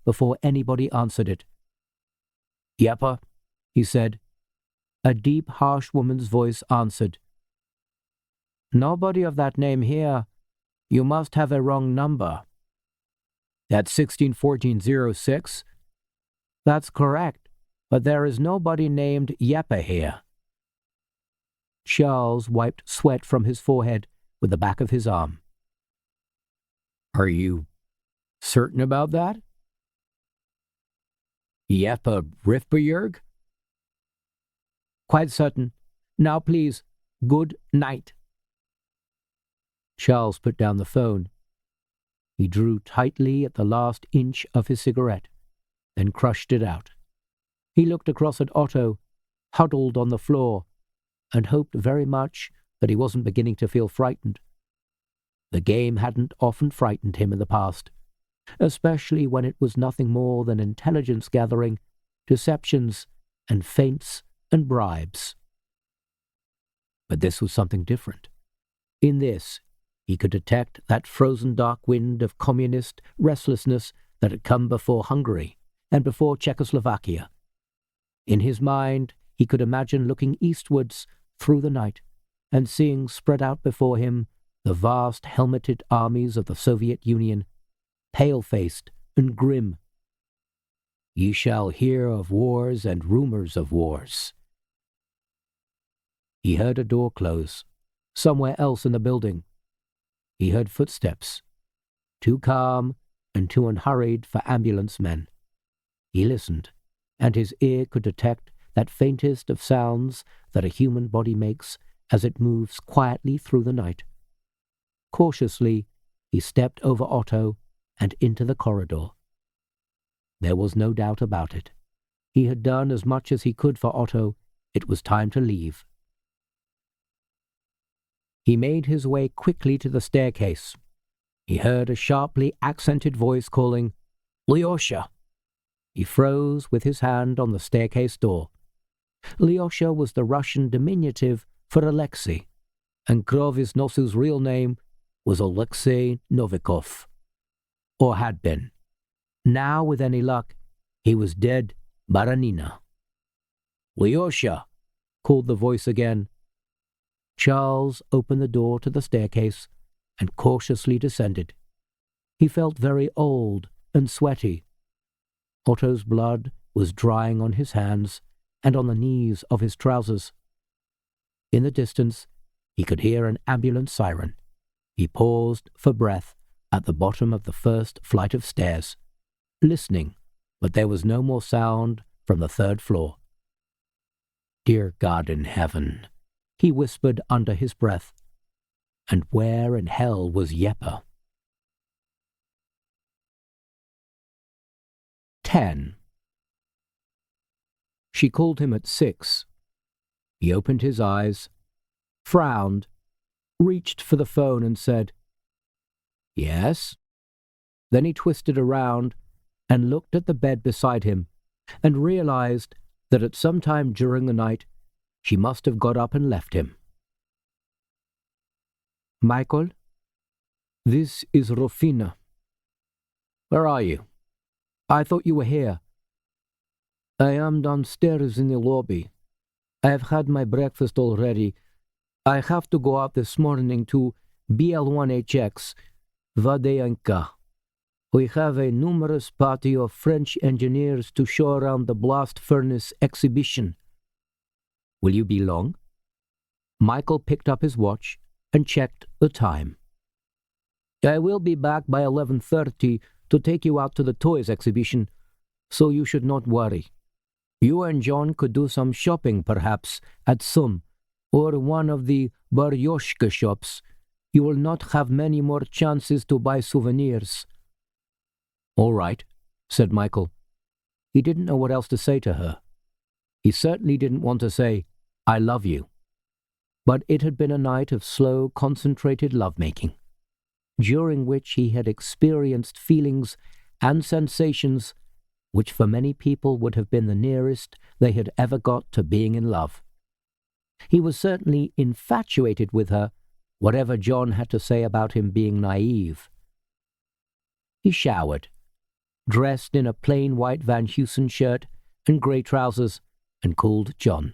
before anybody answered it. "Yeppa," he said. A deep, harsh woman's voice answered. "Nobody of that name here. You must have a wrong number." "That's 161406? "That's correct, but there is nobody named Yeppa here." Charles wiped sweat from his forehead with the back of his arm. "Are you certain about that?" "Yeppa Rifberg?" "Quite certain. Now please, good night." Charles put down the phone. He drew tightly at the last inch of his cigarette, then crushed it out. He looked across at Otto, huddled on the floor, and hoped very much that he wasn't beginning to feel frightened. The game hadn't often frightened him in the past, especially when it was nothing more than intelligence gathering, deceptions, and feints and bribes. But this was something different. In this, he could detect that frozen dark wind of communist restlessness that had come before Hungary and before Czechoslovakia. In his mind, he could imagine looking eastwards through the night and seeing spread out before him the vast helmeted armies of the Soviet Union, pale-faced and grim. "Ye shall hear of wars and rumors of wars." He heard a door close, somewhere else in the building. He heard footsteps, too calm and too unhurried for ambulance men. He listened, and his ear could detect that faintest of sounds that a human body makes as it moves quietly through the night. Cautiously, he stepped over Otto and into the corridor. There was no doubt about it. He had done as much as he could for Otto. It was time to leave. He made his way quickly to the staircase. He heard a sharply accented voice calling, "Lyosha!" He froze with his hand on the staircase door. Lyosha was the Russian diminutive for Alexei, and Krogh real name was Alexei Novikov, or had been. Now, with any luck, he was dead Baranina. "Lyosha!" called the voice again. Charles opened the door to the staircase and cautiously descended. He felt very old and sweaty. Otto's blood was drying on his hands and on the knees of his trousers. In the distance, he could hear an ambulance siren. He paused for breath at the bottom of the first flight of stairs, listening, but there was no more sound from the third floor. "Dear God in heaven," he whispered under his breath. And where in hell was Yeppa? 10. She called him at 6. He opened his eyes, frowned, reached for the phone and said, "Yes?" Then he twisted around and looked at the bed beside him and realized that at some time during the night she must have got up and left him. "Michael, this is Rufina." "Where are you?" "I thought you were here." "I am downstairs in the lobby. I have had my breakfast already. I have to go out this morning to BL1HX, Vadeyanka. We have a numerous party of French engineers to show around the blast furnace exhibition." "Will you be long?" Michael picked up his watch and checked the time. "I will be back by 11:30 to take you out to the toys exhibition, so you should not worry. You and John could do some shopping, perhaps, at Sum, or one of the Baryoshka shops. You will not have many more chances to buy souvenirs." "All right," said Michael. He didn't know what else to say to her. He certainly didn't want to say, "I love you." But it had been a night of slow, concentrated lovemaking, during which he had experienced feelings and sensations which for many people would have been the nearest they had ever got to being in love. He was certainly infatuated with her, whatever John had to say about him being naive. He showered, dressed in a plain white Van Heusen shirt and grey trousers, and called John.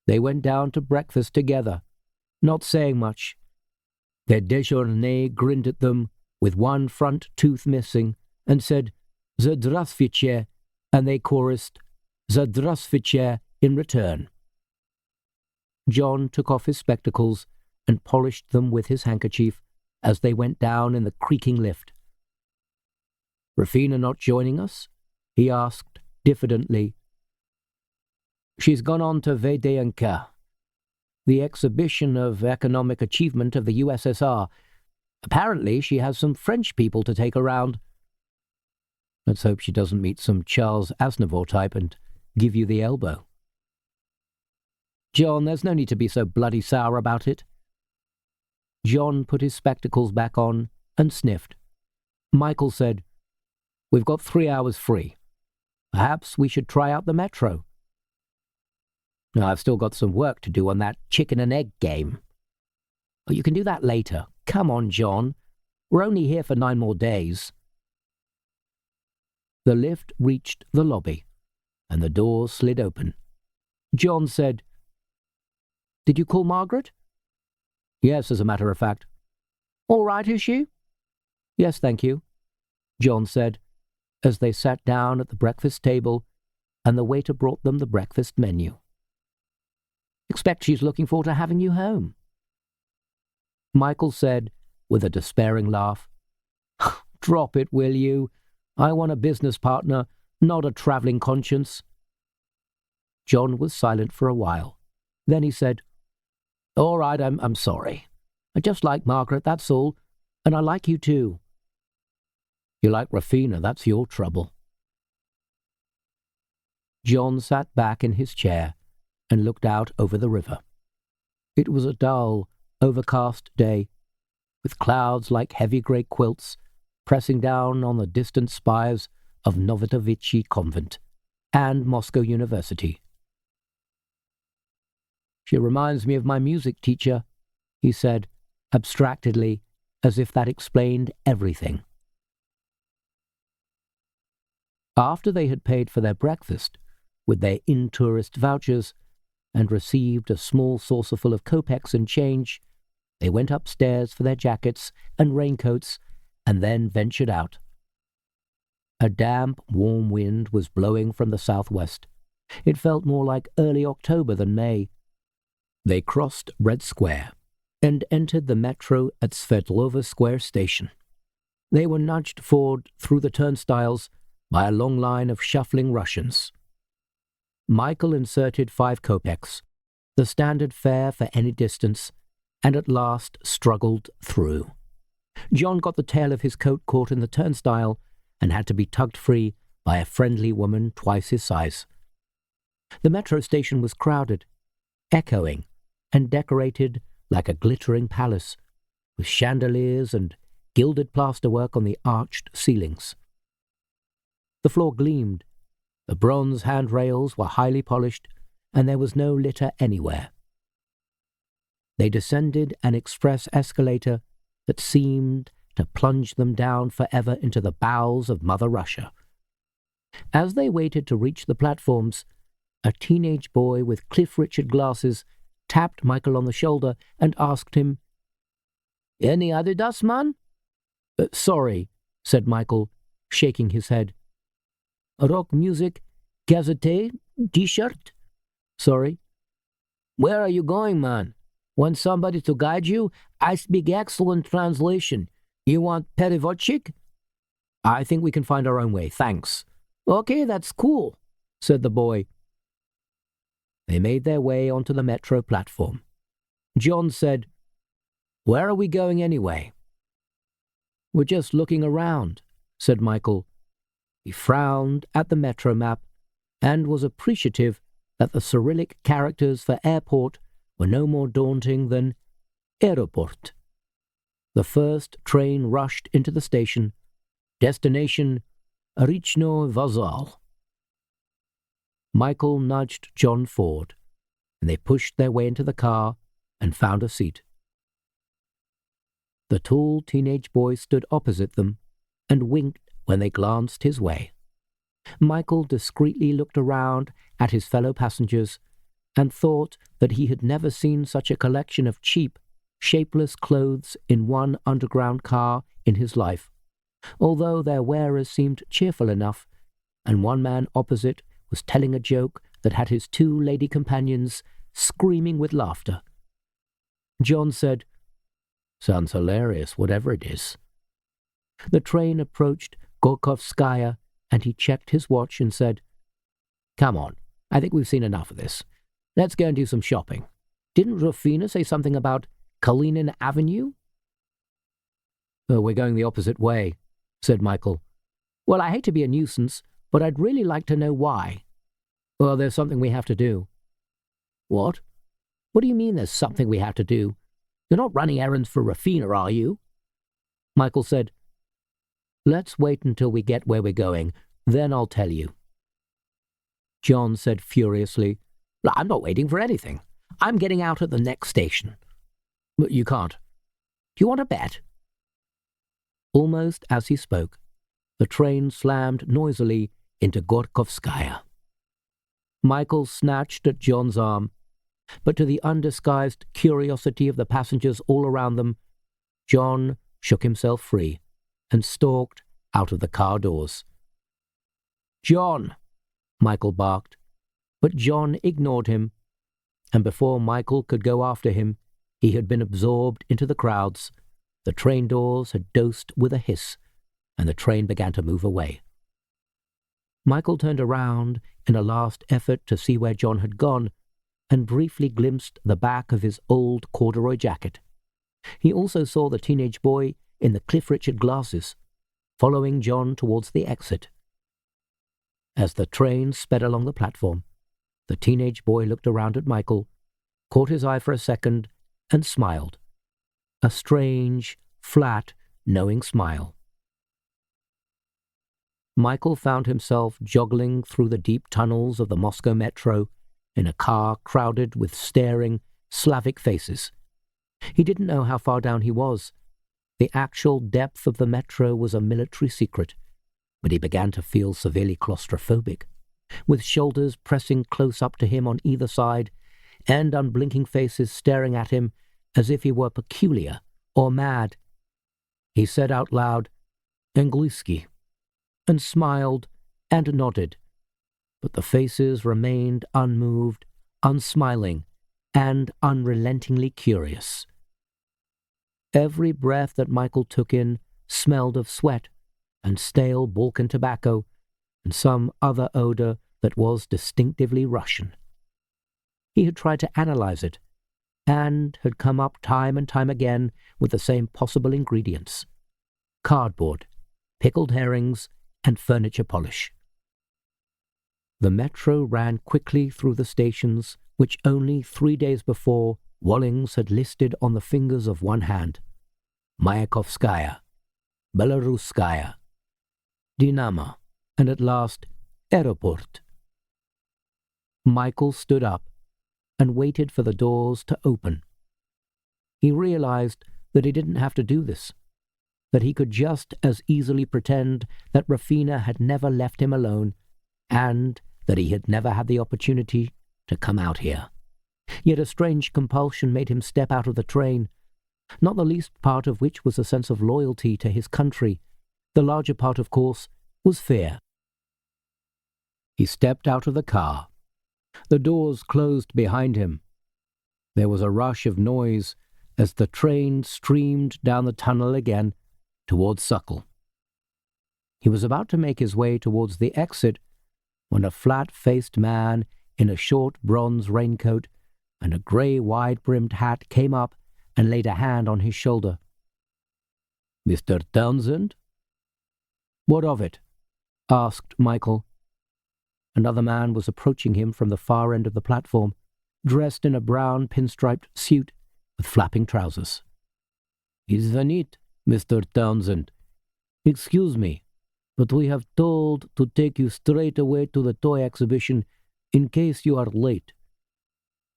They went down to breakfast together, not saying much. Their déjeuner grinned at them, with one front tooth missing, and said, "Zdravstvuyte," and they chorused, "Zdravstvuyte" in return. John took off his spectacles and polished them with his handkerchief as they went down in the creaking lift. "Rufina not joining us?" he asked diffidently. "She's gone on to VDNK, the exhibition of economic achievement of the USSR. Apparently she has some French people to take around. Let's hope she doesn't meet some Charles Aznavour type and give you the elbow." "John, there's no need to be so bloody sour about it." John put his spectacles back on and sniffed. Michael said, "We've got 3 hours free. Perhaps we should try out the metro." "I've still got some work to do on that chicken and egg game." "Oh, you can do that later. Come on, John. We're only here for 9 more days." The lift reached the lobby, and the door slid open. John said, "Did you call Margaret?" "Yes, as a matter of fact." "All right, is she?" "Yes, thank you," John said, as they sat down at the breakfast table and the waiter brought them the breakfast menu. "Expect she's looking forward to having you home." Michael said, with a despairing laugh, "Drop it, will you? I want a business partner, not a travelling conscience." John was silent for a while. Then he said, "All right, I'm sorry. I just like Margaret, that's all, and I like you too." "You like Rufina, that's your trouble." John sat back in his chair and looked out over the river. It was a dull, overcast day, with clouds like heavy grey quilts pressing down on the distant spires of Novotovichi Convent and Moscow University. "She reminds me of my music teacher," he said, abstractedly, as if that explained everything. After they had paid for their breakfast with their in-tourist vouchers and received a small saucerful of kopecks and change, they went upstairs for their jackets and raincoats and then ventured out. A damp, warm wind was blowing from the southwest. It felt more like early October than May. They crossed Red Square and entered the metro at Sverdlova Square station. They were nudged forward through the turnstiles by a long line of shuffling Russians. Michael inserted 5 kopecks, the standard fare for any distance, and at last struggled through. John got the tail of his coat caught in the turnstile and had to be tugged free by a friendly woman twice his size. The metro station was crowded, echoing, and decorated like a glittering palace, with chandeliers and gilded plasterwork on the arched ceilings. The floor gleamed, the bronze handrails were highly polished, and there was no litter anywhere. They descended an express escalator that seemed to plunge them down forever into the bowels of Mother Russia. As they waited to reach the platforms, a teenage boy with Cliff Richard glasses tapped Michael on the shoulder and asked him, "Any Adidas, man?" Sorry," said Michael, shaking his head. "Rock music, gazette, t-shirt?" "Sorry." "Where are you going, man? Want somebody to guide you? I speak excellent translation. You want perivodchik?" "I think we can find our own way, thanks." "Okay, that's cool," said the boy. They made their way onto the metro platform. John said, "Where are we going anyway?" "We're just looking around," said Michael. He frowned at the metro map and was appreciative that the Cyrillic characters for airport were no more daunting than aeroport. The first train rushed into the station. Destination, Rično Vazal. Michael nudged John forward, and they pushed their way into the car and found a seat. The tall teenage boy stood opposite them and winked when they glanced his way. Michael discreetly looked around at his fellow passengers and thought that he had never seen such a collection of cheap, shapeless clothes in one underground car in his life, although their wearers seemed cheerful enough, and one man opposite was telling a joke that had his two lady companions screaming with laughter. John said, "Sounds hilarious, whatever it is." The train approached Gorkovskaya, and he checked his watch and said, "Come on, I think we've seen enough of this. Let's go and do some shopping. Didn't Rufina say something about Kalinin Avenue?" "Oh, we're going the opposite way," said Michael. "Well, I hate to be a nuisance, but I'd really like to know why." "Well, there's something we have to do." "What? What do you mean there's something we have to do? You're not running errands for Rufina, are you?" Michael said, "Let's wait until we get where we're going, then I'll tell you." John said furiously, "I'm not waiting for anything. I'm getting out at the next station." "But you can't. Do you want to bet?" Almost as he spoke, the train slammed noisily into Gorkovskaya. Michael snatched at John's arm, but to the undisguised curiosity of the passengers all around them, John shook himself free and stalked out of the car doors. "John!" Michael barked, but John ignored him, and before Michael could go after him, he had been absorbed into the crowds. The train doors had dosed with a hiss, and the train began to move away. Michael turned around in a last effort to see where John had gone, and briefly glimpsed the back of his old corduroy jacket. He also saw the teenage boy in the Cliff Richard glasses, following John towards the exit. As the train sped along the platform, the teenage boy looked around at Michael, caught his eye for a second, and smiled. A strange, flat, knowing smile. Michael found himself joggling through the deep tunnels of the Moscow metro in a car crowded with staring, Slavic faces. He didn't know how far down he was. The actual depth of the metro was a military secret, but he began to feel severely claustrophobic, with shoulders pressing close up to him on either side, and unblinking faces staring at him as if he were peculiar or mad. He said out loud, "Angliski," and smiled and nodded, but the faces remained unmoved, unsmiling, and unrelentingly curious. Every breath that Michael took in smelled of sweat and stale Balkan tobacco and some other odor that was distinctively Russian. He had tried to analyze it, and had come up time and time again with the same possible ingredients: cardboard, pickled herrings, and furniture polish. The metro ran quickly through the stations which only 3 days before Wallings had listed on the fingers of one hand: Mayakovskaya, Belaruskaya, Dinamo, and at last Aeroport. Michael stood up and waited for the doors to open. He realized that he didn't have to do this, that he could just as easily pretend that Rufina had never left him alone, and that he had never had the opportunity to come out here. Yet a strange compulsion made him step out of the train, not the least part of which was a sense of loyalty to his country. The larger part, of course, was fear. He stepped out of the car. The doors closed behind him. There was a rush of noise as the train streamed down the tunnel again towards Suckle. He was about to make his way towards the exit when a flat-faced man in a short bronze raincoat and a grey wide-brimmed hat came up and laid a hand on his shoulder. "Mr. Townshend?" "What of it?" asked Michael. Another man was approaching him from the far end of the platform, dressed in a brown pinstriped suit with flapping trousers. "Isn't it, Mr. Townshend? Excuse me, but we have told to take you straight away to the toy exhibition in case you are late.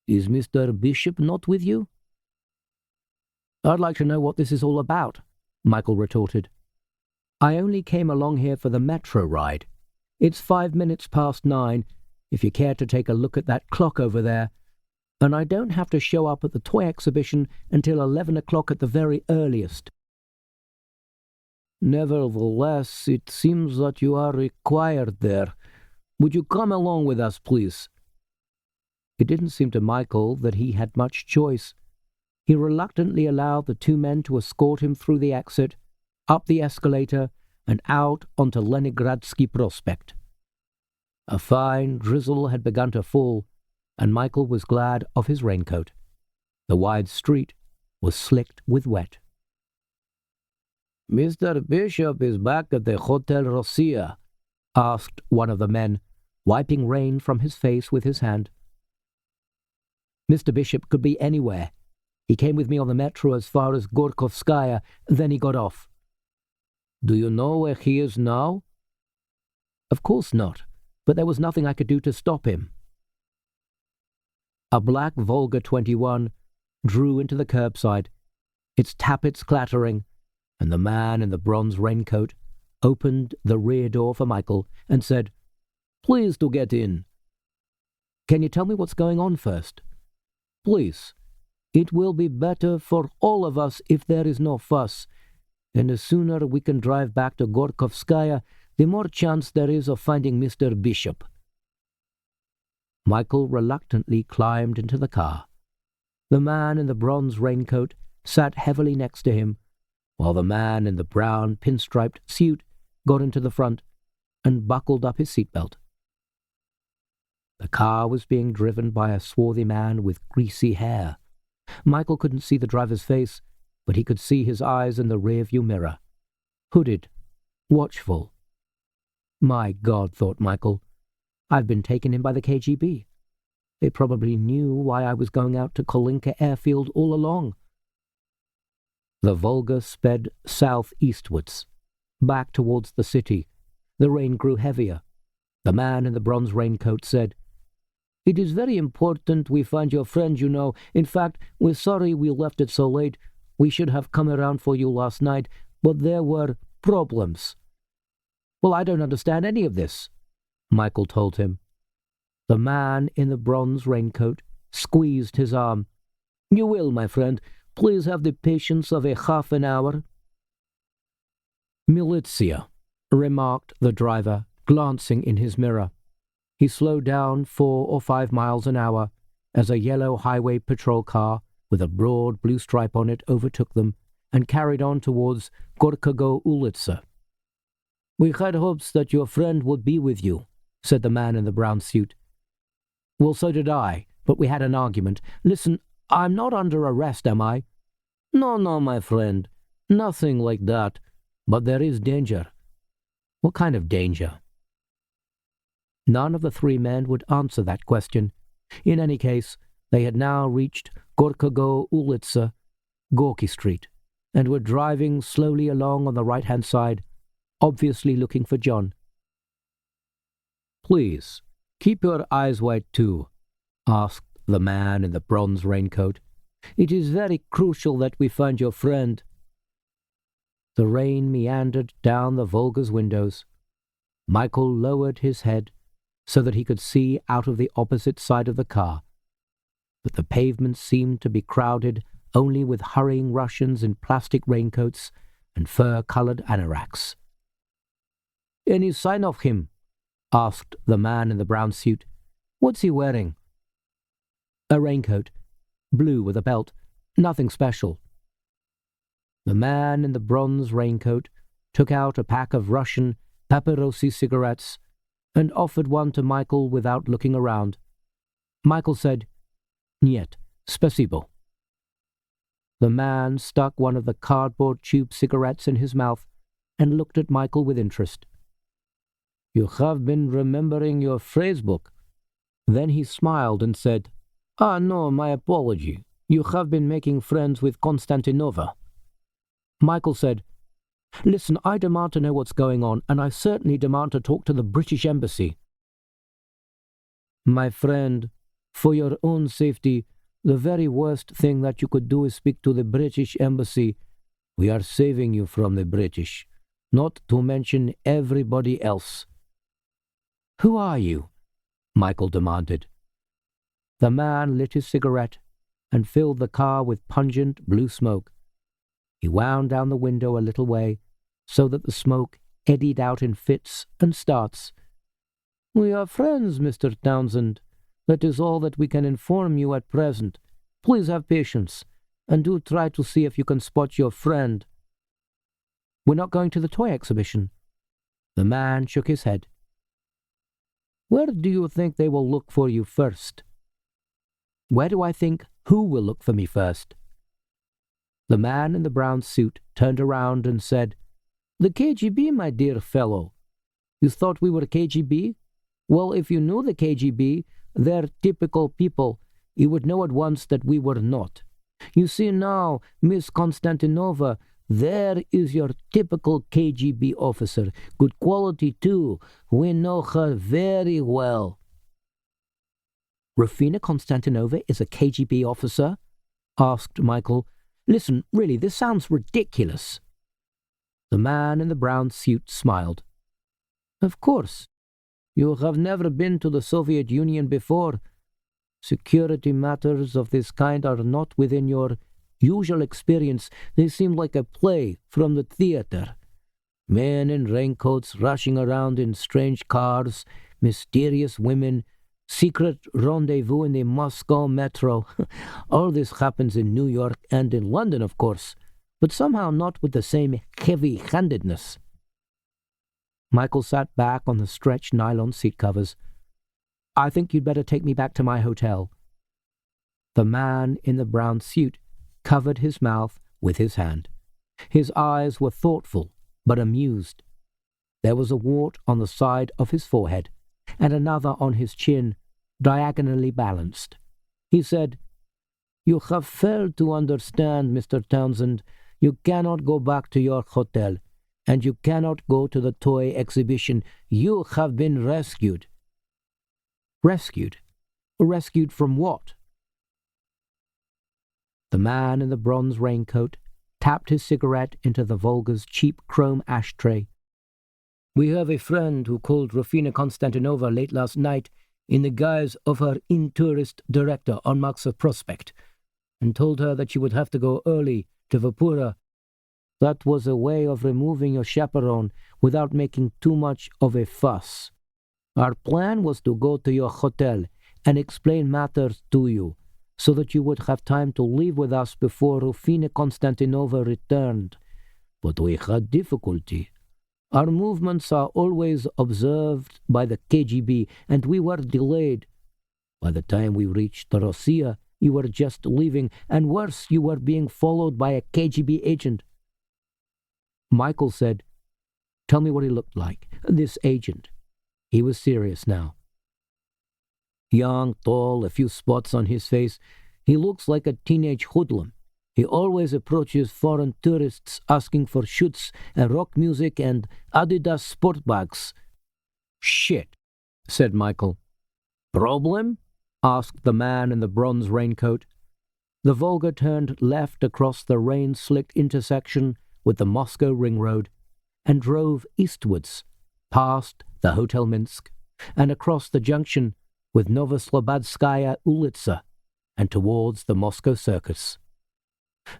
Is Mr. Bishop not with you?" "I'd like to know what this is all about," Michael retorted. I only came along here for the metro ride. It's 5 minutes past 9, if you care to take a look at that clock over there, and I don't have to show up at the toy exhibition until 11 o'clock at the very earliest. Nevertheless, it seems that you are required there. Would you come along with us, please? It didn't seem to Michael that he had much choice. He reluctantly allowed the two men to escort him through the exit, up the escalator, and out onto Leningradsky Prospect. A fine drizzle had begun to fall, and Michael was glad of his raincoat. The wide street was slicked with wet. "Mr. Bishop is back at the Hotel Rosia," asked one of the men, wiping rain from his face with his hand. "Mr. Bishop could be anywhere. He came with me on the metro as far as Gorkovskaya, then he got off." "Do you know where he is now?" "Of course not, but there was nothing I could do to stop him." A black Volga 21 drew into the curbside, its tappets clattering, and the man in the bronze raincoat opened the rear door for Michael and said, "Please to get in." "Can you tell me what's going on first?" "Please. It will be better for all of us if there is no fuss, and the sooner we can drive back to Gorkovskaya, the more chance there is of finding Mr. Bishop." Michael reluctantly climbed into the car. The man in the bronze raincoat sat heavily next to him, while the man in the brown pinstriped suit got into the front and buckled up his seatbelt. The car was being driven by a swarthy man with greasy hair. Michael couldn't see the driver's face, but he could see his eyes in the rear-view mirror. Hooded, watchful. My God, thought Michael, I've been taken in by the KGB. They probably knew why I was going out to Kolinka airfield all along. The Volga sped southeastwards, back towards the city. The rain grew heavier. The man in the bronze raincoat said, "It is very important we find your friend, you know. In fact, we're sorry we left it so late. We should have come around for you last night, but there were problems." "Well, I don't understand any of this," Michael told him. The man in the bronze raincoat squeezed his arm. "You will, my friend. Please have the patience of a half an hour." "Militia," remarked the driver, glancing in his mirror. He slowed down 4 or 5 miles an hour as a yellow highway patrol car with a broad blue stripe on it overtook them and carried on towards Gorkogo Ulitsa. "We had hopes that your friend would be with you," said the man in the brown suit. "Well, so did I, but we had an argument. Listen, I'm not under arrest, am I?" No, my friend. Nothing like that. But there is danger." "What kind of danger?" None of the three men would answer that question. In any case, they had now reached Gorkogo Ulitsa, Gorky Street, and were driving slowly along on the right-hand side, obviously looking for John. "Please, keep your eyes wide too," asked the man in the bronze raincoat. "It is very crucial that we find your friend." The rain meandered down the Volga's windows. Michael lowered his head so that he could see out of the opposite side of the car, but the pavement seemed to be crowded only with hurrying Russians in plastic raincoats and fur-colored anoraks. "Any sign of him?" asked the man in the brown suit. "What's he wearing?" "A raincoat, blue with a belt, nothing special." The man in the bronze raincoat took out a pack of Russian papirosi cigarettes and offered one to Michael without looking around. Michael said, "Niet, spasibo." The man stuck one of the cardboard tube cigarettes in his mouth and looked at Michael with interest. "You have been remembering your phrase book." Then he smiled and said, "Ah, no, my apology. You have been making friends with Konstantinova." Michael said, "Listen, I demand to know what's going on, and I certainly demand to talk to the British Embassy." "My friend, for your own safety, the very worst thing that you could do is speak to the British Embassy. We are saving you from the British. not to mention everybody else." "Who are you?" Michael demanded. The man lit his cigarette and filled the car with pungent blue smoke. He wound down the window a little way so that the smoke eddied out in fits and starts. "We are friends, Mr. Townshend. That is all that we can inform you at present. Please have patience, and do try to see if you can spot your friend." "We're not going to the toy exhibition." The man shook his head. "Where do you think they will look for you first?" "Where do I think who will look for me first?" The man in the brown suit turned around and said, "The KGB, my dear fellow. You thought we were KGB? Well, if you knew the KGB, they're typical people, you would know at once that we were not. You see now, Miss Konstantinova, there is your typical KGB officer. Good quality, too. We know her very well." "Rufina Konstantinova is a KGB officer?" asked Michael. "Listen, really, this sounds ridiculous." The man in the brown suit smiled. "Of course. You have never been to the Soviet Union before. Security matters of this kind are not within your usual experience. They seem like a play from the theater. Men in raincoats rushing around in strange cars, mysterious women, secret rendezvous in the Moscow metro. All this happens in New York and in London, of course, but somehow not with the same heavy-handedness." Michael sat back on the stretched nylon seat covers. "I think you'd better take me back to my hotel." The man in the brown suit covered his mouth with his hand. His eyes were thoughtful but amused. There was a wart on the side of his forehead, and another on his chin, diagonally balanced. He said, "You have failed to understand, Mr. Townshend. You cannot go back to your hotel, and you cannot go to the toy exhibition. You have been rescued." "Rescued? Rescued from what?" The man in the bronze raincoat tapped his cigarette into the Volga's cheap chrome ashtray. "We have a friend who called Rufina Konstantinova late last night in the guise of her in-tourist director on Maxov Prospect, and told her that she would have to go early to Vapura. That was a way of removing your chaperone without making too much of a fuss. Our plan was to go to your hotel and explain matters to you, so that you would have time to leave with us before Rufina Konstantinova returned. But we had difficulty. Our movements are always observed by the KGB, and we were delayed. By the time we reached Russia, you were just leaving, and worse, you were being followed by a KGB agent." Michael said, "Tell me what he looked like, this agent." He was serious now. "Young, tall, a few spots on his face. He looks like a teenage hoodlum. He always approaches foreign tourists asking for shoots and rock music and Adidas sport bags." "Shit," said Michael. "Problem?" asked the man in the bronze raincoat. The Volga turned left across the rain-slicked intersection with the Moscow Ring Road and drove eastwards, past the Hotel Minsk, and across the junction with Novoslobodskaya Ulitsa and towards the Moscow Circus.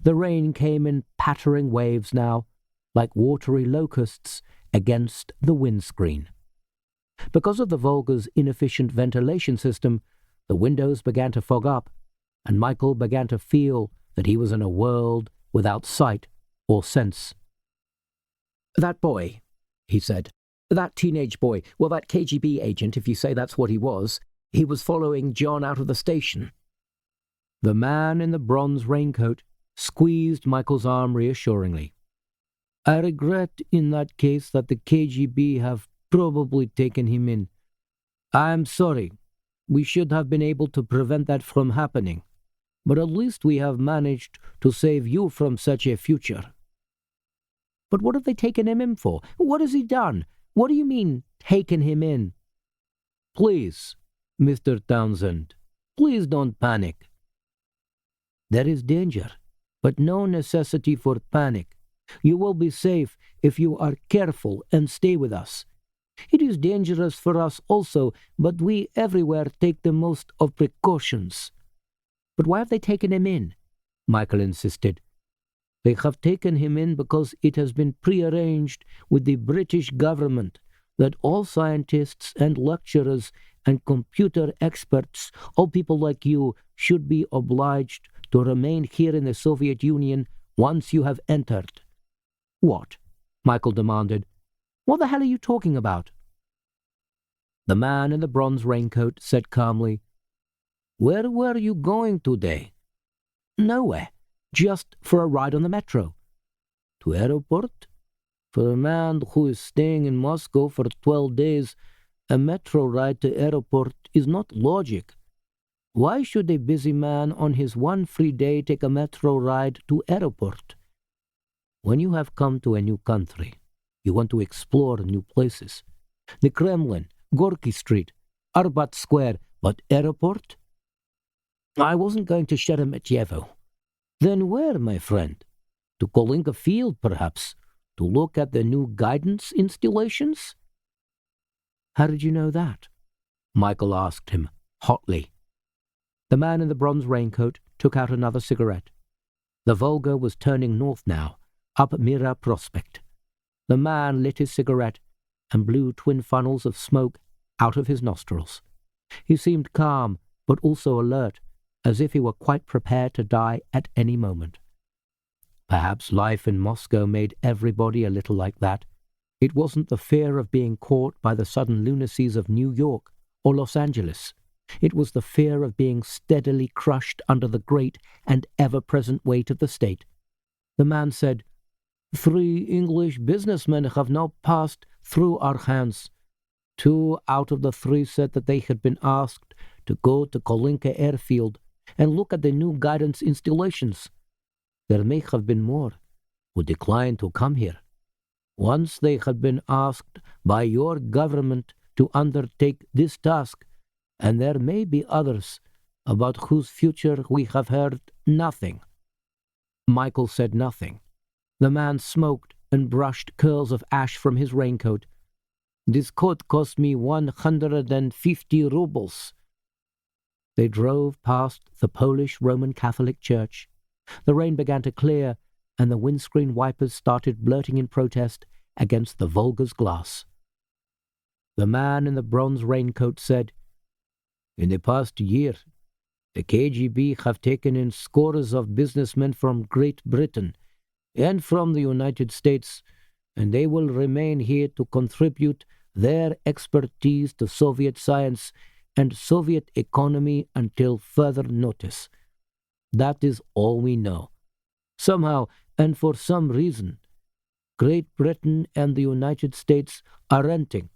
The rain came in pattering waves now, like watery locusts against the windscreen. Because of the Volga's inefficient ventilation system, the windows began to fog up, and Michael began to feel that he was in a world without sight or sense. "That boy," he said, "that teenage boy, well, that KGB agent, if you say that's what he was following John out of the station." The man in the bronze raincoat squeezed Michael's arm reassuringly. "I regret in that case that the KGB have probably taken him in. I'm sorry. We should have been able to prevent that from happening, but at least we have managed to save you from such a future." "But what have they taken him in for? What has he done? What do you mean, taken him in?" "Please, Mr. Townshend, please don't panic." "There is danger, but no necessity for panic. You will be safe if you are careful and stay with us. It is dangerous for us also, but we everywhere take the most of precautions." "But why have they taken him in?" Michael insisted. "They have taken him in because it has been prearranged with the British government that all scientists and lecturers and computer experts, all people like you, should be obliged to remain here in the Soviet Union once you have entered." "What?" Michael demanded. "What the hell are you talking about?" The man in the bronze raincoat said calmly, "Where were you going today?" "Nowhere. Just for a ride on the metro." "To airport? For a man who is staying in Moscow for 12 days, a metro ride to airport is not logic. Why should a busy man on his one free day take a metro ride to airport? When you have come to a new country, you want to explore new places. The Kremlin, Gorky Street, Arbat Square, but airport? I wasn't going to Sheremetyevo. Then where, my friend? To Kolinka Field, perhaps, to look at the new guidance installations?" "How did you know that?" Michael asked him, hotly. The man in the bronze raincoat took out another cigarette. The Volga was turning north now, up Mira Prospect. The man lit his cigarette and blew twin funnels of smoke out of his nostrils. He seemed calm, but also alert, as if he were quite prepared to die at any moment. Perhaps life in Moscow made everybody a little like that. It wasn't the fear of being caught by the sudden lunacies of New York or Los Angeles. It was the fear of being steadily crushed under the great and ever-present weight of the state. The man said, "3 English businessmen have now passed through our hands. 2 out of the 3 said that they had been asked to go to Kolinka Airfield and look at the new guidance installations. There may have been more who declined to come here. Once they had been asked by your government to undertake this task, and there may be others about whose future we have heard nothing." Michael said nothing. The man smoked and brushed curls of ash from his raincoat. "This coat cost me 150 rubles. They drove past the Polish Roman Catholic Church. The rain began to clear, and the windscreen wipers started blurting in protest against the Volga's glass. The man in the bronze raincoat said, "In the past year, the KGB have taken in scores of businessmen from Great Britain and from the United States, and they will remain here to contribute their expertise to Soviet science and Soviet economy until further notice. That is all we know. Somehow, and for some reason, Great Britain and the United States are renting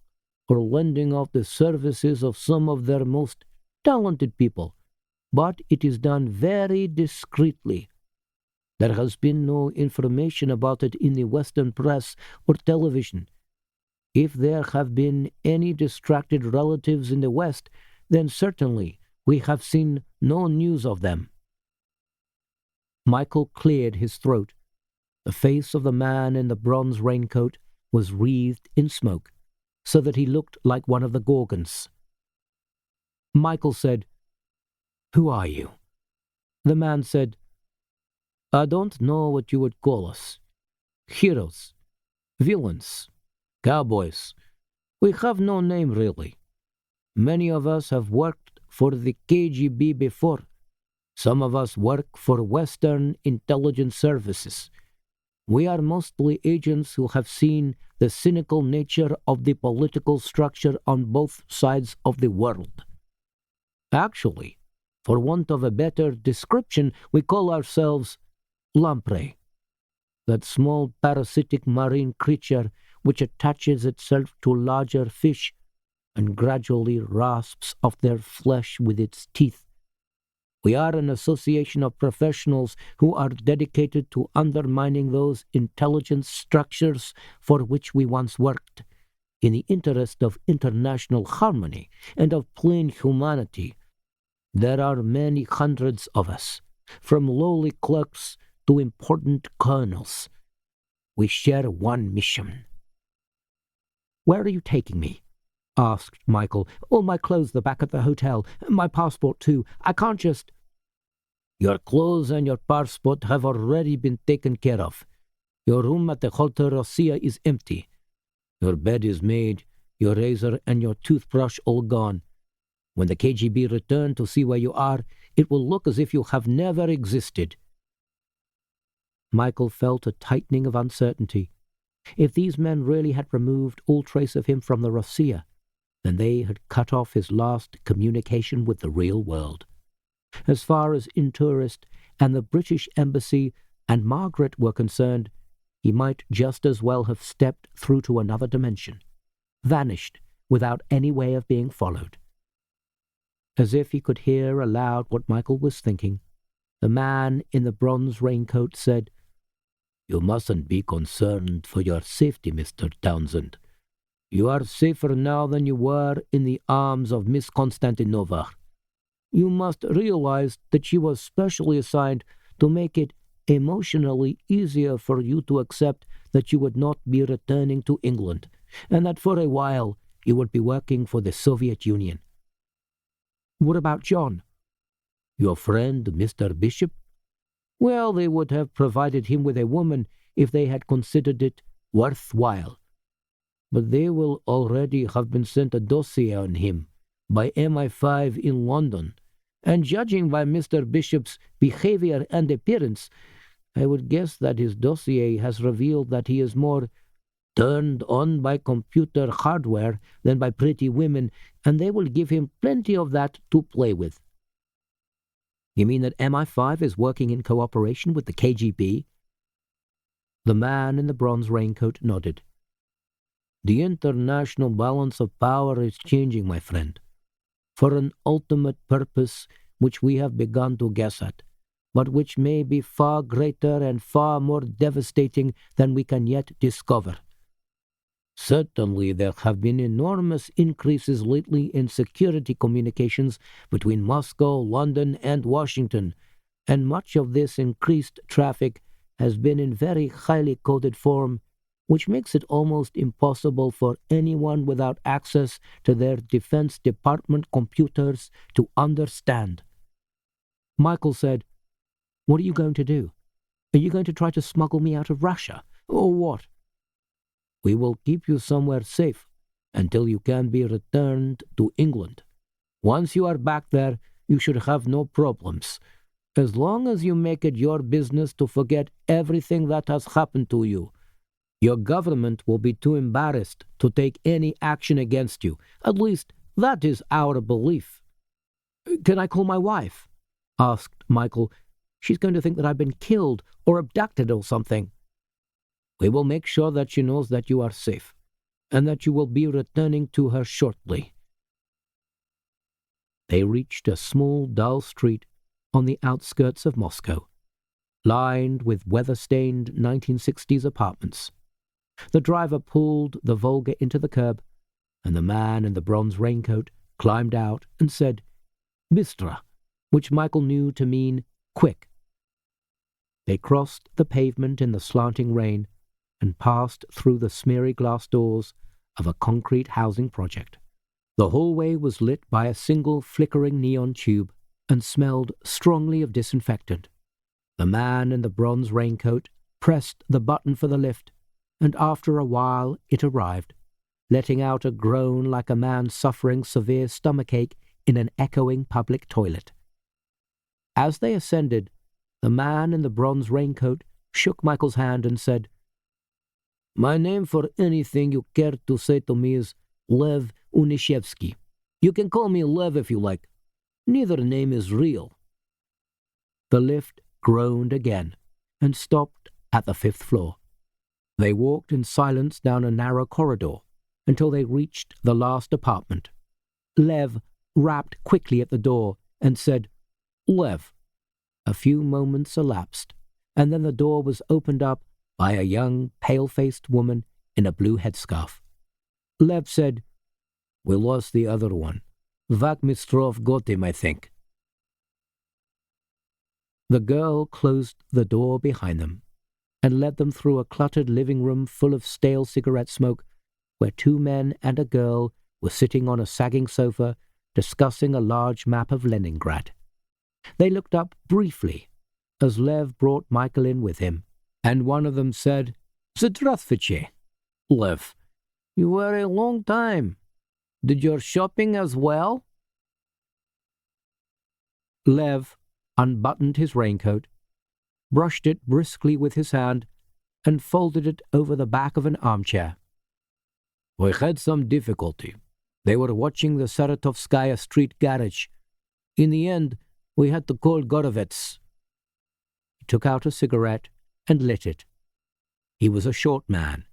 or lending out the services of some of their most talented people, but it is done very discreetly. There has been no information about it in the Western press or television. If there have been any distracted relatives in the West, then certainly we have seen no news of them." Michael cleared his throat. The face of the man in the bronze raincoat was wreathed in smoke, so that he looked like one of the Gorgons. Michael said, "Who are you?" The man said, "I don't know what you would call us. Heroes, villains, cowboys. We have no name really. Many of us have worked for the KGB before. Some of us work for Western intelligence services. We are mostly agents who have seen the cynical nature of the political structure on both sides of the world. Actually, for want of a better description, we call ourselves lamprey, that small parasitic marine creature which attaches itself to larger fish and gradually rasps off their flesh with its teeth. We are an association of professionals who are dedicated to undermining those intelligence structures for which we once worked, in the interest of international harmony and of plain humanity. There are many hundreds of us, from lowly clerks to important colonels. We share one mission." "Where are you taking me?" asked Michael. "All my clothes are back at the hotel. My passport, too. I can't just—" "Your clothes and your passport have already been taken care of. Your room at the Hotel Rossiya is empty. Your bed is made, your razor and your toothbrush all gone. When the KGB return to see where you are, it will look as if you have never existed." Michael felt a tightening of uncertainty. If these men really had removed all trace of him from the Rossiya, then they had cut off his last communication with the real world. As far as Intourist and the British Embassy and Margaret were concerned, he might just as well have stepped through to another dimension, vanished without any way of being followed. As if he could hear aloud what Michael was thinking, the man in the bronze raincoat said, "You mustn't be concerned for your safety, Mr. Townshend. You are safer now than you were in the arms of Miss Konstantinova. You must realize that she was specially assigned to make it emotionally easier for you to accept that you would not be returning to England, and that for a while you would be working for the Soviet Union." "What about John?" "Your friend, Mr. Bishop? Well, they would have provided him with a woman if they had considered it worthwhile. But they will already have been sent a dossier on him by MI5 in London, and judging by Mr. Bishop's behavior and appearance, I would guess that his dossier has revealed that he is more turned on by computer hardware than by pretty women, and they will give him plenty of that to play with." "You mean that MI5 is working in cooperation with the KGB?" The man in the bronze raincoat nodded. "The international balance of power is changing, my friend, for an ultimate purpose which we have begun to guess at, but which may be far greater and far more devastating than we can yet discover. Certainly there have been enormous increases lately in security communications between Moscow, London, and Washington, and much of this increased traffic has been in very highly coded form, which makes it almost impossible for anyone without access to their Defense Department computers to understand." Michael said, "What are you going to do? Are you going to try to smuggle me out of Russia, or what?" "We will keep you somewhere safe until you can be returned to England. Once you are back there, you should have no problems, as long as you make it your business to forget everything that has happened to you. Your government will be too embarrassed to take any action against you. At least, that is our belief." "Can I call my wife?" asked Michael. "She's going to think that I've been killed or abducted or something." "We will make sure that she knows that you are safe, and that you will be returning to her shortly." They reached a small, dull street on the outskirts of Moscow, lined with weather-stained 1960s apartments. The driver pulled the Volga into the curb, and the man in the bronze raincoat climbed out and said, "Bystra," which Michael knew to mean quick. They crossed the pavement in the slanting rain and passed through the smeary glass doors of a concrete housing project. The hallway was lit by a single flickering neon tube and smelled strongly of disinfectant. The man in the bronze raincoat pressed the button for the lift, and after a while it arrived, letting out a groan like a man suffering severe stomachache in an echoing public toilet. As they ascended, the man in the bronze raincoat shook Michael's hand and said, "My name for anything you care to say to me is Lev Unishevsky. You can call me Lev if you like. Neither name is real." The lift groaned again and stopped at the 5th floor. They walked in silence down a narrow corridor until they reached the last apartment. Lev rapped quickly at the door and said, "Lev." A few moments elapsed, and then the door was opened up by a young, pale-faced woman in a blue headscarf. Lev said, "We lost the other one. Vakmistrov got him, I think." The girl closed the door behind them. and led them through a cluttered living room full of stale cigarette smoke, where two men and a girl were sitting on a sagging sofa discussing a large map of Leningrad. They looked up briefly as Lev brought Michael in with him, and one of them said, "Здравствуйте, Lev. You were a long time. Did your shopping as well?" Lev unbuttoned his raincoat, brushed it briskly with his hand, and folded it over the back of an armchair. "We had some difficulty. They were watching the Saratovskaya Street garage. In the end, we had to call Gorovets." He took out a cigarette and lit it. He was a short man,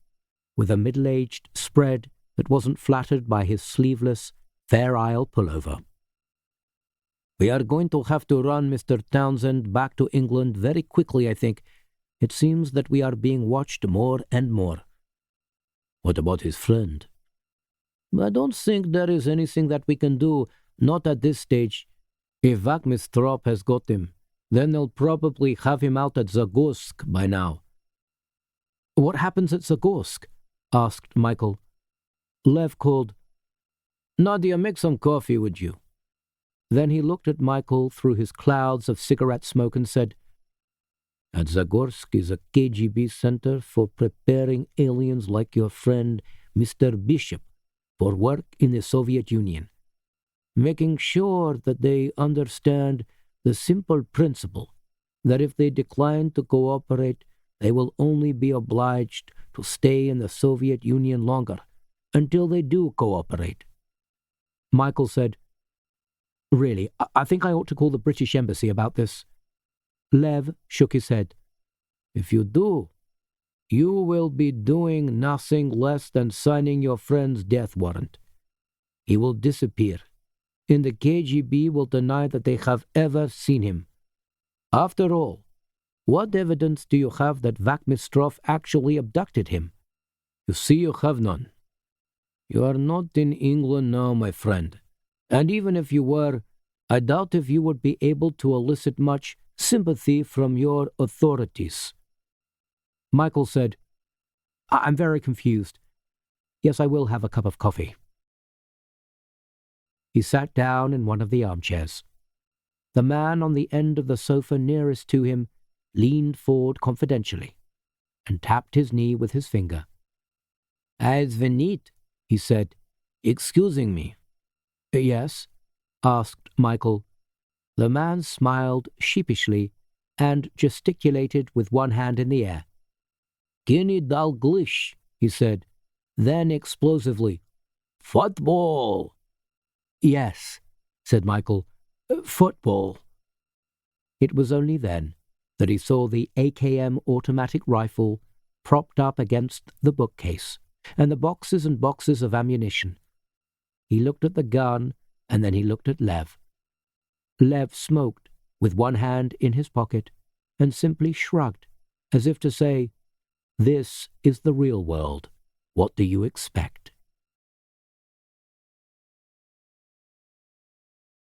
with a middle-aged spread that wasn't flattered by his sleeveless, Fair Isle pullover. "We are going to have to run Mr. Townshend back to England very quickly, I think. It seems that we are being watched more and more." "What about his friend?" "I don't think there is anything that we can do, not at this stage. If Vakhmistrov has got him, then they'll probably have him out at Zagorsk by now." "What happens at Zagorsk?" asked Michael. Lev called, "Nadia, make some coffee, would you?" Then he looked at Michael through his clouds of cigarette smoke and said, "At Zagorsk is a KGB center for preparing aliens like your friend Mr. Bishop for work in the Soviet Union, making sure that they understand the simple principle that if they decline to cooperate, they will only be obliged to stay in the Soviet Union longer until they do cooperate." Michael said, "Really, I think I ought to call the British Embassy about this." Lev shook his head. "If you do, you will be doing nothing less than signing your friend's death warrant. He will disappear, and the KGB will deny that they have ever seen him. After all, what evidence do you have that Vakhmistrov actually abducted him? You see, you have none. You are not in England now, my friend, and even if you were, I doubt if you would be able to elicit much sympathy from your authorities." Michael said, "I'm very confused. Yes, I will have a cup of coffee." He sat down in one of the armchairs. The man on the end of the sofa nearest to him leaned forward confidentially and tapped his knee with his finger. "Извините," he said, "excusing me." "Yes?" asked Michael. The man smiled sheepishly and gesticulated with one hand in the air. "Kini dalglish," he said, then explosively, "Football!" "Yes," said Michael, "football." It was only then that he saw the AKM automatic rifle propped up against the bookcase, and the boxes and boxes of ammunition. He looked at the gun, and then he looked at Lev. Lev smoked, with one hand in his pocket, and simply shrugged, as if to say, "This is the real world. What do you expect?"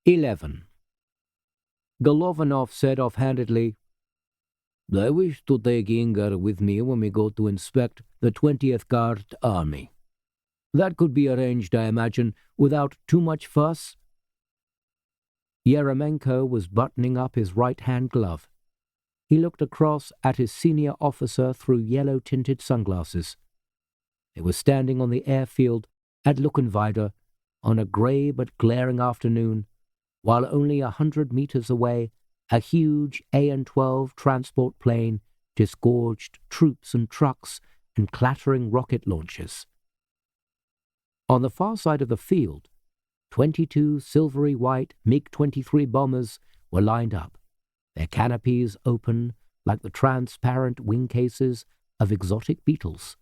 11. Golovanov said offhandedly, "I wish to take Inger with me when we go to inspect the 20th Guard Army. That could be arranged, I imagine, without too much fuss." Yeremenko was buttoning up his right-hand glove. He looked across at his senior officer through yellow-tinted sunglasses. They were standing on the airfield at Luckenweider on a grey but glaring afternoon, while only 100 meters away a huge AN-12 transport plane disgorged troops and trucks and clattering rocket launchers. On the far side of the field, 22 silvery white MiG-23 bombers were lined up, their canopies open like the transparent wing cases of exotic beetles,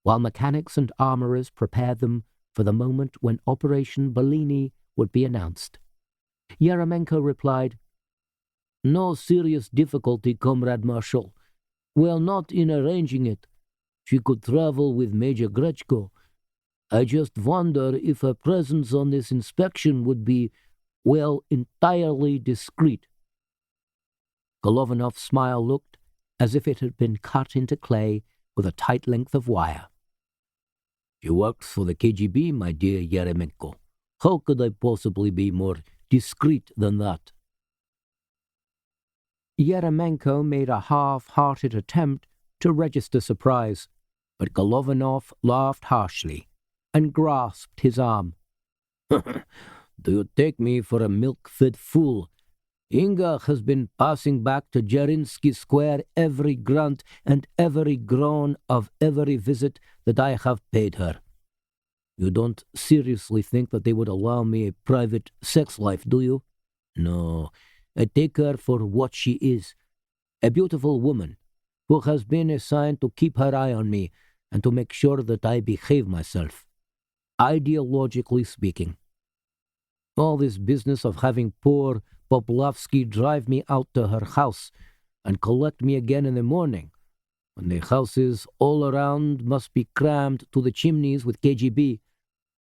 while mechanics and armorers prepared them for the moment when Operation Bellini would be announced. Yeremenko replied, "No serious difficulty, Comrade Marshal. We are not in arranging it. She could travel with Major Grechko. I just wonder if her presence on this inspection would be, well, entirely discreet." Golovanov's smile looked as if it had been cut into clay with a tight length of wire. "She works for the KGB, my dear Yeremenko. How could I possibly be more discreet than that?" Yeremenko made a half-hearted attempt to register surprise, but Golovanov laughed harshly and grasped his arm. "Do you take me for a milk-fed fool? Inga has been passing back to Jerinsky Square every grunt and every groan of every visit that I have paid her. You don't seriously think that they would allow me a private sex life, do you? No, I take her for what she is, a beautiful woman who has been assigned to keep her eye on me and to make sure that I behave myself, ideologically speaking. All this business of having poor Poplavsky drive me out to her house and collect me again in the morning, when the houses all around must be crammed to the chimneys with KGB.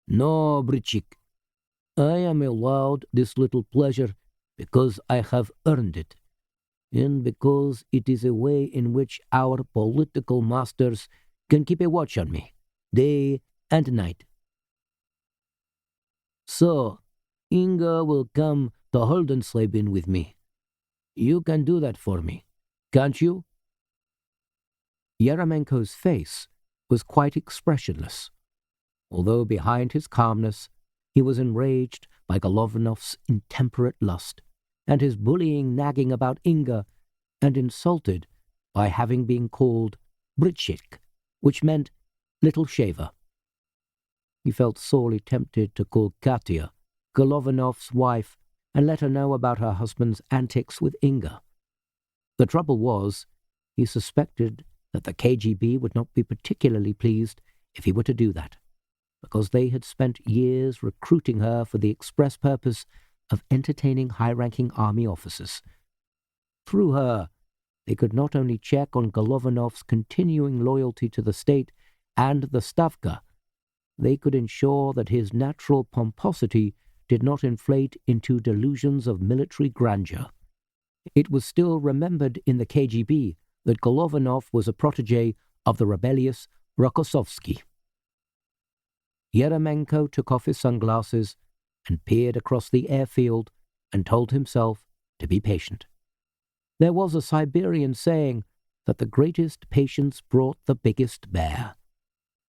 No, Britchik, I am allowed this little pleasure because I have earned it, and because it is a way in which our political masters can keep a watch on me, day and night. So, Inga will come to Holdensleben with me. You can do that for me, can't you?" Yeremenko's face was quite expressionless, although behind his calmness he was enraged by Golovanov's intemperate lust and his bullying nagging about Inga, and insulted by having been called Britchik, which meant little shaver. He felt sorely tempted to call Katya, Golovanov's wife, and let her know about her husband's antics with Inga. The trouble was, he suspected that the KGB would not be particularly pleased if he were to do that, because they had spent years recruiting her for the express purpose of entertaining high-ranking army officers. Through her, they could not only check on Golovanov's continuing loyalty to the state and the Stavka, they could ensure that his natural pomposity did not inflate into delusions of military grandeur. It was still remembered in the KGB that Golovanov was a protege of the rebellious Rokossovsky. Yeremenko took off his sunglasses and peered across the airfield and told himself to be patient. There was a Siberian saying that the greatest patience brought the biggest bear.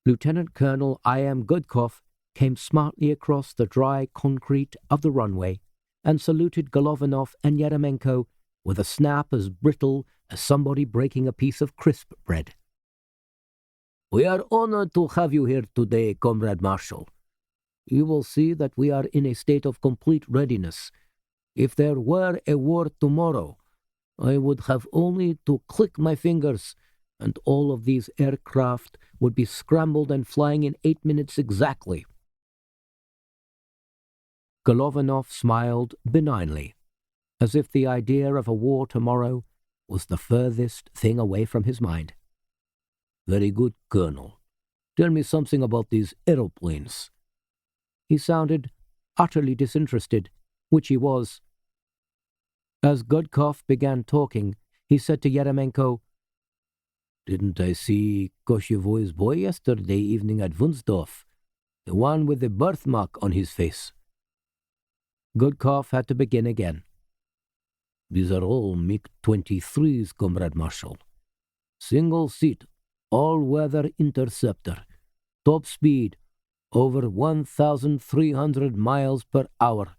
Lieutenant Colonel I.M. Gudkov came smartly across the dry concrete of the runway and saluted Golovanov and Yeremenko with a snap as brittle as somebody breaking a piece of crisp bread. "We are honored to have you here today, Comrade Marshal. You will see that we are in a state of complete readiness. If there were a war tomorrow, I would have only to click my fingers, and all of these aircraft would be scrambled and flying in 8 minutes exactly." Golovanov smiled benignly, as if the idea of a war tomorrow was the furthest thing away from his mind. "Very good, Colonel. Tell me something about these aeroplanes." He sounded utterly disinterested, which he was. As Gudkov began talking, he said to Yeremenko, "Didn't I see Koshevoy's boy yesterday evening at Wunsdorf? The one with the birthmark on his face?" Gudkov had to begin again. "These are all MiG-23s, Comrade Marshal. Single seat, all-weather interceptor, top speed, over 1,300 miles per hour,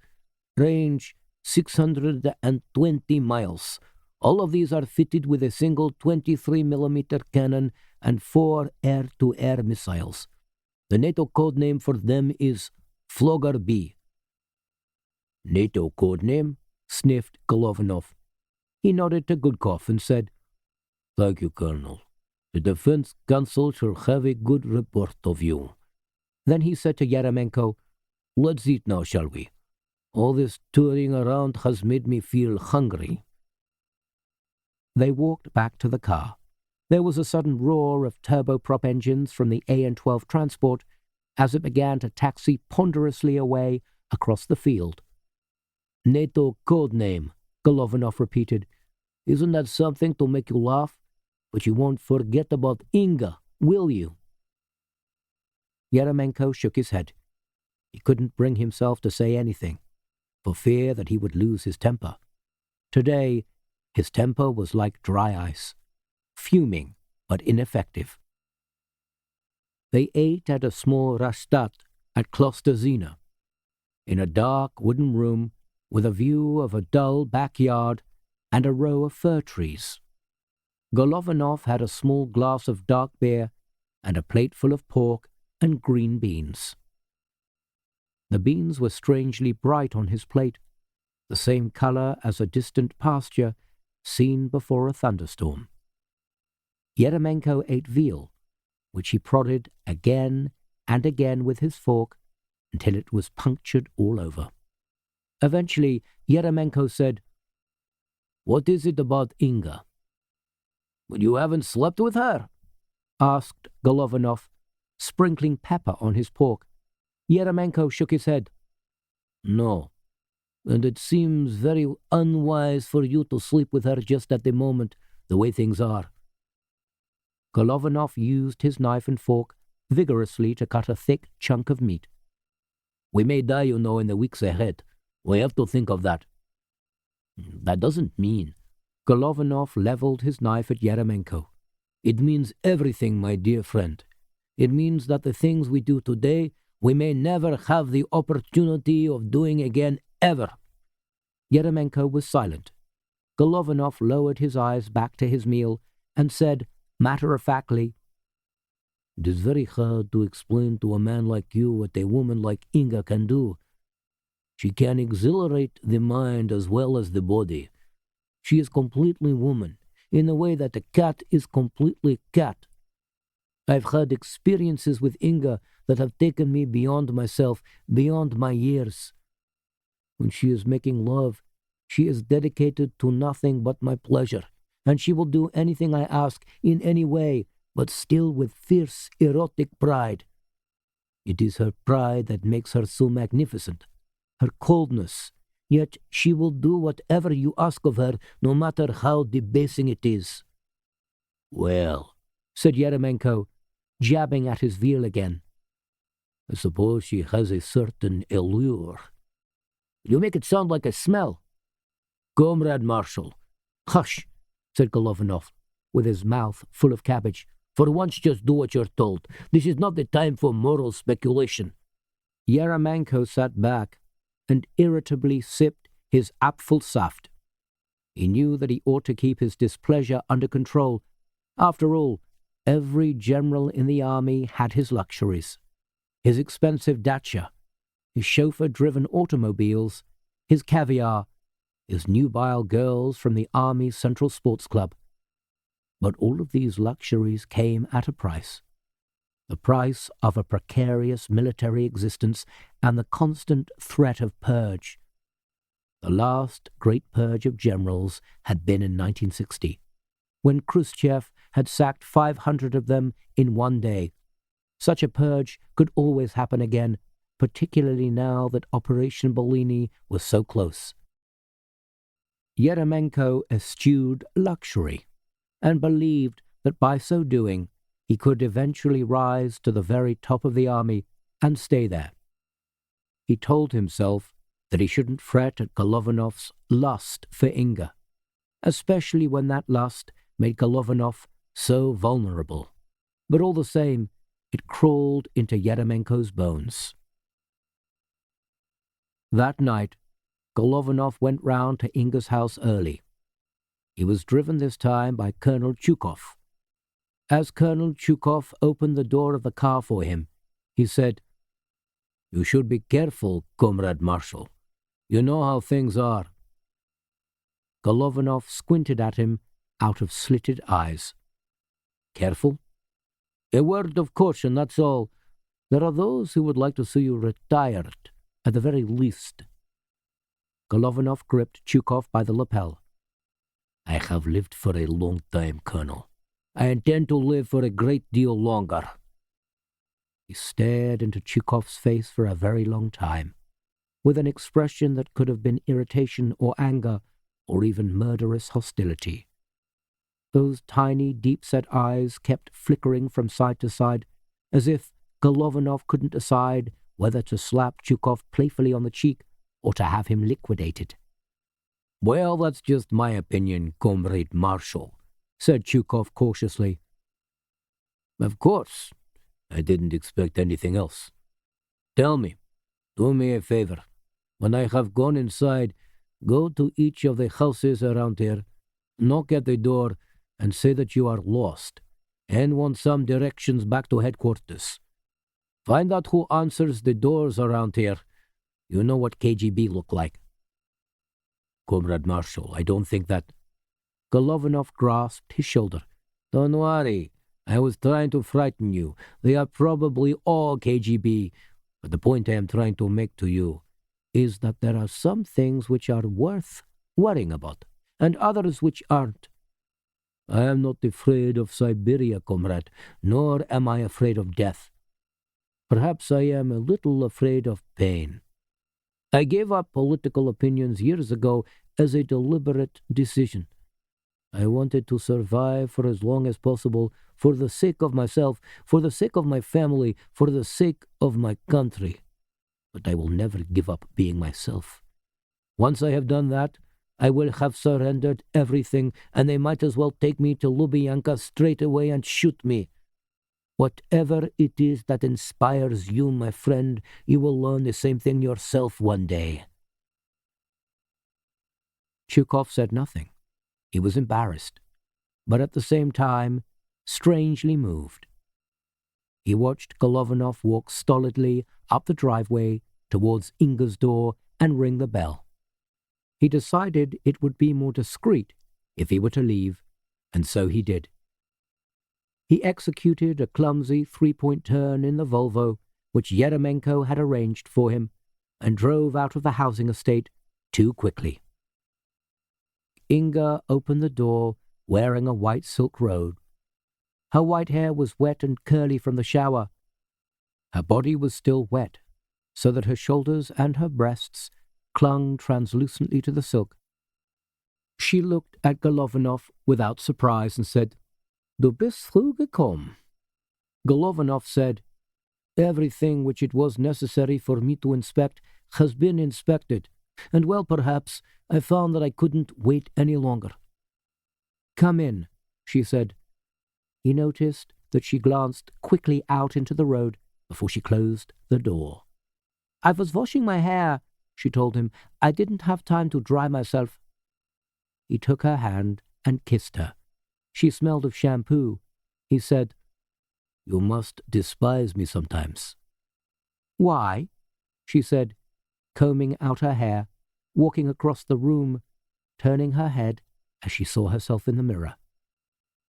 range 620 miles. All of these are fitted with a single 23mm cannon and 4 air-to-air missiles. The NATO code name for them is Flogger B." "NATO code name?" sniffed Golovanov. He nodded to Gudkov and said, "Thank you, Colonel. The Defense Council shall have a good report of you." Then he said to Yeremenko, "Let's eat now, shall we? All this touring around has made me feel hungry." They walked back to the car. There was a sudden roar of turboprop engines from the AN-12 transport as it began to taxi ponderously away across the field. "NATO code name," Golovanov repeated. "Isn't that something to make you laugh? but you won't forget about Inga, will you?" Yeremenko shook his head. He couldn't bring himself to say anything, for fear that he would lose his temper. Today, his temper was like dry ice, fuming but ineffective. They ate at a small rastat at Klostazina, in a dark wooden room with a view of a dull backyard and a row of fir trees. Golovanov had a small glass of dark beer and a plate full of pork and green beans. The beans were strangely bright on his plate, the same color as a distant pasture seen before a thunderstorm. Yeremenko ate veal, which he prodded again and again with his fork until it was punctured all over. Eventually, Yeremenko said, "What is it about Inga?" "But you haven't slept with her?" asked Golovanov, sprinkling pepper on his pork. Yeremenko shook his head. "No, and it seems very unwise for you to sleep with her just at the moment, the way things are." Golovanov used his knife and fork vigorously to cut a thick chunk of meat. "We may die, you know, in the weeks ahead. We have to think of that." "That doesn't mean—" Golovanov leveled his knife at Yeremenko. "It means everything, my dear friend. It means that the things we do today we may never have the opportunity of doing again, ever." Yeremenko was silent. Golovanov lowered his eyes back to his meal and said, matter-of-factly, "It is very hard to explain to a man like you what a woman like Inga can do. She can exhilarate the mind as well as the body. She is completely woman, in the way that a cat is completely cat. I've had experiences with Inga that have taken me beyond myself, beyond my years. When she is making love, she is dedicated to nothing but my pleasure, and she will do anything I ask in any way, but still with fierce erotic pride. It is her pride that makes her so magnificent, her coldness, yet she will do whatever you ask of her, no matter how debasing it is." "Well," said Yeremenko, jabbing at his veal again, "I suppose she has a certain allure." "You make it sound like a smell." "Comrade Marshal." "Hush," said Golovanov, with his mouth full of cabbage. "For once just do what you're told. This is not the time for moral speculation." Yeremenko sat back and irritably sipped his apfelsaft. He knew that he ought to keep his displeasure under control. After all, every general in the army had his luxuries. His expensive dacha, his chauffeur-driven automobiles, his caviar, his nubile girls from the Army Central Sports Club. But all of these luxuries came at a price. The price of a precarious military existence and the constant threat of purge. The last great purge of generals had been in 1960, when Khrushchev had sacked 500 of them in one day. Such a purge could always happen again, particularly now that Operation Bellini was so close. Yeremenko eschewed luxury, and believed that by so doing he could eventually rise to the very top of the army and stay there. He told himself that he shouldn't fret at Golovanov's lust for Inga, especially when that lust made Golovanov so vulnerable. But all the same, it crawled into Yeremenko's bones. That night, Golovanov went round to Inga's house early. He was driven this time by Colonel Chukov. As Colonel Chukov opened the door of the car for him, he said, "You should be careful, Comrade Marshal. You know how things are." Golovanov squinted at him out of slitted eyes. "Careful? A word of caution, that's all. There are those who would like to see you retired, at the very least." Golovanov gripped Chukov by the lapel. "I have lived for a long time, Colonel. I intend to live for a great deal longer." He stared into Chukov's face for a very long time, with an expression that could have been irritation or anger or even murderous hostility. Those tiny, deep-set eyes kept flickering from side to side, as if Golovanov couldn't decide whether to slap Chukov playfully on the cheek or to have him liquidated. "Well, that's just my opinion, Comrade Marshal," said Chukov cautiously. "Of course. I didn't expect anything else. Tell me, do me a favor. When I have gone inside, go to each of the houses around here, knock at the door, and say that you are lost and want some directions back to headquarters. Find out who answers the doors around here. You know what KGB look like." "Comrade Marshal, I don't think that—" Golovanov grasped his shoulder. "Don't worry. I was trying to frighten you. They are probably all KGB. But the point I am trying to make to you is that there are some things which are worth worrying about, and others which aren't. I am not afraid of Siberia, comrade, nor am I afraid of death. Perhaps I am a little afraid of pain. I gave up political opinions years ago as a deliberate decision. I wanted to survive for as long as possible, for the sake of myself, for the sake of my family, for the sake of my country. But I will never give up being myself. Once I have done that, I will have surrendered everything, and they might as well take me to Lubyanka straight away and shoot me. Whatever it is that inspires you, my friend, you will learn the same thing yourself one day." Chukov said nothing. He was embarrassed, but at the same time, strangely moved. He watched Golovanov walk stolidly up the driveway towards Inga's door and ring the bell. He decided it would be more discreet if he were to leave, and so he did. He executed a clumsy three-point turn in the Volvo, which Yeremenko had arranged for him, and drove out of the housing estate too quickly. Inga opened the door wearing a white silk robe. Her white hair was wet and curly from the shower. Her body was still wet, so that her shoulders and her breasts clung translucently to the silk. She looked at Golovanov without surprise and said, "Du bist früh gekommen." Golovanov said, "Everything which it was necessary for me to inspect has been inspected, and well, perhaps I found that I couldn't wait any longer." "Come in," she said. He noticed that she glanced quickly out into the road before she closed the door. "I was washing my hair," she told him. "I didn't have time to dry myself." He took her hand and kissed her. She smelled of shampoo. He said, "You must despise me sometimes." "Why?" she said, combing out her hair, walking across the room, turning her head as she saw herself in the mirror.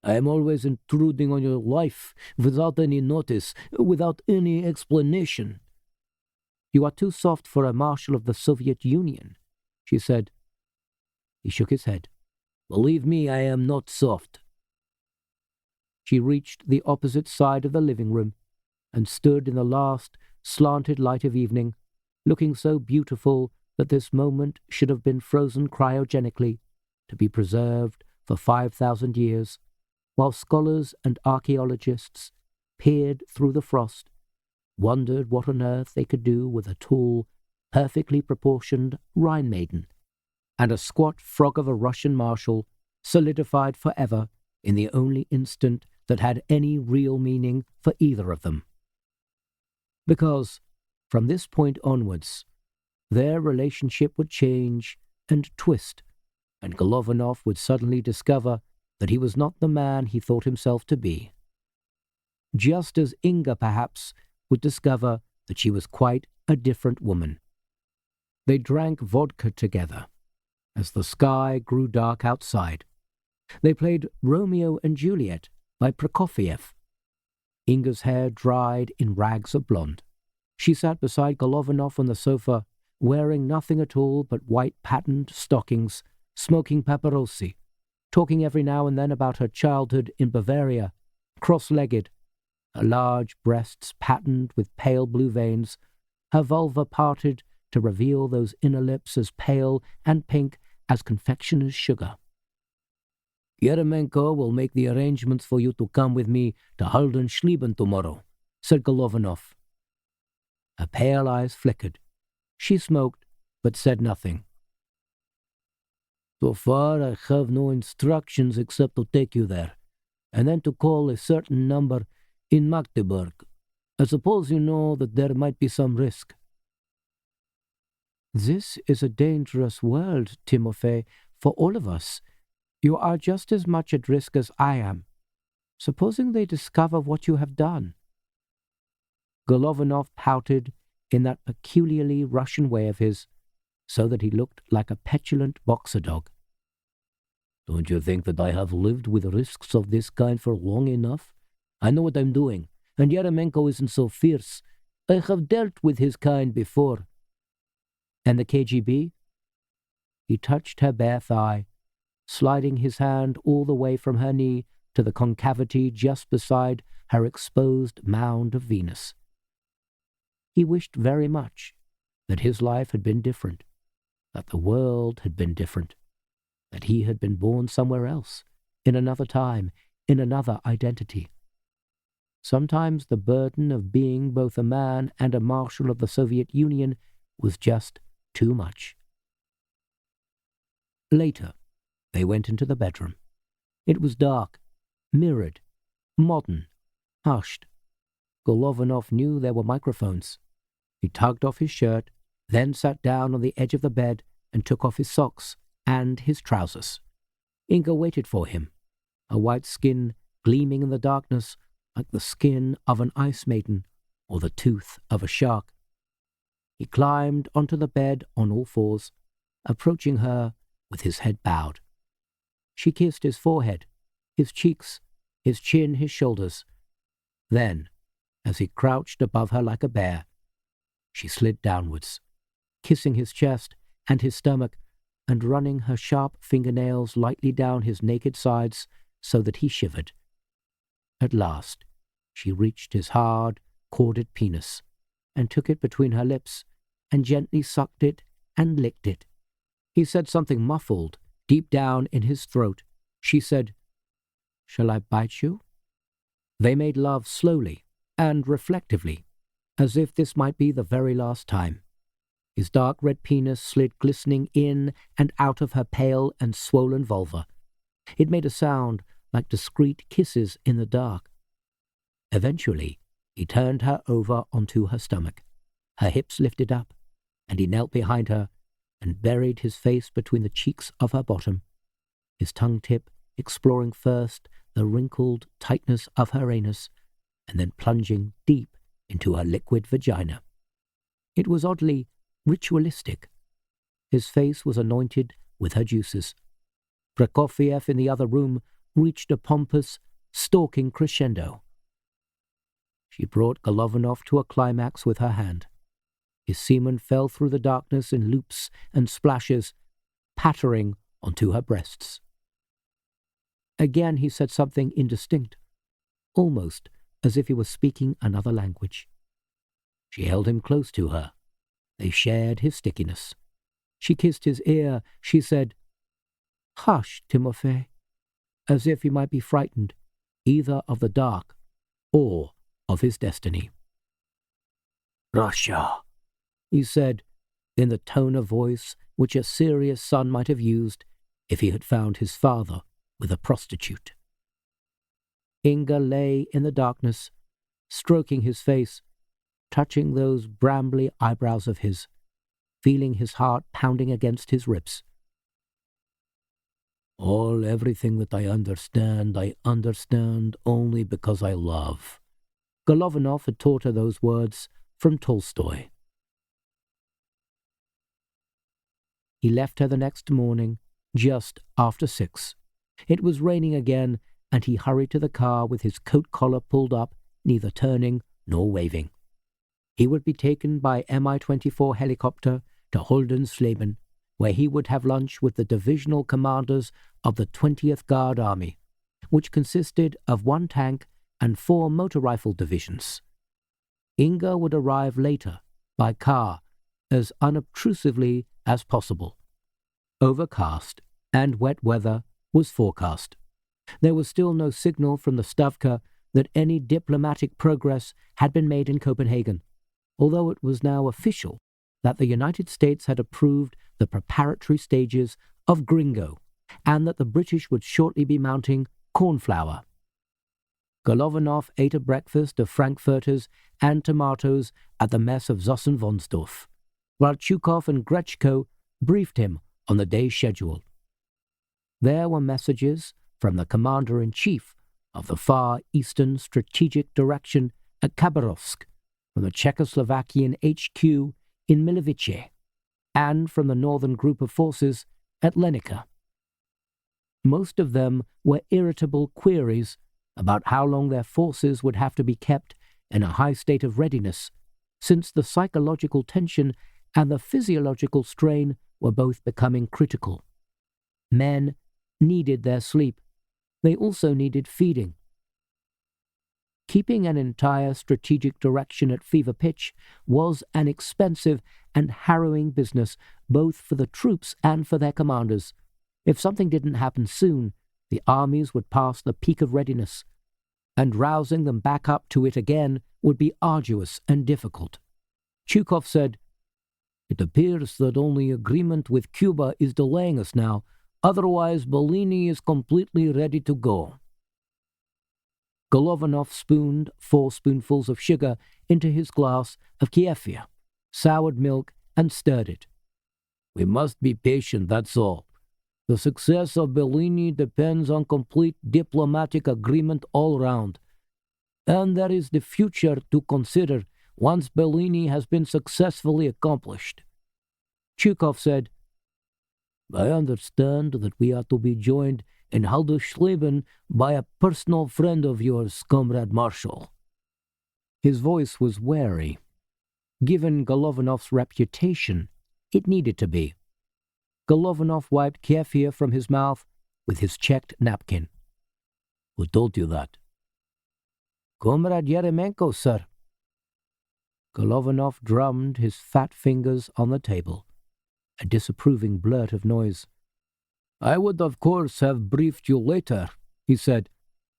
"I am always intruding on your life without any notice, without any explanation." "You are too soft for a marshal of the Soviet Union," she said. He shook his head. "Believe me, I am not soft." She reached the opposite side of the living room and stood in the last slanted light of evening, looking so beautiful that this moment should have been frozen cryogenically to be preserved for 5,000 years, while scholars and archaeologists peered through the frost, wondered what on earth they could do with a tall, perfectly proportioned Rhine maiden, and a squat frog of a Russian marshal solidified forever in the only instant that had any real meaning for either of them. Because, from this point onwards, their relationship would change and twist, and Golovanov would suddenly discover that he was not the man he thought himself to be. Just as Inga, perhaps, would discover that she was quite a different woman. They drank vodka together as the sky grew dark outside. They played Romeo and Juliet by Prokofiev. Inga's hair dried in rags of blonde. She sat beside Golovanov on the sofa, wearing nothing at all but white patterned stockings, smoking paparosi, talking every now and then about her childhood in Bavaria, cross-legged, her large breasts patterned with pale blue veins, her vulva parted to reveal those inner lips as pale and pink as confectioner's sugar. Yeremenko will make the arrangements for you to come with me to Haldenschlieben tomorrow, said Golovanov. Her pale eyes flickered. She smoked, but said nothing. So far, I have no instructions except to take you there, and then to call a certain number in Magdeburg. I suppose you know that there might be some risk. This is a dangerous world, Timofey, for all of us. You are just as much at risk as I am. Supposing they discover what you have done. Golovanov pouted in that peculiarly Russian way of his, so that he looked like a petulant boxer dog. Don't you think that I have lived with risks of this kind for long enough? I know what I'm doing, and Yeremenko isn't so fierce. I have dealt with his kind before. And the KGB? He touched her bare thigh, sliding his hand all the way from her knee to the concavity just beside her exposed mound of Venus. He wished very much that his life had been different, that the world had been different, that he had been born somewhere else, in another time, in another identity. Sometimes the burden of being both a man and a marshal of the Soviet Union was just too much. Later, they went into the bedroom. It was dark, mirrored, modern, hushed. Golovanov knew there were microphones. He tugged off his shirt, then sat down on the edge of the bed and took off his socks and his trousers. Inga waited for him, her white skin gleaming in the darkness like the skin of an ice maiden or the tooth of a shark. He climbed onto the bed on all fours, approaching her with his head bowed. She kissed his forehead, his cheeks, his chin, his shoulders. Then, as he crouched above her like a bear, she slid downwards, kissing his chest and his stomach and running her sharp fingernails lightly down his naked sides so that he shivered. At last, she reached his hard, corded penis and took it between her lips and gently sucked it and licked it. He said something muffled, deep down in his throat. She said, "Shall I bite you?" They made love slowly and reflectively, as if this might be the very last time. His dark red penis slid glistening in and out of her pale and swollen vulva. It made a sound like discreet kisses in the dark. Eventually, he turned her over onto her stomach. Her hips lifted up, and he knelt behind her and buried his face between the cheeks of her bottom, his tongue tip exploring first the wrinkled tightness of her anus and then plunging deep into her liquid vagina. It was oddly ritualistic. His face was anointed with her juices. Prokofiev in the other room reached a pompous, stalking crescendo. She brought Golovanov to a climax with her hand. His semen fell through the darkness in loops and splashes, pattering onto her breasts. Again he said something indistinct, almost as if he was speaking another language. She held him close to her. They shared his stickiness. She kissed his ear. She said, "Hush, Timofey," as if he might be frightened, either of the dark or of his destiny. "Russia," he said, in the tone of voice which a serious son might have used if he had found his father with a prostitute. Inga lay in the darkness, stroking his face, touching those brambly eyebrows of his, feeling his heart pounding against his ribs. Everything that I understand only because I love." Golovanov had taught her those words from Tolstoy. He left her the next morning, just after 6. It was raining again, and he hurried to the car with his coat collar pulled up, neither turning nor waving. He would be taken by Mi-24 helicopter to Haldensleben, where he would have lunch with the divisional commanders of the 20th Guard Army, which consisted of 1 tank and 4 motor rifle divisions. Inga would arrive later, by car, as unobtrusively as possible. Overcast and wet weather was forecast. There was still no signal from the Stavka that any diplomatic progress had been made in Copenhagen, although it was now official that the United States had approved the preparatory stages of Gringo, and that the British would shortly be mounting Cornflower. Golovanov ate a breakfast of frankfurters and tomatoes at the mess of Zossen Wonsdorf, while Chukov and Grechko briefed him on the day's schedule. There were messages from the commander-in-chief of the Far Eastern Strategic Direction at Khabarovsk, from the Czechoslovakian HQ in Milivice, and from the northern group of forces at Lenica. Most of them were irritable queries about how long their forces would have to be kept in a high state of readiness, since the psychological tension and the physiological strain were both becoming critical. Men needed their sleep. They also needed feeding. Keeping an entire strategic direction at fever pitch was an expensive and harrowing business, both for the troops and for their commanders. If something didn't happen soon, the armies would pass the peak of readiness, and rousing them back up to it again would be arduous and difficult. Chukov said, "It appears that only agreement with Cuba is delaying us now. Otherwise, Bellini is completely ready to go." Golovanov spooned 4 spoonfuls of sugar into his glass of kefir, soured milk, and stirred it. "We must be patient, that's all. The success of Bellini depends on complete diplomatic agreement all round. And there is the future to consider once Bellini has been successfully accomplished." Chukov said, "I understand that we are to be joined in Haldersleben by a personal friend of yours, Comrade Marshal." His voice was wary. Given Golovanov's reputation, it needed to be. Golovanov wiped kefir from his mouth with his checked napkin. "Who told you that?" "Comrade Yeremenko, sir." Golovanov drummed his fat fingers on the table, a disapproving blurt of noise. "I would of course have briefed you later," he said,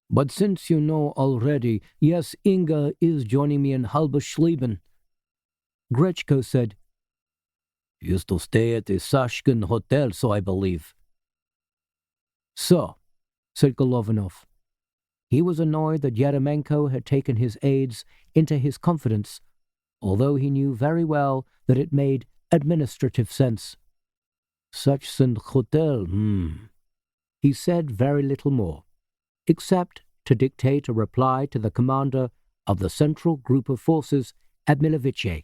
"but since you know already, yes, Inga is joining me in Halbersleben." Grechko said, "Used to stay at the Sashkin Hotel, so I believe." "So," said Golovanov. He was annoyed that Yeremenko had taken his aides into his confidence, although he knew very well that it made administrative sense. "Sachsen Hotel, He said very little more, except to dictate a reply to the commander of the central group of forces at Milivice,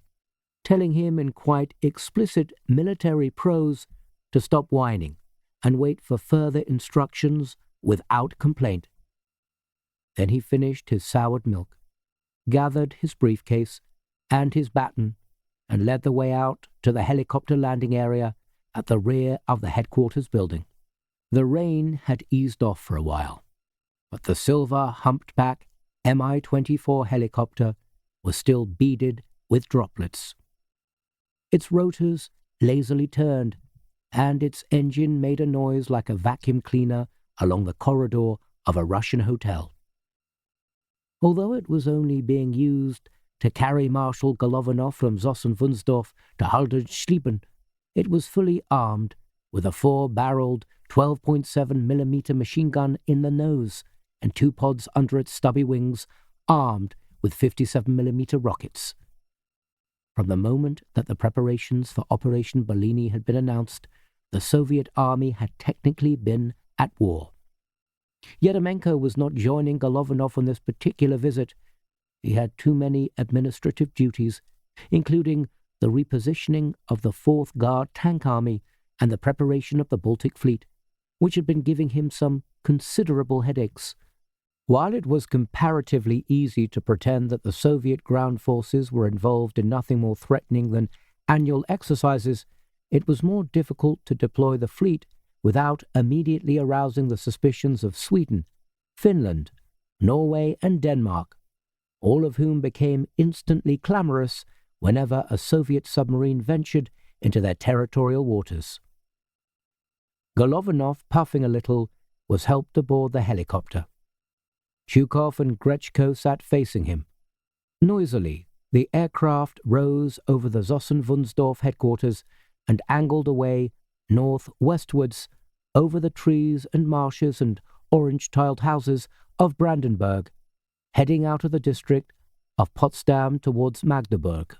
telling him in quite explicit military prose to stop whining and wait for further instructions without complaint. Then he finished his soured milk, gathered his briefcase and his baton, and led the way out to the helicopter landing area at the rear of the headquarters building. The rain had eased off for a while, but the silver humped-back Mi-24 helicopter was still beaded with droplets. Its rotors lazily turned, and its engine made a noise like a vacuum cleaner along the corridor of a Russian hotel. Although it was only being used to carry Marshal Golovanov from Zossen-Wunsdorf to Haldersleben, it was fully armed with a 4-barreled 12.7mm machine gun in the nose and 2 pods under its stubby wings armed with 57mm rockets. From the moment that the preparations for Operation Bellini had been announced, the Soviet army had technically been at war. Yeremenko was not joining Golovanov on this particular visit. He had too many administrative duties, including the repositioning of the 4th Guard Tank Army and the preparation of the Baltic Fleet, which had been giving him some considerable headaches. While it was comparatively easy to pretend that the Soviet ground forces were involved in nothing more threatening than annual exercises, it was more difficult to deploy the fleet without immediately arousing the suspicions of Sweden, Finland, Norway, and Denmark, all of whom became instantly clamorous whenever a Soviet submarine ventured into their territorial waters. Golovanov, puffing a little, was helped aboard the helicopter. Chukov and Grechko sat facing him. Noisily, the aircraft rose over the Zossen-Wunsdorf headquarters and angled away north-westwards over the trees and marshes and orange-tiled houses of Brandenburg, heading out of the district of Potsdam towards Magdeburg.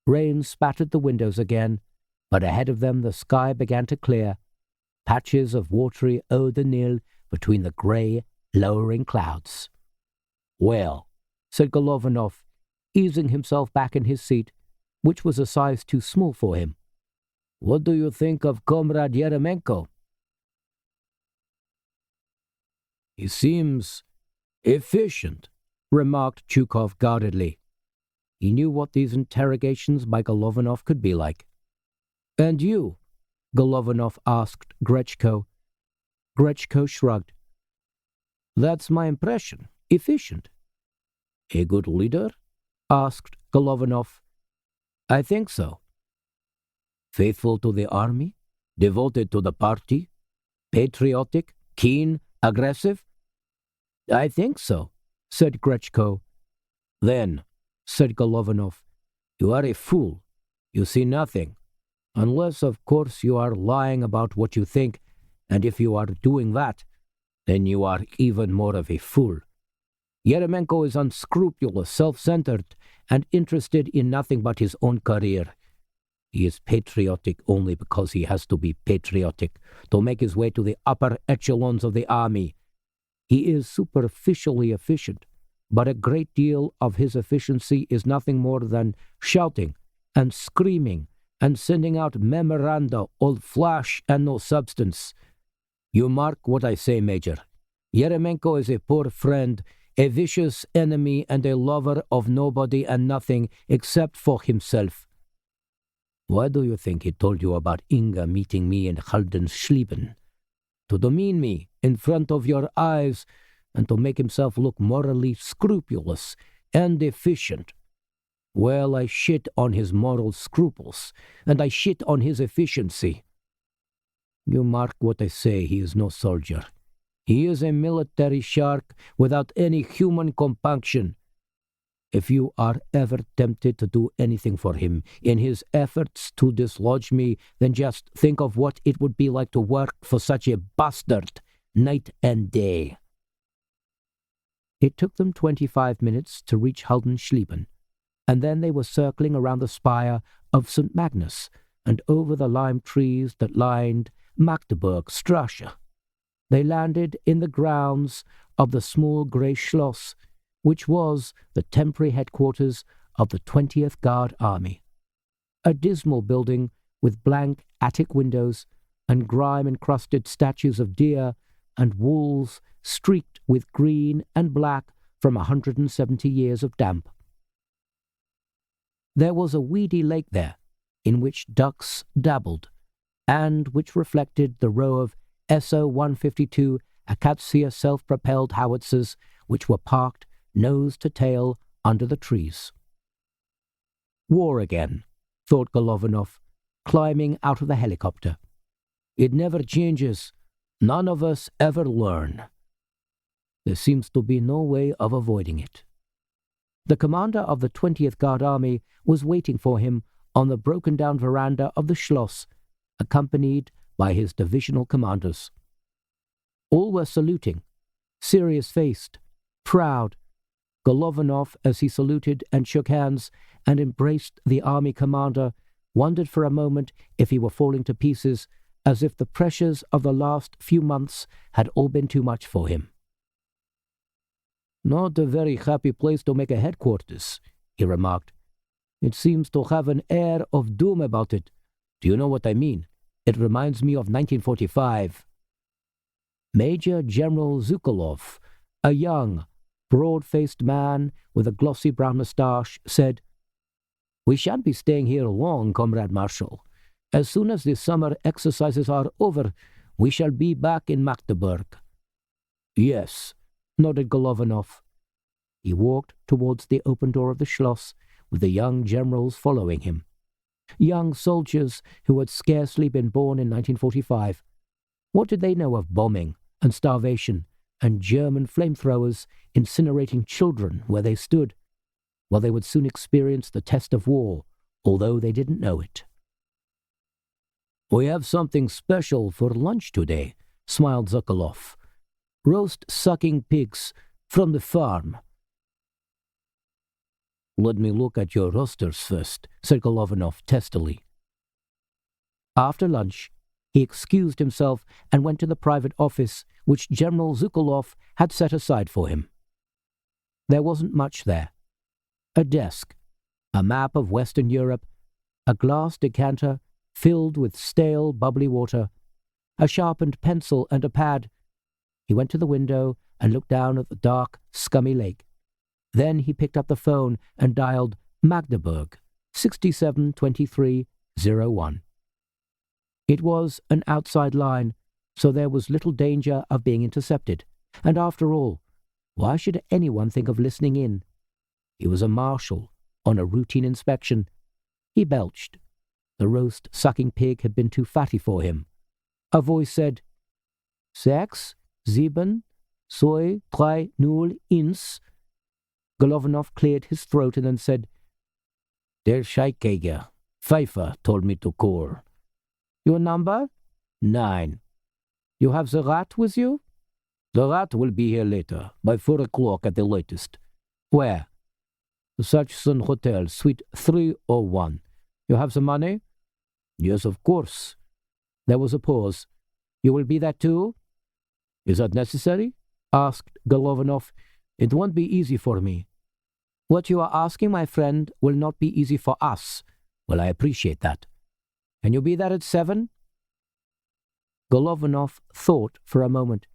Rain spattered the windows again, but ahead of them the sky began to clear, patches of watery eau de Nil between the grey, lowering clouds. "Well," said Golovanov, easing himself back in his seat, which was a size too small for him. "What do you think of Comrade Yeremenko?" "He seems efficient," remarked Chukov guardedly. He knew what these interrogations by Golovanov could be like. "And you?" Golovanov asked Grechko. Grechko shrugged. "That's my impression. Efficient." "A good leader?" asked Golovanov. "I think so." "Faithful to the army? Devoted to the party? Patriotic? Keen? Aggressive?" "I think so," said Grechko. "Then," said Golovanov, "you are a fool. You see nothing. Unless, of course, you are lying about what you think, and if you are doing that, then you are even more of a fool. Yeremenko is unscrupulous, self-centered, and interested in nothing but his own career. He is patriotic only because he has to be patriotic, to make his way to the upper echelons of the army. He is superficially efficient, but a great deal of his efficiency is nothing more than shouting and screaming and sending out memoranda, all flash and no substance. You mark what I say, Major. Yeremenko is a poor friend, a vicious enemy, and a lover of nobody and nothing except for himself. Why do you think he told you about Inga meeting me in Haldenschlieben? To demean me in front of your eyes and to make himself look morally scrupulous and efficient. Well, I shit on his moral scruples, and I shit on his efficiency. You mark what I say, he is no soldier. He is a military shark without any human compunction. If you are ever tempted to do anything for him in his efforts to dislodge me, then just think of what it would be like to work for such a bastard night and day. It took them 25 minutes to reach Haldenschlieben, and then they were circling around the spire of St. Magnus and over the lime trees that lined Magdeburg Strasse. They landed in the grounds of the small grey Schloss, which was the temporary headquarters of the 20th Guard Army. A dismal building with blank attic windows and grime-encrusted statues of deer and wolves streaked with green and black from 170 years of damp. There was a weedy lake there, in which ducks dabbled, and which reflected the row of SO-152 Acacia self-propelled howitzers which were parked nose to tail under the trees. War again, thought Golovanov, climbing out of the helicopter. It never changes. None of us ever learn. There seems to be no way of avoiding it. The commander of the 20th Guard Army was waiting for him on the broken-down veranda of the Schloss, accompanied by his divisional commanders. All were saluting, serious-faced, proud. Golovanov, as he saluted and shook hands and embraced the army commander, wondered for a moment if he were falling to pieces, as if the pressures of the last few months had all been too much for him. Not a very happy place to make a headquarters, he remarked. It seems to have an air of doom about it. Do you know what I mean? It reminds me of 1945. Major General Zhukalov, a young, broad-faced man with a glossy brown moustache, said, "We shan't be staying here long, Comrade Marshal. As soon as the summer exercises are over, we shall be back in Magdeburg." "Yes," nodded Golovanov. He walked towards the open door of the Schloss, with the young generals following him. Young soldiers who had scarcely been born in 1945. What did they know of bombing, and starvation, and German flamethrowers incinerating children where they stood. Well, they would soon experience the test of war, although they didn't know it. "We have something special for lunch today," smiled Sokolov. "Roast sucking pigs from the farm." "Let me look at your rosters first," said Golovanov testily. After lunch, he excused himself and went to the private office which General Sokolov had set aside for him. There wasn't much there. A desk, a map of Western Europe, a glass decanter filled with stale, bubbly water, a sharpened pencil and a pad. He went to the window and looked down at the dark, scummy lake. Then he picked up the phone and dialed Magdeburg, 672301. It was an outside line, so there was little danger of being intercepted. And after all, why should anyone think of listening in? He was a marshal on a routine inspection. He belched. The roast sucking pig had been too fatty for him. A voice said, 6, 7, 2, 3, 0, 1. Golovanov cleared his throat and then said, "Der Scheikjäger, Pfeiffer, told me to call." "Your number?" 9. "You have the rat with you?" "The rat will be here later, by 4 o'clock at the latest." "Where?" "The Sachsen Hotel, Suite 301. You have the money?" "Yes, of course." There was a pause. "You will be there too?" "Is that necessary?" asked Golovanov. "It won't be easy for me." "What you are asking, my friend, will not be easy for us." "Well, I appreciate that." "Can you be there at 7? Golovanov thought for a moment.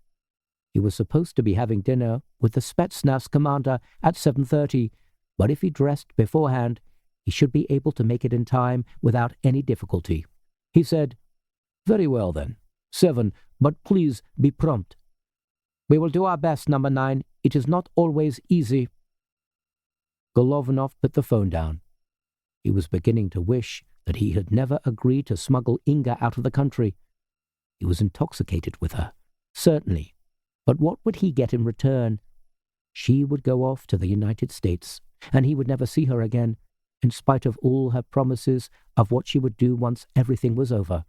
He was supposed to be having dinner with the Spetsnaz commander at 7:30, but if he dressed beforehand, he should be able to make it in time without any difficulty. He said, "Very well then, 7, but please be prompt." "We will do our best, number 9. It is not always easy." Golovanov put the phone down. He was beginning to wish that he had never agreed to smuggle Inga out of the country. He was intoxicated with her, certainly, but what would he get in return? She would go off to the United States, and he would never see her again, in spite of all her promises of what she would do once everything was over.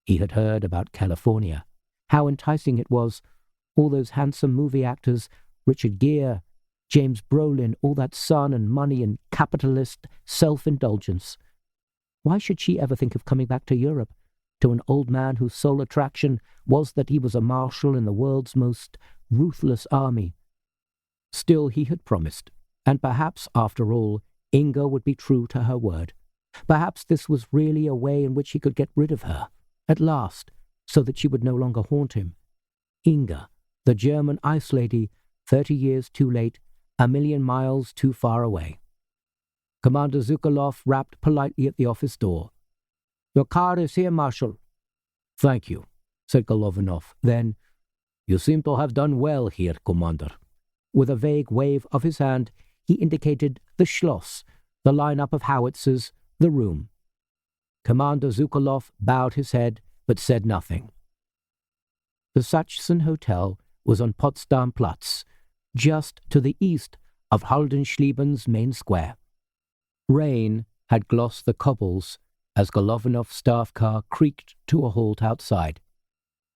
He had heard about California, how enticing it was, all those handsome movie actors, Richard Gere, James Brolin, all that sun and money and capitalist self-indulgence. Why should she ever think of coming back to Europe, to an old man whose sole attraction was that he was a marshal in the world's most ruthless army? Still, he had promised, and perhaps, after all, Inga would be true to her word. Perhaps this was really a way in which he could get rid of her, at last, so that she would no longer haunt him. Inga, the German ice lady, 30 years too late, 1,000,000 miles too far away. Commander Sokolov rapped politely at the office door. "Your car is here, Marshal." "Thank you," said Golovanov. Then, "You seem to have done well here, Commander." With a vague wave of his hand, he indicated the Schloss, the line-up of howitzers, the room. Commander Sokolov bowed his head, but said nothing. The Sachsen Hotel was on Potsdam Platz, just to the east of Haldenschlieben's main square. Rain had glossed the cobbles as Golovanov's staff car creaked to a halt outside.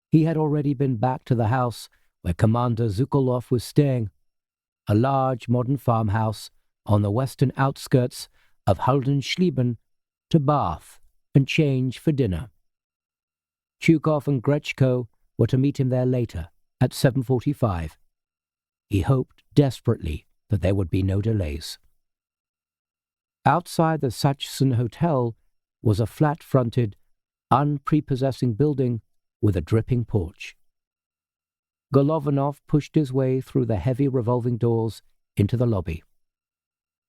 He had already been back to the house where Commander Sokolov was staying, a large modern farmhouse on the western outskirts of Haldenschlieben, to bath and change for dinner. Chukov and Grechko were to meet him there later, at 7:45. He hoped desperately that there would be no delays. Outside the Sachsen Hotel was a flat-fronted, unprepossessing building with a dripping porch. Golovanov pushed his way through the heavy revolving doors into the lobby.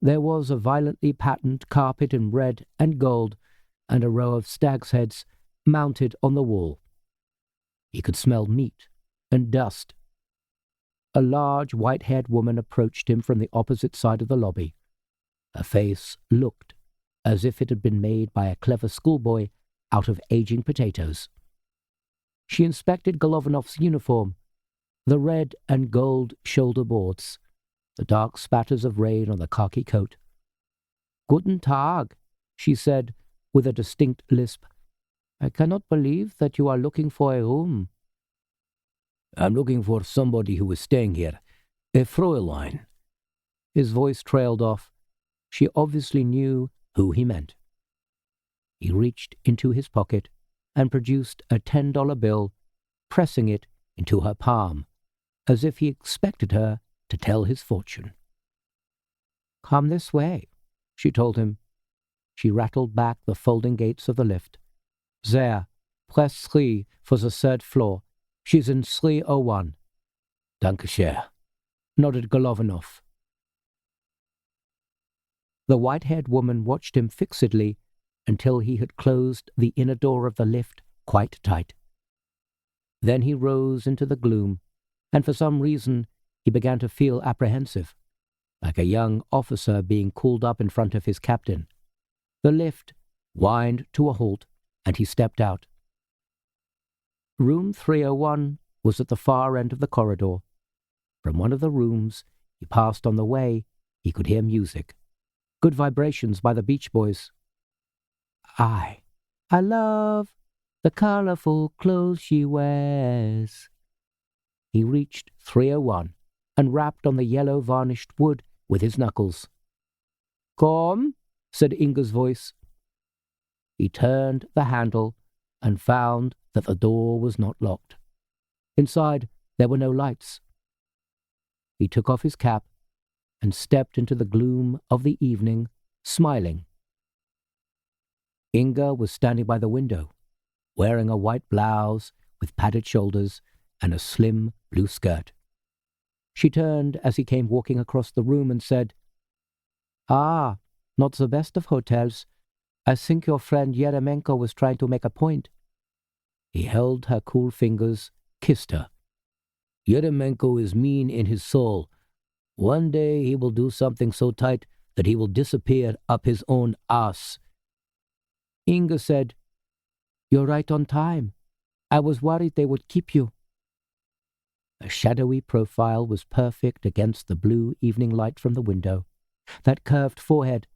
There was a violently patterned carpet in red and gold and a row of stag's heads mounted on the wall. He could smell meat and dust. A large white-haired woman approached him from the opposite side of the lobby. Her face looked as if it had been made by a clever schoolboy out of aging potatoes. She inspected Golovanov's uniform, the red and gold shoulder boards, the dark spatters of rain on the khaki coat. "Guten Tag," she said, with a distinct lisp. "I cannot believe that you are looking for a room." "I'm looking for somebody who is staying here, a Fräulein." His voice trailed off. She obviously knew who he meant. He reached into his pocket and produced a $10 bill, pressing it into her palm, as if he expected her to tell his fortune. "Come this way," she told him. She rattled back the folding gates of the lift. "There, press 3 for the 3rd floor. She's in 301. "Danke sehr," nodded Golovanov. The white-haired woman watched him fixedly until he had closed the inner door of the lift quite tight. Then he rose into the gloom, and for some reason he began to feel apprehensive, like a young officer being called up in front of his captain. The lift whined to a halt, and he stepped out. Room 301 was at the far end of the corridor. From one of the rooms he passed on the way, he could hear music. Good Vibrations by the Beach Boys. I love the colorful clothes she wears." He reached 301 and rapped on the yellow varnished wood with his knuckles. "Come," said Inga's voice. He turned the handle and found that the door was not locked. Inside, there were no lights. He took off his cap and stepped into the gloom of the evening, smiling. Inga was standing by the window, wearing a white blouse with padded shoulders and a slim blue skirt. She turned as he came walking across the room and said, "Ah, not the best of hotels. I think your friend Yeremenko was trying to make a point." He held her cool fingers, kissed her. "Yeremenko is mean in his soul. One day he will do something so tight that he will disappear up his own ass." Inga said, "You're right on time. I was worried they would keep you." A shadowy profile was perfect against the blue evening light from the window. That curved forehead,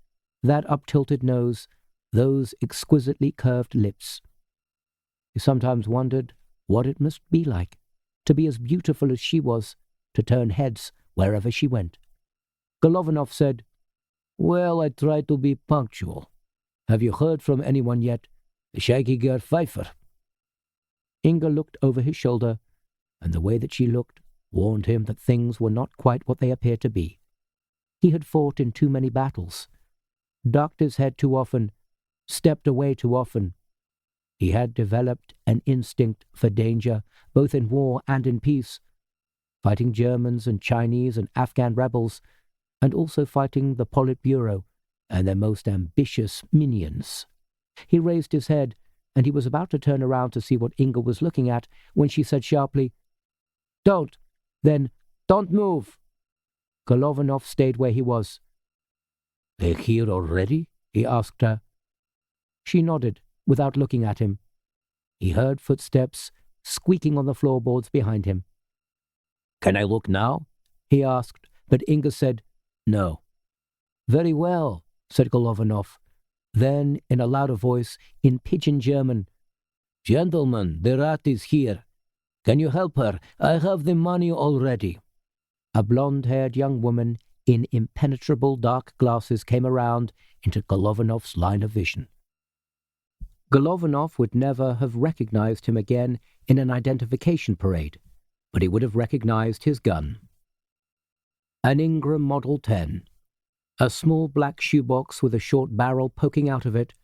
that up-tilted nose, those exquisitely curved lips. He sometimes wondered what it must be like to be as beautiful as she was, to turn heads wherever she went. Golovanov said, "Well, I try to be punctual. Have you heard from anyone yet? The shaggy girl Pfeiffer?" Inga looked over his shoulder, and the way that she looked warned him that things were not quite what they appeared to be. He had fought in too many battles, ducked his head too often, stepped away too often. He had developed an instinct for danger, both in war and in peace, fighting Germans and Chinese and Afghan rebels, and also fighting the Politburo and their most ambitious minions. He raised his head, and he was about to turn around to see what Inga was looking at when she said sharply, "Don't! Then, don't move!" Golovanov stayed where he was. "They're here already?" he asked her. She nodded, without looking at him. He heard footsteps squeaking on the floorboards behind him. "Can I look now?" he asked, but Inga said, "No." "Very well," said Golovanov. Then, in a louder voice, in pidgin German, "Gentlemen, the rat is here. Can you help her? I have the money already." A blonde-haired young woman in impenetrable dark glasses came around into Golovanov's line of vision. Golovanov would never have recognized him again in an identification parade, but he would have recognized his gun. An Ingram Model 10, a small black shoebox with a short barrel poking out of it,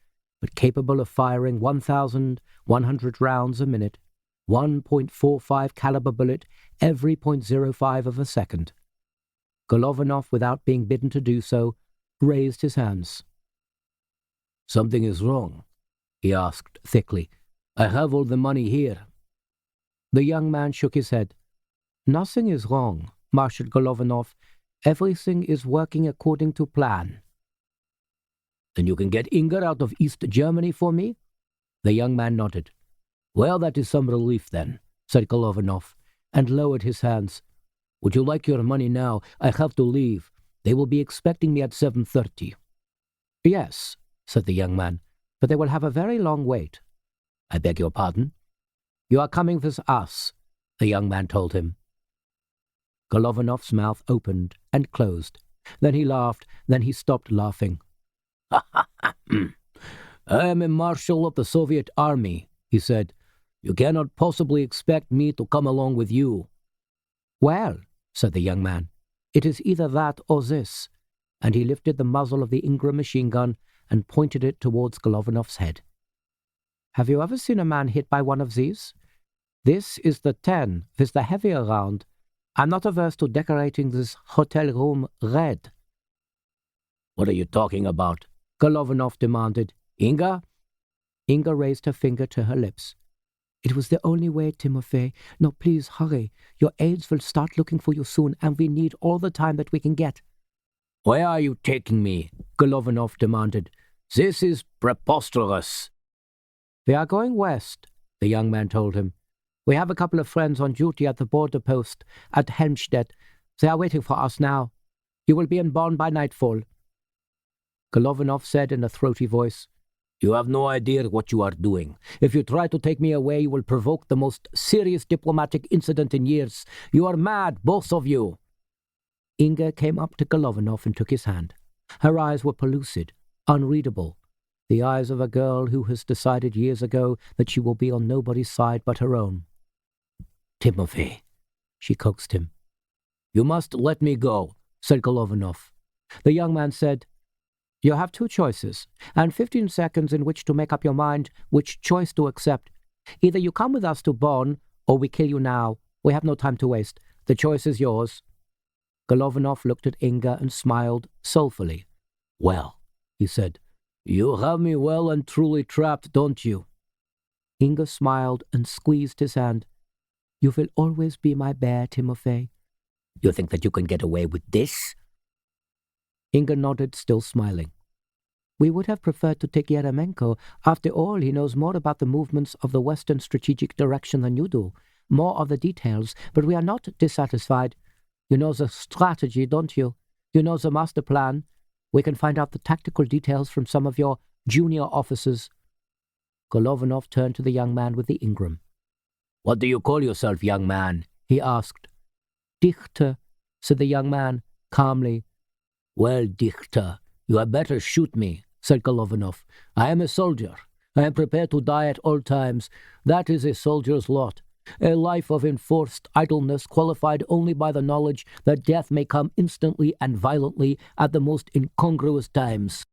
but capable of firing 1,100 rounds a minute, 1.45 caliber bullet every 0.05 of a second. Golovanov, without being bidden to do so, raised his hands. "Something is wrong?" he asked thickly. "I have all the money here." The young man shook his head. "Nothing is wrong, Marshal Golovanov. Everything is working according to plan." "Then you can get Inga out of East Germany for me?" The young man nodded. Well, that is some relief then, said Golovanov, and lowered his hands. Would you like your money now? I have to leave. They will be expecting me at 7:30. Yes, said the young man, but they will have a very long wait. I beg your pardon? You are coming with us, the young man told him. Golovanov's mouth opened and closed. Then he laughed, then he stopped laughing. I am a marshal of the Soviet army, he said. You cannot possibly expect me to come along with you. Well, said the young man, it is either that or this, and he lifted the muzzle of the Ingram machine gun and pointed it towards Golovanov's head. Have you ever seen a man hit by one of these? This is the 10 with the heavier round. I'm not averse to decorating this hotel room red. What are you talking about? Golovanov demanded. Inga? Inga raised her finger to her lips. It was the only way, Timofey. No, please, hurry. Your aides will start looking for you soon, and we need all the time that we can get. Where are you taking me? Golovanov demanded. This is preposterous. We are going west, the young man told him. We have a couple of friends on duty at the border post at Helmstedt. They are waiting for us now. You will be in Bonn by nightfall. Golovanov said in a throaty voice, You have no idea what you are doing. If you try to take me away, you will provoke the most serious diplomatic incident in years. You are mad, both of you. Inga came up to Golovanov and took his hand. Her eyes were pellucid, unreadable, the eyes of a girl who has decided years ago that she will be on nobody's side but her own. Timofey, she coaxed him. You must let me go, said Golovanov. The young man said, You have two choices, and 15 seconds in which to make up your mind which choice to accept. Either you come with us to Bonn, or we kill you now. We have no time to waste. The choice is yours. Golovanov looked at Inga and smiled soulfully. Well, he said, you have me well and truly trapped, don't you? Inga smiled and squeezed his hand. You will always be my bear, Timofey. You think that you can get away with this? Inga nodded, still smiling. We would have preferred to take Yeremenko. After all, he knows more about the movements of the Western strategic direction than you do, more of the details, but we are not dissatisfied. You know the strategy, don't you? You know the master plan. We can find out the tactical details from some of your junior officers. Golovanov turned to the young man with the Ingram. What do you call yourself, young man? He asked. Dichter, said the young man, calmly. Well, Dichter, you had better shoot me, said Golovanov. I am a soldier. I am prepared to die at all times. That is a soldier's lot. A life of enforced idleness qualified only by the knowledge that death may come instantly and violently at the most incongruous times.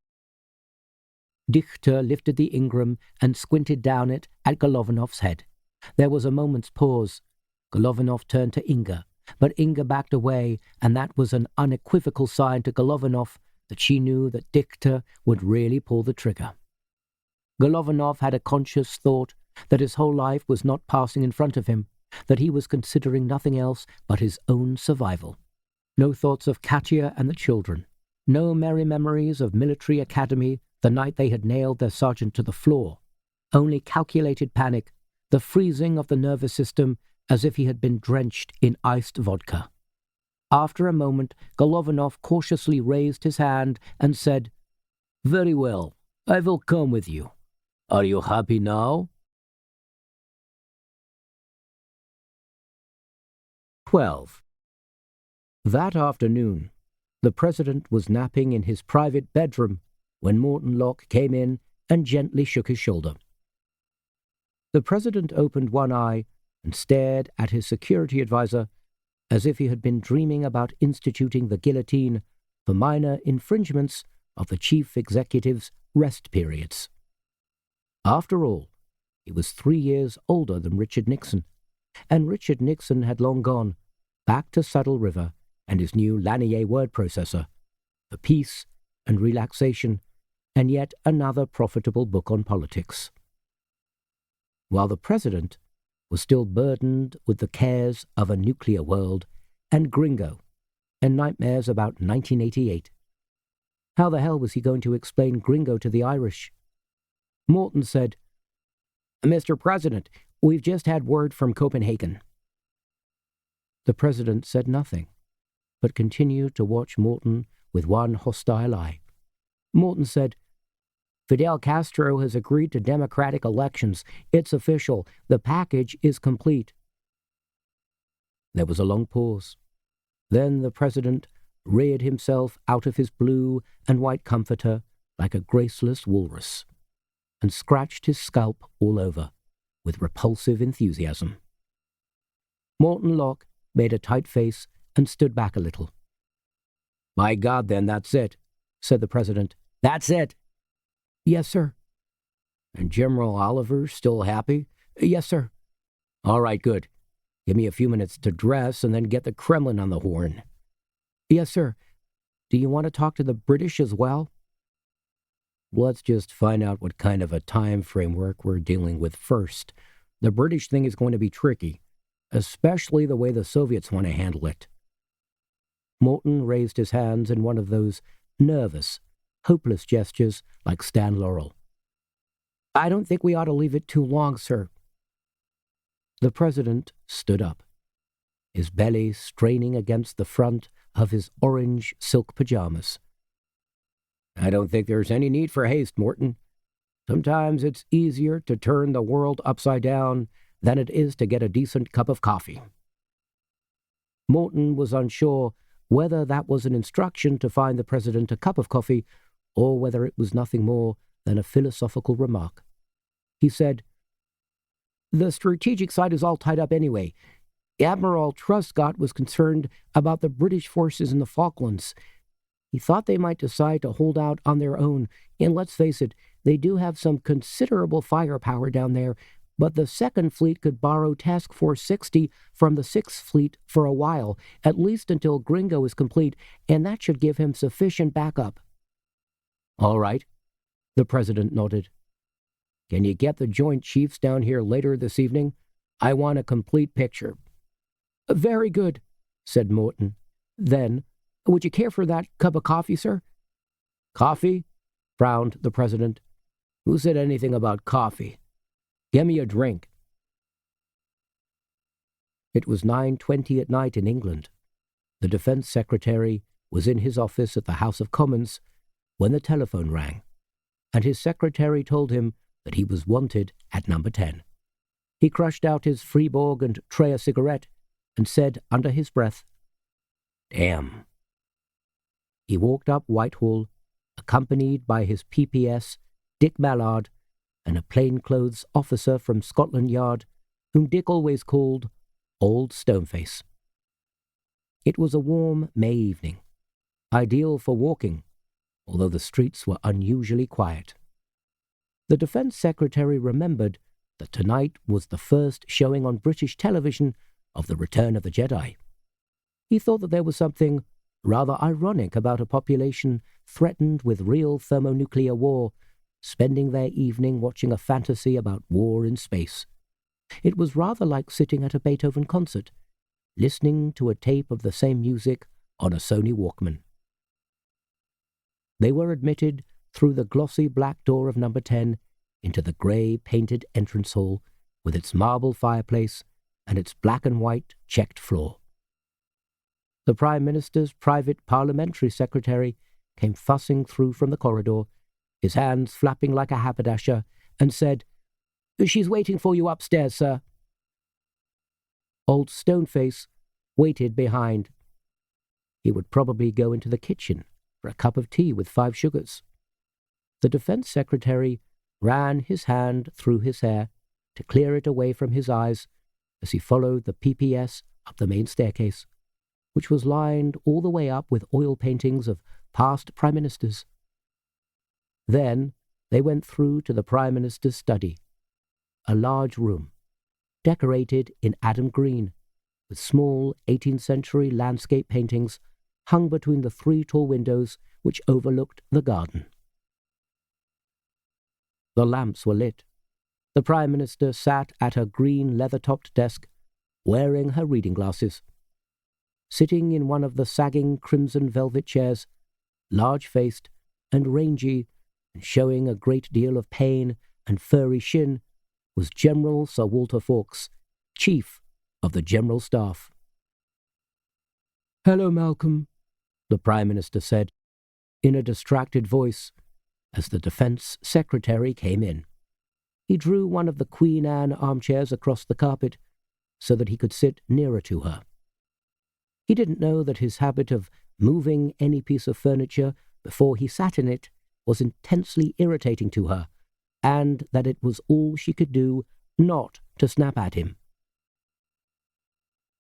Dichter lifted the Ingram and squinted down it at Golovanov's head. There was a moment's pause. Golovanov turned to Inga, but Inga backed away, and that was an unequivocal sign to Golovanov that she knew that Dichter would really pull the trigger. Golovanov had a conscious thought that his whole life was not passing in front of him, that he was considering nothing else but his own survival. No thoughts of Katia and the children, no merry memories of military academy the night they had nailed their sergeant to the floor, only calculated panic, the freezing of the nervous system as if he had been drenched in iced vodka. After a moment, Golovanov cautiously raised his hand and said, Very well, I will come with you. Are you happy now? 12. That afternoon, the President was napping in his private bedroom when Morton Locke came in and gently shook his shoulder. The President opened one eye and stared at his security advisor as if he had been dreaming about instituting the guillotine for minor infringements of the chief executive's rest periods. After all, he was 3 years older than Richard Nixon, and Richard Nixon had long gone, back to Saddle River and his new Lanier word processor, for peace and relaxation, and yet another profitable book on politics. While the President was still burdened with the cares of a nuclear world and Gringo and nightmares about 1988. How the hell was he going to explain Gringo to the Irish? Morton said, Mr. President, We've just had word from Copenhagen." The president said nothing, but continued to watch Morton with one hostile eye. Morton said, "Fidel Castro has agreed to democratic elections. It's official. The package is complete." There was a long pause. Then the president reared himself out of his blue and white comforter like a graceless walrus, and scratched his scalp all over with repulsive enthusiasm. Morton Locke made a tight face and stood back a little. "My God, then, that's it," said the president. "That's it." "Yes, sir." "And General Oliver's still happy?" "Yes, sir." "All right, good. Give me a few minutes to dress and then get the Kremlin on the horn." "Yes, sir. Do you want to talk to the British as well?" "Let's just find out what kind of a time framework we're dealing with first. The British thing is going to be tricky, especially the way the Soviets want to handle it." Morton raised his hands in one of those nervous, hopeless gestures like Stan Laurel. "I don't think we ought to leave it too long, sir." The president stood up, his belly straining against the front of his orange silk pajamas. "I don't think there's any need for haste, Morton. Sometimes it's easier to turn the world upside down than it is to get a decent cup of coffee." Morton was unsure whether that was an instruction to find the president a cup of coffee or whether it was nothing more than a philosophical remark. He said, "The strategic side is all tied up anyway. Admiral Truscott was concerned about the British forces in the Falklands. He thought they might decide to hold out on their own, and let's face it, they do have some considerable firepower down there, but the Second Fleet could borrow Task Force 60 from the Sixth Fleet for a while, at least until Gringo is complete, and that should give him sufficient backup." "All right," the president nodded. "Can you get the Joint Chiefs down here later this evening? I want a complete picture." "Very good," said Morton. Then, "Would you care for that cup of coffee, sir?" "Coffee?" frowned the president. "Who said anything about coffee? Get me a drink." It was 9:20 at night in England. The Defense Secretary was in his office at the House of Commons when the telephone rang, and his secretary told him that he was wanted at number 10. He crushed out his Fribourg and Treya cigarette and said under his breath, "Damn." He walked up Whitehall, accompanied by his PPS, Dick Mallard, and a plainclothes officer from Scotland Yard, whom Dick always called Old Stoneface. It was a warm May evening, ideal for walking, although the streets were unusually quiet. The Defense Secretary remembered that tonight was the first showing on British television of The Return of the Jedi. He thought that there was something rather ironic about a population threatened with real thermonuclear war, spending their evening watching a fantasy about war in space. It was rather like sitting at a Beethoven concert, listening to a tape of the same music on a Sony Walkman. They were admitted through the glossy black door of number 10 into the grey painted entrance hall with its marble fireplace and its black and white checked floor. The Prime Minister's private parliamentary secretary came fussing through from the corridor, his hands flapping like a haberdasher, and said, "She's waiting for you upstairs, sir." Old Stoneface waited behind. He would probably go into the kitchen for a cup of tea with 5 sugars. The Defense Secretary ran his hand through his hair to clear it away from his eyes as he followed the PPS up the main staircase, which was lined all the way up with oil paintings of past Prime Ministers. Then they went through to the Prime Minister's study, a large room, decorated in Adam green, with small 18th century landscape paintings hung between the 3 tall windows which overlooked the garden. The lamps were lit. The Prime Minister sat at her green leather-topped desk, wearing her reading glasses. Sitting in one of the sagging crimson velvet chairs, large-faced and rangy, and showing a great deal of pain and furry shin, was General Sir Walter Fawkes, Chief of the General Staff. "Hello, Malcolm," the Prime Minister said, in a distracted voice, as the Defence Secretary came in. He drew one of the Queen Anne armchairs across the carpet so that he could sit nearer to her. He didn't know that his habit of moving any piece of furniture before he sat in it was intensely irritating to her, and that it was all she could do not to snap at him.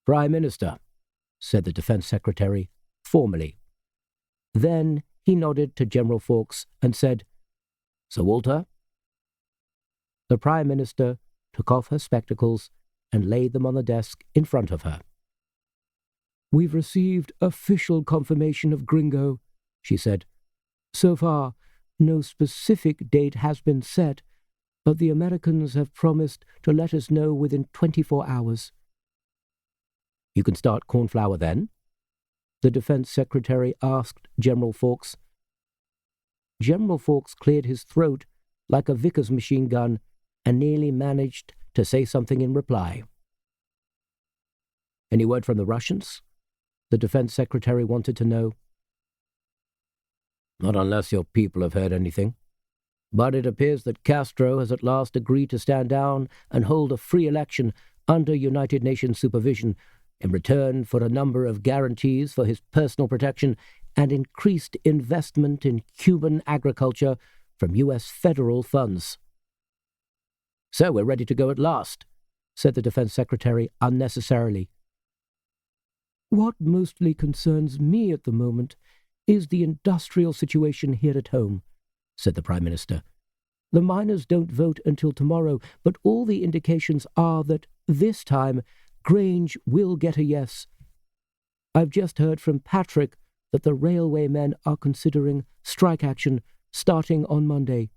"Prime Minister," said the Defence Secretary, formally. Then he nodded to General Fawkes and said, "Sir Walter?" The Prime Minister took off her spectacles and laid them on the desk in front of her. "We've received official confirmation of Gringo," she said. "So far, no specific date has been set, but the Americans have promised to let us know within 24 hours. "You can start cornflour then?" the Defence Secretary asked General Fawkes. General Fawkes cleared his throat like a Vickers machine gun and nearly managed to say something in reply. "Any word from the Russians?" the Defence Secretary wanted to know. "Not unless your people have heard anything. But it appears that Castro has at last agreed to stand down and hold a free election under United Nations supervision in return for a number of guarantees for his personal protection and increased investment in Cuban agriculture from U.S. federal funds." "So we're ready to go at last," said the Defence Secretary unnecessarily. "What mostly concerns me at the moment is the industrial situation here at home," said the Prime Minister. "The miners don't vote until tomorrow, but all the indications are that this time Grange will get a yes. I've just heard from Patrick that the railway men are considering strike action starting on Monday,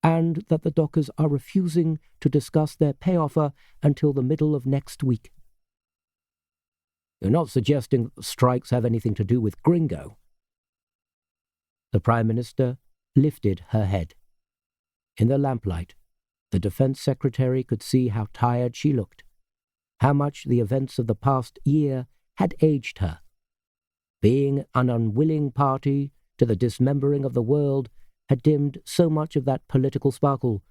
and that the dockers are refusing to discuss their pay offer until the middle of next week." "You're not suggesting that the strikes have anything to do with Gringo?" The Prime Minister lifted her head. In the lamplight, the Defence Secretary could see how tired she looked, how much the events of the past year had aged her. Being an unwilling party to the dismembering of the world had dimmed so much of that political sparkle,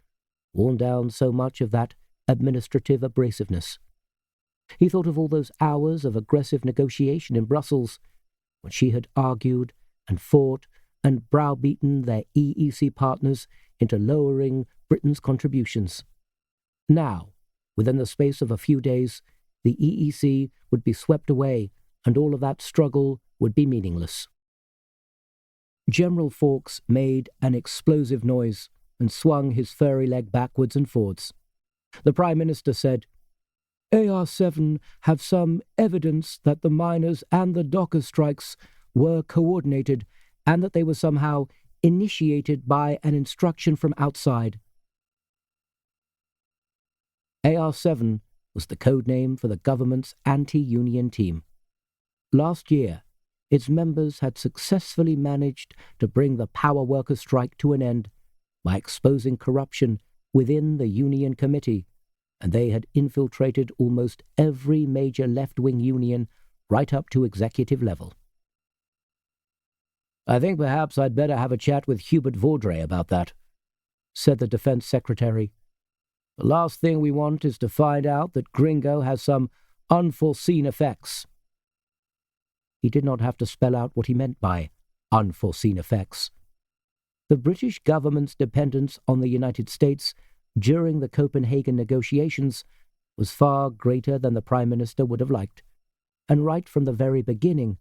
worn down so much of that administrative abrasiveness. He thought of all those hours of aggressive negotiation in Brussels, when she had argued and fought and browbeaten their EEC partners into lowering Britain's contributions. Now, within the space of a few days, the EEC would be swept away, and all of that struggle would be meaningless. General Fawkes made an explosive noise and swung his furry leg backwards and forwards. The Prime Minister said, "AR7 have some evidence that the miners' and the dockers' strikes were coordinated and that they were somehow initiated by an instruction from outside." AR7 was the code name for the government's anti-union team. Last year, its members had successfully managed to bring the power workers' strike to an end by exposing corruption within the union committee, and they had infiltrated almost every major left-wing union right up to executive level. "I think perhaps I'd better have a chat with Hubert Vaudrey about that," said the Defence Secretary. "The last thing we want is to find out that Gringo has some unforeseen effects." He did not have to spell out what he meant by unforeseen effects. The British government's dependence on the United States during the Copenhagen negotiations was far greater than the Prime Minister would have liked, and right from the very beginning,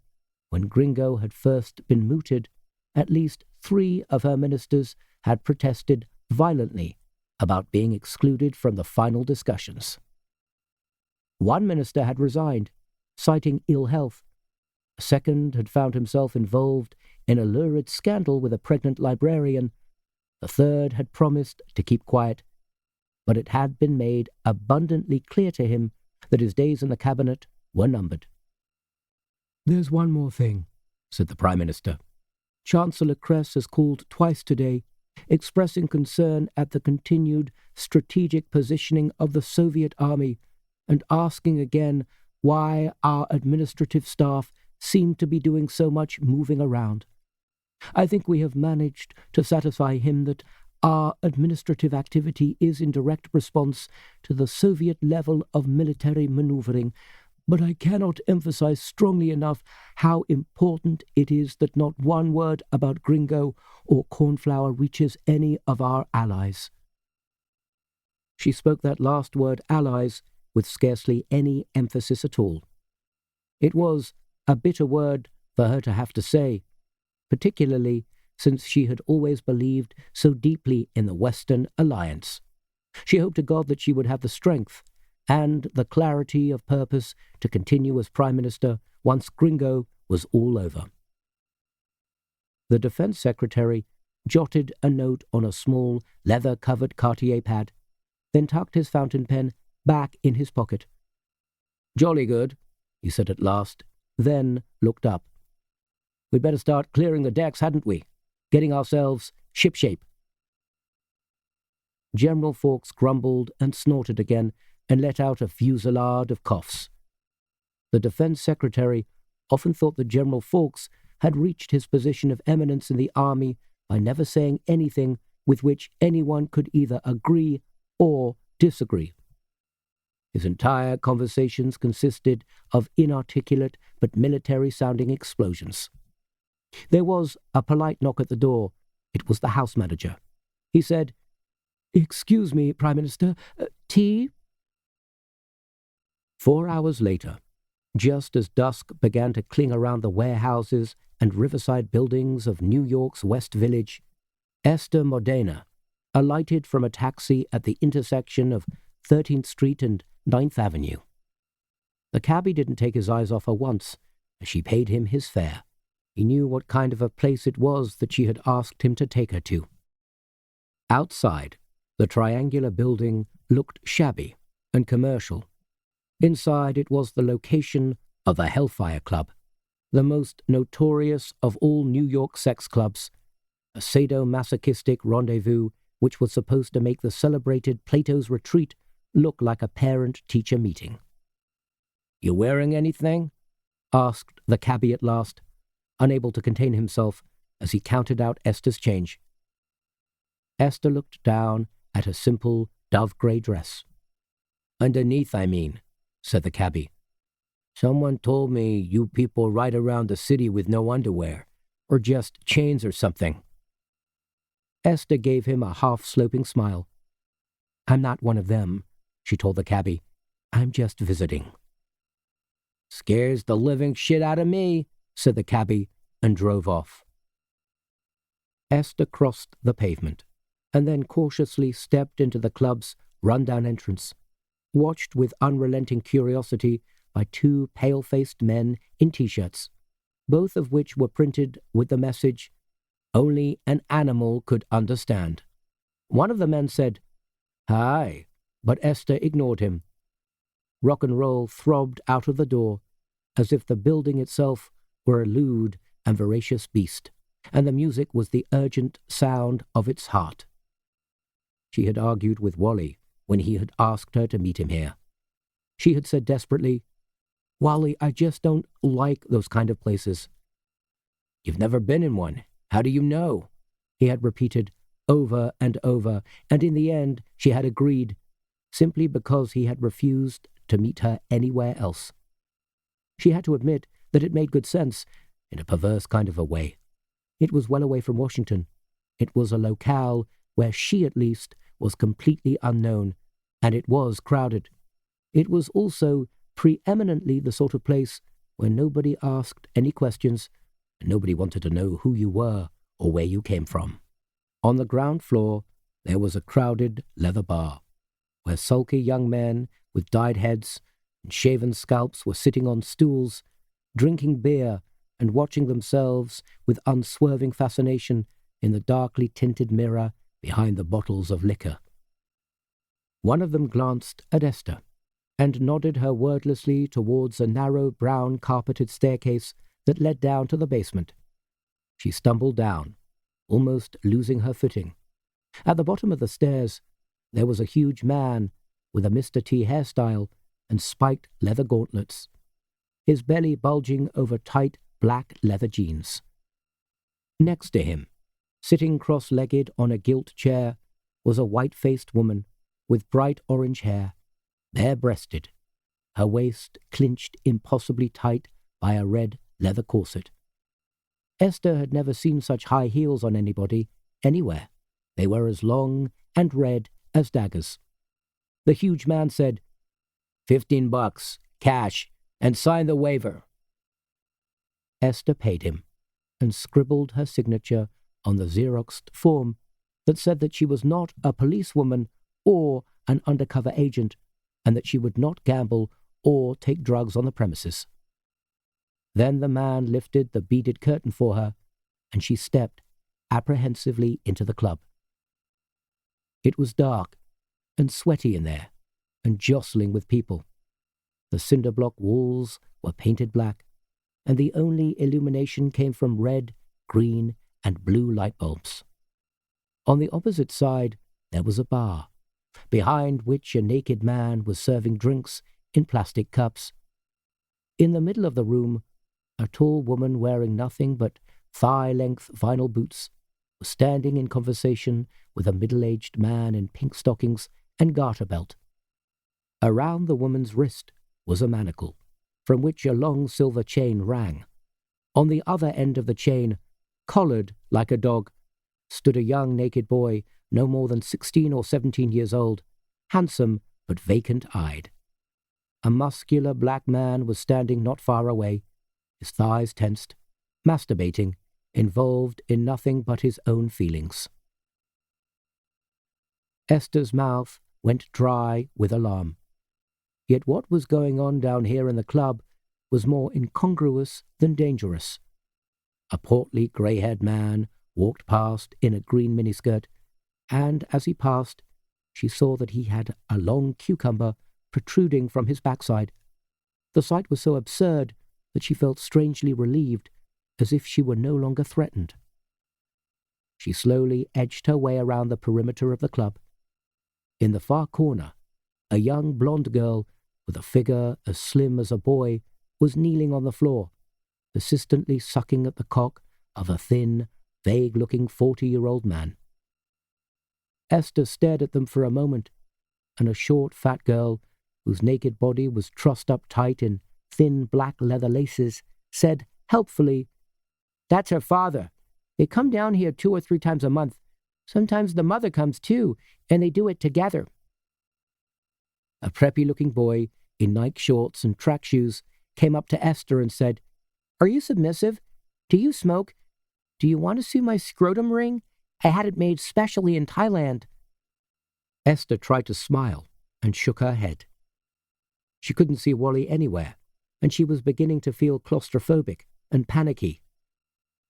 when Gringo had first been mooted, at least 3 of her ministers had protested violently about being excluded from the final discussions. One minister had resigned, citing ill health. A second had found himself involved in a lurid scandal with a pregnant librarian. The third had promised to keep quiet, but it had been made abundantly clear to him that his days in the cabinet were numbered. "There's one more thing," said the Prime Minister. "Chancellor Kress has called twice today expressing concern at the continued strategic positioning of the Soviet army and asking again why our administrative staff seemed to be doing so much moving around. I think we have managed to satisfy him that our administrative activity is in direct response to the Soviet level of military maneuvering, but I cannot emphasize strongly enough how important it is that not one word about gringo or cornflower reaches any of our allies. She spoke that last word, allies, with scarcely any emphasis at all. It was a bitter word for her to have to say, particularly since she had always believed so deeply in the Western alliance. She hoped to God that she would have the strength and the clarity of purpose to continue as Prime Minister once Gringo was all over. The Defense Secretary jotted a note on a small, leather-covered Cartier pad, then tucked his fountain pen back in his pocket. "Jolly good," he said at last, then looked up. "We'd better start clearing the decks, hadn't we? Getting ourselves shipshape." General Fawkes grumbled and snorted again and let out a fusillade of coughs. The Defense Secretary often thought that General Fawkes had reached his position of eminence in the army by never saying anything with which anyone could either agree or disagree. His entire conversations consisted of inarticulate but military-sounding explosions. There was a polite knock at the door. It was the house manager. He said, "Excuse me, Prime Minister, tea?" 4 hours later, just as dusk began to cling around the warehouses and riverside buildings of New York's West Village, Esther Modena alighted from a taxi at the intersection of 13th Street and 9th Avenue. The cabbie didn't take his eyes off her once, as she paid him his fare. He knew what kind of a place it was that she had asked him to take her to. Outside, the triangular building looked shabby and commercial. Inside, it was the location of the Hellfire Club, the most notorious of all New York sex clubs, a sadomasochistic rendezvous which was supposed to make the celebrated Plato's Retreat look like a parent-teacher meeting. "You wearing anything?" asked the cabbie at last, unable to contain himself as he counted out Esther's change. Esther looked down at a simple dove-grey dress. "Underneath, I mean," said the cabbie. "Someone told me you people ride around the city with no underwear, or just chains or something." Esther gave him a half-sloping smile. "I'm not one of them," she told the cabbie. "I'm just visiting." "Scares the living shit out of me," said the cabbie, and drove off. Esther crossed the pavement, and then cautiously stepped into the club's run-down entrance, watched with unrelenting curiosity by two pale-faced men in T-shirts, both of which were printed with the message, "Only an animal could understand." One of the men said, "Hi," but Esther ignored him. Rock and roll throbbed out of the door, as if the building itself were a lewd and voracious beast, and the music was the urgent sound of its heart. She had argued with Wally when he had asked her to meet him here. She had said desperately, "Wally, I just don't like those kind of places." "You've never been in one. How do you know?" he had repeated over and over, and in the end she had agreed, simply because he had refused to meet her anywhere else. She had to admit that it made good sense, in a perverse kind of a way. It was well away from Washington. It was a locale where she, at least, was completely unknown, and it was crowded. It was also preeminently the sort of place where nobody asked any questions, and nobody wanted to know who you were or where you came from. On the ground floor, there was a crowded leather bar, where sulky young men with dyed heads and shaven scalps were sitting on stools, drinking beer and watching themselves with unswerving fascination in the darkly tinted mirror behind the bottles of liquor. One of them glanced at Esther and nodded her wordlessly towards a narrow brown carpeted staircase that led down to the basement. She stumbled down, almost losing her footing, At the bottom of the stairs, there was a huge man with a Mr. T hairstyle and spiked leather gauntlets, his belly bulging over tight black leather jeans. Next to him, sitting cross-legged on a gilt chair, was a white-faced woman with bright orange hair, bare-breasted, her waist clinched impossibly tight by a red leather corset. Esther had never seen such high heels on anybody, anywhere. They were as long and red as daggers. The huge man said, $15, cash, and sign the waiver. Esther paid him and scribbled her signature on the Xeroxed form that said that she was not a policewoman or an undercover agent, and that she would not gamble or take drugs on the premises. Then the man lifted the beaded curtain for her, and she stepped apprehensively into the club. It was dark and sweaty in there, and jostling with people. The cinder-block walls were painted black, and the only illumination came from red, green, and blue light bulbs. On the opposite side, there was a bar, behind which a naked man was serving drinks in plastic cups. In the middle of the room, a tall woman wearing nothing but thigh-length vinyl boots was standing in conversation with a middle-aged man in pink stockings and garter belt. Around the woman's wrist was a manacle, from which a long silver chain rang. On the other end of the chain, collared like a dog, stood a young naked boy no more than 16 or 17 years old, handsome but vacant-eyed. A muscular black man was standing not far away, his thighs tensed, masturbating, involved in nothing but his own feelings. Esther's mouth went dry with alarm. Yet what was going on down here in the club was more incongruous than dangerous. A portly, grey-haired man walked past in a green miniskirt, and as he passed, she saw that he had a long cucumber protruding from his backside. The sight was so absurd that she felt strangely relieved, as if she were no longer threatened. She slowly edged her way around the perimeter of the club. In the far corner, a young blonde girl with a figure as slim as a boy was kneeling on the floor, persistently sucking at the cock of a thin, vague-looking 40-year-old man. Esther stared at them for a moment, and a short, fat girl, whose naked body was trussed up tight in thin black leather laces, said helpfully, "That's her father. They come down here 2 or 3 times a month. Sometimes the mother comes too, and they do it together." A preppy-looking boy in Nike shorts and track shoes came up to Esther and said, "Are you submissive? Do you smoke? Do you want to see my scrotum ring? I had it made specially in Thailand." Esther tried to smile and shook her head. She couldn't see Wally anywhere, and she was beginning to feel claustrophobic and panicky.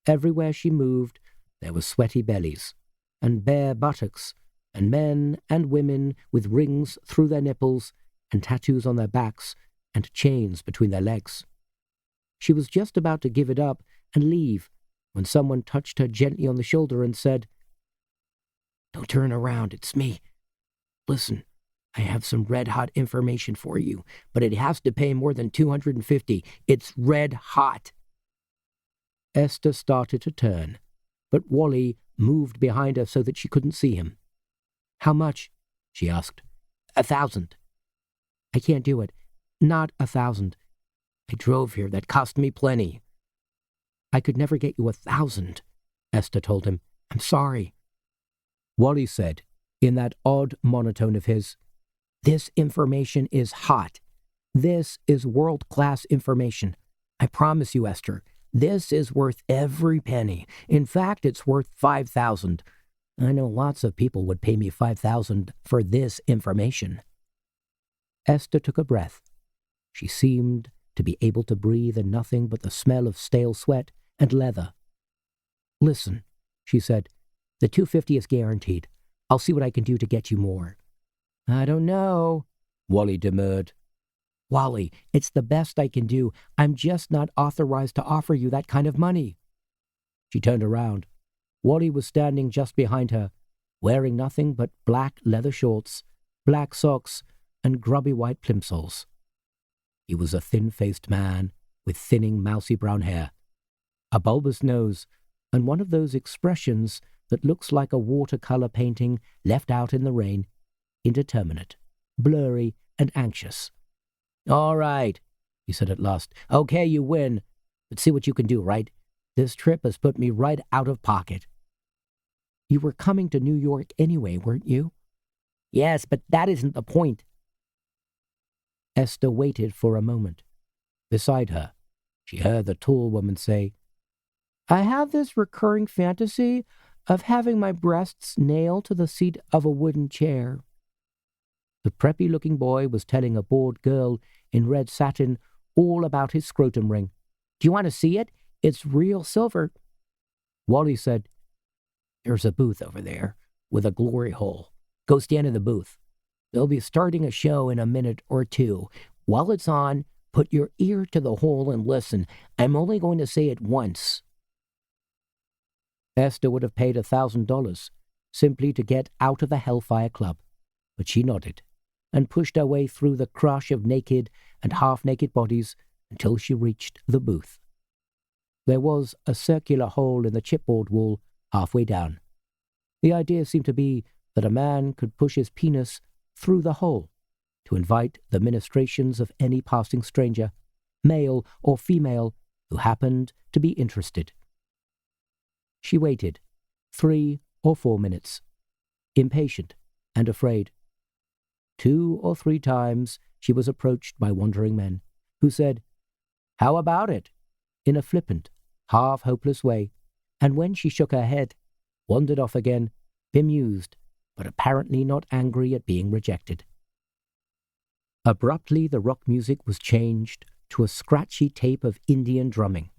Everywhere she moved, there were sweaty bellies, and bare buttocks, and men and women with rings through their nipples, and tattoos on their backs, and chains between their legs. She was just about to give it up and leave when someone touched her gently on the shoulder and said, "Don't turn around, it's me. Listen, I have some red-hot information for you, but it has to pay more than $250. It's red hot." Esther started to turn, but Wally moved behind her so that she couldn't see him. "How much?" she asked. $1,000. "I can't do it. Not 1,000. I drove here. That cost me plenty." "I could never get you 1,000, Esther told him. "I'm sorry." Wally said, in that odd monotone of his, "This information is hot. This is world-class information. I promise you, Esther, this is worth every penny. In fact, it's worth 5,000. I know lots of people would pay me 5,000 for this information." Esther took a breath. She seemed to be able to breathe in nothing but the smell of stale sweat and leather. "Listen," she said, "the $250 is guaranteed. I'll see what I can do to get you more." "I don't know," Wally demurred. "Wally, it's the best I can do. I'm just not authorized to offer you that kind of money." She turned around. Wally was standing just behind her, wearing nothing but black leather shorts, black socks, and grubby white plimsolls. He was a thin-faced man with thinning, mousy brown hair, a bulbous nose, and one of those expressions that looks like a watercolor painting left out in the rain, indeterminate, blurry, and anxious. "All right," he said at last. "Okay, you win. But see what you can do, right? This trip has put me right out of pocket." "You were coming to New York anyway, weren't you?" "Yes, but that isn't the point." Esther waited for a moment. Beside her, she heard the tall woman say, "I have this recurring fantasy of having my breasts nailed to the seat of a wooden chair." The preppy-looking boy was telling a bored girl in red satin all about his scrotum ring. "Do you want to see it? It's real silver." Wally said, "There's a booth over there with a glory hole. Go stand in the booth. They'll be starting a show in a minute or two. While it's on, put your ear to the hole and listen. I'm only going to say it once." Esther would have paid $1,000 simply to get out of the Hellfire Club, but she nodded and pushed her way through the crush of naked and half-naked bodies until she reached the booth. There was a circular hole in the chipboard wall halfway down. The idea seemed to be that a man could push his penis through the hole to invite the ministrations of any passing stranger, male or female, who happened to be interested. She waited 3 or 4 minutes, impatient and afraid. 2 or 3 times she was approached by wandering men, who said, "How about it?" in a flippant, half-hopeless way, and when she shook her head, wandered off again, bemused, but apparently not angry at being rejected. Abruptly the rock music was changed to a scratchy tape of Indian drumming,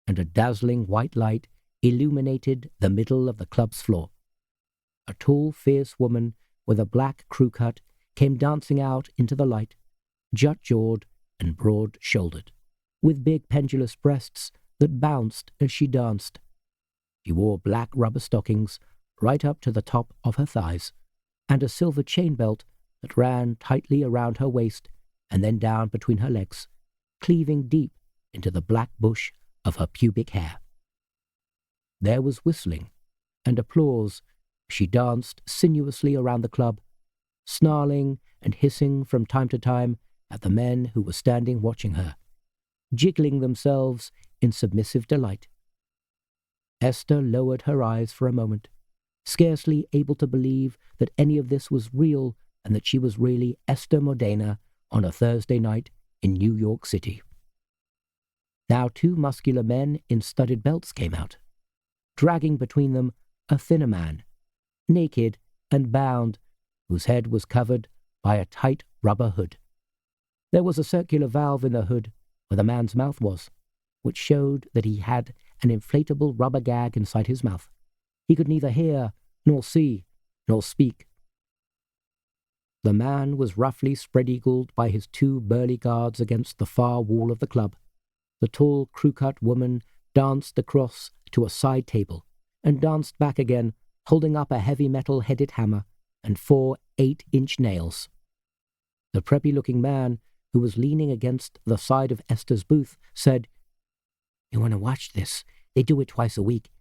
and a dazzling white light illuminated the middle of the club's floor. A tall, fierce woman with a black crew cut came dancing out into the light, jut-jawed and broad-shouldered, with big pendulous breasts that bounced as she danced. She wore black rubber stockings right up to the top of her thighs, and a silver chain belt that ran tightly around her waist and then down between her legs, cleaving deep into the black bush of her pubic hair. There was whistling and applause as she danced sinuously around the club, snarling and hissing from time to time at the men who were standing watching her, jiggling themselves in submissive delight. Esther lowered her eyes for a moment, scarcely able to believe that any of this was real and that she was really Esther Modena on a Thursday night in New York City. Now 2 muscular men in studded belts came out, dragging between them a thinner man, naked and bound, whose head was covered by a tight rubber hood. There was a circular valve in the hood where the man's mouth was, which showed that he had an inflatable rubber gag inside his mouth. He could neither hear, nor see, nor speak. The man was roughly spread-eagled by his 2 burly guards against the far wall of the club. The tall, crew-cut woman danced across to a side table and danced back again, holding up a heavy metal-headed hammer and 4 8-inch nails. The preppy-looking man, who was leaning against the side of Esther's booth, said, "You want to watch this? They do it twice a week.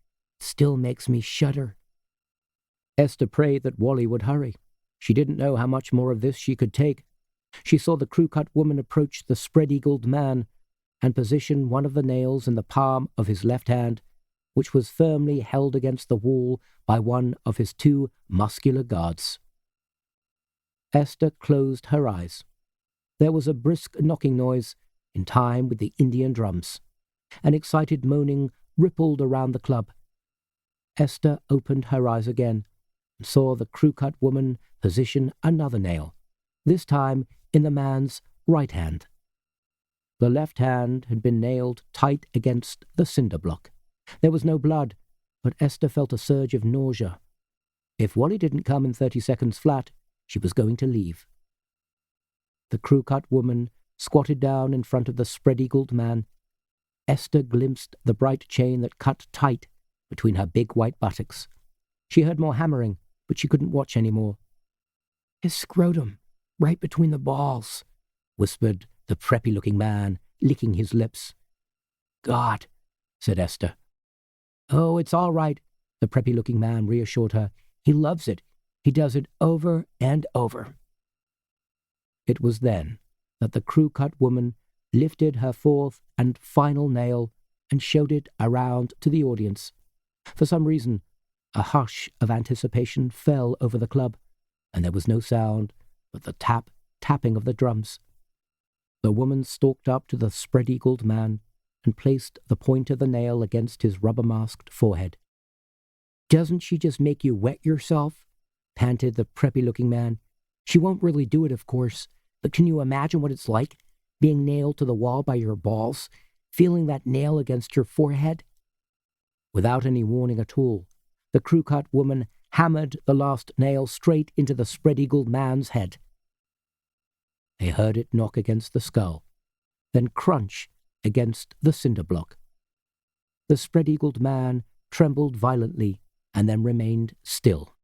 It still makes me shudder." Esther prayed that Wally would hurry. She didn't know how much more of this she could take. She saw the crew-cut woman approach the spread-eagled man and position one of the nails in the palm of his left hand, which was firmly held against the wall by one of his 2 muscular guards. Esther closed her eyes. There was a brisk knocking noise in time with the Indian drums. An excited moaning rippled around the club. Esther opened her eyes again and saw the crew-cut woman position another nail, this time in the man's right hand. The left hand had been nailed tight against the cinder block. There was no blood, but Esther felt a surge of nausea. If Wally didn't come in 30 seconds flat, she was going to leave. The crew-cut woman squatted down in front of the spread-eagled man. Esther glimpsed the bright chain that cut tight between her big white buttocks. She heard more hammering, but she couldn't watch anymore. "His scrotum, right between the balls," whispered the preppy-looking man, licking his lips. "God," said Esther. "Oh, it's all right," the preppy-looking man reassured her. "He loves it. He does it over and over." It was then that the crew-cut woman lifted her fourth and final nail and showed it around to the audience. For some reason, a hush of anticipation fell over the club, and there was no sound but the tapping of the drums. The woman stalked up to the spread-eagled man and placed the point of the nail against his rubber-masked forehead. "Doesn't she just make you wet yourself?" panted the preppy-looking man. "She won't really do it, of course, but can you imagine what it's like, being nailed to the wall by your balls, feeling that nail against your forehead?" Without any warning at all, the crew-cut woman hammered the last nail straight into the spread-eagled man's head. They heard it knock against the skull, then crunch against the cinder block. The spread-eagled man trembled violently and then remained still.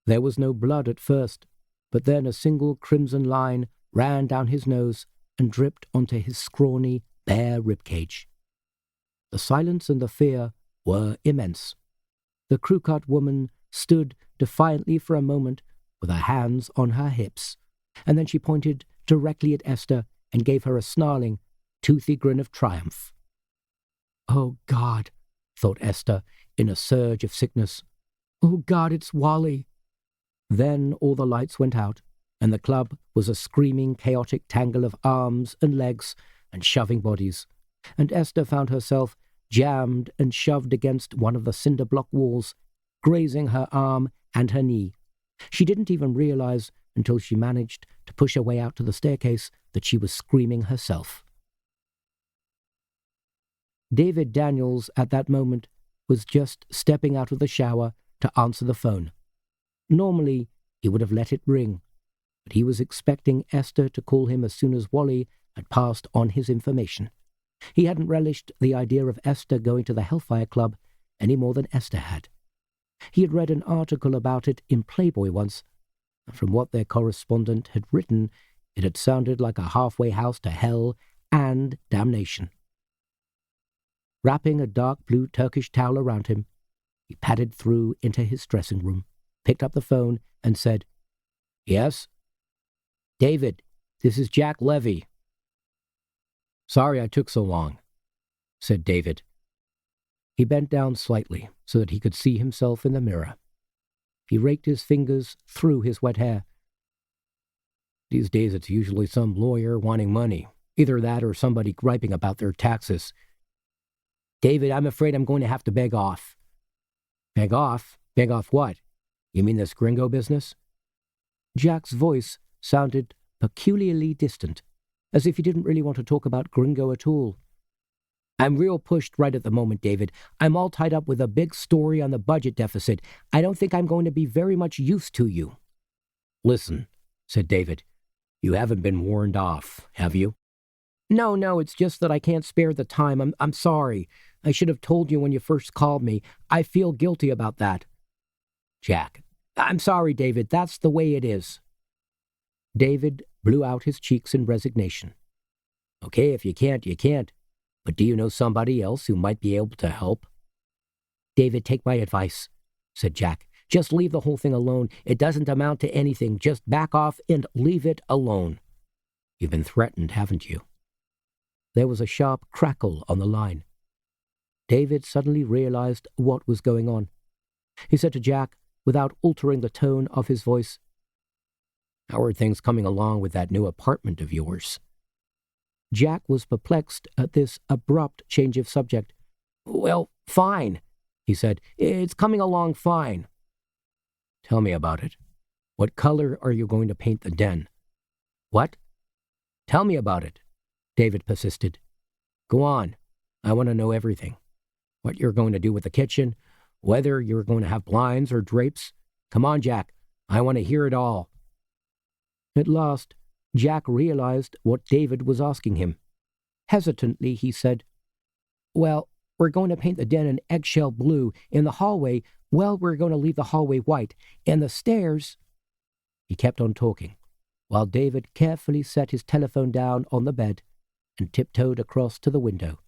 There was no blood at first, but then a single crimson line ran down his nose and dripped onto his scrawny, bare ribcage. The silence and the fear were immense. The crew-cut woman stood defiantly for a moment with her hands on her hips, and then she pointed directly at Esther and gave her a snarling, toothy grin of triumph. "Oh, God," thought Esther in a surge of sickness. "Oh, God, it's Wally." Then all the lights went out, and the club was a screaming, chaotic tangle of arms and legs and shoving bodies, and Esther found herself jammed and shoved against one of the cinder block walls, grazing her arm and her knee. She didn't even realize until she managed to push her way out to the staircase that she was screaming herself. David Daniels, at that moment, was just stepping out of the shower to answer the phone. Normally, he would have let it ring, but he was expecting Esther to call him as soon as Wally had passed on his information. He hadn't relished the idea of Esther going to the Hellfire Club any more than Esther had. He had read an article about it in Playboy once, and from what their correspondent had written, it had sounded like a halfway house to hell and damnation. Wrapping a dark blue Turkish towel around him, he padded through into his dressing room, picked up the phone, and said, "Yes?" "David, this is Jack Levy." "Sorry I took so long," said David. He bent down slightly so that he could see himself in the mirror. He raked his fingers through his wet hair. "These days it's usually some lawyer wanting money, either that or somebody griping about their taxes. David, I'm afraid I'm going to have to beg off." "Beg off? Beg off what? You mean this gringo business?" Jack's voice sounded peculiarly distant, as if he didn't really want to talk about gringo at all. "I'm real pushed right at the moment, David. I'm all tied up with a big story on the budget deficit. I don't think I'm going to be very much use to you." "Listen," said David, "you haven't been warned off, have you?" No, it's just that I can't spare the time. I'm sorry. I should have told you when you first called me. I feel guilty about that." "Jack." "I'm sorry, David. That's the way it is." David blew out his cheeks in resignation. "Okay, if you can't, you can't. But do you know somebody else who might be able to help?" "David, take my advice," said Jack. "Just leave the whole thing alone. It doesn't amount to anything. Just back off and leave it alone." "You've been threatened, haven't you?" There was a sharp crackle on the line. David suddenly realized what was going on. He said to Jack, without altering the tone of his voice, "How are things coming along with that new apartment of yours?" Jack was perplexed at this abrupt change of subject. "Well, fine," he said. "It's coming along fine." "Tell me about it. What color are you going to paint the den?" "What?" "Tell me about it," David persisted. "Go on. I want to know everything. What you're going to do with the kitchen, whether you're going to have blinds or drapes. Come on, Jack. I want to hear it all." At last, Jack realized what David was asking him. Hesitantly, he said, "Well, we're going to paint the den an eggshell blue. In the hallway, Well, we're going to leave the hallway white, and the stairs—" He kept on talking, while David carefully set his telephone down on the bed and tiptoed across to the window.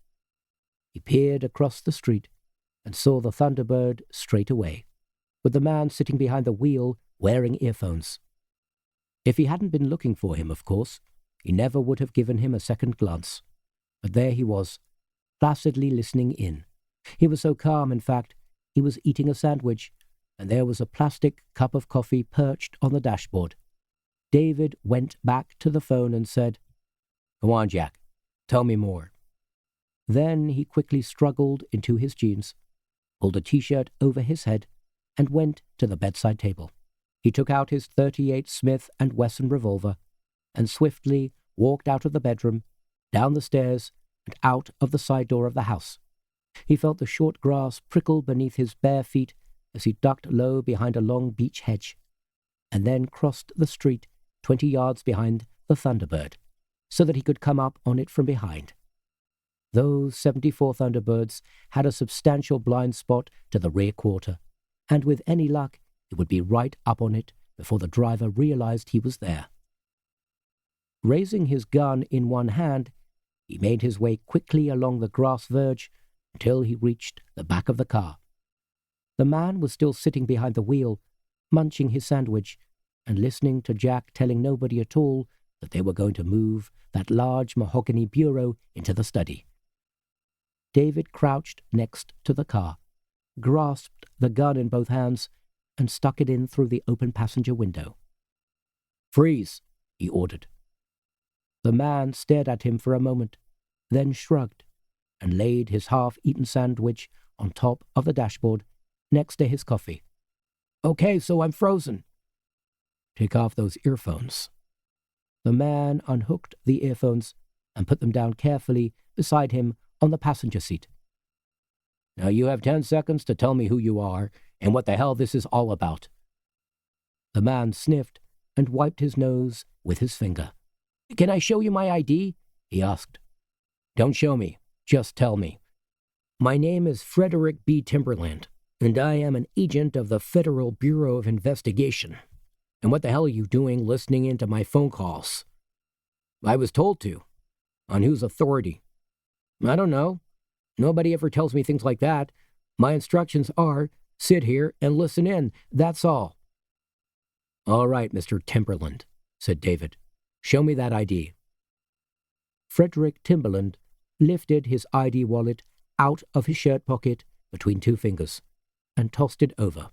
He peered across the street and saw the Thunderbird straight away, with the man sitting behind the wheel wearing earphones. If he hadn't been looking for him, of course, he never would have given him a second glance. But there he was, placidly listening in. He was so calm, in fact, he was eating a sandwich, and there was a plastic cup of coffee perched on the dashboard. David went back to the phone and said, "Go on, Jack. Tell me more." Then he quickly struggled into his jeans, pulled a T-shirt over his head, and went to the bedside table. He took out his .38 Smith & Wesson revolver and swiftly walked out of the bedroom, down the stairs, and out of the side door of the house. He felt the short grass prickle beneath his bare feet as he ducked low behind a long beech hedge, and then crossed the street 20 yards behind the Thunderbird, so that he could come up on it from behind. Those 74 Thunderbirds had a substantial blind spot to the rear quarter, and with any luck, he would be right up on it before the driver realized he was there. Raising his gun in one hand, he made his way quickly along the grass verge until he reached the back of the car. The man was still sitting behind the wheel, munching his sandwich and listening to Jack telling nobody at all that they were going to move that large mahogany bureau into the study. David crouched next to the car, grasped the gun in both hands, and stuck it in through the open passenger window. "Freeze," he ordered. The man stared at him for a moment, then shrugged and laid his half-eaten sandwich on top of the dashboard next to his coffee. "Okay, so I'm frozen." "Take off those earphones." The man unhooked the earphones and put them down carefully beside him on the passenger seat. "Now you have 10 seconds to tell me who you are and what the hell this is all about." The man sniffed and wiped his nose with his finger. "Can I show you my ID?" he asked. "Don't show me. Just tell me." "My name is Frederick B. Timberland, and I am an agent of the Federal Bureau of Investigation. And what the hell are you doing listening into my phone calls?" "I was told to." "On whose authority?" "I don't know. Nobody ever tells me things like that. My instructions are, sit here and listen in. That's all." "All right, Mr. Timberland," said David. "Show me that ID." Frederick Timberland lifted his ID wallet out of his shirt pocket between 2 fingers and tossed it over.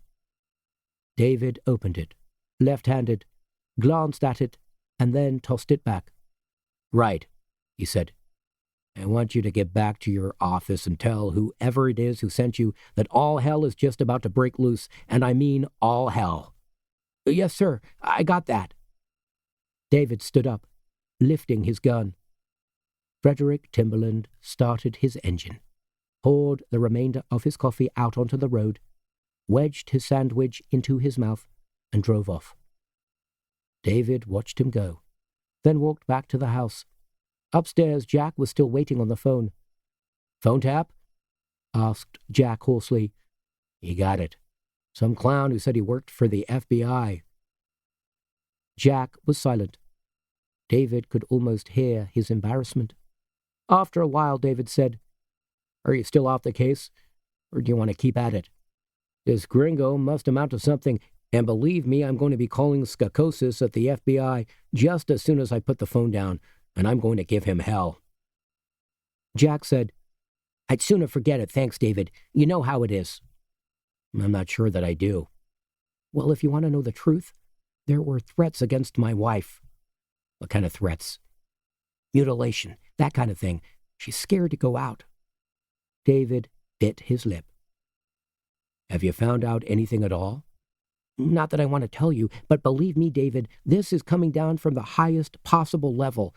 David opened it, left-handed, glanced at it, and then tossed it back. "Right," he said. "I want you to get back to your office and tell whoever it is who sent you that all hell is just about to break loose, and I mean all hell." "Yes, sir. I got that." David stood up, lifting his gun. Frederick Timberland started his engine, poured the remainder of his coffee out onto the road, wedged his sandwich into his mouth, and drove off. David watched him go, then walked back to the house. Upstairs, Jack was still waiting on the phone. "Phone tap?" asked Jack hoarsely. "You got it. Some clown who said he worked for the FBI." Jack was silent. David could almost hear his embarrassment. After a while, David said, "Are you still off the case, or do you want to keep at it? This gringo must amount to something, and believe me, I'm going to be calling Skakosis at the FBI just as soon as I put the phone down, and I'm going to give him hell." Jack said, "I'd sooner forget it, thanks, David. You know how it is." "I'm not sure that I do." "Well, if you want to know the truth, there were threats against my wife." "What kind of threats?" "Mutilation, that kind of thing. She's scared to go out." David bit his lip. "Have you found out anything at all?" "Not that I want to tell you, but believe me, David, this is coming down from the highest possible level.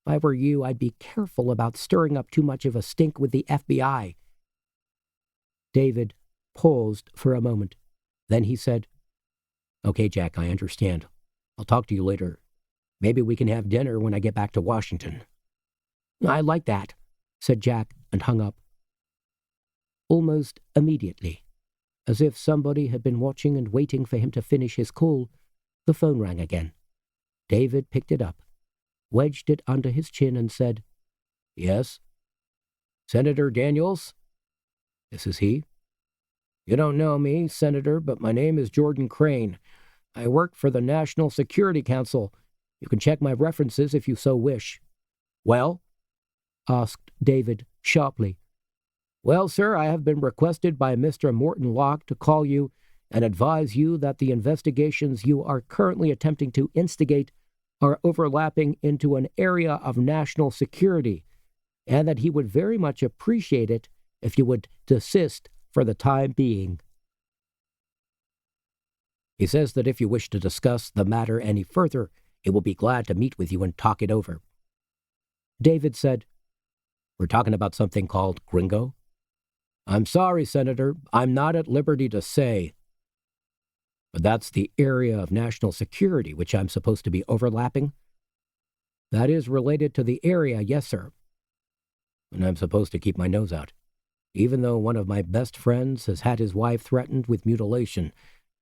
If I were you, I'd be careful about stirring up too much of a stink with the FBI." David paused for a moment. Then he said, "Okay, Jack, I understand. I'll talk to you later. Maybe we can have dinner when I get back to Washington." "I like that," said Jack and hung up. Almost immediately, As if somebody had been watching and waiting for him to finish his call, the phone rang again. David picked it up, wedged it under his chin, and said, "Yes." "Senator Daniels?" "This is he." "You don't know me, Senator, but my name is Jordan Crane. I work for the National Security Council. You can check my references if you so wish." "Well?" asked David sharply. "Well, sir, I have been requested by Mr. Morton Locke to call you and advise you that the investigations you are currently attempting to instigate are overlapping into an area of national security, and that he would very much appreciate it if you would desist for the time being. He says that if you wish to discuss the matter any further, he will be glad to meet with you and talk it over." David said, "We're talking about something called Gringo?" "I'm sorry, Senator, I'm not at liberty to say." "But that's the area of national security which I'm supposed to be overlapping?" "That is related to the area, yes, sir." "And I'm supposed to keep my nose out, even though one of my best friends has had his wife threatened with mutilation,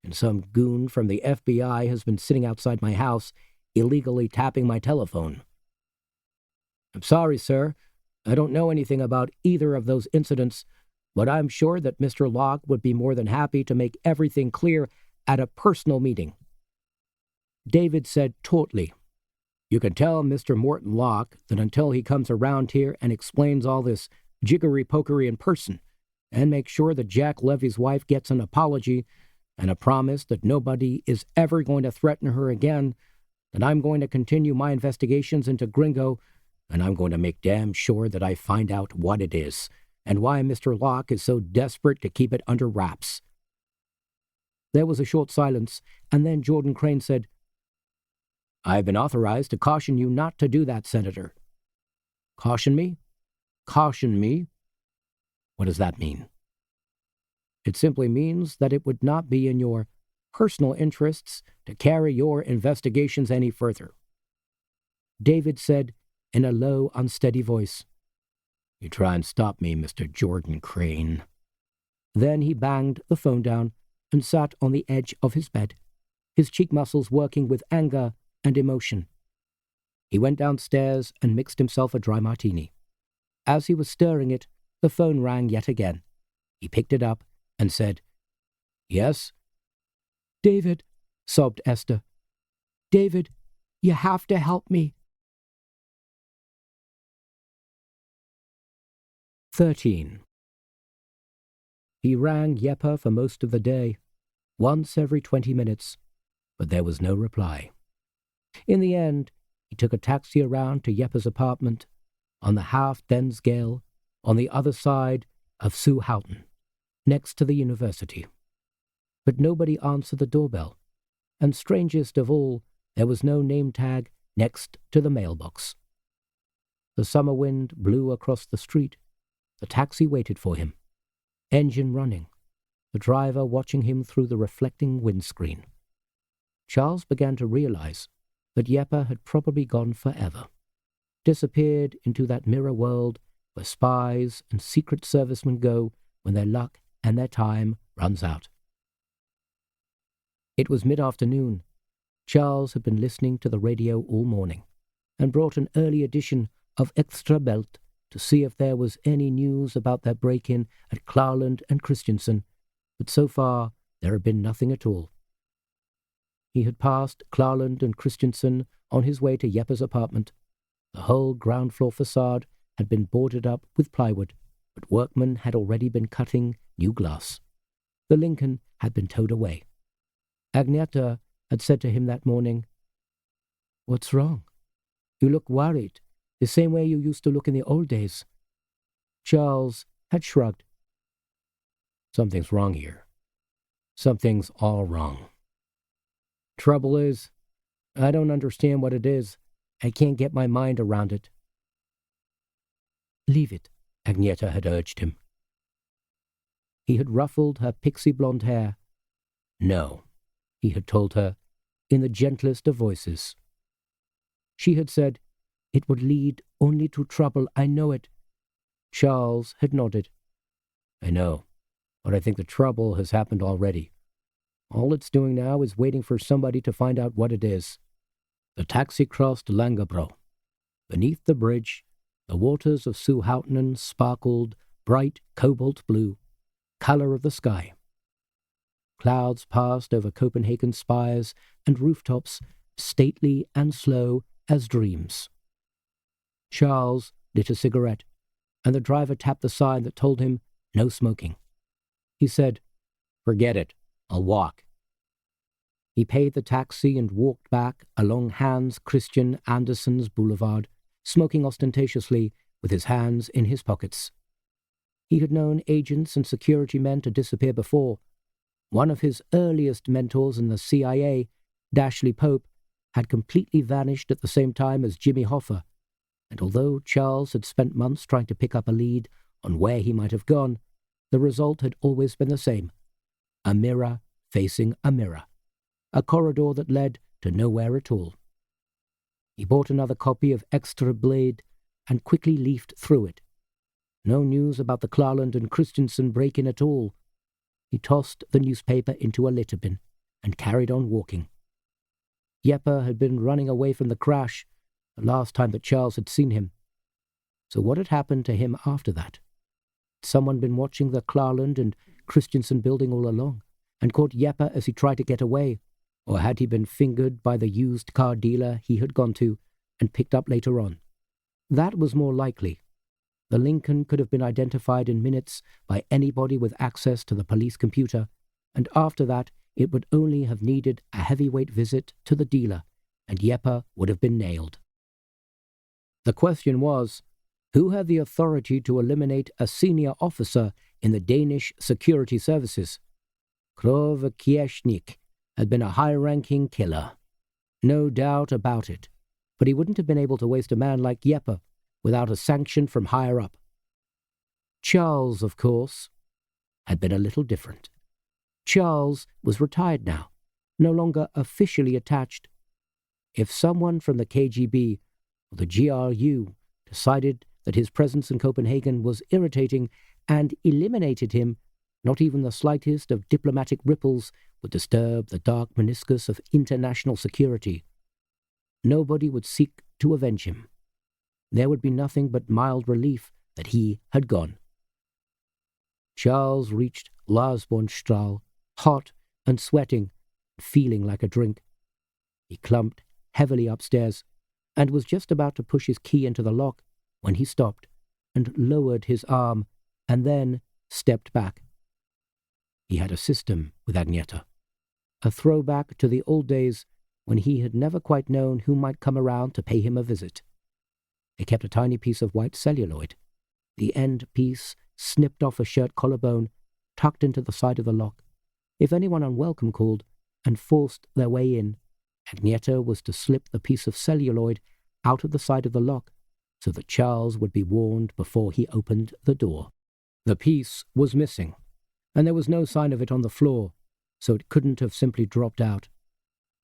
and some goon from the FBI has been sitting outside my house, illegally tapping my telephone." "I'm sorry, sir. I don't know anything about either of those incidents, but I'm sure that Mr. Locke would be more than happy to make everything clear at a personal meeting." David said tautly, "You can tell Mr. Morton Locke that until he comes around here and explains all this jiggery-pokery in person, and make sure that Jack Levy's wife gets an apology and a promise that nobody is ever going to threaten her again, that I'm going to continue my investigations into Gringo, and I'm going to make damn sure that I find out what it is, and why Mr. Locke is so desperate to keep it under wraps." There was a short silence, and then Jordan Crane said, "I've been authorized to caution you not to do that, Senator." "Caution me? Caution me? What does that mean?" "It simply means that it would not be in your personal interests to carry your investigations any further." David said in a low, unsteady voice, "You try and stop me, Mr. Jordan Crane." Then he banged the phone down and sat on the edge of his bed, his cheek muscles working with anger and emotion. He went downstairs and mixed himself a dry martini. As he was stirring it, the phone rang yet again. He picked it up and said, "Yes?" "David," sobbed Esther. "David, you have to help me." 13. He rang Yeppe for most of the day, once every 20 minutes, but there was no reply. In the end, he took a taxi around to Yeppe's apartment on the Half Densgale on the other side of Sue Houghton, next to the university. But nobody answered the doorbell, and strangest of all, there was no name tag next to the mailbox. The summer wind blew across the street. The taxi waited for him, engine running, the driver watching him through the reflecting windscreen. Charles began to realize that Yeppe had probably gone forever, disappeared into that mirror world where spies and secret servicemen go when their luck and their time runs out. It was mid-afternoon. Charles had been listening to the radio all morning and brought an early edition of Extra Belt to see if there was any news about their break-in at Clarland and Christensen, but so far there had been nothing at all. He had passed Clarland and Christensen on his way to Yeppe's apartment. The whole ground-floor facade had been boarded up with plywood, but workmen had already been cutting new glass. The Lincoln had been towed away. Agneta had said to him that morning, "What's wrong? You look worried, the same way you used to look in the old days." Charles had shrugged. "Something's wrong here. Something's all wrong. Trouble is, I don't understand what it is. I can't get my mind around it." "Leave it," Agneta had urged him. He had ruffled her pixie blonde hair. "No," he had told her, in the gentlest of voices. She had said, "It would lead only to trouble, I know it." Charles had nodded. "I know. but I think the trouble has happened already. All it's doing now is waiting for somebody to find out what it is. The taxi crossed Langebro. Beneath the bridge, the waters of Suhoutenen sparkled bright cobalt blue, colour of the sky. Clouds passed over Copenhagen's spires and rooftops, stately and slow as dreams. Charles lit a cigarette, and the driver tapped the sign that told him no smoking. He said, "Forget it, I'll walk." He paid the taxi and walked back along Hans Christian Andersen's boulevard, smoking ostentatiously with his hands in his pockets. He had known agents and security men to disappear before. One of his earliest mentors in the CIA, Dashley Pope, had completely vanished at the same time as Jimmy Hoffa, and although Charles had spent months trying to pick up a lead on where he might have gone, the result had always been the same: a mirror facing a mirror, a corridor that led to nowhere at all. He bought another copy of Extra Blade and quickly leafed through it. No news about the Klarland and Christensen break-in at all. He tossed the newspaper into a litter bin and carried on walking. Jeppe had been running away from the crash the last time that Charles had seen him. So what had happened to him after that? Had someone been watching the Klarland and Christensen building all along and caught Jeppe as he tried to get away? Or had he been fingered by the used car dealer he had gone to and picked up later on? That was more likely. The Lincoln could have been identified in minutes by anybody with access to the police computer, and after that it would only have needed a heavyweight visit to the dealer, and Jeppe would have been nailed. The question was, who had the authority to eliminate a senior officer in the Danish security services? Krogh Kieschnik had been a high-ranking killer. No doubt about it, but he wouldn't have been able to waste a man like Jeppe without a sanction from higher up. Charles, of course, had been a little different. Charles was retired now, no longer officially attached. If someone from the KGB or the GRU decided that his presence in Copenhagen was irritating and eliminated him, not even the slightest of diplomatic ripples would disturb the dark meniscus of international security. Nobody would seek to avenge him. There would be nothing but mild relief that he had gone. Charles reached Larsbornstrahl, hot and sweating, feeling like a drink. He clumped heavily upstairs and was just about to push his key into the lock when he stopped and lowered his arm and then stepped back. He had a system with Agneta, a throwback to the old days when he had never quite known who might come around to pay him a visit. He kept a tiny piece of white celluloid, the end piece snipped off a shirt collarbone, tucked into the side of the lock. If anyone unwelcome called and forced their way in, Agneta was to slip the piece of celluloid out of the side of the lock so that Charles would be warned before he opened the door. The piece was missing, and there was no sign of it on the floor, so it couldn't have simply dropped out.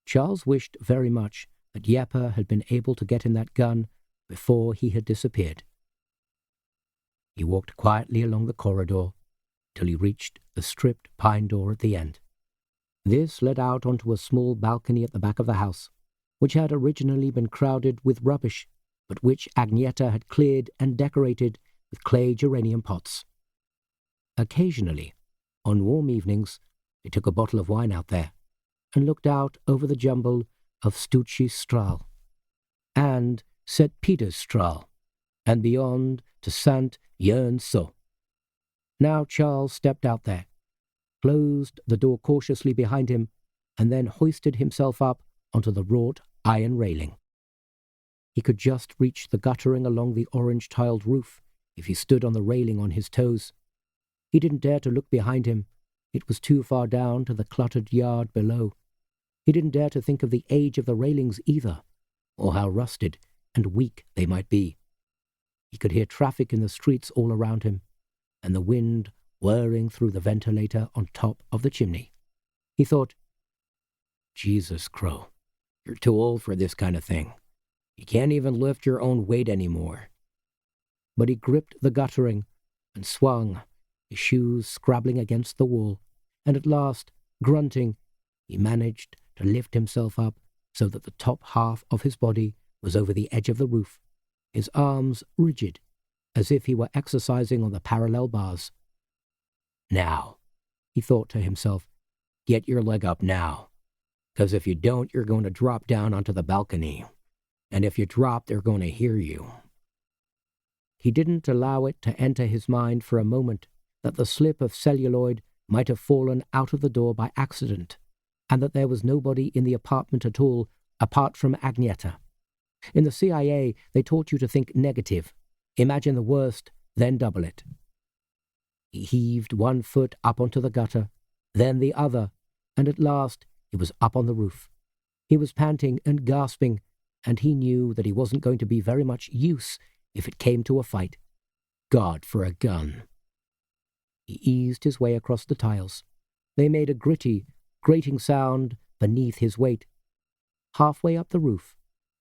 Charles wished very much that Jeppe had been able to get him that gun before he had disappeared. He walked quietly along the corridor till he reached the stripped pine door at the end. This led out onto a small balcony at the back of the house, which had originally been crowded with rubbish, but which Agneta had cleared and decorated with clay geranium pots. Occasionally, on warm evenings, he took a bottle of wine out there and looked out over the jumble of Stucci Strahl and St. Peter's Strahl, and beyond to St. Jørgenso. Now Charles stepped out there, closed the door cautiously behind him, and then hoisted himself up onto the wrought iron railing. He could just reach the guttering along the orange-tiled roof if he stood on the railing on his toes. He didn't dare to look behind him. It was too far down to the cluttered yard below. He didn't dare to think of the age of the railings either, or how rusted and weak they might be. He could hear traffic in the streets all around him, and the wind whirring through the ventilator on top of the chimney. He thought, Jesus, Krogh, you're too old for this kind of thing. You can't even lift your own weight anymore. But he gripped the guttering and swung his shoes scrabbling against the wall, and at last, grunting, he managed to lift himself up so that the top half of his body was over the edge of the roof, his arms rigid, as if he were exercising on the parallel bars. Now, he thought to himself, get your leg up now, because if you don't, you're going to drop down onto the balcony, and if you drop, they're going to hear you. He didn't allow it to enter his mind for a moment that the slip of celluloid might have fallen out of the door by accident, and that there was nobody in the apartment at all apart from Agneta. In the CIA, they taught you to think negative. Imagine the worst, then double it. He heaved one foot up onto the gutter, then the other, and at last he was up on the roof. He was panting and gasping, and he knew that he wasn't going to be very much use if it came to a fight. God for a gun. He eased his way across the tiles. They made a gritty, grating sound beneath his weight. Halfway up the roof,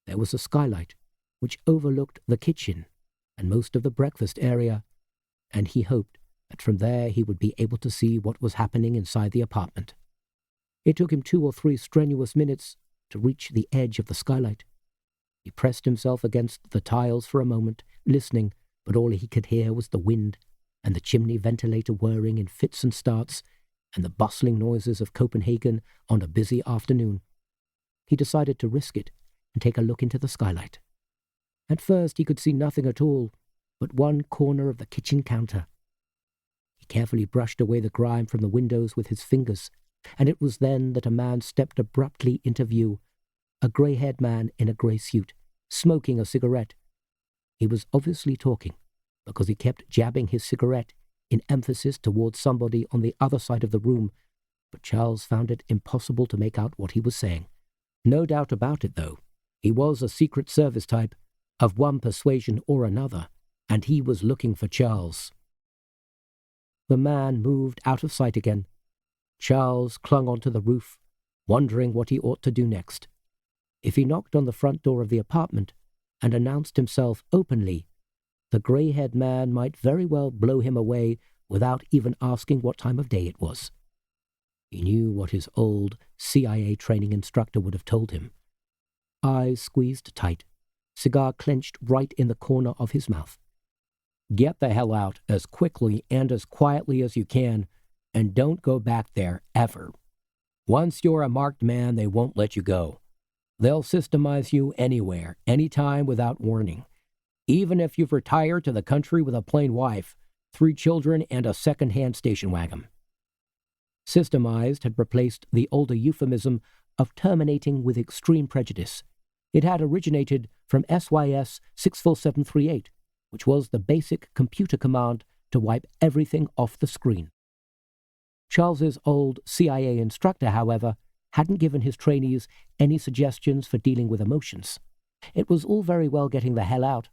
there was a skylight which overlooked the kitchen and most of the breakfast area, and he hoped that from there he would be able to see what was happening inside the apartment. It took him 2 or 3 strenuous minutes to reach the edge of the skylight. He pressed himself against the tiles for a moment, listening, but all he could hear was the wind and the chimney ventilator whirring in fits and starts and the bustling noises of Copenhagen on a busy afternoon. He decided to risk it and take a look into the skylight. At first he could see nothing at all but one corner of the kitchen counter. He carefully brushed away the grime from the windows with his fingers, and it was then that a man stepped abruptly into view, a grey-haired man in a grey suit, smoking a cigarette. He was obviously talking, because he kept jabbing his cigarette in emphasis towards somebody on the other side of the room, but Charles found it impossible to make out what he was saying. No doubt about it, though. He was a Secret Service type, of one persuasion or another, and he was looking for Charles. The man moved out of sight again. Charles clung onto the roof, wondering what he ought to do next. If he knocked on the front door of the apartment and announced himself openly, the grey-haired man might very well blow him away without even asking what time of day it was. He knew what his old CIA training instructor would have told him. Eyes squeezed tight, cigar clenched right in the corner of his mouth. Get the hell out as quickly and as quietly as you can, and don't go back there ever. Once you're a marked man, they won't let you go. They'll systemize you anywhere, anytime without warning. Even if you've retired to the country with a plain wife, 3 children, and a second-hand station wagon. Systemized had replaced the older euphemism of terminating with extreme prejudice. It had originated from SYS 64738, which was the basic computer command to wipe everything off the screen. Charles's old CIA instructor, however, hadn't given his trainees any suggestions for dealing with emotions. It was all very well getting the hell out,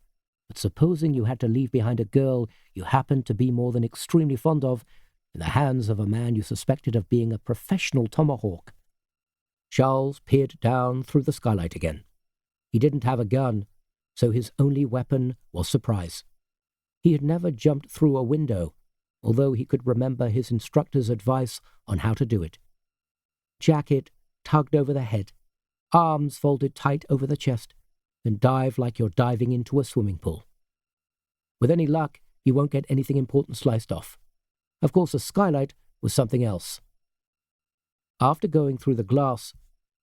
but supposing you had to leave behind a girl you happened to be more than extremely fond of in the hands of a man you suspected of being a professional tomahawk. Charles peered down through the skylight again. He didn't have a gun, so his only weapon was surprise. He had never jumped through a window, although he could remember his instructor's advice on how to do it. Jacket tugged over the head, arms folded tight over the chest, then dive like you're diving into a swimming pool. With any luck, you won't get anything important sliced off. Of course, a skylight was something else. After going through the glass,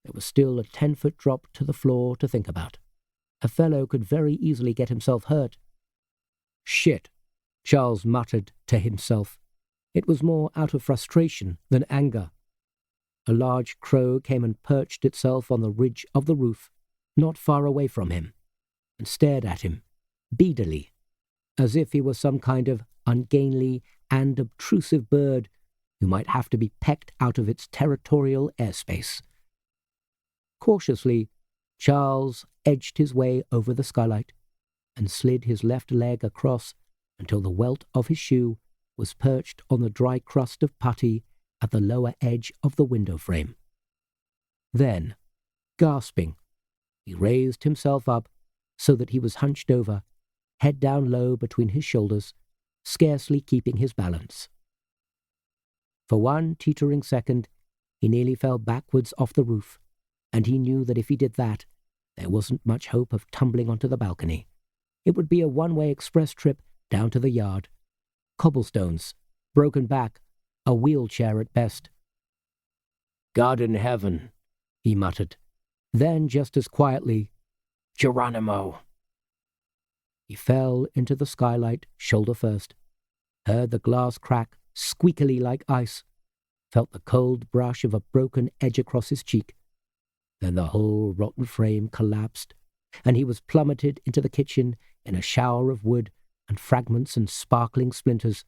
there was still a 10-foot drop to the floor to think about. A fellow could very easily get himself hurt. Shit, Charles muttered to himself. It was more out of frustration than anger. A large crow came and perched itself on the ridge of the roof, not far away from him, and stared at him, beadily, as if he was some kind of ungainly and obtrusive bird who might have to be pecked out of its territorial airspace. Cautiously, Charles edged his way over the skylight and slid his left leg across until the welt of his shoe was perched on the dry crust of putty at the lower edge of the window frame. Then, gasping, he raised himself up so that he was hunched over, head down low between his shoulders, scarcely keeping his balance. For one teetering second, he nearly fell backwards off the roof, and he knew that if he did that, there wasn't much hope of tumbling onto the balcony. It would be a one-way express trip down to the yard. Cobblestones, broken back, a wheelchair at best. "God in heaven," he muttered. Then, just as quietly, "Geronimo." He fell into the skylight shoulder first, heard the glass crack squeakily like ice, felt the cold brush of a broken edge across his cheek. Then the whole rotten frame collapsed, and he was plummeted into the kitchen in a shower of wood and fragments and sparkling splinters,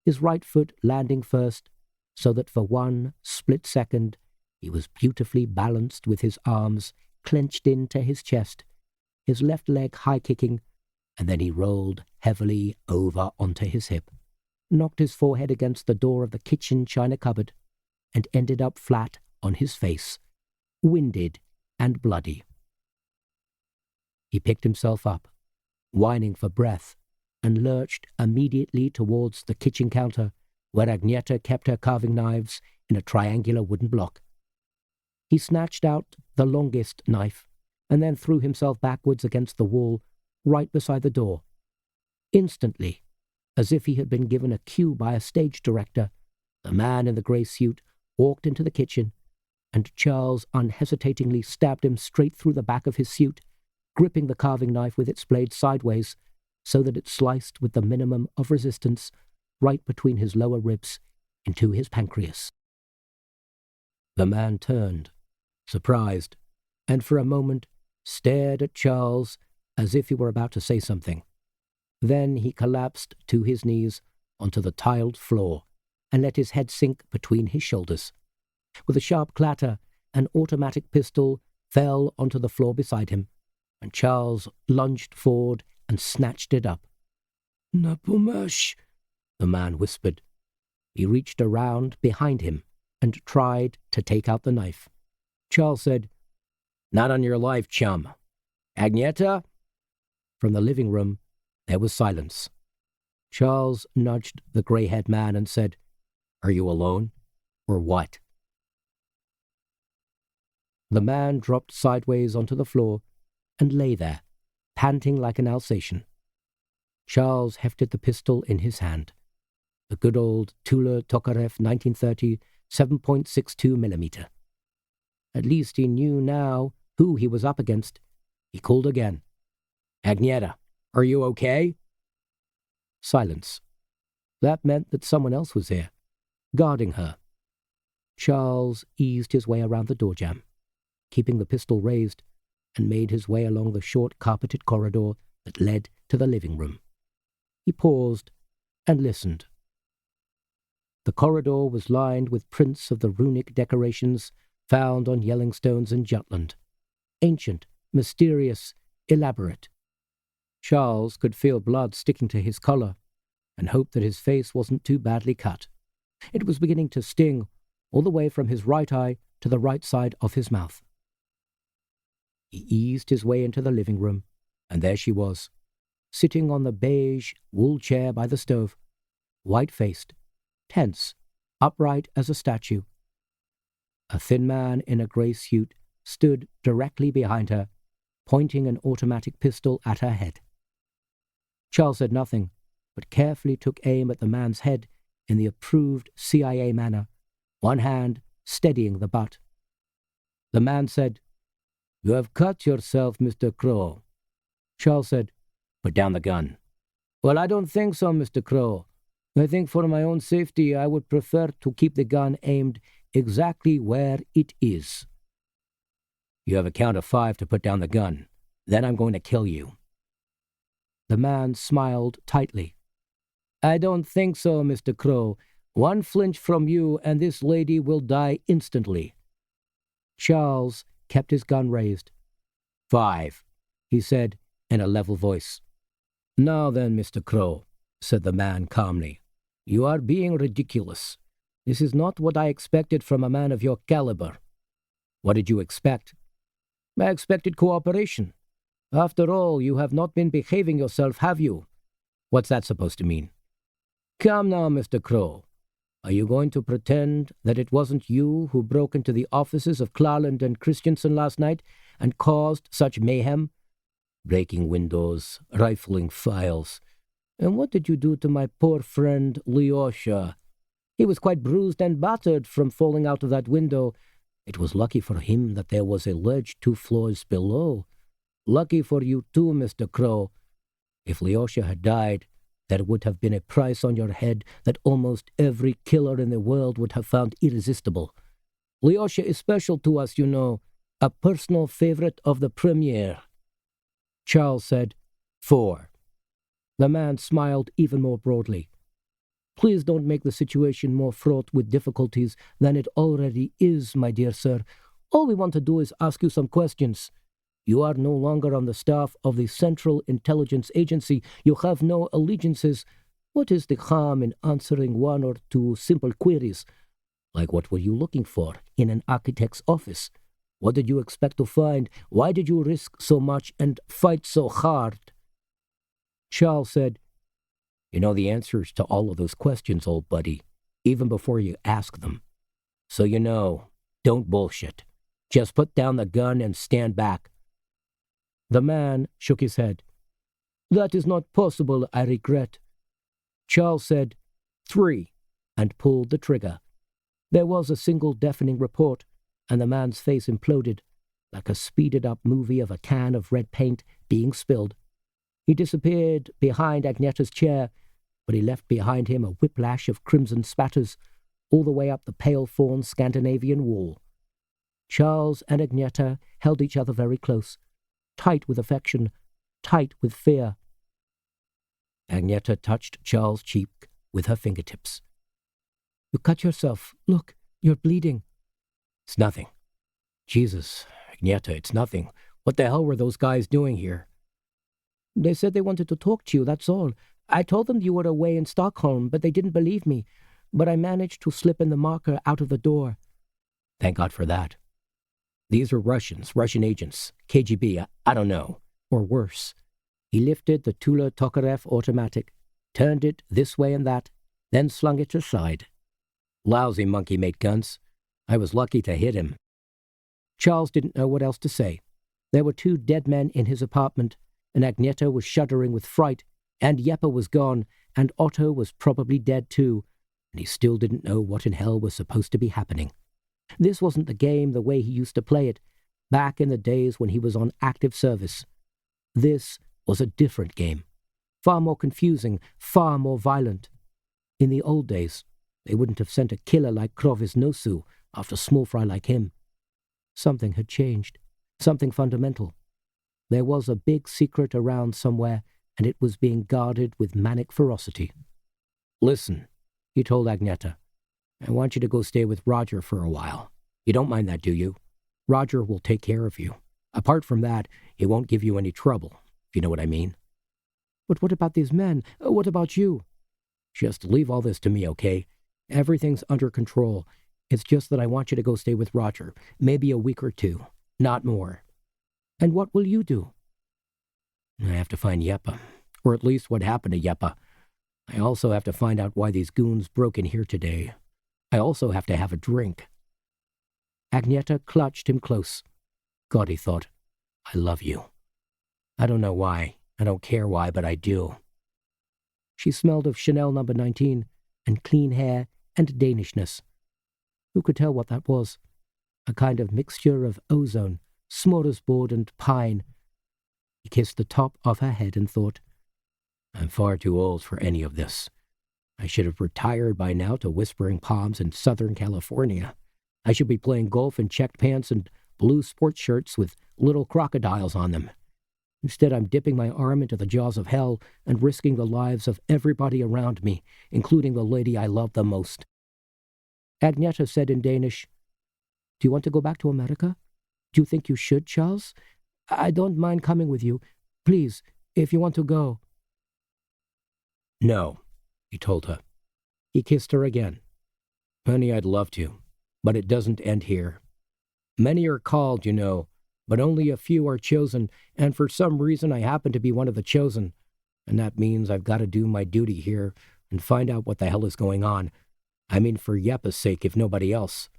his right foot landing first, so that for one split second he was beautifully balanced with his arms clenched into his chest, his left leg high-kicking, and then he rolled heavily over onto his hip, knocked his forehead against the door of the kitchen china cupboard, and ended up flat on his face, winded and bloody. He picked himself up, whining for breath, and lurched immediately towards the kitchen counter, where Agneta kept her carving knives in a triangular wooden block. He snatched out the longest knife, and then threw himself backwards against the wall, right beside the door. Instantly, as if he had been given a cue by a stage director, the man in the grey suit walked into the kitchen, and Charles unhesitatingly stabbed him straight through the back of his suit, gripping the carving knife with its blade sideways, so that it sliced with the minimum of resistance right between his lower ribs into his pancreas. The man turned, surprised, and for a moment stared at Charles as if he were about to say something. Then he collapsed to his knees onto the tiled floor and let his head sink between his shoulders. With a sharp clatter, an automatic pistol fell onto the floor beside him, and Charles lunged forward and snatched it up. "Napumash," the man whispered. He reached around behind him and tried to take out the knife. Charles said, "Not on your life, chum. Agneta?" From the living room, there was silence. Charles nudged the grey-haired man and said, "Are you alone, or what?" The man dropped sideways onto the floor and lay there, panting like an Alsatian. Charles hefted the pistol in his hand, the good old Tula Tokarev 1930 7.62 millimeter. At least he knew now who he was up against. He called again. "Agneta, are you okay?" Silence. That meant that someone else was there, guarding her. Charles eased his way around the door jamb, keeping the pistol raised, and made his way along the short carpeted corridor that led to the living room. He paused and listened. The corridor was lined with prints of the runic decorations found on Yellingstones and Jutland. Ancient, mysterious, elaborate. Charles could feel blood sticking to his collar and hoped that his face wasn't too badly cut. It was beginning to sting all the way from his right eye to the right side of his mouth. He eased his way into the living room, and there she was, sitting on the beige wool chair by the stove, white-faced, tense, upright as a statue. A thin man in a grey suit stood directly behind her, pointing an automatic pistol at her head. Charles said nothing, but carefully took aim at the man's head in the approved CIA manner, one hand steadying the butt. The man said, "You have cut yourself, Mr. Krogh." Charles said, "Put down the gun." "Well, I don't think so, Mr. Krogh. I think for my own safety I would prefer to keep the gun aimed exactly where it is." "You have a count of 5 to put down the gun. Then I'm going to kill you." The man smiled tightly. "I don't think so, Mr. Krogh. One flinch from you and this lady will die instantly." Charles kept his gun raised. 5, he said in a level voice. "Now then, Mr. Krogh," said the man calmly, "you are being ridiculous. This is not what I expected from a man of your caliber." "What did you expect?" "I expected cooperation. After all, you have not been behaving yourself, have you?" "What's that supposed to mean?" "Come now, Mr. Krogh. Are you going to pretend that it wasn't you who broke into the offices of Klarland and Christensen last night and caused such mayhem? Breaking windows, rifling files. And what did you do to my poor friend Lyosha? He was quite bruised and battered from falling out of that window. It was lucky for him that there was a ledge 2 floors below. Lucky for you too, Mr. Krogh. If Lyosha had died, there would have been a price on your head that almost every killer in the world would have found irresistible. Lyosha is special to us, you know, a personal favorite of the Premier. Charles said, 4. The man smiled even more broadly. Please don't make the situation more fraught with difficulties than it already is, my dear sir. All we want to do is ask you some questions. You are no longer on the staff of the Central Intelligence Agency. You have no allegiances. What is the harm in answering 1 or 2 simple queries? Like, what were you looking for in an architect's office? What did you expect to find? Why did you risk so much and fight so hard? Charles said, You know the answers to all of those questions, old buddy, even before you ask them. So you know, don't bullshit. Just put down the gun and stand back. The man shook his head. That is not possible, I regret. Charles said, 3, and pulled the trigger. There was a single deafening report, and the man's face imploded, like a speeded-up movie of a can of red paint being spilled. He disappeared behind Agnetta's chair, but he left behind him a whiplash of crimson spatters all the way up the pale fawn Scandinavian wall. Charles and Agnetta held each other very close, tight with affection, tight with fear. Agnetta touched Charles' cheek with her fingertips. You cut yourself. Look, you're bleeding. It's nothing. Jesus, Agnetta, it's nothing. What the hell were those guys doing here? They said they wanted to talk to you, that's all. I told them you were away in Stockholm, but they didn't believe me. But I managed to slip in the marker out of the door. Thank God for that. These are Russians, Russian agents, KGB, I don't know, or worse. He lifted the Tula Tokarev automatic, turned it this way and that, then slung it aside. Lousy monkey-made guns. I was lucky to hit him. Charles didn't know what else to say. There were 2 dead men in his apartment, and Agnetta was shuddering with fright, and Jeppe was gone, and Otto was probably dead too, and he still didn't know what in hell was supposed to be happening. This wasn't the game the way he used to play it, back in the days when he was on active service. This was a different game, far more confusing, far more violent. In the old days, they wouldn't have sent a killer like Krovis Nosu after small fry like him. Something had changed, something fundamental. There was a big secret around somewhere, and it was being guarded with manic ferocity. Listen, he told Agnetta, I want you to go stay with Roger for a while. You don't mind that, do you? Roger will take care of you. Apart from that, he won't give you any trouble, if you know what I mean. But what about these men? What about you? Just leave all this to me, okay? Everything's under control. It's just that I want you to go stay with Roger, maybe a week or 2, not more. And what will you do? I have to find Jeppe, or at least what happened to Jeppe. I also have to find out why these goons broke in here today. I also have to have a drink. Agnetta clutched him close. God, he thought, I love you. I don't know why, I don't care why, but I do. She smelled of Chanel No. 19, and clean hair, and Danishness. Who could tell what that was? A kind of mixture of ozone, smorgasbord, and pine. He kissed the top of her head and thought, I'm far too old for any of this. I should have retired by now to Whispering Palms in Southern California. I should be playing golf in checked pants and blue sports shirts with little crocodiles on them. Instead, I'm dipping my arm into the jaws of hell and risking the lives of everybody around me, including the lady I love the most. Agnetta said in Danish, Do you want to go back to America? Do you think you should, Charles? I don't mind coming with you. Please, if you want to go. No, he told her. He kissed her again. Honey, I'd love to, but it doesn't end here. Many are called, you know, but only a few are chosen, and for some reason I happen to be one of the chosen, and that means I've got to do my duty here and find out what the hell is going on. I mean for Yeppa's sake, if nobody else.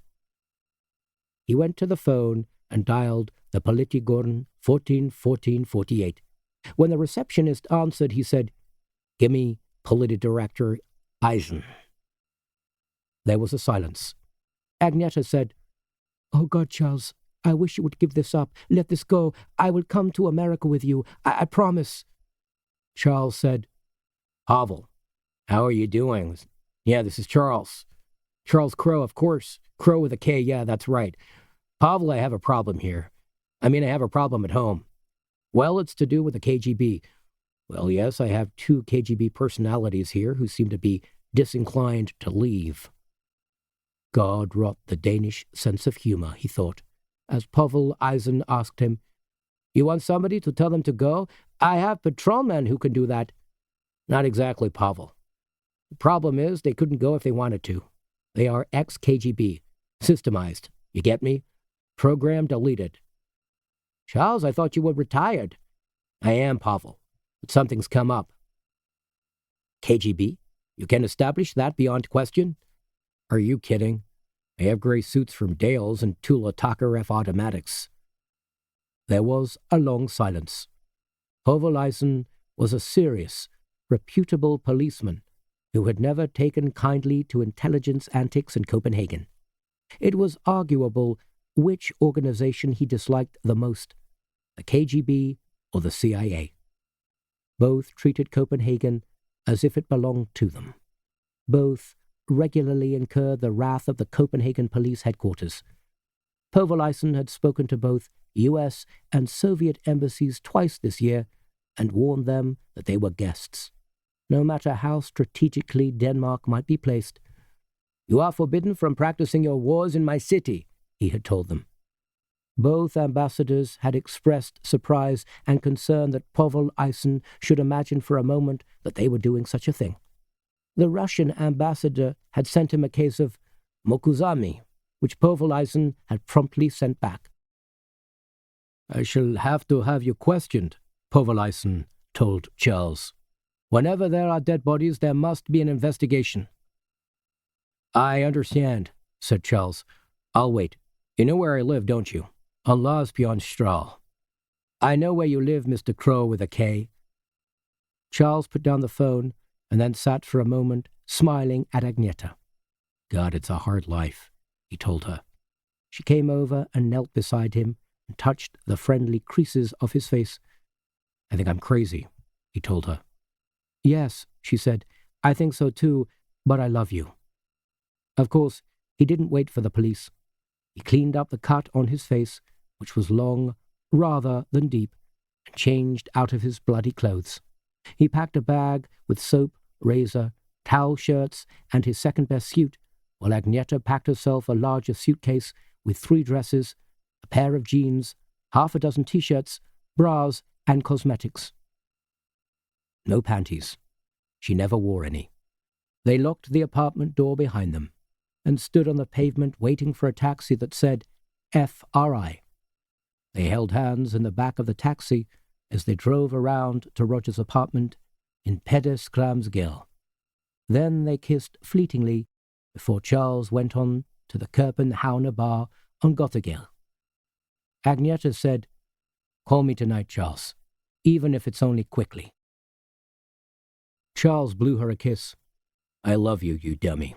He went to the phone and dialed the Politigorn 141448. When the receptionist answered, he said, "Give me Politdirector Eisen." There was a silence. Agneta said, "Oh God, Charles, I wish you would give this up. Let this go. I will come to America with you. I promise." Charles said, "Pavel, how are you doing?" "Yeah, this is Charles. Charles Krogh, of course. Krogh with a K, yeah, that's right. Pavel, I have a problem here. I have a problem at home. Well, it's to do with the KGB. Well, yes, I have 2 KGB personalities here who seem to be disinclined to leave." God wrought the Danish sense of humor, he thought, as Pavel Eisen asked him, "You want somebody to tell them to go? I have patrolmen who can do that." "Not exactly, Pavel. The problem is they couldn't go if they wanted to. They are ex-KGB. Systemized. You get me? Program deleted." "Charles, I thought you were retired." "I am, Pavel, but something's come up." "KGB? You can establish that beyond question?" "Are you kidding? I have gray suits from Dale's and Tula Tokarev automatics." There was a long silence. Pavel Eisen was a serious, reputable policeman who had never taken kindly to intelligence antics in Copenhagen. It was arguable which organization he disliked the most, the KGB or the CIA. Both treated Copenhagen as if it belonged to them. Both regularly incurred the wrath of the Copenhagen police headquarters. Pavel Eisen had spoken to both U.S. and Soviet embassies twice this year and warned them that they were guests. No matter how strategically Denmark might be placed, "You are forbidden from practicing your wars in my city," he had told them. Both ambassadors had expressed surprise and concern that Pavel Eisen should imagine for a moment that they were doing such a thing. The Russian ambassador had sent him a case of mokuzami, which Pavel Eisen had promptly sent back. "I shall have to have you questioned," Pavel Eisen told Charles. "Whenever there are dead bodies, there must be an investigation." "I understand," said Charles. "I'll wait. You know where I live, don't you? On Lasbjørnstrahl." "I know where you live, Mr. Krogh with a K." Charles put down the phone and then sat for a moment, smiling at Agneta. "God, it's a hard life," he told her. She came over and knelt beside him and touched the friendly creases of his face. "I think I'm crazy," he told her. "Yes," she said, "I think so too, but I love you." Of course, he didn't wait for the police. He cleaned up the cut on his face, which was long rather than deep, and changed out of his bloody clothes. He packed a bag with soap, razor, towel shirts, and his second-best suit, while Agneta packed herself a larger suitcase with 3 dresses, a pair of jeans, half a dozen T-shirts, bras, and cosmetics. No panties. She never wore any. They locked the apartment door behind them and stood on the pavement waiting for a taxi that said FRI. They held hands in the back of the taxi as they drove around to Roger's apartment in Pederskramsgil. Then they kissed fleetingly before Charles went on to the Kerpenhavner bar on Gottegil. Agneta said, "Call me tonight, Charles, even if it's only quickly." Charles blew her a kiss. "I love you, you dummy."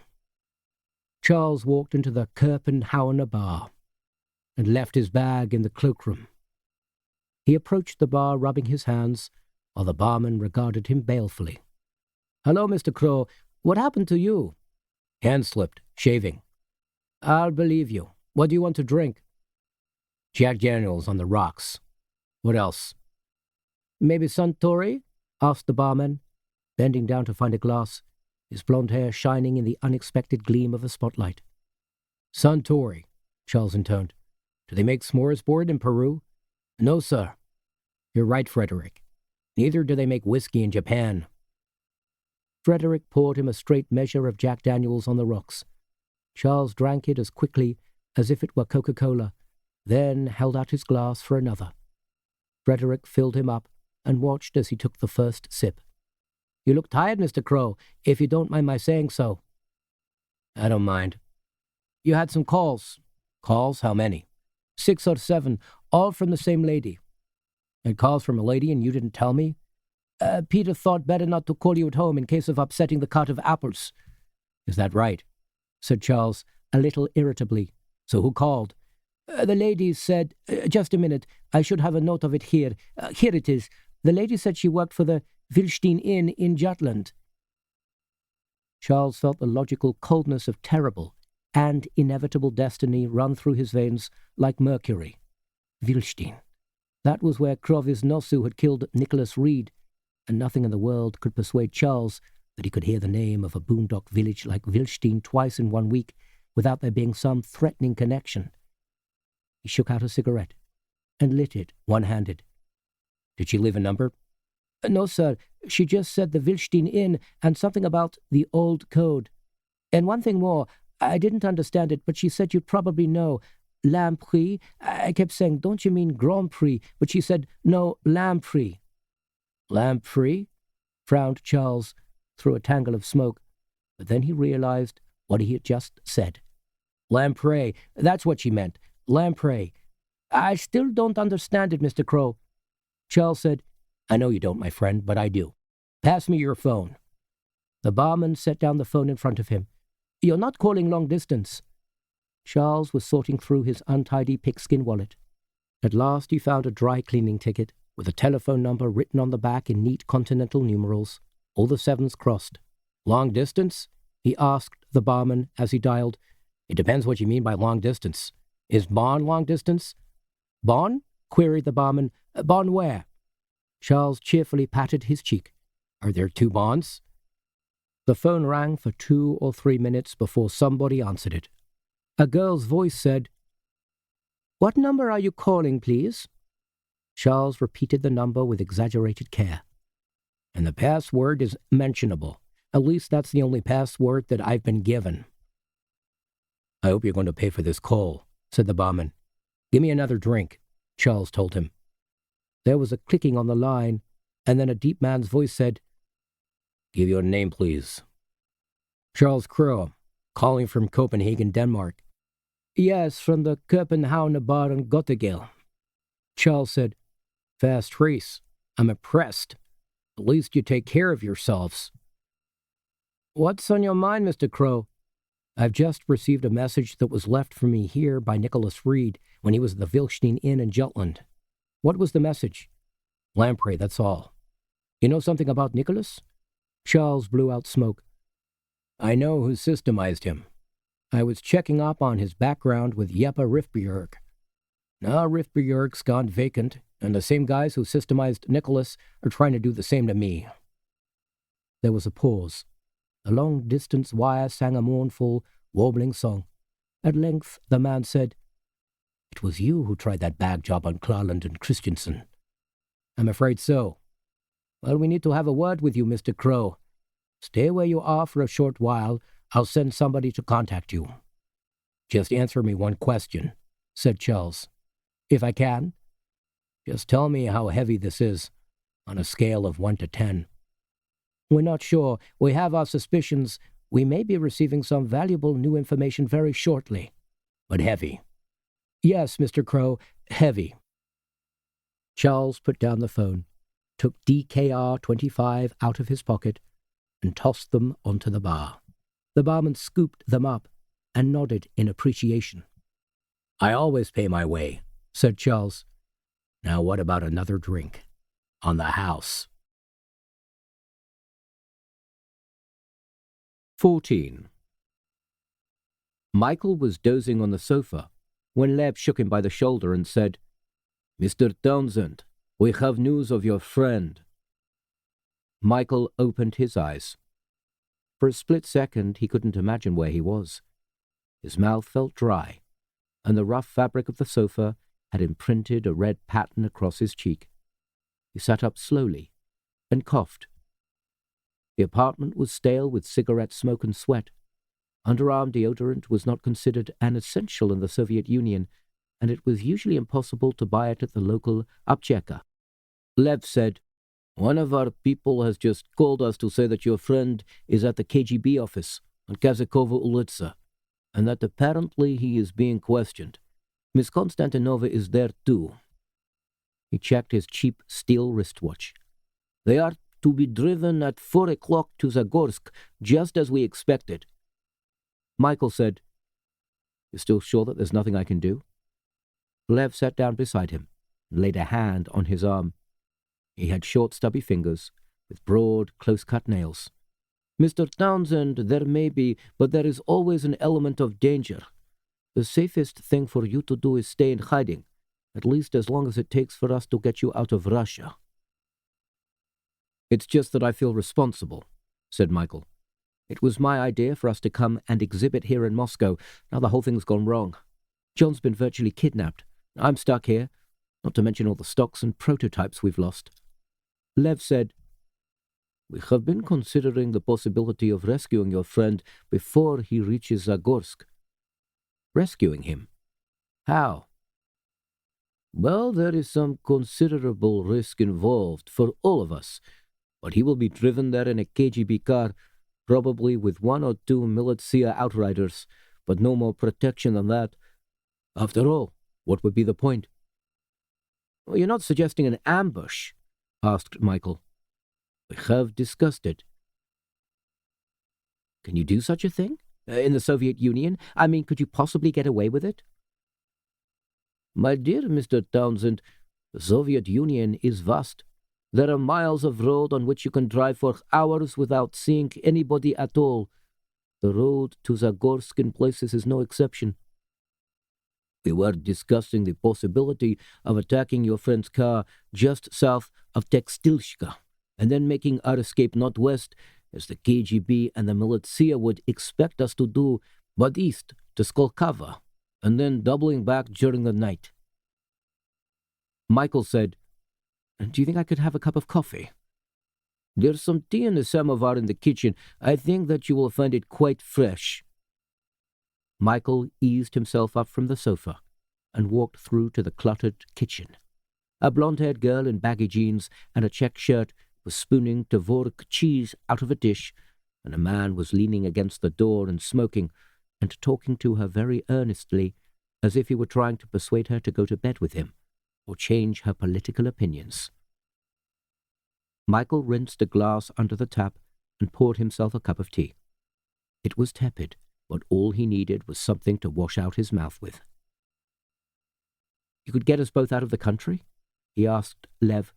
Charles walked into the Kerpenhavner bar and left his bag in the cloakroom. He approached the bar, rubbing his hands, while the barman regarded him balefully. "Hello, Mr. Krogh. What happened to you?" "Hand slipped. Shaving." "I'll believe you. What do you want to drink?" "Jack Daniels on the rocks." "What else?" "Maybe Suntory?" asked the barman, bending down to find a glass, his blonde hair shining in the unexpected gleam of a spotlight. "Suntory," Charles intoned. "Do they make smorgasbord in Peru?" "No, sir." "You're right, Frederick. Neither do they make whiskey in Japan." Frederick poured him a straight measure of Jack Daniels on the rocks. Charles drank it as quickly as if it were Coca-Cola, then held out his glass for another. Frederick filled him up and watched as he took the first sip. "You look tired, Mr. Krogh, if you don't mind my saying so." I don't mind. You had some calls. Calls? How many? 6 or 7, all from the same lady. And calls from a lady and you didn't tell me? Peter thought better not to call you at home in case of upsetting the cart of apples. Is that right? Said Charles, a little irritably. So who called? The lady said, just a minute, I should have a note of it here. Here it is. The lady said she worked for the Vilstein Inn in Jutland. Charles felt the logical coldness of terrible and inevitable destiny run through his veins like mercury. Vilstein. That was where Krogh Nosu had killed Nicholas Reed, and nothing in the world could persuade Charles that he could hear the name of a boondock village like Vilstein twice in 1 week without there being some threatening connection. He shook out a cigarette and lit it one-handed. Did she leave a number? No, sir. She just said the Vilstein Inn and something about the old code. And one thing more, I didn't understand it, but she said you'd probably know. Lamprix. I kept saying, don't you mean Grand Prix? But she said, no, Lamprix. Lamprix? Frowned Charles through a tangle of smoke, but then he realized what he had just said. Lamprey, that's what she meant. Lamprey. I still don't understand it, Mr. Krogh. Charles said, I know you don't, my friend, but I do. Pass me your phone. The barman set down the phone in front of him. You're not calling long distance. Charles was sorting through his untidy pigskin wallet. At last he found a dry cleaning ticket with a telephone number written on the back in neat continental numerals, all the 7s crossed. Long distance? He asked the barman as he dialed. It depends what you mean by long distance. Is Bonn long distance? Bonn? Queried the barman. Bonn where? Charles cheerfully patted his cheek. Are there 2 Bonns? The phone rang for 2 or 3 minutes before somebody answered it. A girl's voice said, What number are you calling, please? Charles repeated the number with exaggerated care. And the password is mentionable. At least that's the only password that I've been given. I hope you're going to pay for this call, said the barman. Give me another drink, Charles told him. There was a clicking on the line, and then a deep man's voice said, Give your name, please. Charles Krogh, calling from Copenhagen, Denmark. Yes, from the Copenhagen bar in Göttingen. Charles said, Fast trace. I'm impressed. At least you take care of yourselves. What's on your mind, Mr. Krogh? I've just received a message that was left for me here by Nicholas Reed when he was at the Vilstein Inn in Jutland. What was the message? Lamprey, that's all. You know something about Nicholas? Charles blew out smoke. I know who systemized him. I was checking up on his background with Jeppe Rifbjerg. Now Rifbjerg's gone vacant, and the same guys who systemized Nicholas are trying to do the same to me. There was a pause. A long-distance wire sang a mournful, warbling song. At length the man said, It was you who tried that bag job on Klarland and Christensen. I'm afraid so. Well, we need to have a word with you, Mr. Krogh. Stay where you are for a short while. I'll send somebody to contact you. Just answer me one question, said Charles. If I can. Just tell me how heavy this is, on a scale of 1 to 10. We're not sure. We have our suspicions. We may be receiving some valuable new information very shortly. But heavy. Yes, Mr. Krogh, heavy. Charles put down the phone, took DKR-25 out of his pocket, and tossed them onto the bar. The barman scooped them up and nodded in appreciation. I always pay my way, said Charles. Now what about another drink? On the house. 14. Michael was dozing on the sofa when Leb shook him by the shoulder and said, Mr. Townshend, we have news of your friend. Michael opened his eyes. For a split second he couldn't imagine where he was. His mouth felt dry, and the rough fabric of the sofa had imprinted a red pattern across his cheek. He sat up slowly and coughed. The apartment was stale with cigarette smoke and sweat. Underarm deodorant was not considered an essential in the Soviet Union, and it was usually impossible to buy it at the local apteka. Lev said, One of our people has just called us to say that your friend is at the KGB office. on Kazakova Ulitsa, and that apparently he is being questioned. Miss Konstantinova is there too." He checked his cheap steel wristwatch. "They are to be driven at 4 o'clock to Zagorsk, just as we expected." Michael said, "You're still sure that there's nothing I can do?" Lev sat down beside him and laid a hand on his arm. He had short, stubby fingers with broad, close-cut nails. "Mr. Townshend, there may be, but there is always an element of danger. The safest thing for you to do is stay in hiding, at least as long as it takes for us to get you out of Russia." "It's just that I feel responsible," said Michael. "It was my idea for us to come and exhibit here in Moscow. Now the whole thing's gone wrong. John's been virtually kidnapped. I'm stuck here, not to mention all the stocks and prototypes we've lost." Lev said, "We have been considering the possibility of rescuing your friend before he reaches Zagorsk." "Rescuing him? How?" "Well, there is some considerable risk involved for all of us, but he will be driven there in a KGB car, probably with 1 or 2 militia outriders, but no more protection than that. After all, what would be the point?" "Well, you're not suggesting an ambush?" asked Michael. "We have discussed it." "Can you do such a thing? In the Soviet Union? I mean, could you possibly get away with it?" "My dear Mr. Townshend, the Soviet Union is vast. There are miles of road on which you can drive for hours without seeing anybody at all. The road to Zagorsk in places is no exception. We were discussing the possibility of attacking your friend's car just south of Tekstilshka, and then making our escape not west, as the KGB and the militia would expect us to do, but east to Skolkava, and then doubling back during the night." Michael said, "Do you think I could have a cup of coffee?" "There's some tea in the samovar in the kitchen. I think that you will find it quite fresh." Michael eased himself up from the sofa and walked through to the cluttered kitchen. A blonde-haired girl in baggy jeans and a check shirt was spooning Tvorog cheese out of a dish, and a man was leaning against the door and smoking and talking to her very earnestly, as if he were trying to persuade her to go to bed with him or change her political opinions. Michael rinsed a glass under the tap and poured himself a cup of tea. It was tepid, but all he needed was something to wash out his mouth with. "You could get us both out of the country?" he asked Lev.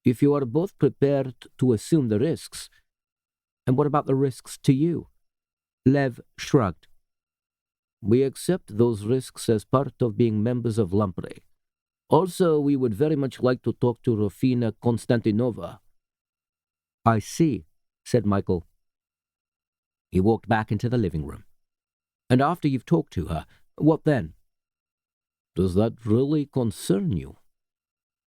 "If you are both prepared to assume the risks." "And what about the risks to you?" Lev shrugged. "We accept those risks as part of being members of Lampre. Also, we would very much like to talk to Rofina Konstantinova." "I see," said Michael. He walked back into the living room. "And after you've talked to her, what then?" "Does that really concern you?"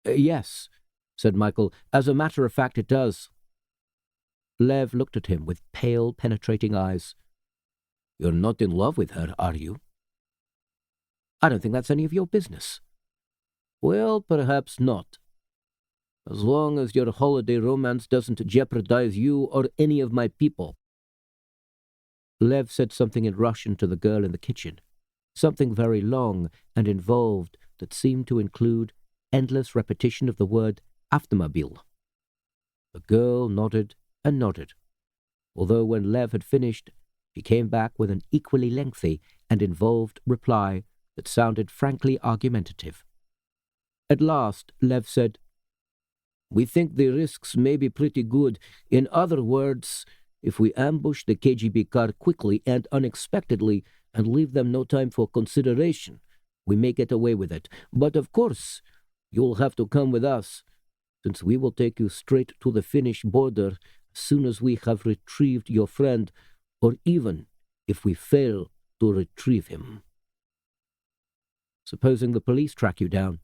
"Yes," said Michael. "As a matter of fact, it does." Lev looked at him with pale, penetrating eyes. "You're not in love with her, are you?" "I don't think that's any of your business." "Well, perhaps not. As long as your holiday romance doesn't jeopardize you or any of my people." Lev said something in Russian to the girl in the kitchen, something very long and involved that seemed to include endless repetition of the word "автомобиль." The girl nodded and nodded, although when Lev had finished, she came back with an equally lengthy and involved reply that sounded frankly argumentative. At last, Lev said, "We think the risks may be pretty good. In other words, if we ambush the KGB car quickly and unexpectedly and leave them no time for consideration, we may get away with it. But of course, you'll have to come with us, since we will take you straight to the Finnish border as soon as we have retrieved your friend, or even if we fail to retrieve him." "Supposing the police track you down?"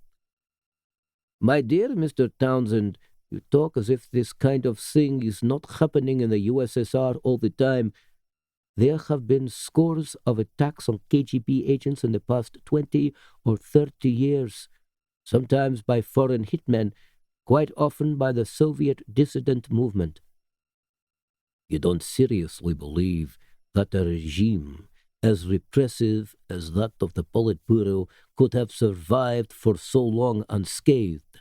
"My dear Mr. Townshend, you talk as if this kind of thing is not happening in the USSR all the time. There have been scores of attacks on KGB agents in the past 20 or 30 years, sometimes by foreign hitmen, quite often by the Soviet dissident movement." "You don't seriously believe that a regime as repressive as that of the Politburo could have survived for so long unscathed.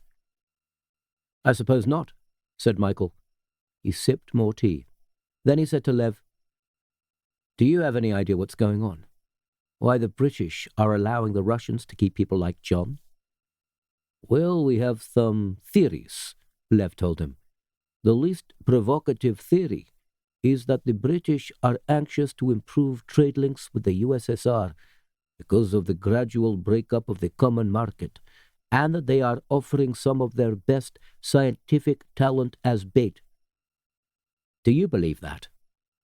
I suppose not, said Michael. He sipped more tea. Then he said to Lev, do you have any idea what's going on? Why the British are allowing the Russians to keep people like John? Well, we have some theories, Lev told him. The least provocative theory is that the British are anxious to improve trade links with the USSR because of the gradual breakup of the common market, and that they are offering some of their best scientific talent as bait. Do you believe that?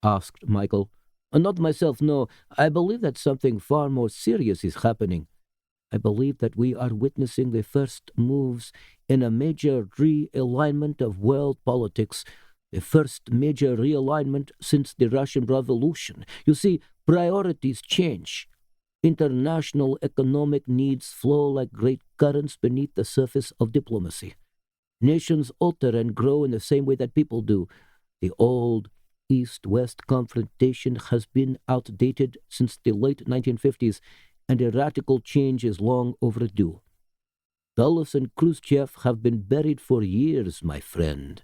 Asked Michael. Not myself, no. I believe that something far more serious is happening. I believe that we are witnessing the first moves in a major realignment of world politics, the first major realignment since the Russian Revolution. You see, priorities change. International economic needs flow like great currents beneath the surface of diplomacy. Nations alter and grow in the same way that people do. The old East-West confrontation has been outdated since the late 1950s, and a radical change is long overdue. Dulles and Khrushchev have been buried for years, my friend.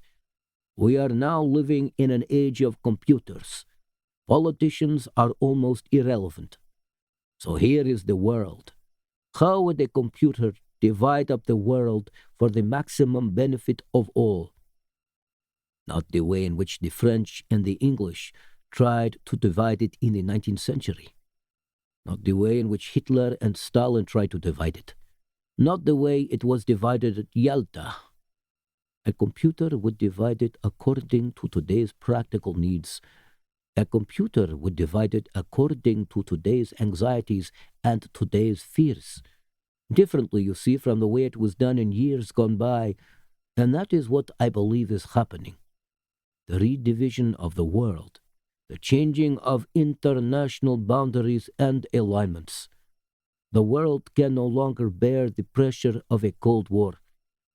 We are now living in an age of computers. Politicians are almost irrelevant. So here is the world. How would a computer divide up the world for the maximum benefit of all? Not the way in which the French and the English tried to divide it in the 19th century. Not the way in which Hitler and Stalin tried to divide it. Not the way it was divided at Yalta. A computer would divide it according to today's practical needs. A computer would divide it according to today's anxieties and today's fears. Differently, you see, from the way it was done in years gone by, and that is what I believe is happening. The redivision of the world, the changing of international boundaries and alignments. The world can no longer bear the pressure of a Cold War.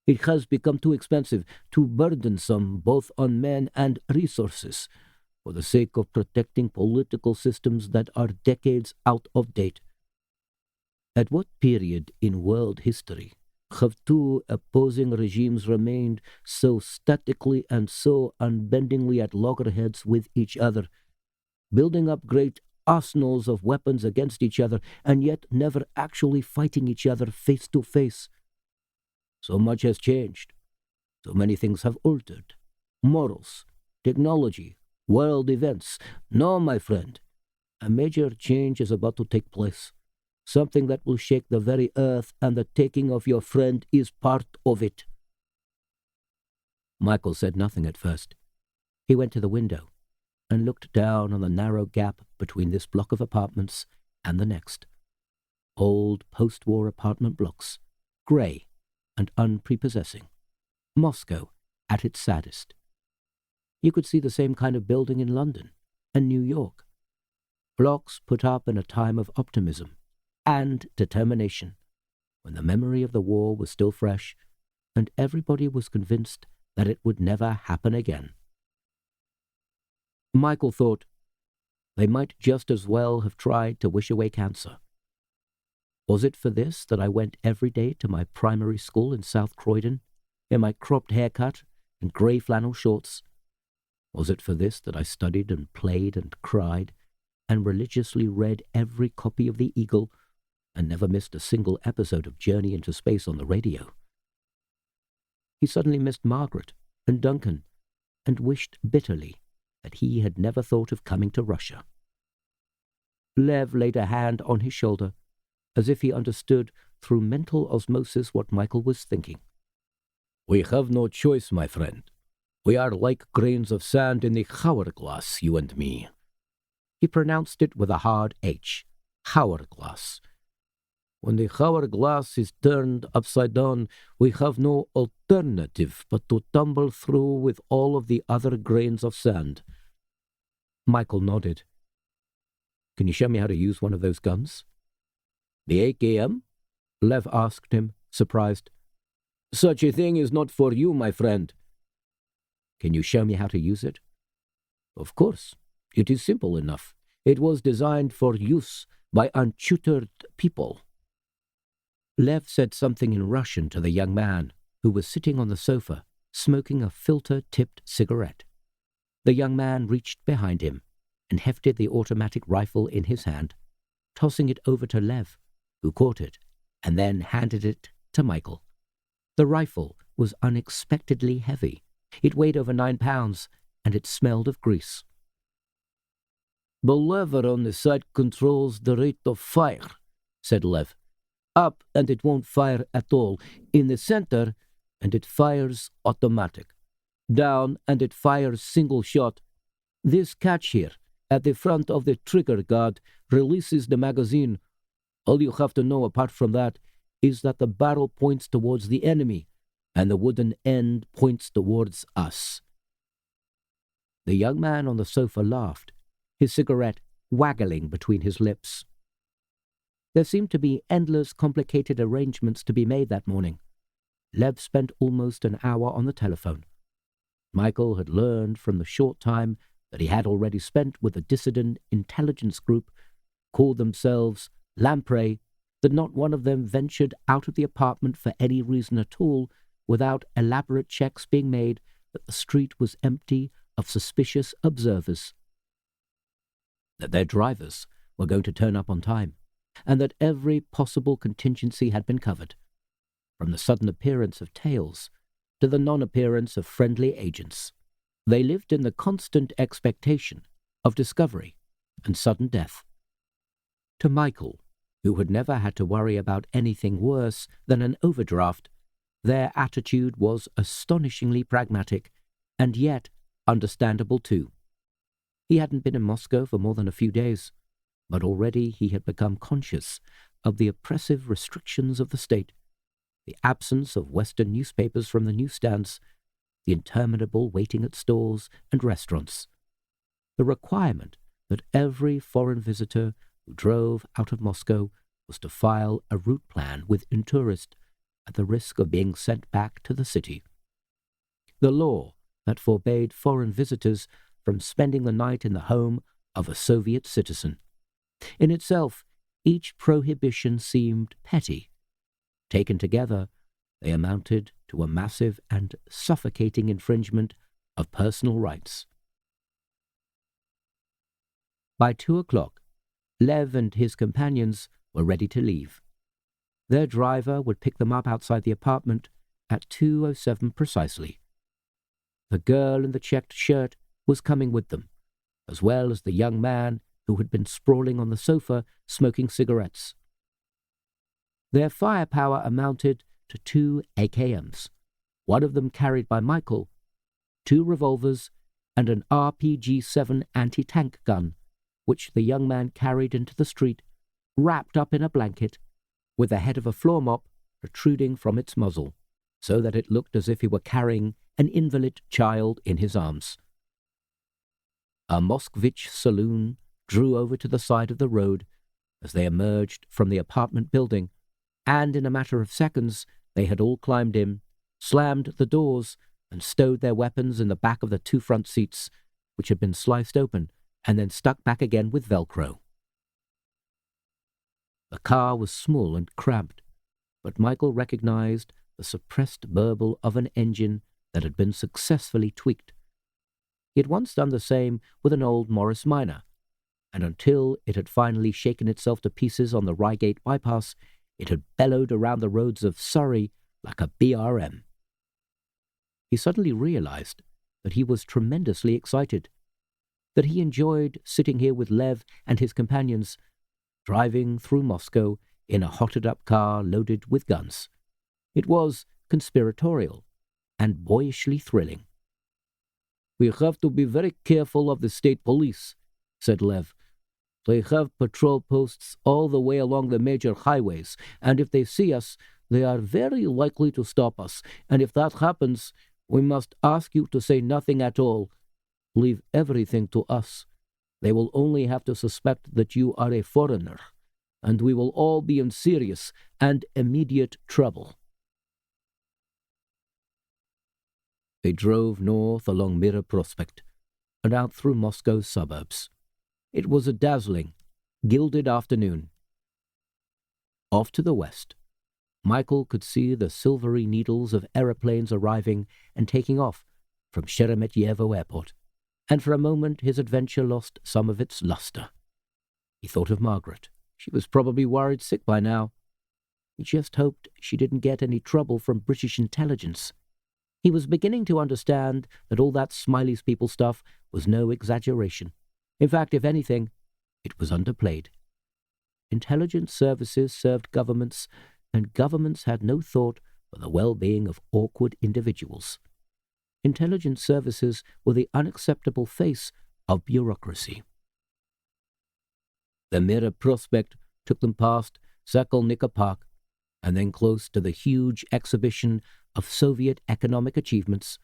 It has become too expensive, too burdensome both on men and resources, for the sake of protecting political systems that are decades out of date. At what period in world history have two opposing regimes remained so statically and so unbendingly at loggerheads with each other, building up great arsenals of weapons against each other, and yet never actually fighting each other face to face? So much has changed. So many things have altered. Morals, technology, world events. No, my friend, a major change is about to take place. Something that will shake the very earth, and the taking of your friend is part of it. Michael said nothing at first. He went to the window and looked down on the narrow gap between this block of apartments and the next. Old post-war apartment blocks, grey and unprepossessing. Moscow at its saddest. You could see the same kind of building in London and New York. Blocks put up in a time of optimism and determination, when the memory of the war was still fresh, and everybody was convinced that it would never happen again. Michael thought, they might just as well have tried to wish away cancer. Was it for this that I went every day to my primary school in South Croydon, in my cropped haircut and grey flannel shorts? Was it for this that I studied and played and cried, and religiously read every copy of The Eagle, and never missed a single episode of Journey into Space on the radio? He suddenly missed Margaret and Duncan, and wished bitterly that he had never thought of coming to Russia. Lev laid a hand on his shoulder, as if he understood through mental osmosis what Michael was thinking. We have no choice, my friend. We are like grains of sand in the hourglass, you and me. He pronounced it with a hard H. Hourglass. When the hourglass is turned upside down, we have no alternative but to tumble through with all of the other grains of sand. Michael nodded. Can you show me how to use one of those guns? The AKM? Lev asked him, surprised. Such a thing is not for you, my friend. Can you show me how to use it? Of course. It is simple enough. It was designed for use by untutored people." Lev said something in Russian to the young man, who was sitting on the sofa, smoking a filter-tipped cigarette. The young man reached behind him and hefted the automatic rifle in his hand, tossing it over to Lev, who caught it and then handed it to Michael. The rifle was unexpectedly heavy. It weighed over 9 pounds, and it smelled of grease. "The lever on the side controls the rate of fire," said Lev. "Up, and it won't fire at all. In the center, and it fires automatic. Down, and it fires single shot. This catch here, at the front of the trigger guard, releases the magazine. All you have to know apart from that is that the barrel points towards the enemy, and the wooden end points towards us." The young man on the sofa laughed, his cigarette waggling between his lips. There seemed to be endless complicated arrangements to be made that morning. Lev spent almost an hour on the telephone. Michael had learned from the short time that he had already spent with a dissident intelligence group, called themselves Lamprey, that not one of them ventured out of the apartment for any reason at all without elaborate checks being made that the street was empty of suspicious observers, that their drivers were going to turn up on time, and that every possible contingency had been covered, from the sudden appearance of tails to the non-appearance of friendly agents. They lived in the constant expectation of discovery and sudden death. To Michael, who had never had to worry about anything worse than an overdraft, their attitude was astonishingly pragmatic, and yet understandable too. He hadn't been in Moscow for more than a few days, but already he had become conscious of the oppressive restrictions of the state, the absence of Western newspapers from the newsstands, the interminable waiting at stores and restaurants, the requirement that every foreign visitor who drove out of Moscow was to file a route plan with Intourist at the risk of being sent back to the city, the law that forbade foreign visitors from spending the night in the home of a Soviet citizen. In itself, each prohibition seemed petty. Taken together, they amounted to a massive and suffocating infringement of personal rights. By 2 o'clock, Lev and his companions were ready to leave. Their driver would pick them up outside the apartment at 2:07 precisely. The girl in the checked shirt was coming with them, as well as the young man who had been sprawling on the sofa smoking cigarettes. Their firepower amounted to 2 AKMs, one of them carried by Michael, 2 revolvers, and an RPG-7 anti-tank gun, which the young man carried into the street, wrapped up in a blanket, with the head of a floor mop protruding from its muzzle, so that it looked as if he were carrying an invalid child in his arms. A Moskvich saloon drew over to the side of the road as they emerged from the apartment building, and in a matter of seconds they had all climbed in, slammed the doors, and stowed their weapons in the back of the 2 front seats, which had been sliced open and then stuck back again with Velcro. The car was small and cramped, but Michael recognized the suppressed burble of an engine that had been successfully tweaked. He had once done the same with an old Morris Minor, and until it had finally shaken itself to pieces on the Reigate bypass, it had bellowed around the roads of Surrey like a BRM. He suddenly realized that he was tremendously excited, that he enjoyed sitting here with Lev and his companions, driving through Moscow in a hotted-up car loaded with guns. It was conspiratorial and boyishly thrilling. "We have to be very careful of the state police," said Lev. "They have patrol posts all the way along the major highways, and if they see us, they are very likely to stop us, and if that happens, we must ask you to say nothing at all. Leave everything to us. They will only have to suspect that you are a foreigner, and we will all be in serious and immediate trouble." They drove north along Mira Prospect and out through Moscow's suburbs. It was a dazzling, gilded afternoon. Off to the west, Michael could see the silvery needles of aeroplanes arriving and taking off from Sheremetyevo Airport, and for a moment his adventure lost some of its luster. He thought of Margaret. She was probably worried sick by now. He just hoped she didn't get any trouble from British intelligence. He was beginning to understand that all that Smiley's people stuff was no exaggeration. In fact, if anything, it was underplayed. Intelligence services served governments, and governments had no thought for the well-being of awkward individuals. Intelligence services were the unacceptable face of bureaucracy. The Mira Prospect took them past Sokolnica Park, and then close to the huge exhibition of Soviet economic achievements,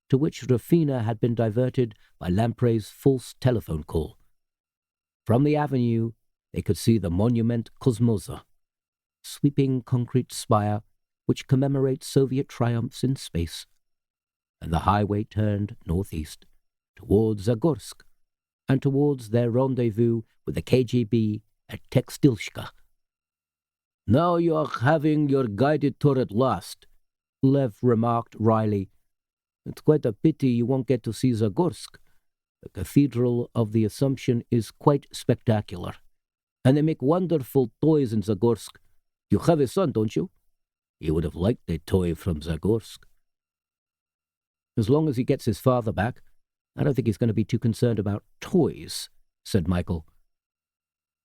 to which Rufina had been diverted by Lamprey's false telephone call. From the avenue, they could see the monument Kosmosa, sweeping concrete spire which commemorates Soviet triumphs in space, and the highway turned northeast, towards Zagorsk, and towards their rendezvous with the KGB at Tekstilshka. "Now you are having your guided tour at last," Lev remarked wryly. "It's quite a pity you won't get to see Zagorsk. The Cathedral of the Assumption is quite spectacular, and they make wonderful toys in Zagorsk. You have a son, don't you? He would have liked a toy from Zagorsk." "As long as he gets his father back, I don't think he's going to be too concerned about toys," said Michael.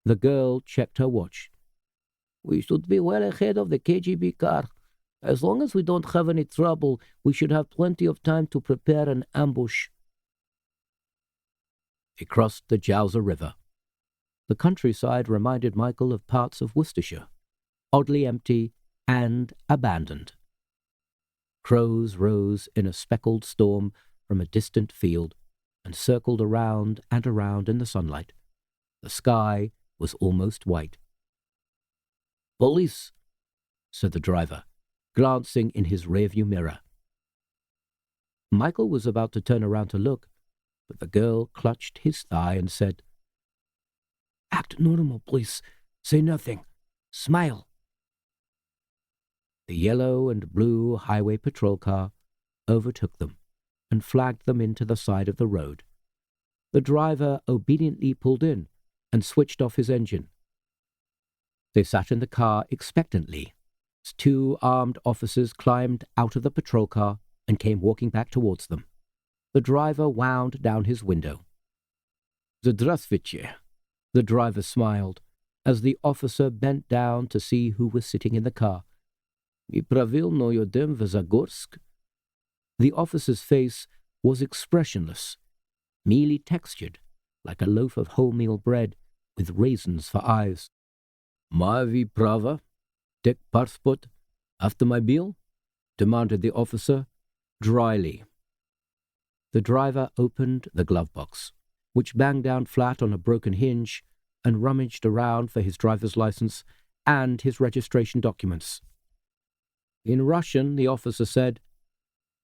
The girl checked her watch. "We should be well ahead of the KGB car. As long as we don't have any trouble, we should have plenty of time to prepare an ambush." They crossed the Jausa River. The countryside reminded Michael of parts of Worcestershire, oddly empty and abandoned. Crows rose in a speckled storm from a distant field and circled around and around in the sunlight. The sky was almost white. "Police," said the driver, glancing in his rearview mirror. Michael was about to turn around to look, but the girl clutched his thigh and said, "Act normal, please. Say nothing. Smile." The yellow and blue highway patrol car overtook them and flagged them into the side of the road. The driver obediently pulled in and switched off his engine. They sat in the car expectantly as two armed officers climbed out of the patrol car and came walking back towards them. The driver wound down his window. "Здравствуйте," the driver smiled, as the officer bent down to see who was sitting in the car. "We pravilno yodem v Zagorsk." The officer's face was expressionless, mealy textured, like a loaf of wholemeal bread with raisins for eyes. "Mavi prava, tek passport, автомобиль?" demanded the officer, dryly. The driver opened the glove box, which banged down flat on a broken hinge, and rummaged around for his driver's license and his registration documents. In Russian, the officer said,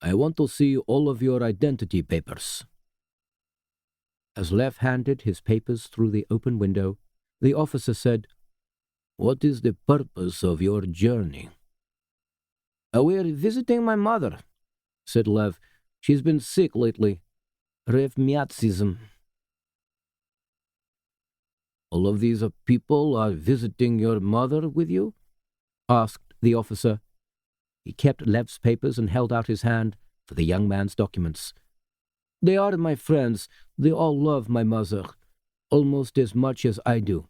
"I want to see all of your identity papers." As Lev handed his papers through the open window, the officer said, "What is the purpose of your journey?" "We're visiting my mother," said Lev. "She's been sick lately. Rheumatism." "All of these people are visiting your mother with you?" asked the officer. He kept Lev's papers and held out his hand for the young man's documents. "They are my friends. They all love my mother, almost as much as I do."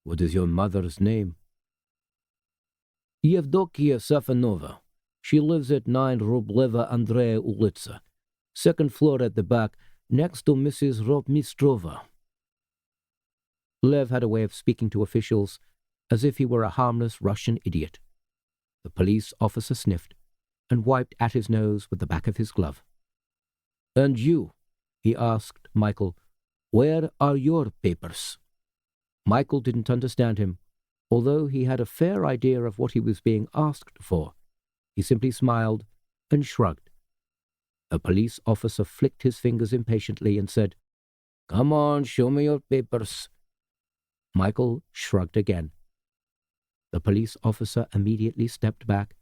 "What is your mother's name?" "Yevdokia Safanova. She lives at 9 Rubleva Andrea Ulitsa, second floor at the back, next to Mrs. Rotmistrova." Lev had a way of speaking to officials as if he were a harmless Russian idiot. The police officer sniffed and wiped at his nose with the back of his glove. "And you?" he asked Michael. "Where are your papers?" Michael didn't understand him, although he had a fair idea of what he was being asked for. He simply smiled and shrugged. A police officer flicked his fingers impatiently and said, Come on, show me your papers. Michael shrugged again. The police officer immediately stepped back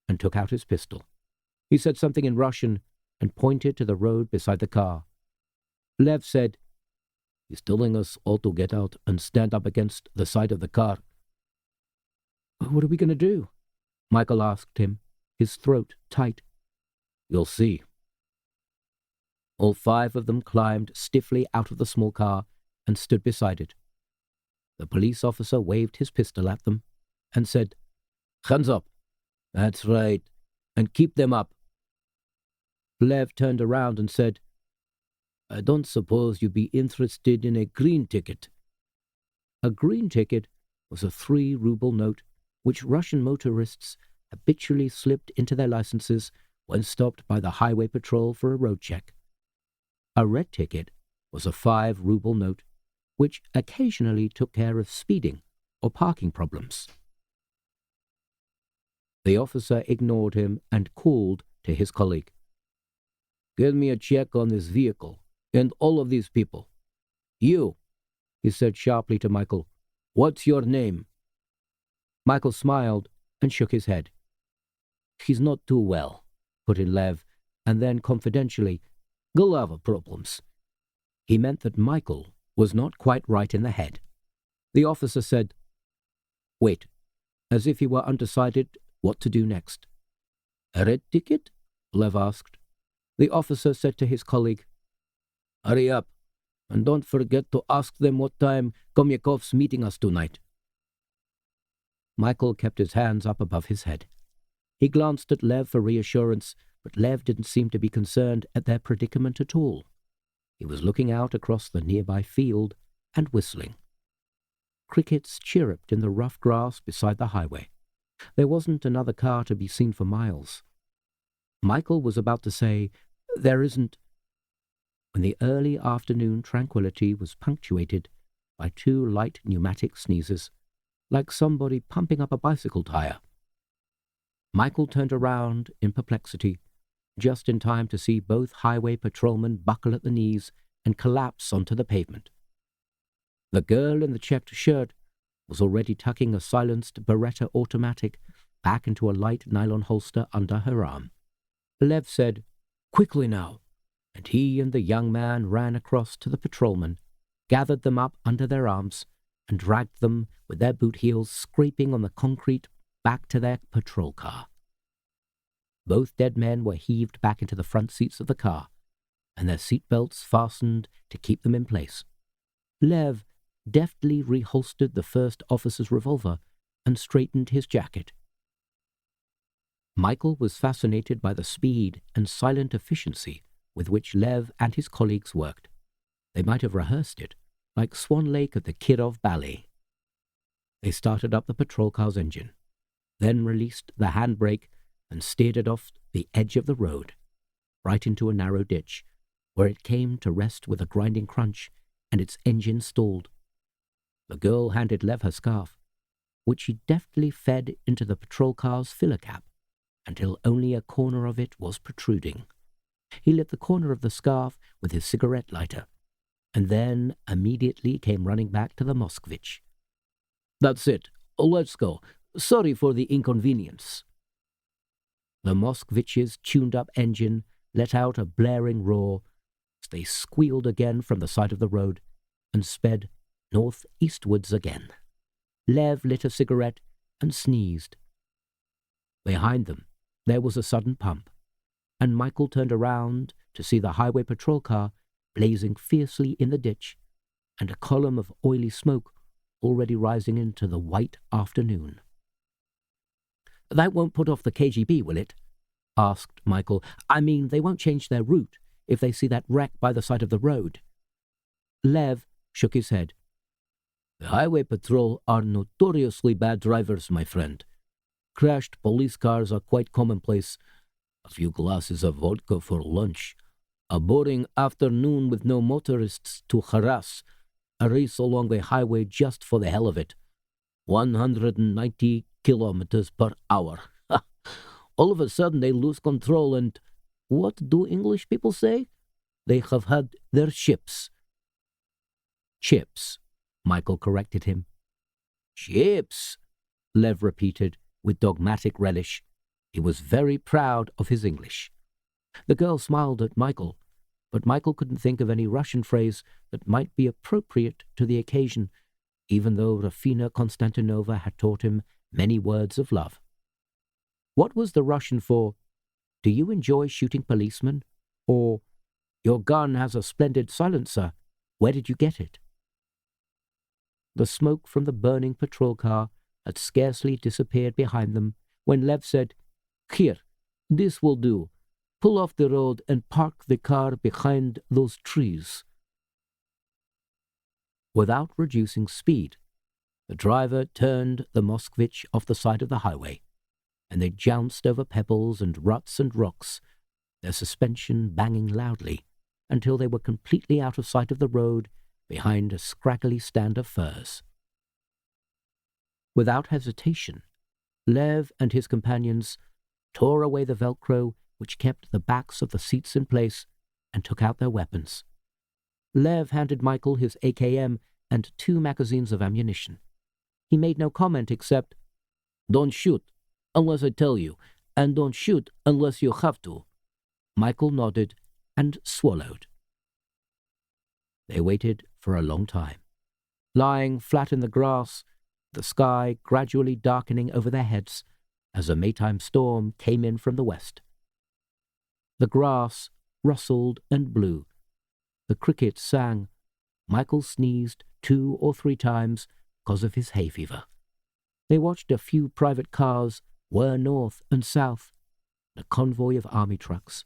and took out his pistol. He said something in Russian and pointed to the road beside the car. Lev said, "He's telling us all to get out and stand up against the side of the car." "What are we going to do?" Michael asked him, his throat tight. "You'll see." All 5 of them climbed stiffly out of the small car and stood beside it. The police officer waved his pistol at them and said, "Hands up." "That's right. And keep them up." Lev turned around and said, "I don't suppose you'd be interested in a green ticket." A green ticket was a 3-ruble note which Russian motorists habitually slipped into their licenses when stopped by the highway patrol for a road check. A red ticket was a 5-ruble note which occasionally took care of speeding or parking problems. The officer ignored him and called to his colleague. "Get me a check on this vehicle and all of these people. You," he said sharply to Michael, "what's your name?" Michael smiled and shook his head. "He's not too well," put in Lev, and then confidentially, "Golovanov problems." He meant that Michael was not quite right in the head. The officer said, "Wait," as if he were undecided what to do next. "A red ticket?" Lev asked. The officer said to his colleague, "Hurry up, and don't forget to ask them what time Komyakov's meeting us tonight." Michael kept his hands up above his head. He glanced at Lev for reassurance, but Lev didn't seem to be concerned at their predicament at all. He was looking out across the nearby field and whistling. Crickets chirruped in the rough grass beside the highway. There wasn't another car to be seen for miles. Michael was about to say, "There isn't," when the early afternoon tranquility was punctuated by 2 light pneumatic sneezes, like somebody pumping up a bicycle tire. Michael turned around in perplexity, just in time to see both highway patrolmen buckle at the knees and collapse onto the pavement. The girl in the checked shirt was already tucking a silenced Beretta automatic back into a light nylon holster under her arm. Lev said, "Quickly now," and he and the young man ran across to the patrolmen, gathered them up under their arms, and dragged them with their boot heels scraping on the concrete back to their patrol car. Both dead men were heaved back into the front seats of the car, and their seat belts fastened to keep them in place. Lev deftly reholstered the first officer's revolver and straightened his jacket. Michael was fascinated by the speed and silent efficiency with which Lev and his colleagues worked. They might have rehearsed it, like Swan Lake at the Kirov Ballet. They started up the patrol car's engine, then released the handbrake and steered it off the edge of the road, right into a narrow ditch, where it came to rest with a grinding crunch and its engine stalled. The girl handed Lev her scarf, which she deftly fed into the patrol car's filler cap until only a corner of it was protruding. He lit the corner of the scarf with his cigarette lighter, and then immediately came running back to the Moskvich. "That's it. Let's go. Sorry for the inconvenience." The Moskvich's tuned-up engine let out a blaring roar as they squealed again from the side of the road and sped northeastwards again. Lev lit a cigarette and sneezed. Behind them, there was a sudden pump, and Michael turned around to see the highway patrol car blazing fiercely in the ditch and a column of oily smoke already rising into the white afternoon. "That won't put off the KGB, will it?" asked Michael. "I mean, they won't change their route if they see that wreck by the side of the road." Lev shook his head. "The highway patrol are notoriously bad drivers, my friend. Crashed police cars are quite commonplace. A few glasses of vodka for lunch, a boring afternoon with no motorists to harass, a race along the highway just for the hell of it. 190 kilometers per hour. All of a sudden they lose control and, what do English people say? They have had their ships. Chips, Michael corrected him. Chips, Lev repeated with dogmatic relish. He was very proud of his English. The girl smiled at Michael, but Michael couldn't think of any Russian phrase that might be appropriate to the occasion, even though Rafina Konstantinova had taught him many words of love. What was the Russian for, "Do you enjoy shooting policemen?" or "Your gun has a splendid silencer. Where did you get it?" The smoke from the burning patrol car had scarcely disappeared behind them when Lev said, "Here, this will do. Pull off the road and park the car behind those trees." Without reducing speed, the driver turned the Moskvich off the side of the highway, and they jounced over pebbles and ruts and rocks, their suspension banging loudly, until they were completely out of sight of the road behind a scraggly stand of firs. Without hesitation, Lev and his companions tore away the Velcro which kept the backs of the seats in place and took out their weapons. Lev handed Michael his AKM and 2 magazines of ammunition. He made no comment except, "Don't shoot unless I tell you, and don't shoot unless you have to." Michael nodded and swallowed. They waited for a long time, lying flat in the grass, the sky gradually darkening over their heads as a Maytime storm came in from the west. The grass rustled and blew. The crickets sang. Michael sneezed 2 or 3 times because of his hay fever. They watched a few private cars whir north and south, a convoy of army trucks.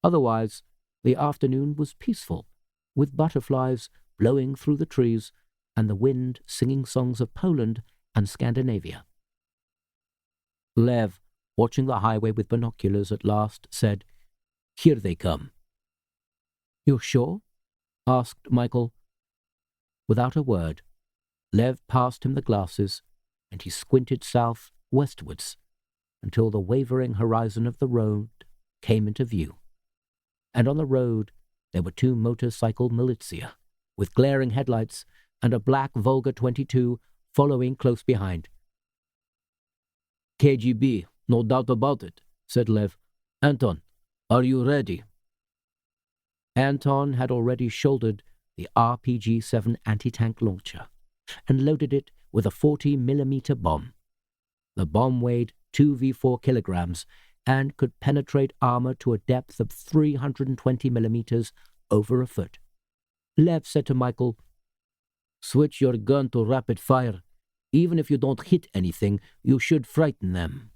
Otherwise, the afternoon was peaceful, with butterflies blowing through the trees and the wind singing songs of Poland and Scandinavia. Lev, watching the highway with binoculars at last, said, "Here they come." "You're sure?" asked Michael. Without a word, Lev passed him the glasses, and he squinted south westwards until the wavering horizon of the road came into view. And on the road there were 2 motorcycle militia, with glaring headlights, and a black Volga 22 following close behind. "KGB, no doubt about it," said Lev. "Anton, are you ready?" Anton had already shouldered the RPG-7 anti-tank launcher and loaded it with a 40mm bomb. The bomb weighed 2v4 kilograms and could penetrate armor to a depth of 320mm over a foot. Lev said to Michael, "Switch your gun to rapid fire. Even if you don't hit anything, you should frighten them."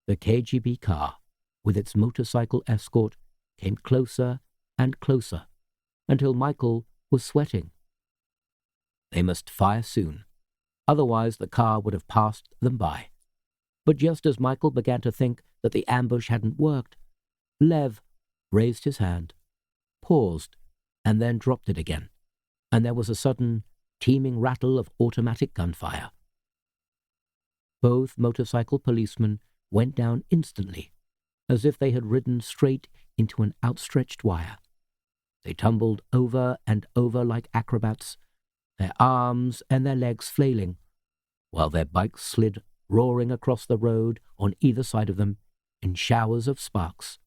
The KGB car, with its motorcycle escort, came closer and closer, until Michael was sweating. They must fire soon, otherwise the car would have passed them by. But just as Michael began to think that the ambush hadn't worked, Lev raised his hand, paused, and then dropped it again, and there was a sudden, teeming rattle of automatic gunfire. Both motorcycle policemen went down instantly, as if they had ridden straight into an outstretched wire. They tumbled over and over like acrobats, their arms and their legs flailing, while their bikes slid roaring across the road on either side of them in showers of sparks.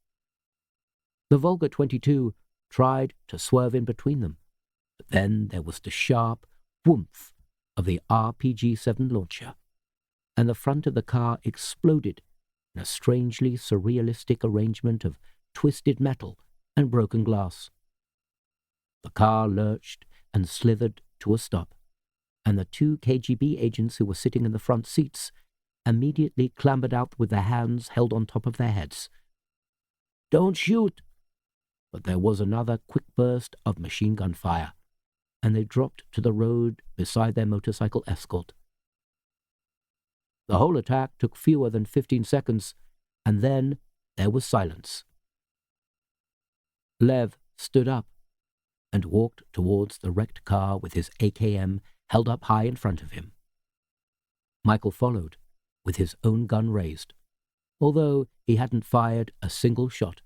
The Volga 22 tried to swerve in between them, but then there was the sharp whoomph of the RPG-7 launcher, and the front of the car exploded in a strangely surrealistic arrangement of twisted metal and broken glass. The car lurched and slithered to a stop, and the 2 KGB agents who were sitting in the front seats immediately clambered out with their hands held on top of their heads. "Don't shoot!" But there was another quick burst of machine gun fire, and they dropped to the road beside their motorcycle escort. The whole attack took fewer than 15 seconds, and then there was silence. Lev stood up and walked towards the wrecked car with his AKM held up high in front of him. Michael followed, with his own gun raised, although he hadn't fired a single shot.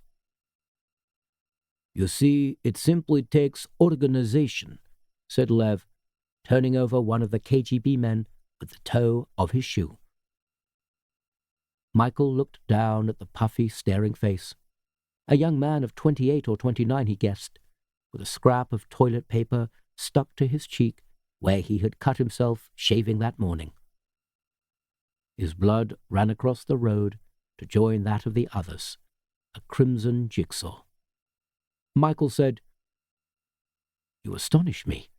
You see, it simply takes organization, said Lev, turning over one of the KGB men with the toe of his shoe. Michael looked down at the puffy, staring face. A young man of 28 or 29, he guessed, with a scrap of toilet paper stuck to his cheek where he had cut himself shaving that morning. His blood ran across the road to join that of the others, a crimson jigsaw. Michael said, "You astonish me.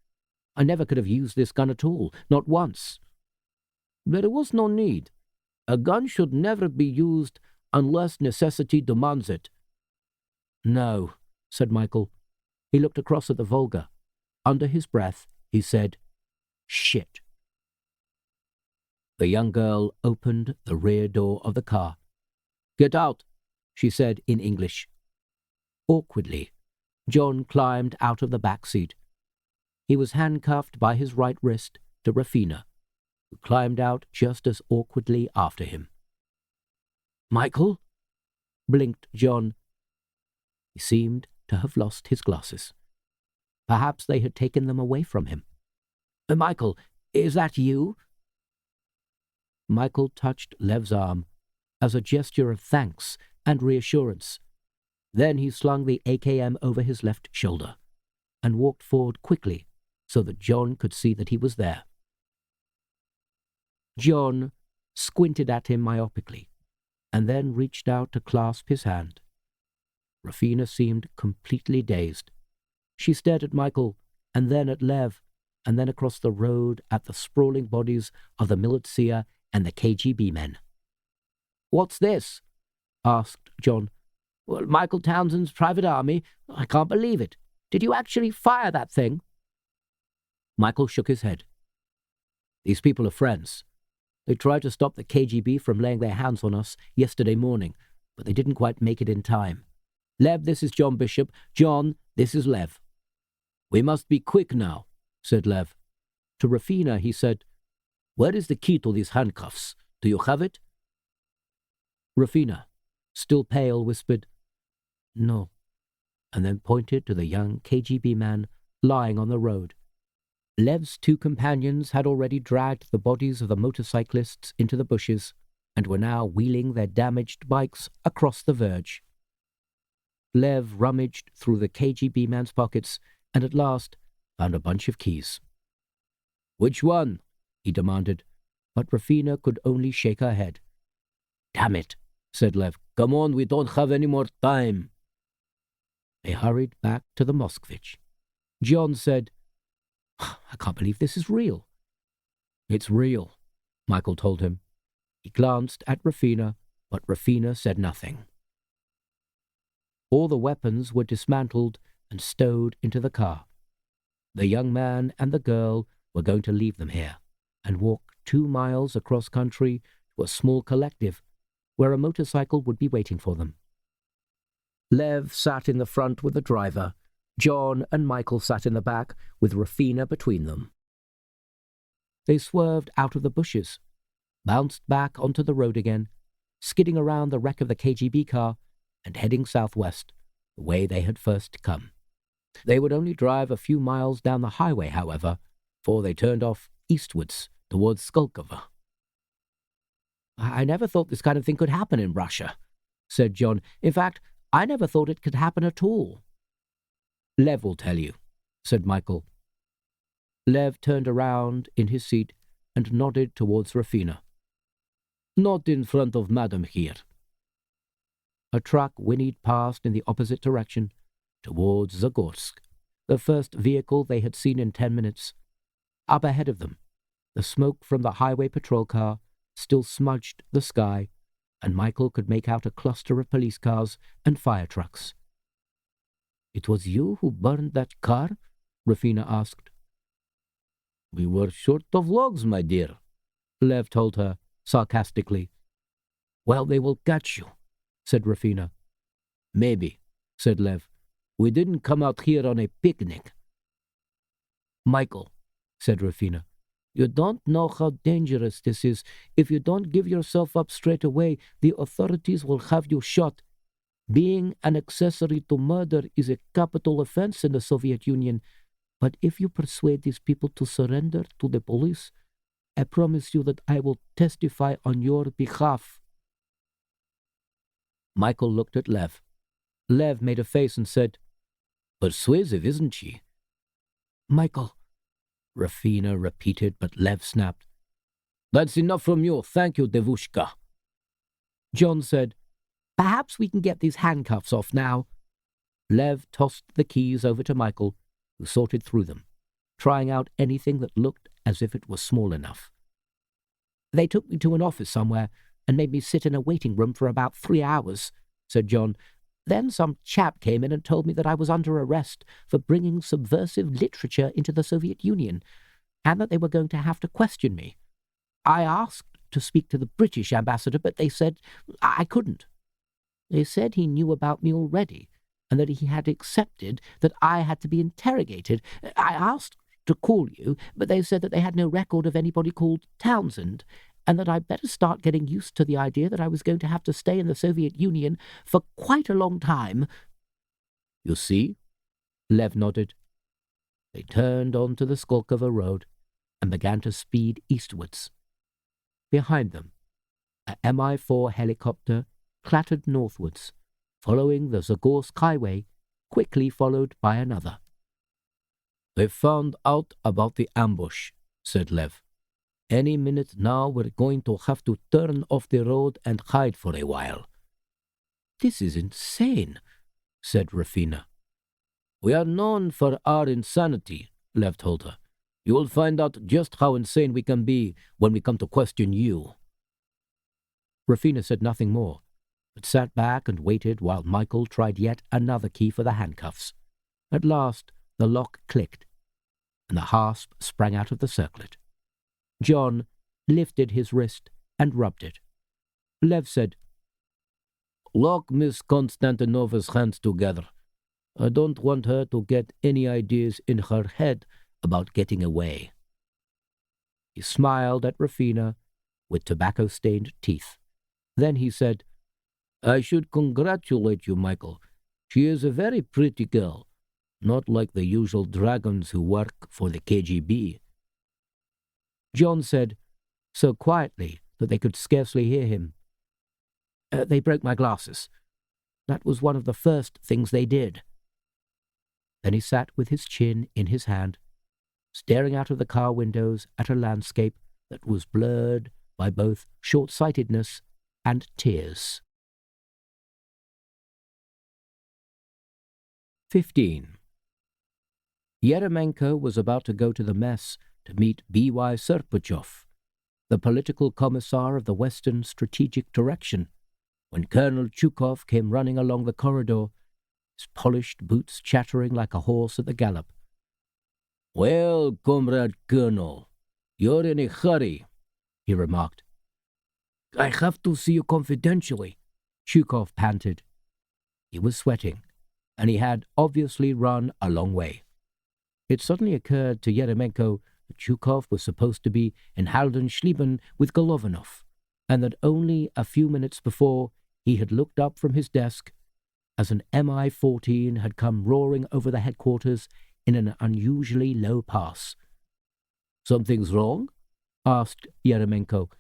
I never could have used this gun at all, not once." "There was no need. A gun should never be used unless necessity demands it." "No," said Michael. He looked across at the Volga. Under his breath, he said, "Shit." The young girl opened the rear door of the car. "Get out," she said in English. Awkwardly, John climbed out of the back seat. He was handcuffed by his right wrist to Rafina, who climbed out just as awkwardly after him. "Michael?" blinked John. He seemed to have lost his glasses. Perhaps they had taken them away from him. "Michael, is that you?" Michael touched Lev's arm as a gesture of thanks and reassurance. Then he slung the AKM over his left shoulder and walked forward quickly so that John could see that he was there. John squinted at him myopically and then reached out to clasp his hand. Rafina seemed completely dazed. She stared at Michael and then at Lev and then across the road at the sprawling bodies of the militia and the KGB men. "What's this?" asked John. "Well, Michael Townshend's private army. I can't believe it. Did you actually fire that thing?" Michael shook his head. "These people are friends. They tried to stop the KGB from laying their hands on us yesterday morning, but they didn't quite make it in time. Lev, this is John Bishop. John, this is Lev." "We must be quick now," said Lev. To Rafina, he said, "Where is the key to these handcuffs? Do you have it?" Rafina, still pale, whispered, "No," and then pointed to the young KGB man lying on the road. Lev's two companions had already dragged the bodies of the motorcyclists into the bushes and were now wheeling their damaged bikes across the verge. Lev rummaged through the KGB man's pockets and at last found a bunch of keys. "Which one?" he demanded, but Rafina could only shake her head. "Damn it," said Lev. "Come on, we don't have any more time." They hurried back to the Moskvich. John said, "I can't believe this is real." "It's real," Michael told him. He glanced at Rafina, but Rafina said nothing. All the weapons were dismantled and stowed into the car. The young man and the girl were going to leave them here and walk 2 miles across country to a small collective where a motorcycle would be waiting for them. Lev sat in the front with the driver. John and Michael sat in the back with Rafina between them. They swerved out of the bushes, bounced back onto the road again, skidding around the wreck of the KGB car and heading southwest, the way they had first come. They would only drive a few miles down the highway, however, before they turned off eastwards towards Skolkovo. "I never thought this kind of thing could happen in Russia," said John. "In fact, I never thought it could happen at all." "Lev will tell you," said Michael. Lev turned around in his seat and nodded towards Rafina. "Not in front of Madam here." A truck whinnied past in the opposite direction, towards Zagorsk, the first vehicle they had seen in 10 minutes. Up ahead of them, the smoke from the highway patrol car still smudged the sky, and Michael could make out a cluster of police cars and fire trucks. "It was you who burned that car?" Rafina asked. "We were short of logs, my dear," Lev told her, sarcastically. "Well, they will catch you," said Rafina. "Maybe," said Lev. "We didn't come out here on a picnic." "Michael," said Rafina, "you don't know how dangerous this is. If you don't give yourself up straight away, the authorities will have you shot." Being an accessory to murder is a capital offense in the Soviet Union, but if you persuade these people to surrender to the police, I promise you that I will testify on your behalf." Michael looked at Lev. Lev made a face and said, "Persuasive, isn't she?" "Michael," Rafina repeated, but Lev snapped, "That's enough from you, thank you, Devushka." John said, "Perhaps we can get these handcuffs off now." Lev tossed the keys over to Michael, who sorted through them, trying out anything that looked as if it was small enough. "They took me to an office somewhere and made me sit in a waiting room for about 3 hours," said John. "Then some chap came in and told me that I was under arrest for bringing subversive literature into the Soviet Union, and that they were going to have to question me. I asked to speak to the British ambassador, but they said I couldn't. They said he knew about me already, and that he had accepted that I had to be interrogated. I asked to call you, but they said that they had no record of anybody called Townshend, and that I'd better start getting used to the idea that I was going to have to stay in the Soviet Union for quite a long time." "You see?" Lev nodded. They turned onto the Skolkovo road and began to speed eastwards. Behind them, a Mi-4 helicopter clattered northwards, following the Zagorsk highway, quickly followed by another. "They found out about the ambush," said Lev. "Any minute now we're going to have to turn off the road and hide for a while." "This is insane," said Rafina. "We are known for our insanity," Lev told her. "You'll find out just how insane we can be when we come to question you." Rafina said nothing more, but sat back and waited while Michael tried yet another key for the handcuffs. At last the lock clicked, and the hasp sprang out of the circlet. John lifted his wrist and rubbed it. Lev said, "Lock Miss Konstantinova's hands together. I don't want her to get any ideas in her head about getting away." He smiled at Rafina with tobacco-stained teeth. Then he said, "I should congratulate you, Michael. She is a very pretty girl, not like the usual dragons who work for the KGB. John said, so quietly that they could scarcely hear him, "They broke my glasses. That was one of the first things they did." Then he sat with his chin in his hand, staring out of the car windows at a landscape that was blurred by both short-sightedness and tears. 15. Yeremenko was about to go to the mess to meet B.Y. Serpuchov, the political commissar of the Western Strategic Direction, when Colonel Chukov came running along the corridor, his polished boots chattering like a horse at the gallop. "Well, Comrade Colonel, you're in a hurry," he remarked. "I have to see you confidentially," Chukov panted. He was sweating, and he had obviously run a long way. It suddenly occurred to Yeremenko that Chukov was supposed to be in Haldenschleben with Golovanov, and that only a few minutes before he had looked up from his desk as an Mi-14 had come roaring over the headquarters in an unusually low pass. "Something's wrong?" asked Yeremenko.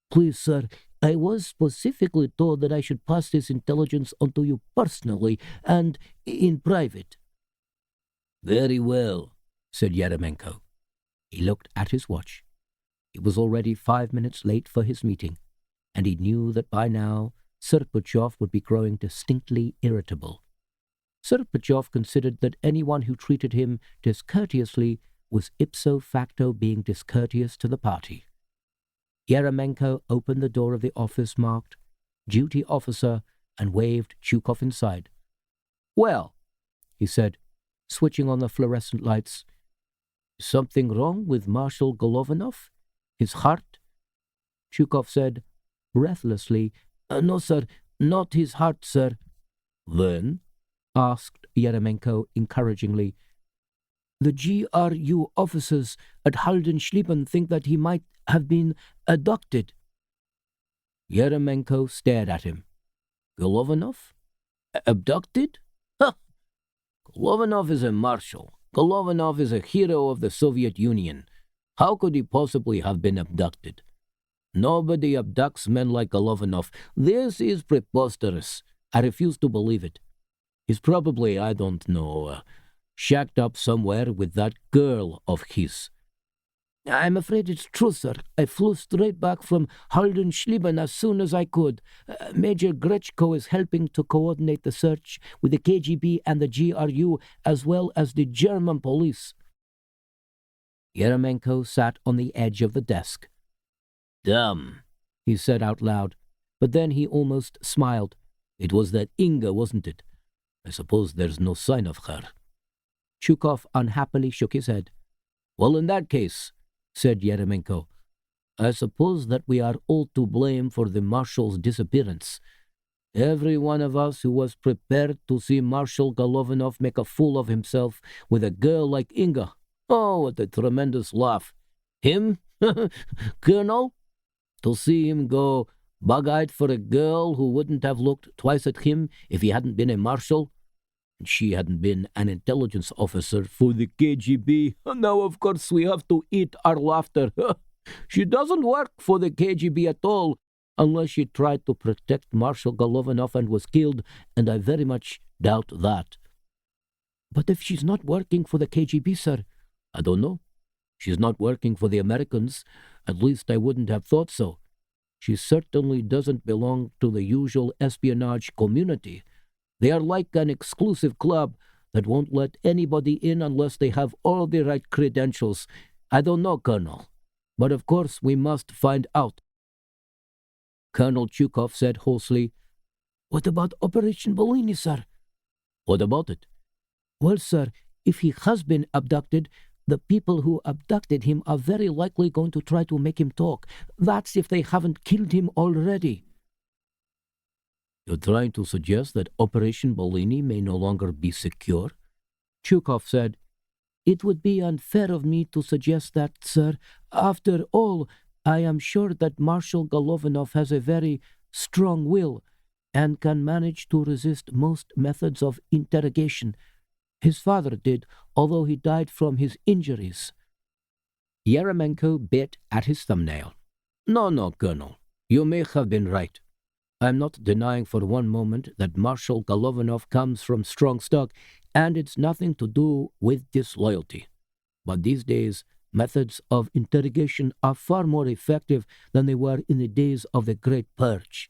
"Please, sir, I was specifically told that I should pass this intelligence on to you personally and in private." "Very well," said Yeremenko. He looked at his watch. It was already 5 minutes late for his meeting, and he knew that by now Serpuchov would be growing distinctly irritable. Serpuchov considered that anyone who treated him discourteously was ipso facto being discourteous to the party. Yeremenko opened the door of the office marked "Duty Officer" and waved Chukov inside. "Well," he said, switching on the fluorescent lights, "is something wrong with Marshal Golovanov? His heart?" Chukov said, breathlessly, "No, sir, not his heart, sir." "Then?" asked Yeremenko encouragingly. "The GRU officers at Haldenschleben think that he might have been abducted." Yeremenko stared at him. "Golovanov? Abducted? Huh! Golovanov is a marshal. Golovanov is a hero of the Soviet Union. How could he possibly have been abducted? Nobody abducts men like Golovanov. This is preposterous. I refuse to believe it. He's probably, I don't know, shacked up somewhere with that girl of his. I'm afraid it's true, sir. I flew straight back from Haldenschlieben as soon as I could. Major Grechko is helping to coordinate the search with the KGB and the GRU, as well as the German police. Yeremenko sat on the edge of the desk. Damn, he said out loud, but then he almost smiled. It was that Inga, wasn't it? I suppose there's no sign of her. Chukov unhappily shook his head. Well, in that case, said Yeremenko, I suppose that we are all to blame for the Marshal's disappearance. Every one of us who was prepared to see Marshal Golovanov make a fool of himself with a girl like Inga. Oh, what a tremendous laugh. Him? Colonel? To see him go bug-eyed for a girl who wouldn't have looked twice at him if he hadn't been a marshal? And she hadn't been an intelligence officer for the KGB. Now, of course, we have to eat our laughter. She doesn't work for the KGB at all, unless she tried to protect Marshal Golovanov and was killed, and I very much doubt that. But if she's not working for the KGB, sir? I don't know. She's not working for the Americans. At least I wouldn't have thought so. She certainly doesn't belong to the usual espionage community. They are like an exclusive club that won't let anybody in unless they have all the right credentials. I don't know, Colonel. But of course we must find out. Colonel Chukov said hoarsely, What about Operation Bellini, sir? What about it? Well, sir, if he has been abducted, the people who abducted him are very likely going to try to make him talk. That's if they haven't killed him already. You're trying to suggest that Operation Bellini may no longer be secure? Chukov said, It would be unfair of me to suggest that, sir. After all, I am sure that Marshal Golovanov has a very strong will and can manage to resist most methods of interrogation. His father did, although he died from his injuries. Yeremenko bit at his thumbnail. No, Colonel. You may have been right. I'm not denying for one moment that Marshal Golovanov comes from strong stock, and it's nothing to do with disloyalty. But these days, methods of interrogation are far more effective than they were in the days of the Great Purge.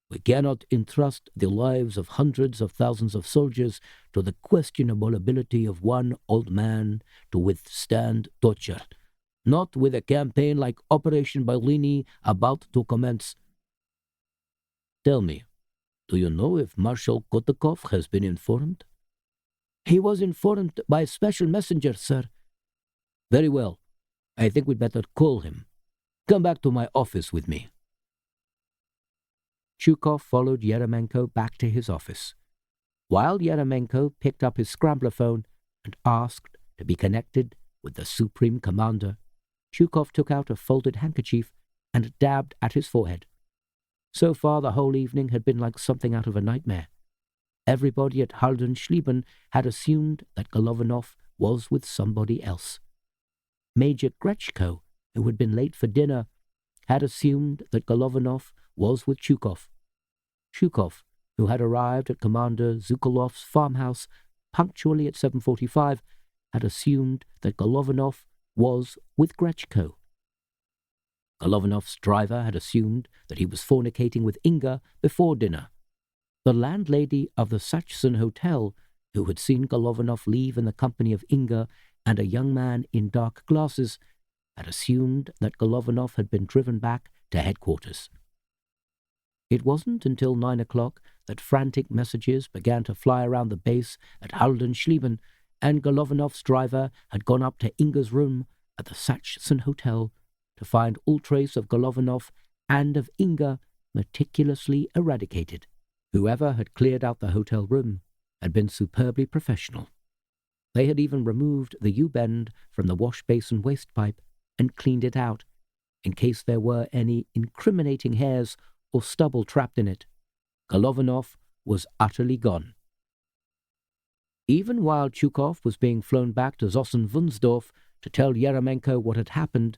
We cannot entrust the lives of hundreds of thousands of soldiers to the questionable ability of one old man to withstand torture. Not with a campaign like Operation Bellini about to commence. Tell me, do you know if Marshal Kotakov has been informed? He was informed by a special messenger, sir. Very well. I think we'd better call him. Come back to my office with me. Chukov followed Yeremenko back to his office. While Yeremenko picked up his scrambler phone and asked to be connected with the Supreme Commander, Chukov took out a folded handkerchief and dabbed at his forehead. So far, the whole evening had been like something out of a nightmare. Everybody at Haldenschlieben had assumed that Golovanov was with somebody else. Major Grechko, who had been late for dinner, had assumed that Golovanov was with Chukov. Chukov, who had arrived at Commander Zukolov's farmhouse punctually at 7:45, had assumed that Golovanov was with Grechko. Golovanov's driver had assumed that he was fornicating with Inga before dinner. The landlady of the Sachsen Hotel, who had seen Golovanov leave in the company of Inga and a young man in dark glasses, had assumed that Golovanov had been driven back to headquarters. It wasn't until 9 o'clock that frantic messages began to fly around the base at Haldenschlieben, and Golovanov's driver had gone up to Inga's room at the Sachsen Hotel to find all trace of Golovanov and of Inga meticulously eradicated. Whoever had cleared out the hotel room had been superbly professional. They had even removed the U-bend from the wash basin waste pipe and cleaned it out, in case there were any incriminating hairs or stubble trapped in it. Golovanov was utterly gone. Even while Chukov was being flown back to Zossen-Wunsdorf to tell Yeremenko what had happened,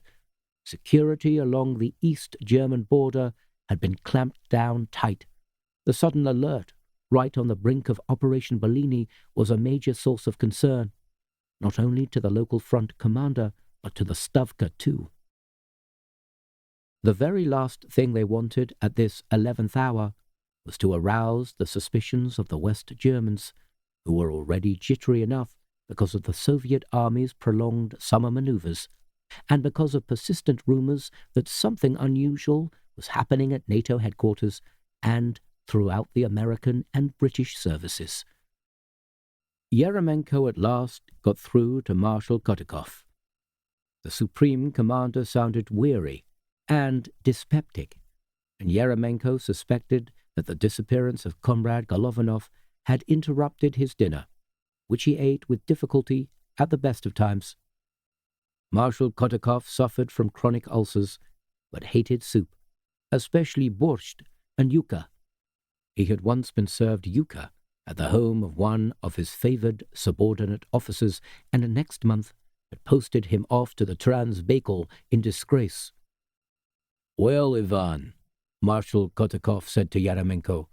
security along the East German border had been clamped down tight. The sudden alert, right on the brink of Operation Bellini, was a major source of concern, not only to the local front commander, but to the Stavka too. The very last thing they wanted at this 11th hour was to arouse the suspicions of the West Germans, who were already jittery enough because of the Soviet Army's prolonged summer maneuvers, and because of persistent rumors that something unusual was happening at NATO headquarters and throughout the American and British services. Yeremenko at last got through to Marshal Kotikov. The Supreme Commander sounded weary and dyspeptic, and Yeremenko suspected that the disappearance of Comrade Golovanov had interrupted his dinner, which he ate with difficulty at the best of times. Marshal Kotikov suffered from chronic ulcers, but hated soup, especially borscht and yuca. He had once been served yuca at the home of one of his favored subordinate officers, and next month had posted him off to the Transbaikal in disgrace. "Well, Ivan," Marshal Kotikov said to Yeremenko,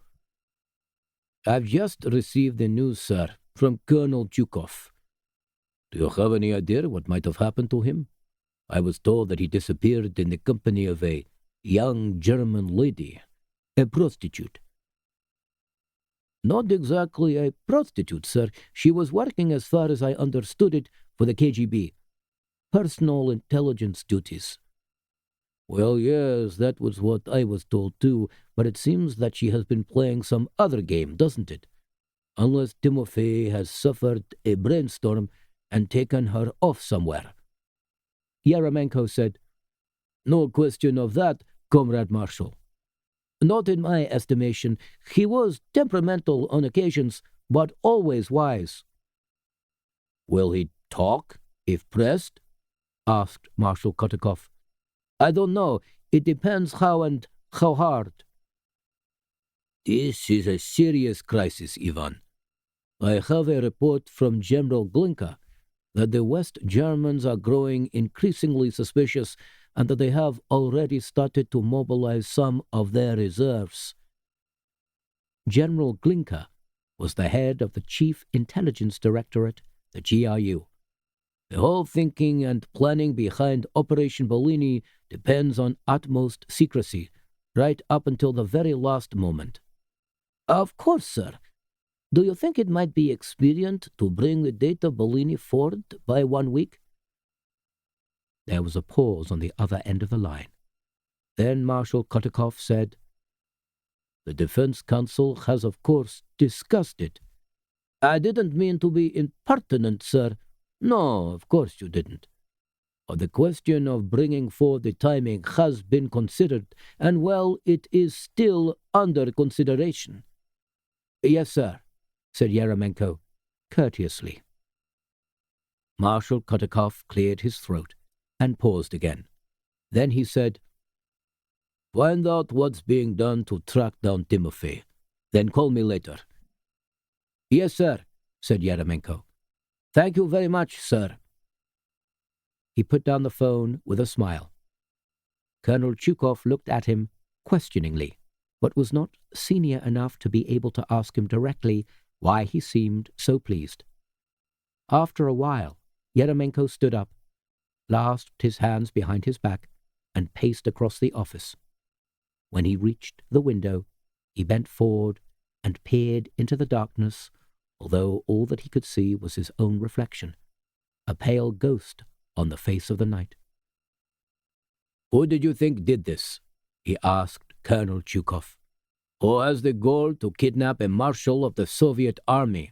"I've just received the news, sir, from Colonel Chukov. Do you have any idea what might have happened to him? I was told that he disappeared in the company of a young German lady, a prostitute." "Not exactly a prostitute, sir. She was working, as far as I understood it, for the KGB. Personal intelligence duties." "Well, yes, that was what I was told too, but it seems that she has been playing some other game, doesn't it? Unless Timofey has suffered a brainstorm and taken her off somewhere." Yeremenko said, "No question of that, Comrade Marshal. Not in my estimation. He was temperamental on occasions, but always wise." "Will he talk, if pressed?" asked Marshal Kotikov. "I don't know. It depends how and how hard." "This is a serious crisis, Ivan. I have a report from General Glinka that the West Germans are growing increasingly suspicious and that they have already started to mobilize some of their reserves." General Glinka was the head of the Chief Intelligence Directorate, the GRU. "The whole thinking and planning behind Operation Bellini depends on utmost secrecy, right up until the very last moment." "Of course, sir. Do you think it might be expedient to bring the date of Bellini forward by 1 week? There was a pause on the other end of the line. Then Marshal Kotikov said, "The Defense Council has, of course, discussed it." "I didn't mean to be impertinent, sir." "No, of course you didn't. But the question of bringing forward the timing has been considered, and, well, it is still under consideration." "Yes, sir," said Yeremenko, courteously. Marshal Kotikov cleared his throat and paused again. Then he said, "Find out what's being done to track down Timofey. Then call me later." "Yes, sir," said Yeremenko. "Thank you very much, sir." He put down the phone with a smile. Colonel Chukov looked at him questioningly, but was not senior enough to be able to ask him directly why he seemed so pleased. After a while, Yeremenko stood up, clasped his hands behind his back, and paced across the office. When he reached the window, he bent forward and peered into the darkness, although all that he could see was his own reflection, a pale ghost on the face of the night. "Who did you think did this?" he asked Colonel Chukov. "Who has the goal to kidnap a marshal of the Soviet army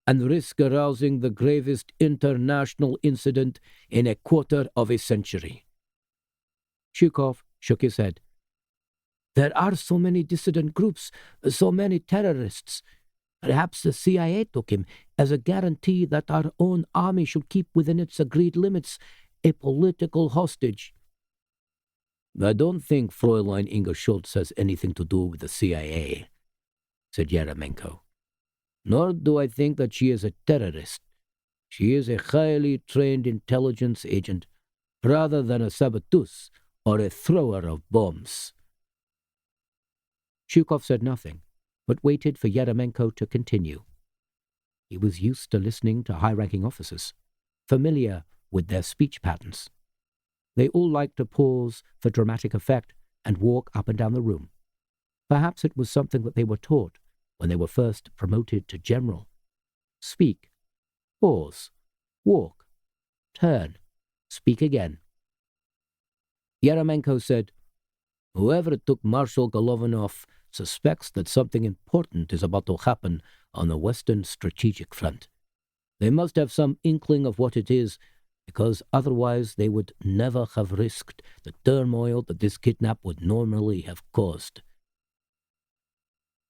and risk arousing the gravest international incident in a quarter of a century?" Chukov shook his head. "There are so many dissident groups, so many terrorists. Perhaps the CIA took him as a guarantee that our own army should keep within its agreed limits a political hostage." "I don't think Fräulein Inga Schultz has anything to do with the CIA." said Yeremenko. "Nor do I think that she is a terrorist. She is a highly trained intelligence agent, rather than a saboteuse or a thrower of bombs." Zhukov said nothing, but waited for Yeremenko to continue. He was used to listening to high-ranking officers, familiar with their speech patterns. They all liked to pause for dramatic effect and walk up and down the room. Perhaps it was something that they were taught when they were first promoted to general. Speak, pause, walk, turn, speak again. Yeremenko said, "Whoever took Marshal Golovanov suspects that something important is about to happen on the Western Strategic Front. They must have some inkling of what it is, because otherwise they would never have risked the turmoil that this kidnap would normally have caused.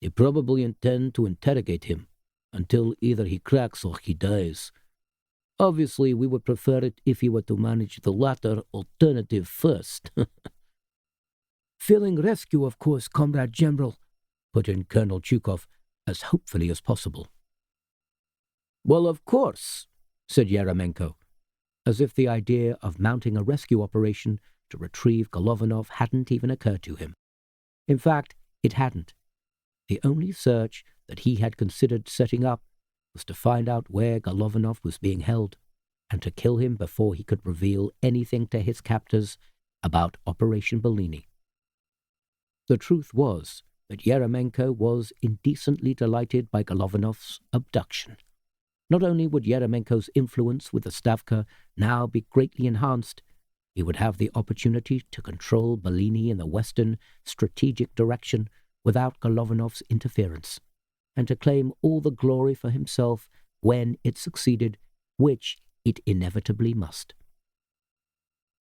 They probably intend to interrogate him until either he cracks or he dies. Obviously, we would prefer it if he were to manage the latter alternative first." "Feeling rescue, of course, Comrade General," put in Colonel Zhukov as hopefully as possible. "Well, of course," said Yeremenko, as if the idea of mounting a rescue operation to retrieve Golovanov hadn't even occurred to him. In fact, it hadn't. The only search that he had considered setting up was to find out where Golovanov was being held and to kill him before he could reveal anything to his captors about Operation Bellini. The truth was that Yeremenko was indecently delighted by Golovanov's abduction. Not only would Yeremenko's influence with the Stavka now be greatly enhanced, he would have the opportunity to control Bellini in the Western strategic direction without Golovanov's interference, and to claim all the glory for himself when it succeeded, which it inevitably must.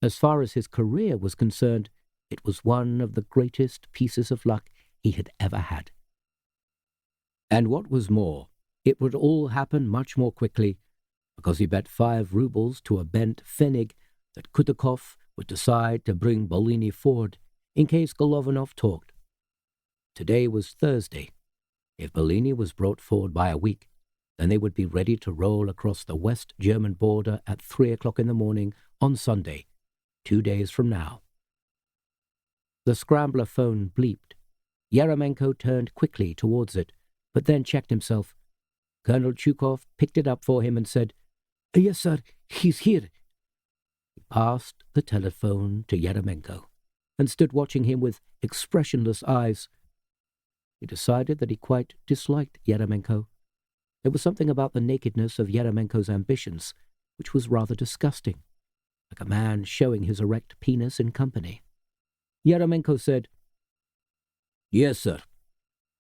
As far as his career was concerned, it was one of the greatest pieces of luck he had ever had. And what was more, it would all happen much more quickly, because he bet 5 rubles to a bent pfennig that Kutakov would decide to bring Bellini forward in case Golovanov talked. Today was Thursday. If Bellini was brought forward by a week, then they would be ready to roll across the West German border at 3 o'clock in the morning on Sunday, 2 days from now. The scrambler phone bleeped. Yeremenko turned quickly towards it, but then checked himself. Colonel Zhukov picked it up for him and said, "Yes, sir, he's here." He passed the telephone to Yeremenko and stood watching him with expressionless eyes. He decided that he quite disliked Yeremenko. There was something about the nakedness of Yeremenko's ambitions which was rather disgusting, like a man showing his erect penis in company. Yeremenko said, "Yes, sir.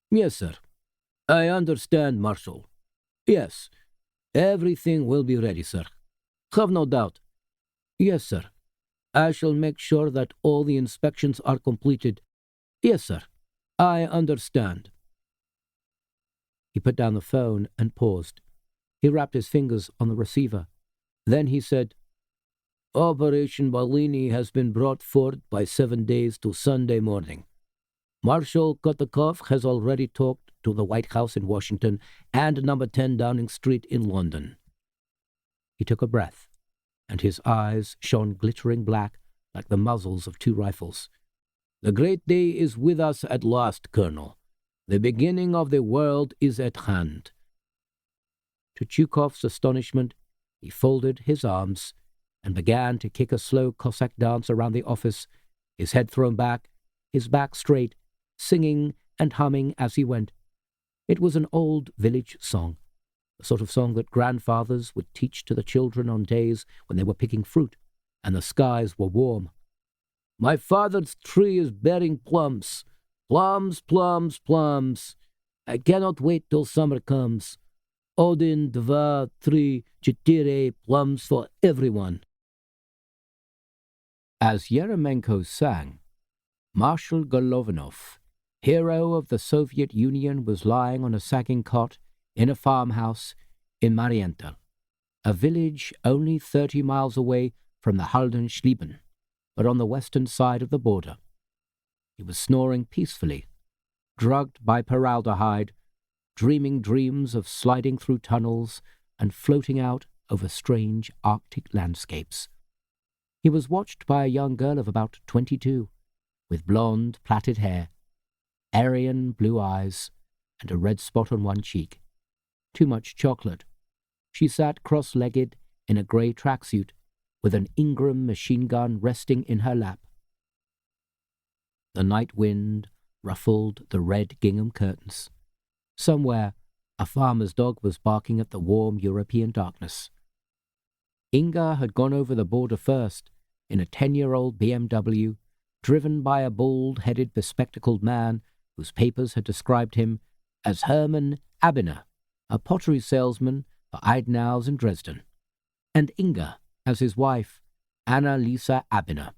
Yes, sir. I understand, Marshal. Yes, everything will be ready, sir. Have no doubt. Yes, sir. I shall make sure that all the inspections are completed. Yes, sir. I understand." He put down the phone and paused. He rapped his fingers on the receiver. Then he said, "Operation Bellini has been brought forward by 7 days to Sunday morning. Marshal Kutakov has already talked to the White House in Washington and number 10 Downing Street in London." He took a breath, and his eyes shone glittering black like the muzzles of 2 rifles. "The great day is with us at last, Colonel. The beginning of the world is at hand." To Zhukov's astonishment, he folded his arms and began to kick a slow Cossack dance around the office, his head thrown back, his back straight, singing and humming as he went. It was an old village song, the sort of song that grandfathers would teach to the children on days when they were picking fruit and the skies were warm. "My father's tree is bearing plums. Plums, plums, plums. I cannot wait till summer comes. Odin, dva, tri, четыре, plums for everyone." As Yeremenko sang, Marshal Golovanov, hero of the Soviet Union, was lying on a sagging cot in a farmhouse in Marienthal, a village only 30 miles away from the Haldenschleben, but on the western side of the border. He was snoring peacefully, drugged by paraldehyde, dreaming dreams of sliding through tunnels and floating out over strange Arctic landscapes. He was watched by a young girl of about 22, with blonde, plaited hair, Aryan blue eyes, and a red spot on one cheek. Too much chocolate. She sat cross-legged in a grey tracksuit, with an Ingram machine gun resting in her lap. The night wind ruffled the red gingham curtains. Somewhere, a farmer's dog was barking at the warm European darkness. Inga had gone over the border first, in a 10-year-old BMW, driven by a bald-headed, bespectacled man whose papers had described him as Hermann Abiner, a pottery salesman for Eidenau's in Dresden, and Inga as his wife, Anna-Lisa Abiner.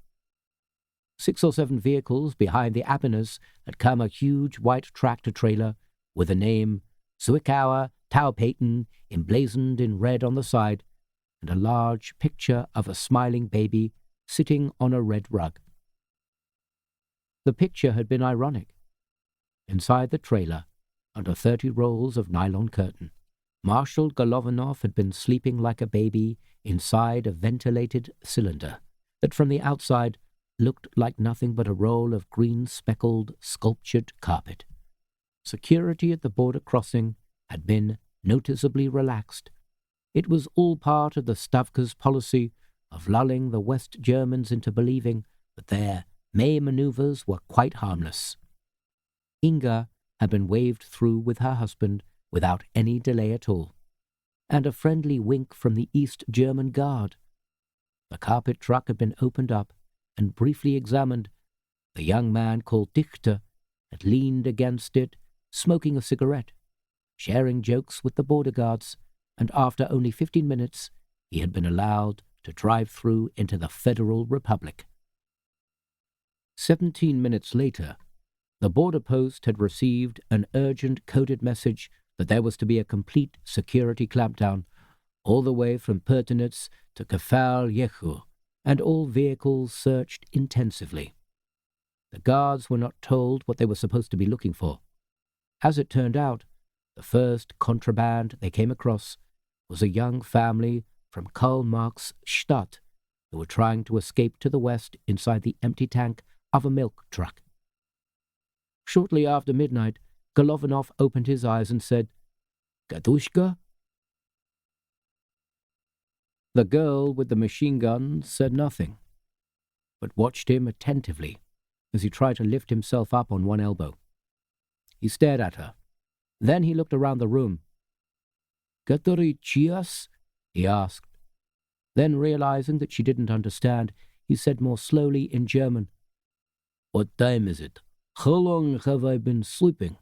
6 or 7 vehicles behind the Abiners had come a huge white tractor-trailer with the name Zwickauer Taupayton emblazoned in red on the side, and a large picture of a smiling baby sitting on a red rug. The picture had been ironic. Inside the trailer, under 30 rolls of nylon curtain, Marshal Golovanov had been sleeping like a baby inside a ventilated cylinder that from the outside looked like nothing but a roll of green-speckled, sculptured carpet. Security at the border crossing had been noticeably relaxed. It was all part of the Stavka's policy of lulling the West Germans into believing that their May maneuvers were quite harmless. Inga had been waved through with her husband without any delay at all, and a friendly wink from the East German Guard. The carpet truck had been opened up and briefly examined. The young man called Dichter had leaned against it, smoking a cigarette, sharing jokes with the border guards, and after only 15 minutes he had been allowed to drive through into the Federal Republic. 17 minutes later, the border post had received an urgent coded message that there was to be a complete security clampdown all the way from Pertinitz to Kefal Yehu, and all vehicles searched intensively. The guards were not told what they were supposed to be looking for. As it turned out, the first contraband they came across was a young family from Karl Marx Stadt who were trying to escape to the west inside the empty tank of a milk truck. Shortly after midnight, Golovanov opened his eyes and said, "Katushka?" The girl with the machine gun said nothing, but watched him attentively as he tried to lift himself up on one elbow. He stared at her. Then he looked around the room. "Kateri Chias?" he asked. Then, realizing that she didn't understand, he said more slowly in German, "What time is it? How long have I been sleeping?"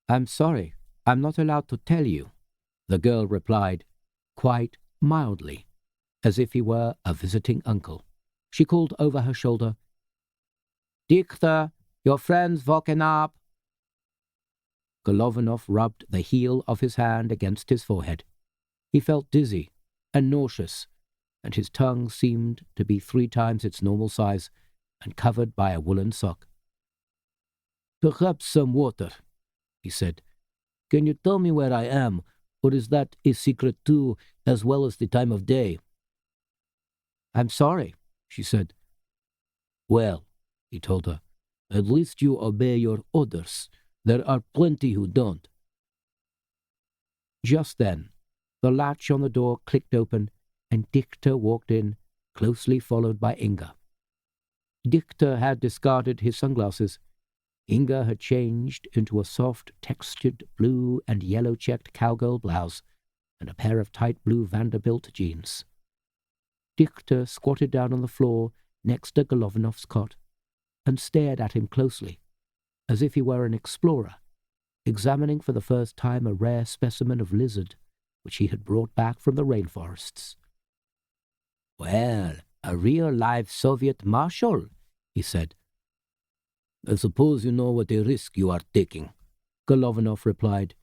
"I'm sorry, I'm not allowed to tell you," the girl replied, quite mildly, as if he were a visiting uncle. She called over her shoulder, "Dichter, your friend's woken up." Golovanov rubbed the heel of his hand against his forehead. He felt dizzy and nauseous, and his tongue seemed to be 3 times its normal size and covered by a woolen sock. "Perhaps some water," he said. "Can you tell me where I am, or is that a secret too, as well as the time of day?" "I'm sorry," she said. "Well," he told her, "at least you obey your orders. There are plenty who don't." Just then, the latch on the door clicked open, and Dichter walked in, closely followed by Inga. Dichter had discarded his sunglasses. Inga had changed into a soft, textured blue and yellow-checked cowgirl blouse and a pair of tight blue Vanderbilt jeans. Dichter squatted down on the floor next to Golovanov's cot and stared at him closely, as if he were an explorer, examining for the first time a rare specimen of lizard which he had brought back from the rainforests. "Well, a real live Soviet marshal," he said. "I suppose you know what a risk you are taking," Golovanov replied.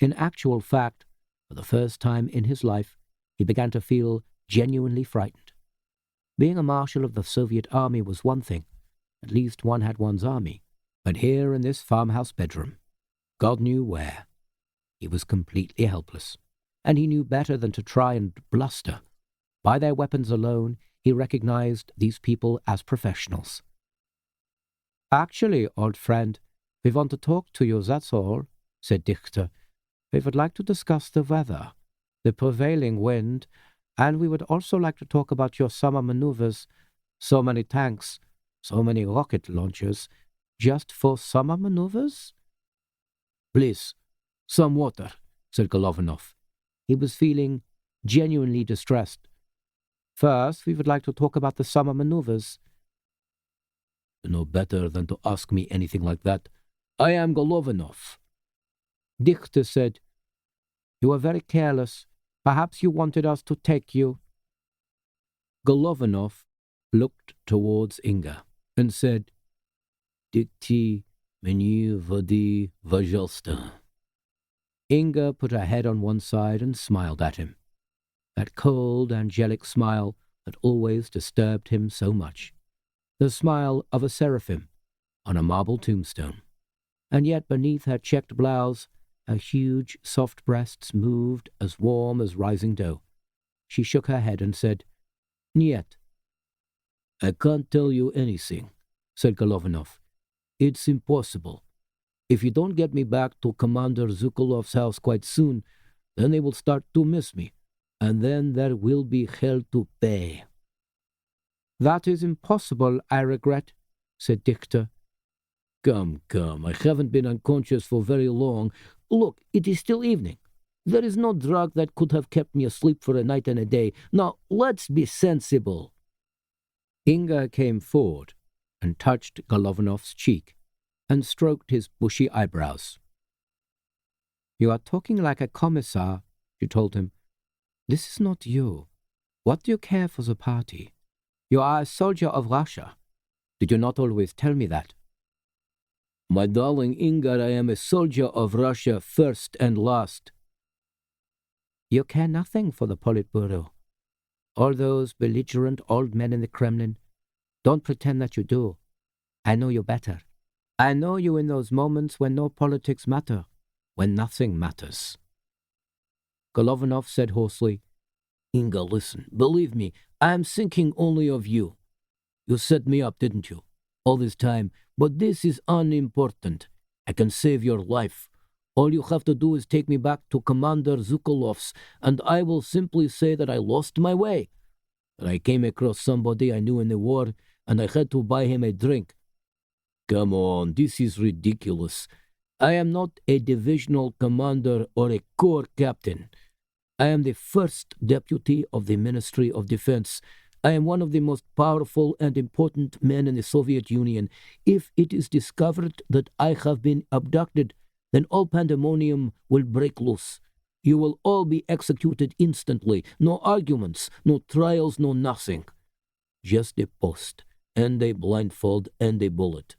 In actual fact, for the first time in his life, he began to feel genuinely frightened. Being a marshal of the Soviet army was one thing. At least one had one's army. But here in this farmhouse bedroom, God knew where. He was completely helpless, and he knew better than to try and bluster. By their weapons alone, he recognized these people as professionals. "Actually, old friend, we want to talk to you, that's all," said Dichter. "We would like to discuss the weather, the prevailing wind, and we would also like to talk about your summer maneuvers. So many tanks, so many rocket launchers, just for summer maneuvers?" "Please, some water," said Golovanov. He was feeling genuinely distressed. "First, we would like to talk about the summer maneuvers." "You know better than to ask me anything like that. I am Golovanov." Dichter said, "You are very careless. Perhaps you wanted us to take you." Golovanov looked towards Inga and said, "Dikti meni vody vajalsta." Inga put her head on one side and smiled at him. That cold, angelic smile that always disturbed him so much. The smile of a seraphim on a marble tombstone. And yet beneath her checked blouse, her huge, soft breasts moved as warm as rising dough. She shook her head and said, "Niet." "I can't tell you anything," said Golovanov. "It's impossible. If you don't get me back to Commander Zukolov's house quite soon, then they will start to miss me, and then there will be hell to pay." "That is impossible, I regret," said Dichter. Come, I haven't been unconscious for very long. Look, it is still evening. There is no drug that could have kept me asleep for a night and a day. Now, let's be sensible." Inga came forward and touched Golovanov's cheek and stroked his bushy eyebrows. "You are talking like a commissar," she told him. "This is not you. What do you care for the party? You are a soldier of Russia. Did you not always tell me that?" "My darling Inga, I am a soldier of Russia first and last." "You care nothing for the Politburo. All those belligerent old men in the Kremlin. Don't pretend that you do. I know you better. I know you in those moments when no politics matter, when nothing matters." Golovanov said hoarsely, "Inga, listen, believe me, I am thinking only of you. You set me up, didn't you? All this time, but this is unimportant. I can save your life. All you have to do is take me back to Commander Zukolov's, and I will simply say that I lost my way, that I came across somebody I knew in the war, and I had to buy him a drink. Come on, this is ridiculous. I am not a divisional commander or a corps captain. I am the first deputy of the Ministry of Defense. I am one of the most powerful and important men in the Soviet Union. If it is discovered that I have been abducted, then all pandemonium will break loose. You will all be executed instantly. No arguments, no trials, no nothing. Just a post, and a blindfold, and a bullet.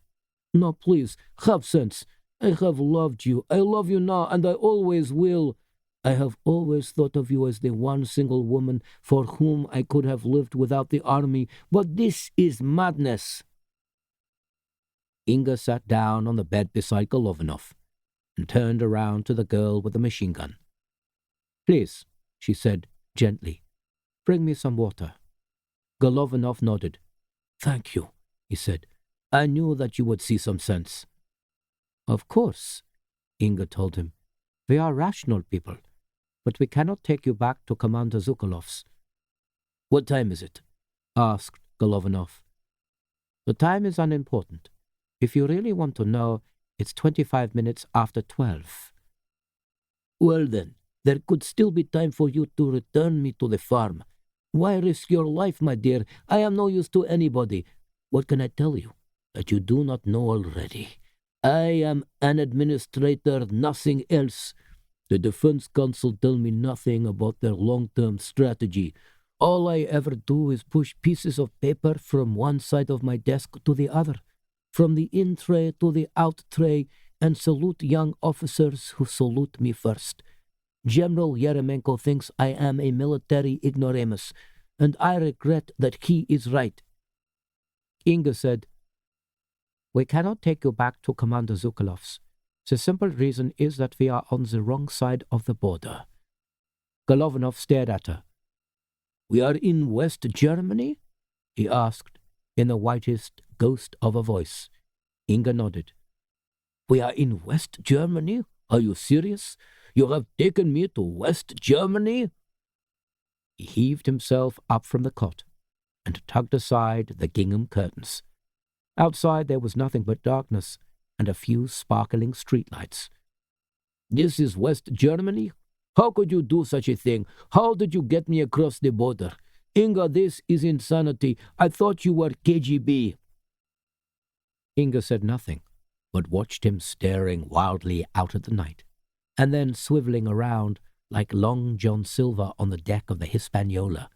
No, please, have sense. I have loved you. I love you now, and I always will. I have always thought of you as the one single woman for whom I could have lived without the army, but this is madness." Inga sat down on the bed beside Golovanov and turned around to the girl with the machine gun. "Please," she said gently, "bring me some water." Golovanov nodded. "Thank you," he said. "I knew that you would see some sense." "Of course," Inga told him. "We are rational people, but we cannot take you back to Commander Zukolov's." "What time is it?" asked Golovanov. "The time is unimportant. If you really want to know, it's 25 minutes after 12. "Well then, there could still be time for you to return me to the farm. Why risk your life, my dear? I am no use to anybody. What can I tell you that you do not know already? I am an administrator, nothing else. The Defense Council tell me nothing about their long-term strategy. All I ever do is push pieces of paper from one side of my desk to the other, from the in tray to the out tray, and salute young officers who salute me first. General Yeremenko thinks I am a military ignoramus, and I regret that he is right." Inga said, "We cannot take you back to Commander Zukolov's. The simple reason is that we are on the wrong side of the border. Golovanov stared at her. We are in West Germany? He asked, in the whitest ghost of a voice. Inga nodded. We are in West Germany? Are you serious? You have taken me to West Germany? He heaved himself up from the cot and tugged aside the gingham curtains. Outside there was nothing but darkness and a few sparkling streetlights. This is West Germany? How could you do such a thing? How did you get me across the border? Inga, this is insanity. I thought you were KGB. Inga said nothing, but watched him staring wildly out at the night, and then swiveling around like Long John Silver on the deck of the Hispaniola,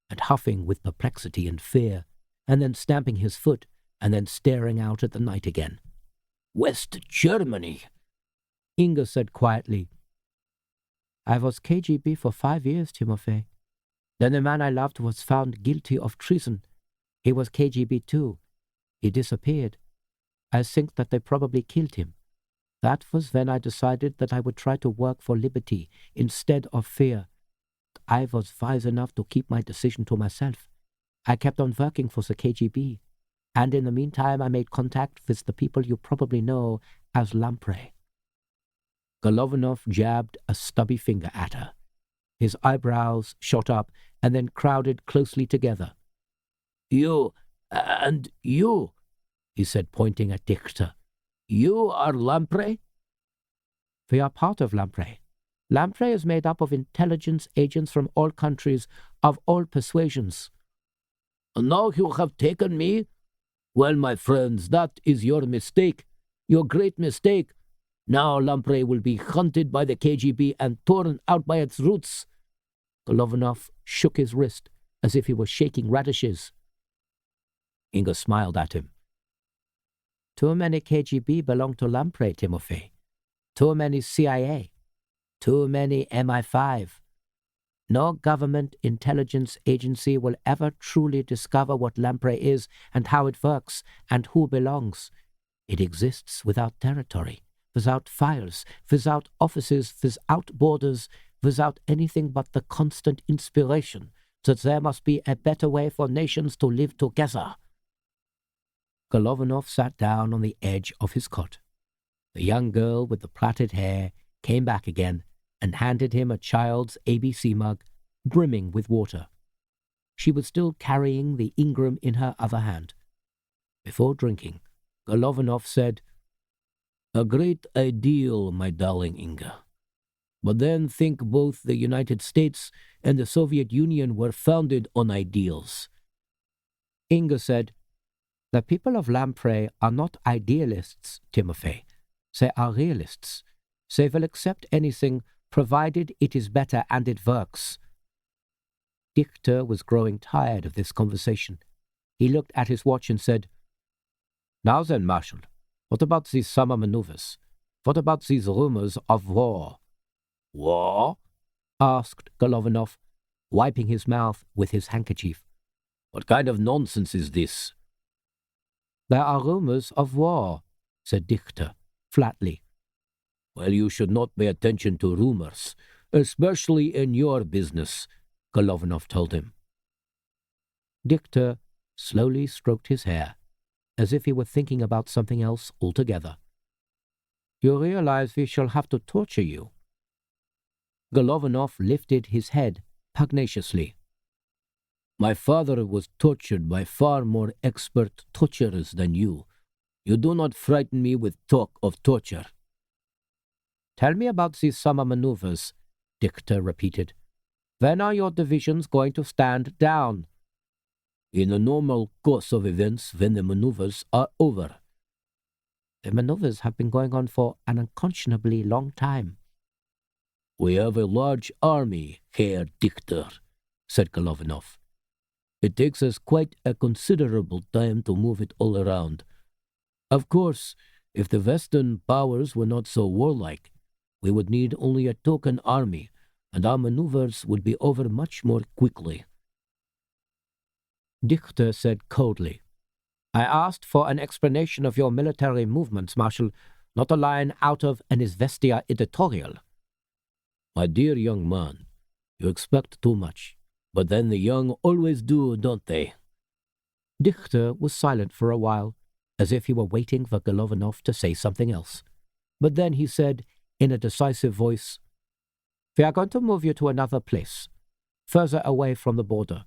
and huffing with perplexity and fear, and then stamping his foot, and then staring out at the night again. West Germany, Inga said quietly. I was KGB for 5 years, Timofey. Then the man I loved was found guilty of treason. He was KGB too. He disappeared. I think that they probably killed him. That was when I decided that I would try to work for liberty instead of fear. I was wise enough to keep my decision to myself. I kept on working for the KGB, and in the meantime I made contact with the people you probably know as lamprey. Golovanov jabbed a stubby finger at her. His eyebrows shot up and then crowded closely together. You, and you, he said, pointing at Dichter. You are lamprey? We are part of lamprey. Lamprey is made up of intelligence agents from all countries, of all persuasions. And now you have taken me? Well, my friends, that is your mistake, your great mistake. Now lamprey will be hunted by the KGB and torn out by its roots. Golovanov shook his wrist as if he were shaking radishes. Inga smiled at him. Too many KGB belong to lamprey, Timofey. Too many CIA. Too many MI5. No government intelligence agency will ever truly discover what lamprey is and how it works and who belongs. It exists without territory, without files, without offices, without borders, without anything but the constant inspiration that there must be a better way for nations to live together. Golovanov sat down on the edge of his cot. The young girl with the plaited hair came back again and handed him a child's ABC mug brimming with water. She was still carrying the Ingram in her other hand. Before drinking, Golovanov said, A great ideal, my darling Inga. But then think both the United States and the Soviet Union were founded on ideals. Inga said, The people of lamprey are not idealists, Timofey. They are realists. They will accept anything, provided it is better and it works. Dichter was growing tired of this conversation. He looked at his watch and said, Now then, Marshal, what about these summer maneuvers? What about these rumors of war? War? Asked Golovanov, wiping his mouth with his handkerchief. What kind of nonsense is this? There are rumors of war, said Dichter, flatly. Well, you should not pay attention to rumors, especially in your business, Golovanov told him. Dichter slowly stroked his hair, as if he were thinking about something else altogether. You realize we shall have to torture you. Golovanov lifted his head pugnaciously. My father was tortured by far more expert torturers than you. You do not frighten me with talk of torture. Tell me about these summer maneuvers, Dichter repeated. When are your divisions going to stand down? In the normal course of events when the maneuvers are over. The maneuvers have been going on for an unconscionably long time. We have a large army, Herr Dichter, said Golovanov. It takes us quite a considerable time to move it all around. Of course, if the Western powers were not so warlike, we would need only a token army, and our maneuvers would be over much more quickly. Dichter said coldly, I asked for an explanation of your military movements, Marshal. not a line out of an Izvestia editorial. My dear young man, you expect too much, but then the young always do, don't they? Dichter was silent for a while, as if he were waiting for Golovanov to say something else. But then he said, in a decisive voice, "We are going to move you to another place, further away from the border.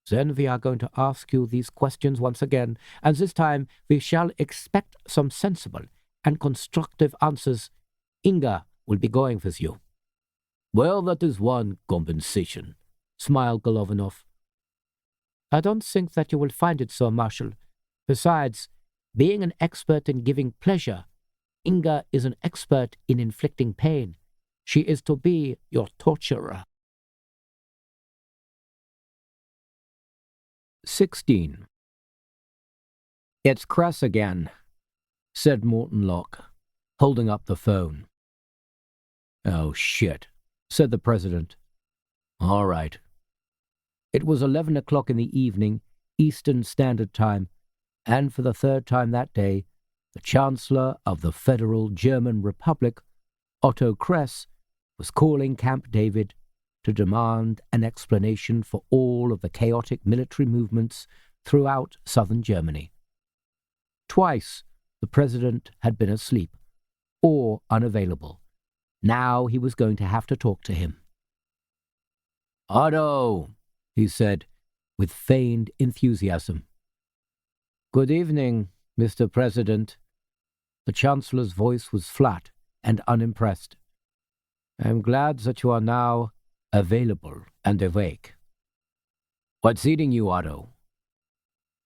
Then we are going to ask you these questions once again, and this time we shall expect some sensible and constructive answers. Inga will be going with you." "Well, that is one compensation," smiled Golovanov. "I don't think that you will find it so, Marshal. Besides, being an expert in giving pleasure, Inga is an expert in inflicting pain. She is to be your torturer." 16. "It's Kress again," said Morton Locke, holding up the phone. "Oh, shit," said the president. "All right." It was 11 o'clock in the evening, Eastern Standard Time, and for the third time that day, the Chancellor of the Federal German Republic, Otto Kress, was calling Camp David to demand an explanation for all of the chaotic military movements throughout southern Germany. Twice the president had been asleep or unavailable. Now he was going to have to talk to him. "Otto," he said, with feigned enthusiasm. "Good evening, Mr. President." The Chancellor's voice was flat and unimpressed. "I am glad that you are now available and awake." "What's eating you, Otto?"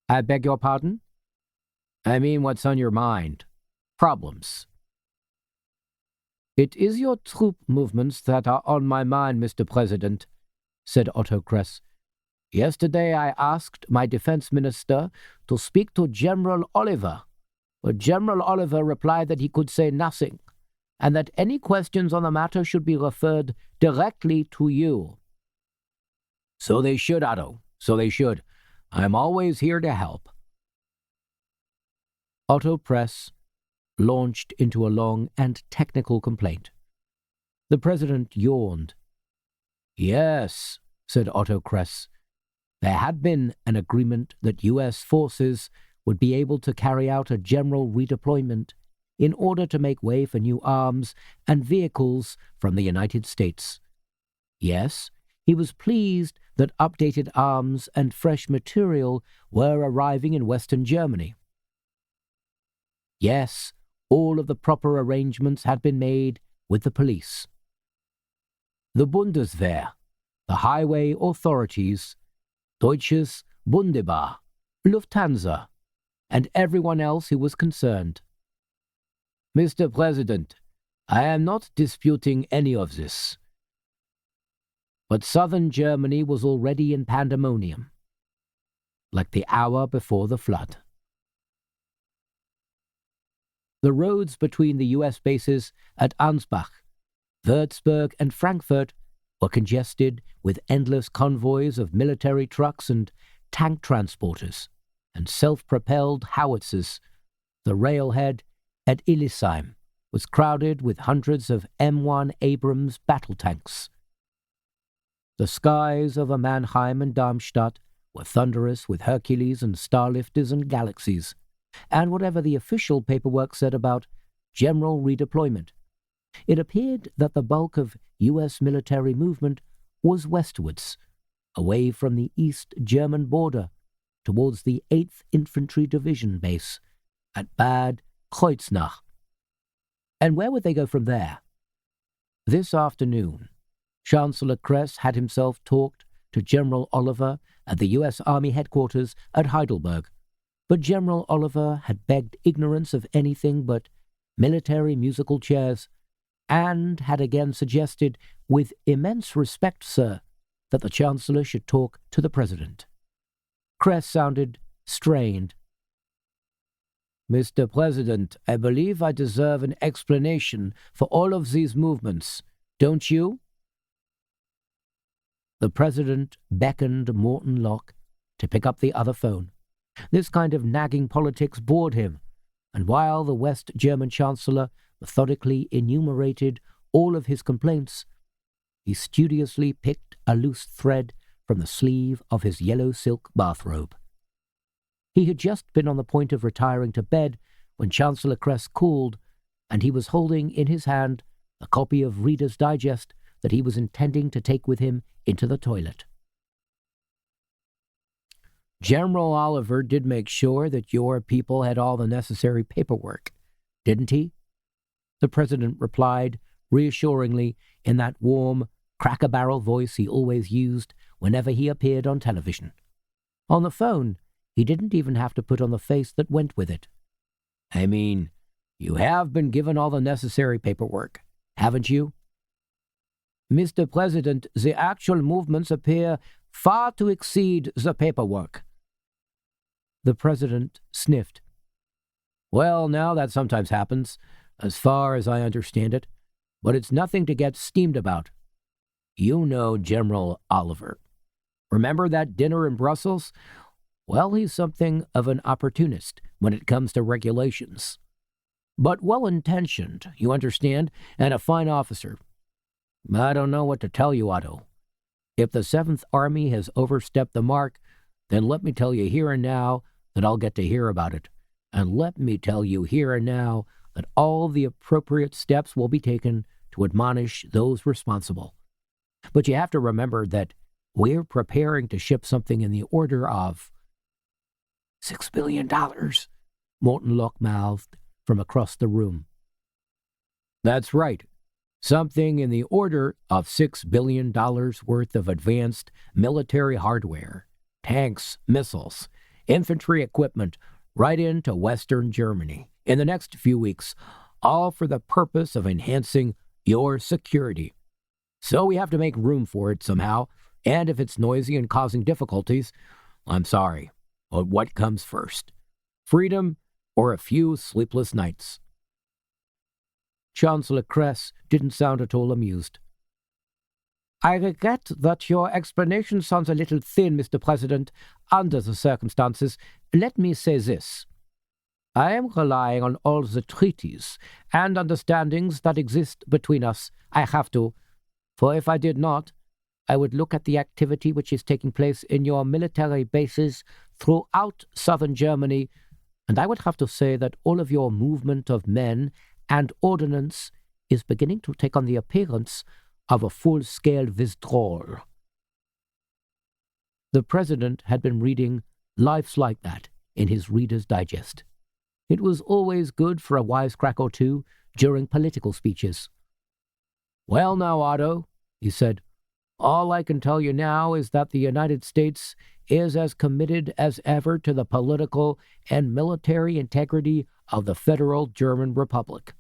"I beg your pardon?" "I mean, what's on your mind? Problems." "It is your troop movements that are on my mind, Mr. President," said Otto Kress. "Yesterday I asked my defense minister to speak to General Oliver, but General Oliver replied that he could say nothing, and that any questions on the matter should be referred directly to you." "So they should, Otto, so they should. I'm always here to help." Otto Kress launched into a long and technical complaint. The president yawned. "Yes," said Otto Kress, "there had been an agreement that U.S. forces would be able to carry out a general redeployment in order to make way for new arms and vehicles from the United States. Yes, he was pleased that updated arms and fresh material were arriving in Western Germany. Yes, all of the proper arrangements had been made with the police. The Bundeswehr, the highway authorities, Deutsches Bundesbahn, Lufthansa, and everyone else who was concerned. Mr. President, I am not disputing any of this. But southern Germany was already in pandemonium, like the hour before the flood. The roads between the U.S. bases at Ansbach, Würzburg, and Frankfurt were congested with endless convoys of military trucks and tank transporters and self-propelled howitzers. The railhead at Illisheim was crowded with hundreds of M1 Abrams battle tanks. The skies over Mannheim and Darmstadt were thunderous with Hercules and Starlifters and Galaxies, and whatever the official paperwork said about general redeployment, it appeared that the bulk of U.S. military movement was westwards, away from the East German border, towards the 8th Infantry Division base at Bad Kreuznach. And where would they go from there? This afternoon, Chancellor Kress had himself talked to General Oliver at the U.S. Army headquarters at Heidelberg, but General Oliver had begged ignorance of anything but military musical chairs, and had again suggested, with immense respect, sir, that the Chancellor should talk to the President. Kress sounded strained. Mr. President, I believe I deserve an explanation for all of these movements, don't you? The President beckoned Morton Locke to pick up the other phone. This kind of nagging politics bored him, and while the West German Chancellor methodically enumerated all of his complaints, he studiously picked a loose thread from the sleeve of his yellow silk bathrobe. He had just been on the point of retiring to bed when Chancellor Krogh called, and he was holding in his hand a copy of Reader's Digest that he was intending to take with him into the toilet. General Oliver did make sure that your people had all the necessary paperwork, didn't he? The President replied reassuringly in that warm, crack-a-barrel voice he always used whenever he appeared on television. On the phone, he didn't even have to put on the face that went with it. I mean, you have been given all the necessary paperwork, haven't you? Mr. President, the actual movements appear far to exceed the paperwork. The President sniffed. Well, now that sometimes happens, as far as I understand it, but it's nothing to get steamed about. You know General Oliver. Remember that dinner in Brussels? Well, he's something of an opportunist when it comes to regulations. But well-intentioned, you understand, and a fine officer. I don't know what to tell you, Otto. If the 7th Army has overstepped the mark, then let me tell you here and now that I'll get to hear about it. And let me tell you here and now that all the appropriate steps will be taken to admonish those responsible. But you have to remember that we're preparing to ship something in the order of $6 billion, Morton Locke mouthed from across the room. That's right. Something in the order of $6 billion worth of advanced military hardware, tanks, missiles, infantry equipment, right into Western Germany in the next few weeks, all for the purpose of enhancing your security. So we have to make room for it somehow, and if it's noisy and causing difficulties, I'm sorry, but what comes first? Freedom or a few sleepless nights? Chancellor Krogh didn't sound at all amused. I regret that your explanation sounds a little thin, Mr. President, under the circumstances. Let me say this. I am relying on all the treaties and understandings that exist between us. I have to, for if I did not, I would look at the activity which is taking place in your military bases throughout southern Germany, and I would have to say that all of your movement of men and ordnance is beginning to take on the appearance of a full-scale withdrawal. The President had been reading Life's Like That in his Reader's Digest. It was always good for a wisecrack or two during political speeches. Well now, Otto, he said, all I can tell you now is that the United States is as committed as ever to the political and military integrity of the Federal German Republic.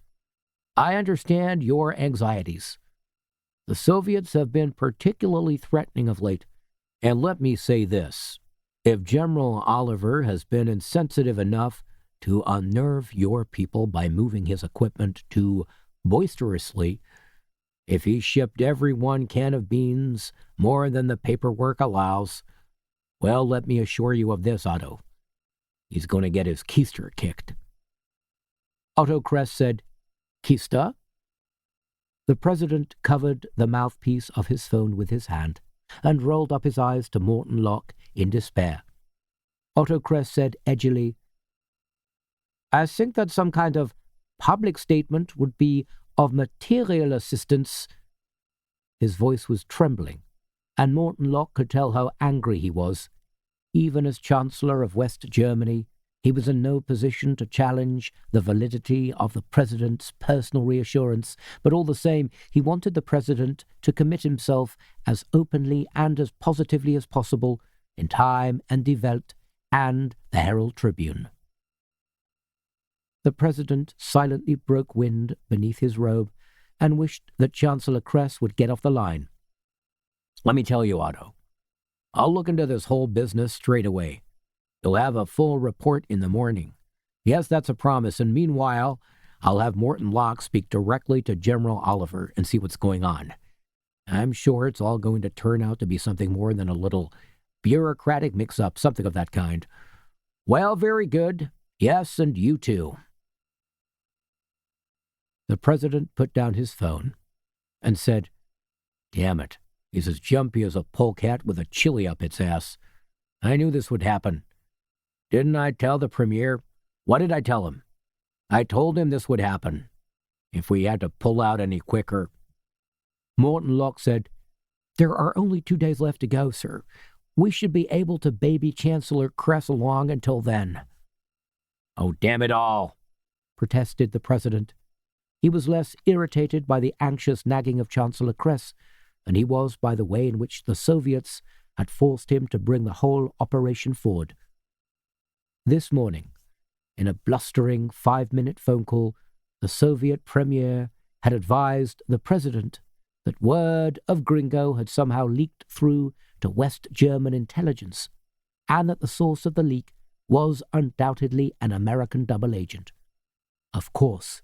I understand your anxieties. The Soviets have been particularly threatening of late, and let me say this. If General Oliver has been insensitive enough to unnerve your people by moving his equipment too boisterously, if he shipped every 1 can of beans more than the paperwork allows, well, let me assure you of this, Otto. He's going to get his keister kicked. Otto Krogh said, Keister? The President covered the mouthpiece of his phone with his hand and rolled up his eyes to Morton Locke in despair. Otto Krogh said edgily, I think that some kind of public statement would be of material assistance. His voice was trembling, and Morton Locke could tell how angry he was. Even as Chancellor of West Germany, he was in no position to challenge the validity of the President's personal reassurance, but all the same, he wanted the President to commit himself as openly and as positively as possible in Time and Die Welt and the Herald Tribune. The President silently broke wind beneath his robe and wished that Chancellor Krogh would get off the line. Let me tell you, Otto, I'll look into this whole business straight away. You'll have a full report in the morning. Yes, that's a promise, and meanwhile, I'll have Morton Locke speak directly to General Oliver and see what's going on. I'm sure it's all going to turn out to be something more than a little bureaucratic mix-up, something of that kind. Well, very good. Yes, and you too. The president put down his phone and said, "Damn it, he's as jumpy as a polecat with a chili up its ass. I knew this would happen. Didn't I tell the premier? What did I tell him? I told him this would happen. If we had to pull out any quicker." Morton Locke said, "There are only 2 days left to go, sir. We should be able to baby Chancellor Kress along until then." "Oh, damn it all," protested the president. He was less irritated by the anxious nagging of Chancellor Kress than he was by the way in which the Soviets had forced him to bring the whole operation forward. This morning, in a blustering 5-minute phone call, the Soviet premier had advised the president that word of Gringo had somehow leaked through to West German intelligence, and that the source of the leak was undoubtedly an American double agent. Of course,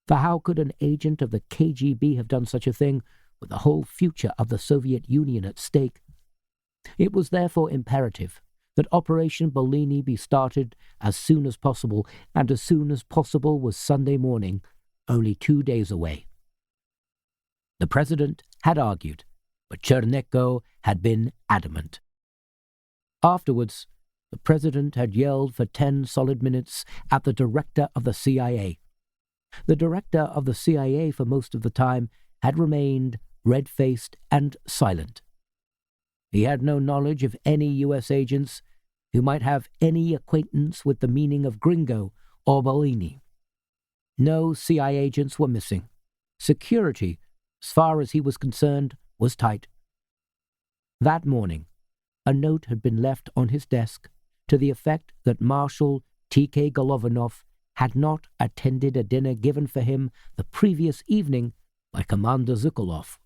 for how could an agent of the KGB have done such a thing with the whole future of the Soviet Union at stake? It was therefore imperative that Operation Bellini be started as soon as possible, and as soon as possible was Sunday morning, only 2 days away. The president had argued, but Chernenko had been adamant. Afterwards, the president had yelled for 10 solid minutes at the director of the CIA. The director of the CIA for most of the time had remained red-faced and silent. He had no knowledge of any U.S. agents who might have any acquaintance with the meaning of Gringo or Bellini. No CIA agents were missing. Security, as far as he was concerned, was tight. That morning, a note had been left on his desk to the effect that Marshal T.K. Golovanov had not attended a dinner given for him the previous evening by Commander Zhukalov,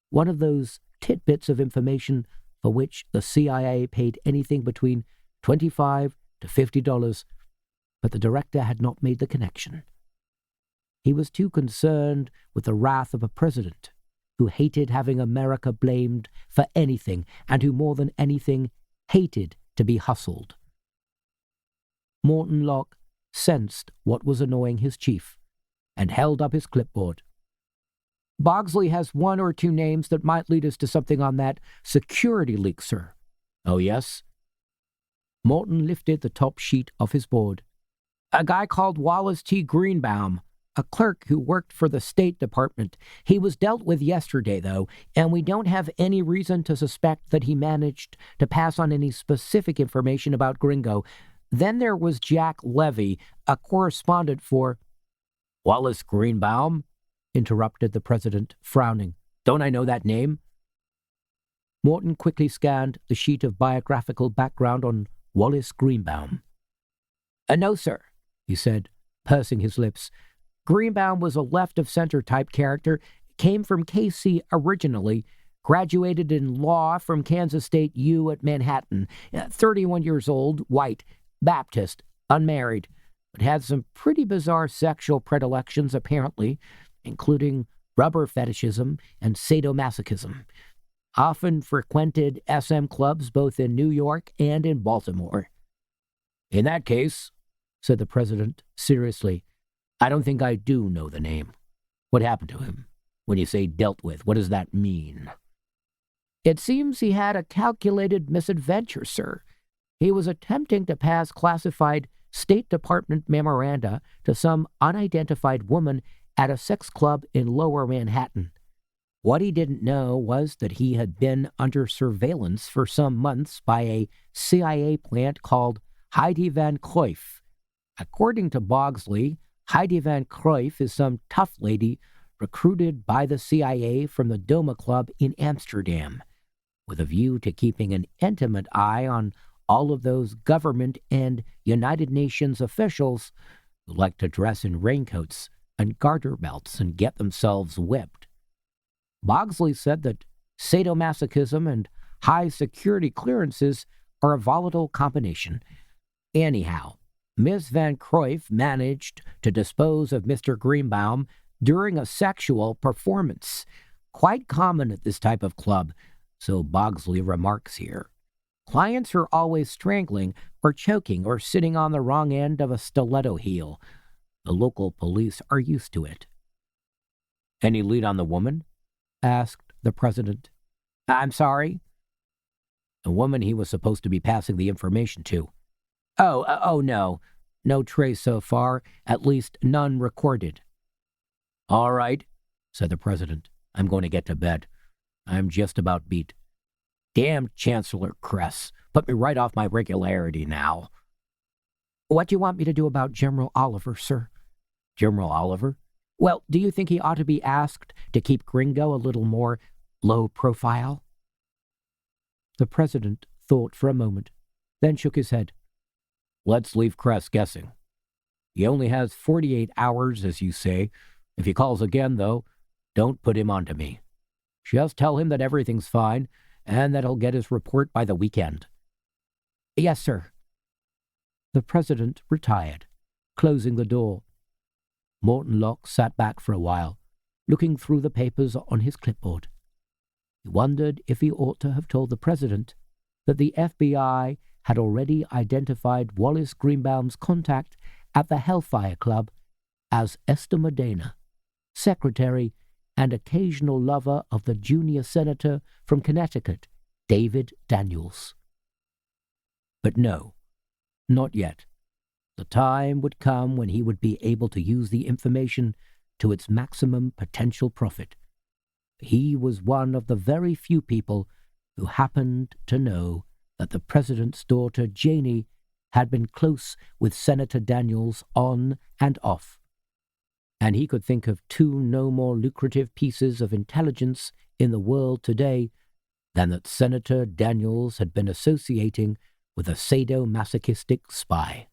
one of those tidbits of information for which the CIA paid anything between $25 to $50, but the director had not made the connection. He was too concerned with the wrath of a president who hated having America blamed for anything and who more than anything hated to be hustled. Morton Locke sensed what was annoying his chief and held up his clipboard. "Bogsley has 1 or 2 names that might lead us to something on that security leak, sir." "Oh, yes?" Morton lifted the top sheet of his board. "A guy called Wallace T. Greenbaum, a clerk who worked for the State Department. He was dealt with yesterday, though, and we don't have any reason to suspect that he managed to pass on any specific information about Gringo. Then there was Jack Levy, a correspondent for—" "Wallace Greenbaum?" interrupted the president, frowning. "Don't I know that name?" Morton quickly scanned the sheet of biographical background on Wallace Greenbaum. "No, sir," he said, pursing his lips. "Greenbaum was a left-of-center type character, came from KC originally, graduated in law from Kansas State U at Manhattan, 31 years old, white, Baptist, unmarried, but had some pretty bizarre sexual predilections apparently, including rubber fetishism and sadomasochism. Often frequented SM clubs both in New York and in Baltimore." "In that case," said the president seriously, "I don't think I do know the name. What happened to him? When you say dealt with, what does that mean?" "It seems he had a calculated misadventure, sir. He was attempting to pass classified State Department memoranda to some unidentified woman at a sex club in Lower Manhattan. What he didn't know was that he had been under surveillance for some months by a CIA plant called Heidi Van Cruyff. According to Bogsley, Heidi Van Cruyff is some tough lady recruited by the CIA from the Doma Club in Amsterdam, with a view to keeping an intimate eye on all of those government and United Nations officials who like to dress in raincoats and garter belts and get themselves whipped. Bogsley said that sadomasochism and high security clearances are a volatile combination. Anyhow, Miss Van Cruyff managed to dispose of Mr. Greenbaum during a sexual performance, quite common at this type of club, so Bogsley remarks here. Clients are always strangling or choking or sitting on the wrong end of a stiletto heel. The local police are used to it. Any lead on the woman? Asked the president. I'm sorry? The woman he was supposed to be passing the information to. Oh, no. No trace so far, at least none recorded. All right, said the president. I'm going to get to bed. I'm just about beat. Damn Chancellor Kress. Put me right off my regularity now. What do you want me to do about General Oliver, sir? General Oliver? Well, do you think he ought to be asked to keep Gringo a little more low profile? The president thought for a moment, then shook his head. Let's leave Kress guessing. He only has 48 hours, as you say. If he calls again, though, don't put him onto me. Just tell him that everything's fine, and that he'll get his report by the weekend. Yes, sir. The president retired, closing the door. Morton Locke sat back for a while, looking through the papers on his clipboard. He wondered if he ought to have told the president that the FBI had already identified Wallace Greenbaum's contact at the Hellfire Club as Esther Modena, secretary and occasional lover of the junior senator from Connecticut, David Daniels. But no, not yet. The time would come when he would be able to use the information to its maximum potential profit. He was one of the very few people who happened to know that the president's daughter, Janie, had been close with Senator Daniels on and off. And he could think of two no more lucrative pieces of intelligence in the world today than that Senator Daniels had been associating with a sadomasochistic spy,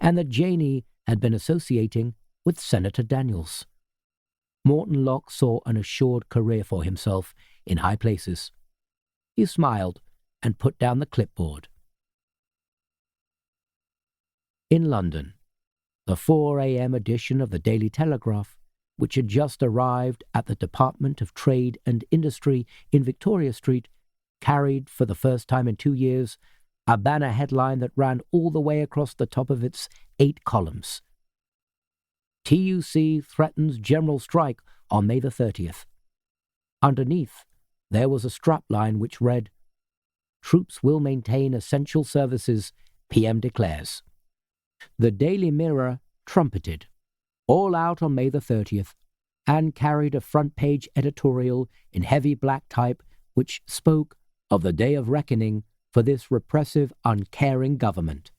and that Janie had been associating with Senator Daniels. Morton Locke saw an assured career for himself in high places. He smiled and put down the clipboard. In London, the 4 a.m. edition of the Daily Telegraph, which had just arrived at the Department of Trade and Industry in Victoria Street, carried for the first time in 2 years a banner headline that ran all the way across the top of its 8 columns. TUC threatens general strike on May the 30th. Underneath, there was a strapline which read, Troops will maintain essential services, PM declares. The Daily Mirror trumpeted, all out on May the 30th, and carried a front-page editorial in heavy black type which spoke of the day of reckoning for this repressive, uncaring government.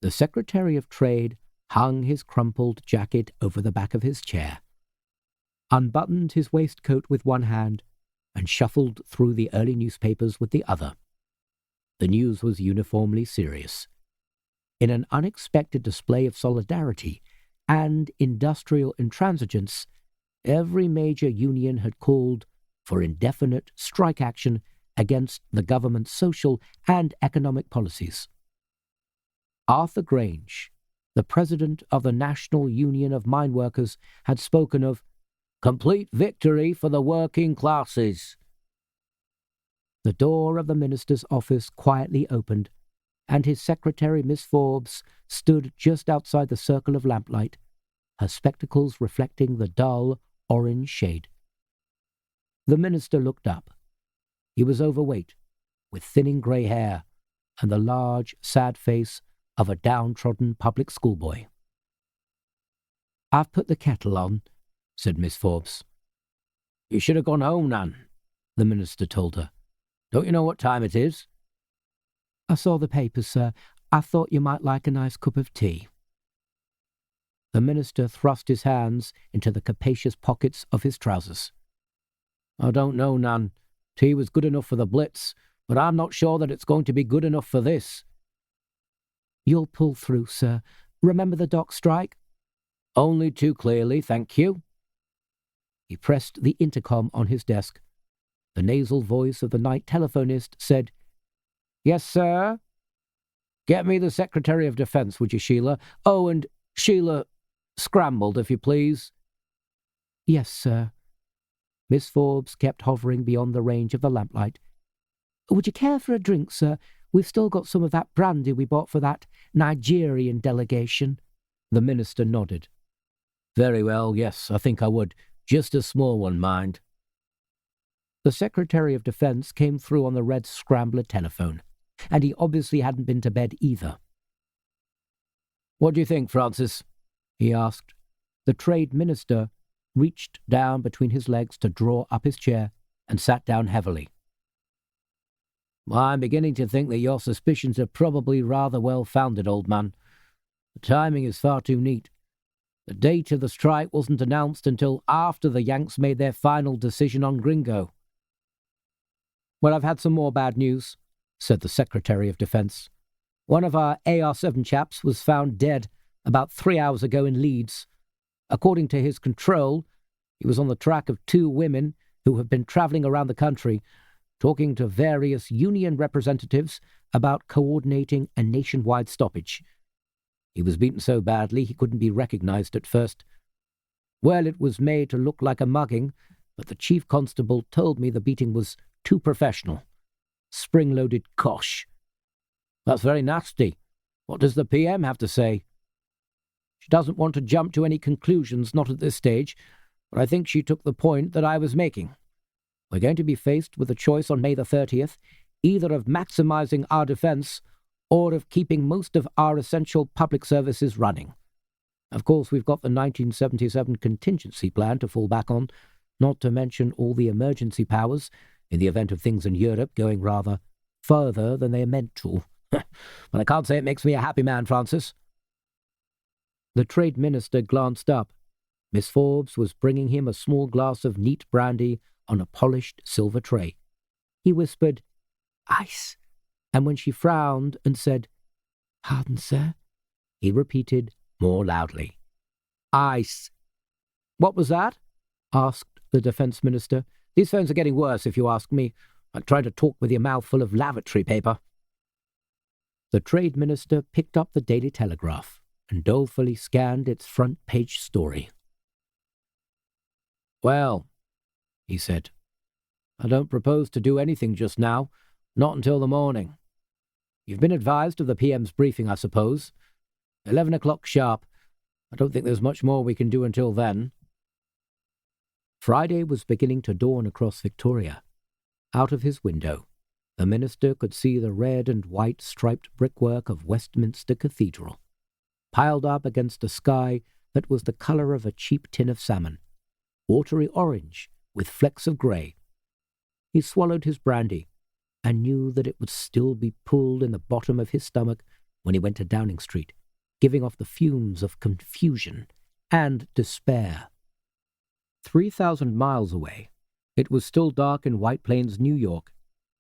The Secretary of Trade hung his crumpled jacket over the back of his chair, unbuttoned his waistcoat with one hand, and shuffled through the early newspapers with the other. The news was uniformly serious. In an unexpected display of solidarity and industrial intransigence, every major union had called for indefinite strike action against the government's social and economic policies. Arthur Grange, the president of the National Union of Mine Workers, had spoken of complete victory for the working classes. The door of the minister's office quietly opened, and his secretary, Miss Forbes, stood just outside the circle of lamplight, her spectacles reflecting the dull orange shade. The minister looked up. He was overweight, with thinning grey hair, and the large, sad face of a downtrodden public schoolboy. I've put the kettle on, said Miss Forbes. You should have gone home, Nan, the minister told her. Don't you know what time it is? I saw the papers, sir. I thought you might like a nice cup of tea. The minister thrust his hands into the capacious pockets of his trousers. I don't know, Nan. Tea was good enough for the Blitz, but I'm not sure that it's going to be good enough for this. You'll pull through, sir. Remember the dock strike? Only too clearly, thank you. He pressed the intercom on his desk. The nasal voice of the night telephonist said, Yes, sir? Get me the Secretary of Defense, would you, Sheila? Oh, and Sheila, scrambled, if you please. Yes, sir. Miss Forbes kept hovering beyond the range of the lamplight. Would you care for a drink, sir? We've still got some of that brandy we bought for that Nigerian delegation. The minister nodded. Very well, yes, I think I would. Just a small one, mind. The Secretary of Defense came through on the red scrambler telephone, and he obviously hadn't been to bed either. "What do you think, Francis?" he asked. The Trade Minister reached down between his legs to draw up his chair and sat down heavily. "I'm beginning to think that your suspicions are probably rather well-founded, old man. The timing is far too neat. The date of the strike wasn't announced until after the Yanks made their final decision on Gringo." "Well, I've had some more bad news," said the Secretary of Defense. "One of our AR-7 chaps was found dead about 3 hours ago in Leeds. According to his control, he was on the track of 2 women who have been travelling around the country, talking to various union representatives about coordinating a nationwide stoppage. He was beaten so badly he couldn't be recognized at first. Well, it was made to look like a mugging, but the chief constable told me the beating was too professional. Spring-loaded cosh." "That's very nasty. What does the PM have to say?" "She doesn't want to jump to any conclusions, not at this stage, but I think she took the point that I was making. We're going to be faced with a choice on May the 30th, either of maximizing our defense or of keeping most of our essential public services running. Of course, we've got the 1977 contingency plan to fall back on, not to mention all the emergency powers in the event of things in Europe going rather further than they are meant to. But I can't say it makes me a happy man, Francis." The Trade Minister glanced up. Miss Forbes was bringing him a small glass of neat brandy on a polished silver tray. He whispered, "Ice," and when she frowned and said, "Pardon, sir," he repeated more loudly, "Ice." "What was that?" asked the Defence Minister. "These phones are getting worse, if you ask me. Like trying to talk with your mouth full of lavatory paper." The Trade Minister picked up the Daily Telegraph and dolefully scanned its front-page story. "Well," he said, "I don't propose to do anything just now, not until the morning. You've been advised of the PM's briefing, I suppose. 11 o'clock sharp. I don't think there's much more we can do until then." Friday was beginning to dawn across Victoria. Out of his window, the minister could see the red and white striped brickwork of Westminster Cathedral, piled up against a sky that was the colour of a cheap tin of salmon, watery orange with flecks of grey. He swallowed his brandy and knew that it would still be pulled in the bottom of his stomach when he went to Downing Street, giving off the fumes of confusion and despair. 3,000 miles away, it was still dark in White Plains, New York,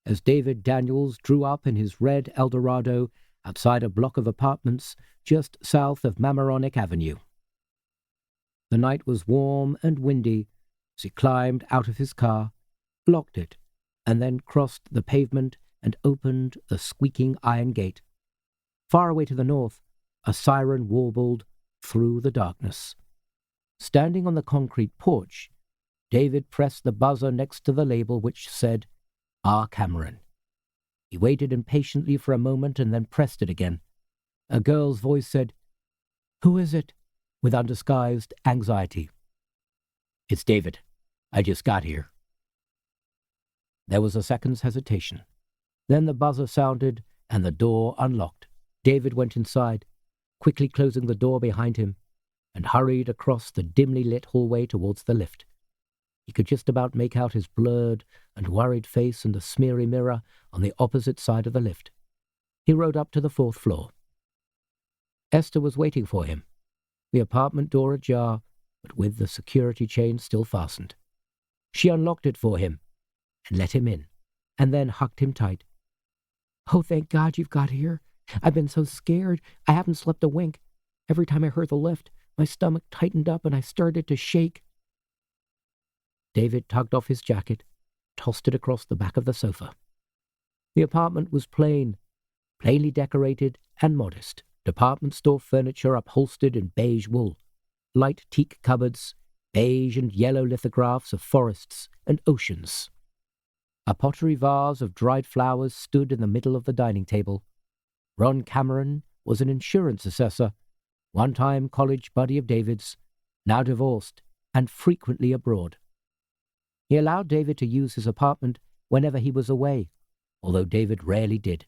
as David Daniels drew up in his red Eldorado outside a block of apartments just south of Mamaroneck Avenue. The night was warm and windy as he climbed out of his car, locked it, and then crossed the pavement and opened the squeaking iron gate. Far away to the north, a siren warbled through the darkness. Standing on the concrete porch, David pressed the buzzer next to the label which said, R. Cameron. He waited impatiently for a moment and then pressed it again. A girl's voice said, "Who is it?" with undisguised anxiety. "It's David. I just got here." There was a second's hesitation. Then the buzzer sounded and the door unlocked. David went inside, quickly closing the door behind him, and hurried across the dimly lit hallway towards the lift. He could just about make out his blurred and worried face in the smeary mirror on the opposite side of the lift. He rode up to the 4th floor. Esther was waiting for him, the apartment door ajar, but with the security chain still fastened. She unlocked it for him and let him in, and then hugged him tight. "Oh, thank God you've got here. I've been so scared. I haven't slept a wink. Every time I heard the lift, my stomach tightened up and I started to shake." David tugged off his jacket, tossed it across the back of the sofa. The apartment was plainly decorated and modest. Department store furniture upholstered in beige wool, light teak cupboards, beige and yellow lithographs of forests and oceans. A pottery vase of dried flowers stood in the middle of the dining table. Ron Cameron was an insurance assessor, one-time college buddy of David's, now divorced and frequently abroad. He allowed David to use his apartment whenever he was away, although David rarely did.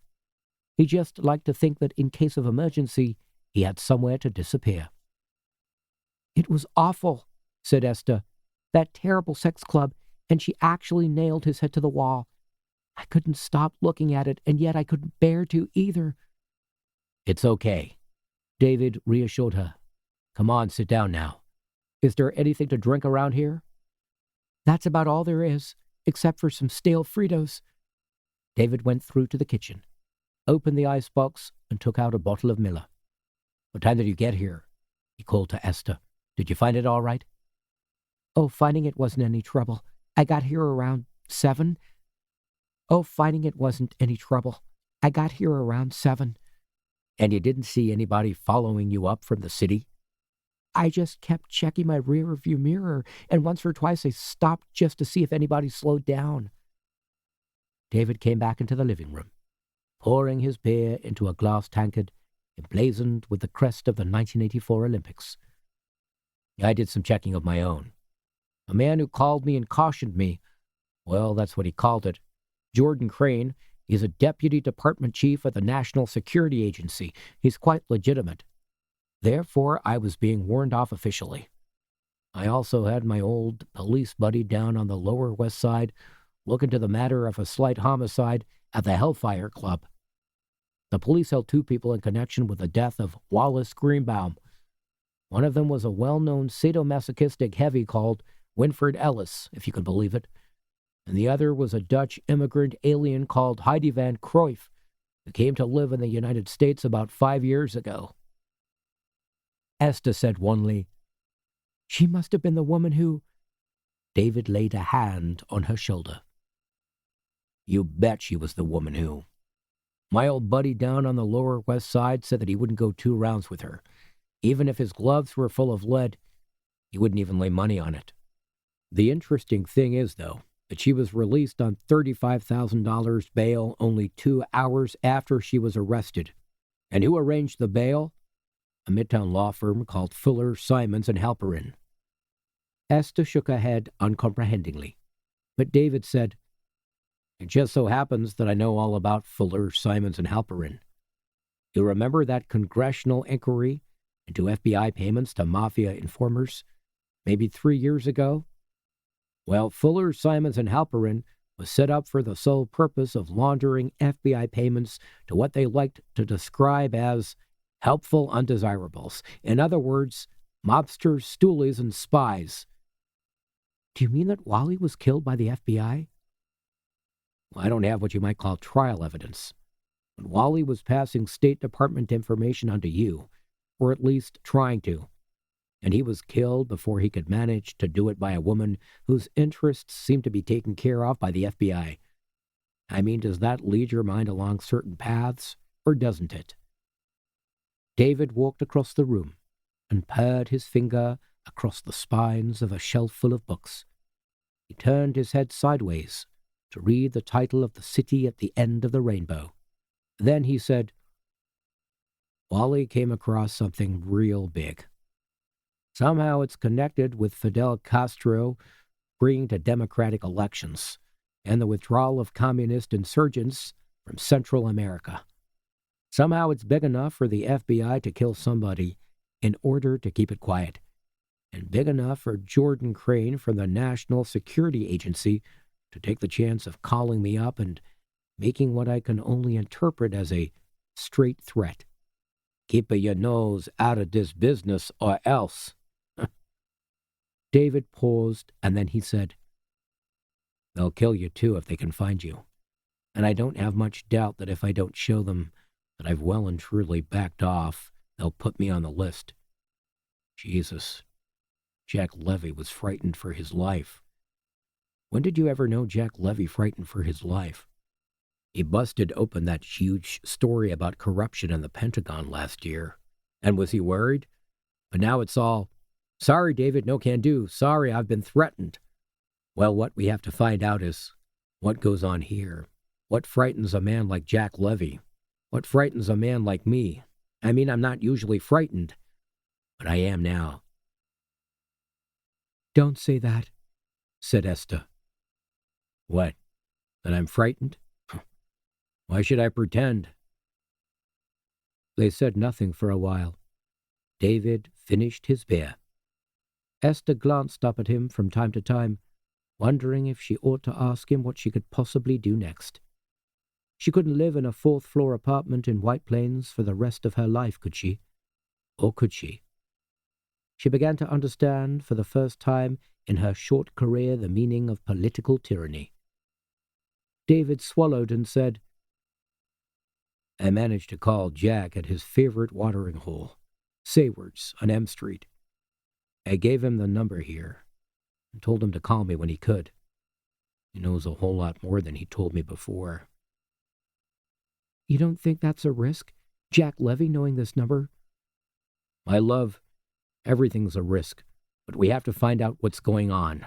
He just liked to think that in case of emergency, he had somewhere to disappear. "It was awful," said Esther. "That terrible sex club, and she actually nailed his head to the wall. I couldn't stop looking at it, and yet I couldn't bear to either." "It's okay," David reassured her. "Come on, sit down now. Is there anything to drink around here?" "That's about all there is, except for some stale Fritos." David went through to the kitchen, opened the icebox, and took out a bottle of Miller. "What time did you get here?" he called to Esther. "Did you find it all right?" "Oh, finding it wasn't any trouble. I got here around 7. "And you didn't see anybody following you up from the city?" "I just kept checking my rear-view mirror, and once or twice I stopped just to see if anybody slowed down." David came back into the living room, pouring his beer into a glass tankard emblazoned with the crest of the 1984 Olympics. "I did some checking of my own. A man who called me and cautioned me, well, that's what he called it. Jordan Crane is a deputy department chief at the National Security Agency. He's quite legitimate. Therefore, I was being warned off officially. I also had my old police buddy down on the Lower West Side look into the matter of a slight homicide at the Hellfire Club. The police held 2 people in connection with the death of Wallace Greenbaum. One of them was a well-known sadomasochistic heavy called Winfred Ellis, if you can believe it, and the other was a Dutch immigrant alien called Heidi van Cruyff, who came to live in the United States about 5 years ago." Esther said wanly, "She must have been the woman who—" David laid a hand on her shoulder. "You bet she was the woman who. My old buddy down on the Lower West Side said that he wouldn't go 2 rounds with her. Even if his gloves were full of lead, he wouldn't even lay money on it. The interesting thing is, though, that she was released on $35,000 bail only 2 hours after she was arrested. And who arranged the bail? A Midtown law firm called Fuller, Simons, and Halperin." Esther shook her head uncomprehendingly, but David said, "It just so happens that I know all about Fuller, Simons, and Halperin. You remember that congressional inquiry into FBI payments to mafia informers, maybe 3 years ago? Well, Fuller, Simons, and Halperin was set up for the sole purpose of laundering FBI payments to what they liked to describe as helpful undesirables. In other words, mobsters, stoolies, and spies." "Do you mean that Wally was killed by the FBI?" "Well, I don't have what you might call trial evidence. But Wally was passing State Department information on to you, or at least trying to, and he was killed before he could manage to do it by a woman whose interests seem to be taken care of by the FBI. I mean, does that lead your mind along certain paths, or doesn't it?" David walked across the room and purred his finger across the spines of a shelf full of books. He turned his head sideways to read the title of the city at the end of the rainbow. Then he said, "Wally came across something real big. Somehow it's connected with Fidel Castro agreeing to democratic elections and the withdrawal of communist insurgents from Central America. Somehow it's big enough for the FBI to kill somebody in order to keep it quiet, and big enough for Jordan Crane from the National Security Agency to take the chance of calling me up and making what I can only interpret as a straight threat. Keep your nose out of this business or else." David paused, and then he said, "They'll kill you too if they can find you, and I don't have much doubt that if I don't show them that I've well and truly backed off, they'll put me on the list. Jesus, Jack Levy was frightened for his life. When did you ever know Jack Levy frightened for his life? He busted open that huge story about corruption in the Pentagon last year. And was he worried? But now it's all, 'Sorry, David, no can do. Sorry, I've been threatened.' Well, what we have to find out is what goes on here. What frightens a man like Jack Levy? What frightens a man like me? I mean, I'm not usually frightened, but I am now." Don't say that, said Esther. What? That I'm frightened? Why should I pretend? They said nothing for a while. David finished his beer. Esther glanced up at him from time to time, wondering if she ought to ask him what she could possibly do next. She couldn't live in a fourth-floor apartment in White Plains for the rest of her life, could she? Or could she? She began to understand for the first time in her short career the meaning of political tyranny. David swallowed and said, I managed to call Jack at his favorite watering hole, Sayward's on M Street. I gave him the number here and told him to call me when he could. He knows a whole lot more than he told me before. You don't think that's a risk, Jack Levy knowing this number? My love, everything's a risk, but we have to find out what's going on.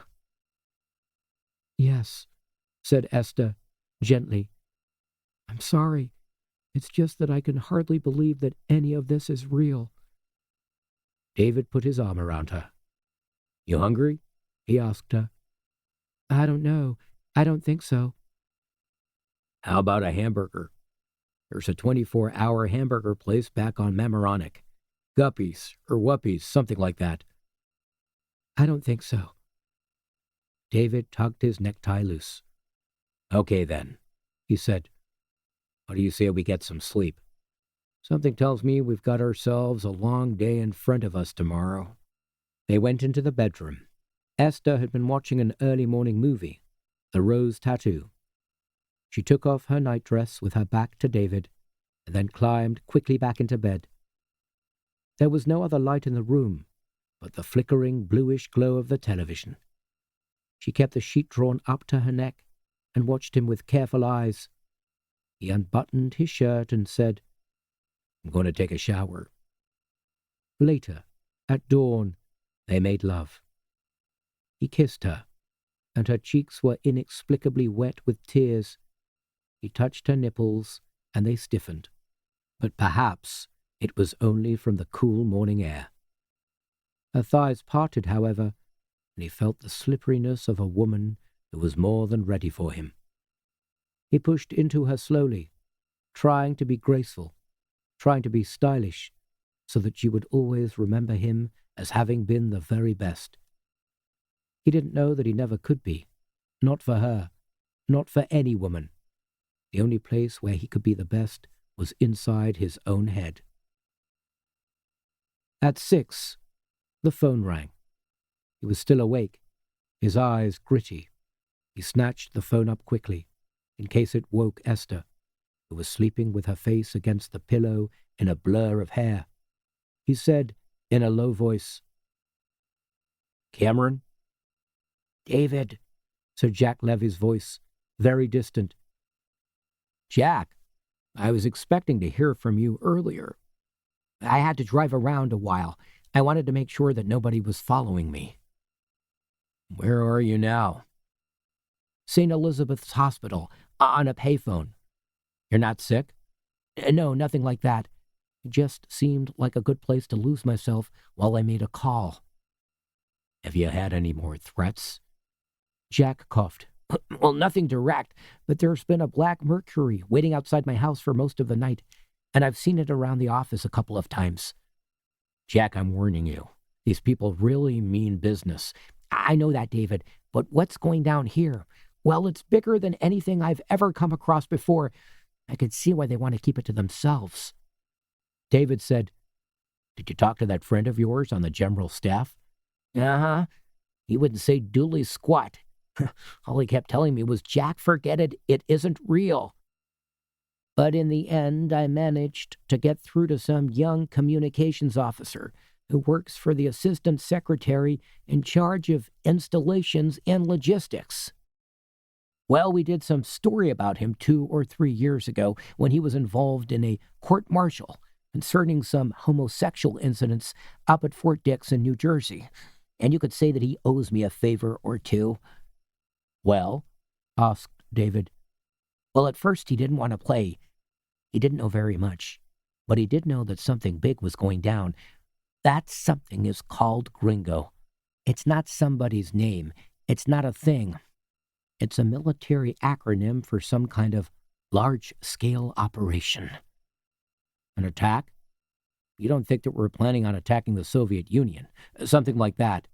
Yes, said Esther, gently. I'm sorry. It's just that I can hardly believe that any of this is real. David put his arm around her. You hungry? He asked her. I don't know. I don't think so. How about a hamburger? There's a 24-hour hamburger place back on Mamaroneck. Guppies or Whuppies, something like that. I don't think so. David tugged his necktie loose. Okay then, he said. What do you say we get some sleep? Something tells me we've got ourselves a long day in front of us tomorrow. They went into the bedroom. Esther had been watching an early morning movie, The Rose Tattoo. She took off her nightdress with her back to David, and then climbed quickly back into bed. There was no other light in the room but the flickering bluish glow of the television. She kept the sheet drawn up to her neck and watched him with careful eyes. He unbuttoned his shirt and said, I'm going to take a shower. Later, at dawn, they made love. He kissed her, and her cheeks were inexplicably wet with tears. He touched her nipples, and they stiffened. But perhaps it was only from the cool morning air. Her thighs parted, however, and he felt the slipperiness of a woman who was more than ready for him. He pushed into her slowly, trying to be graceful, trying to be stylish, so that she would always remember him as having been the very best. He didn't know that he never could be, not for her, not for any woman. The only place where he could be the best was inside his own head. At 6, the phone rang. He was still awake, his eyes gritty. He snatched the phone up quickly, in case it woke Esther, who was sleeping with her face against the pillow in a blur of hair. He said, in a low voice, Cameron? David, said Jack Levy's voice, very distant. Jack, I was expecting to hear from you earlier. I had to drive around a while. I wanted to make sure that nobody was following me. Where are you now? St. Elizabeth's Hospital, on a payphone. You're not sick? No, nothing like that. It just seemed like a good place to lose myself while I made a call. Have you had any more threats? Jack coughed. Well, nothing direct, but there's been a black Mercury waiting outside my house for most of the night, and I've seen it around the office a couple of times. Jack, I'm warning you. These people really mean business. I know that, David, but what's going down here? Well, it's bigger than anything I've ever come across before. I could see why they want to keep it to themselves. David said, Did you talk to that friend of yours on the general staff? Uh-huh. He wouldn't say dooley squat. All he kept telling me was, Jack, forget it. It isn't real. But in the end, I managed to get through to some young communications officer who works for the assistant secretary in charge of installations and logistics. Well, we did some story about him 2 or 3 years ago when he was involved in a court-martial concerning some homosexual incidents up at Fort Dix in New Jersey. And you could say that he owes me a favor or two. Well, asked David. Well, at first he didn't want to play. He didn't know very much, but he did know that something big was going down. That something is called Gringo. It's not somebody's name. It's not a thing. It's a military acronym for some kind of large-scale operation. An attack? You don't think that we're planning on attacking the Soviet Union? Something like that.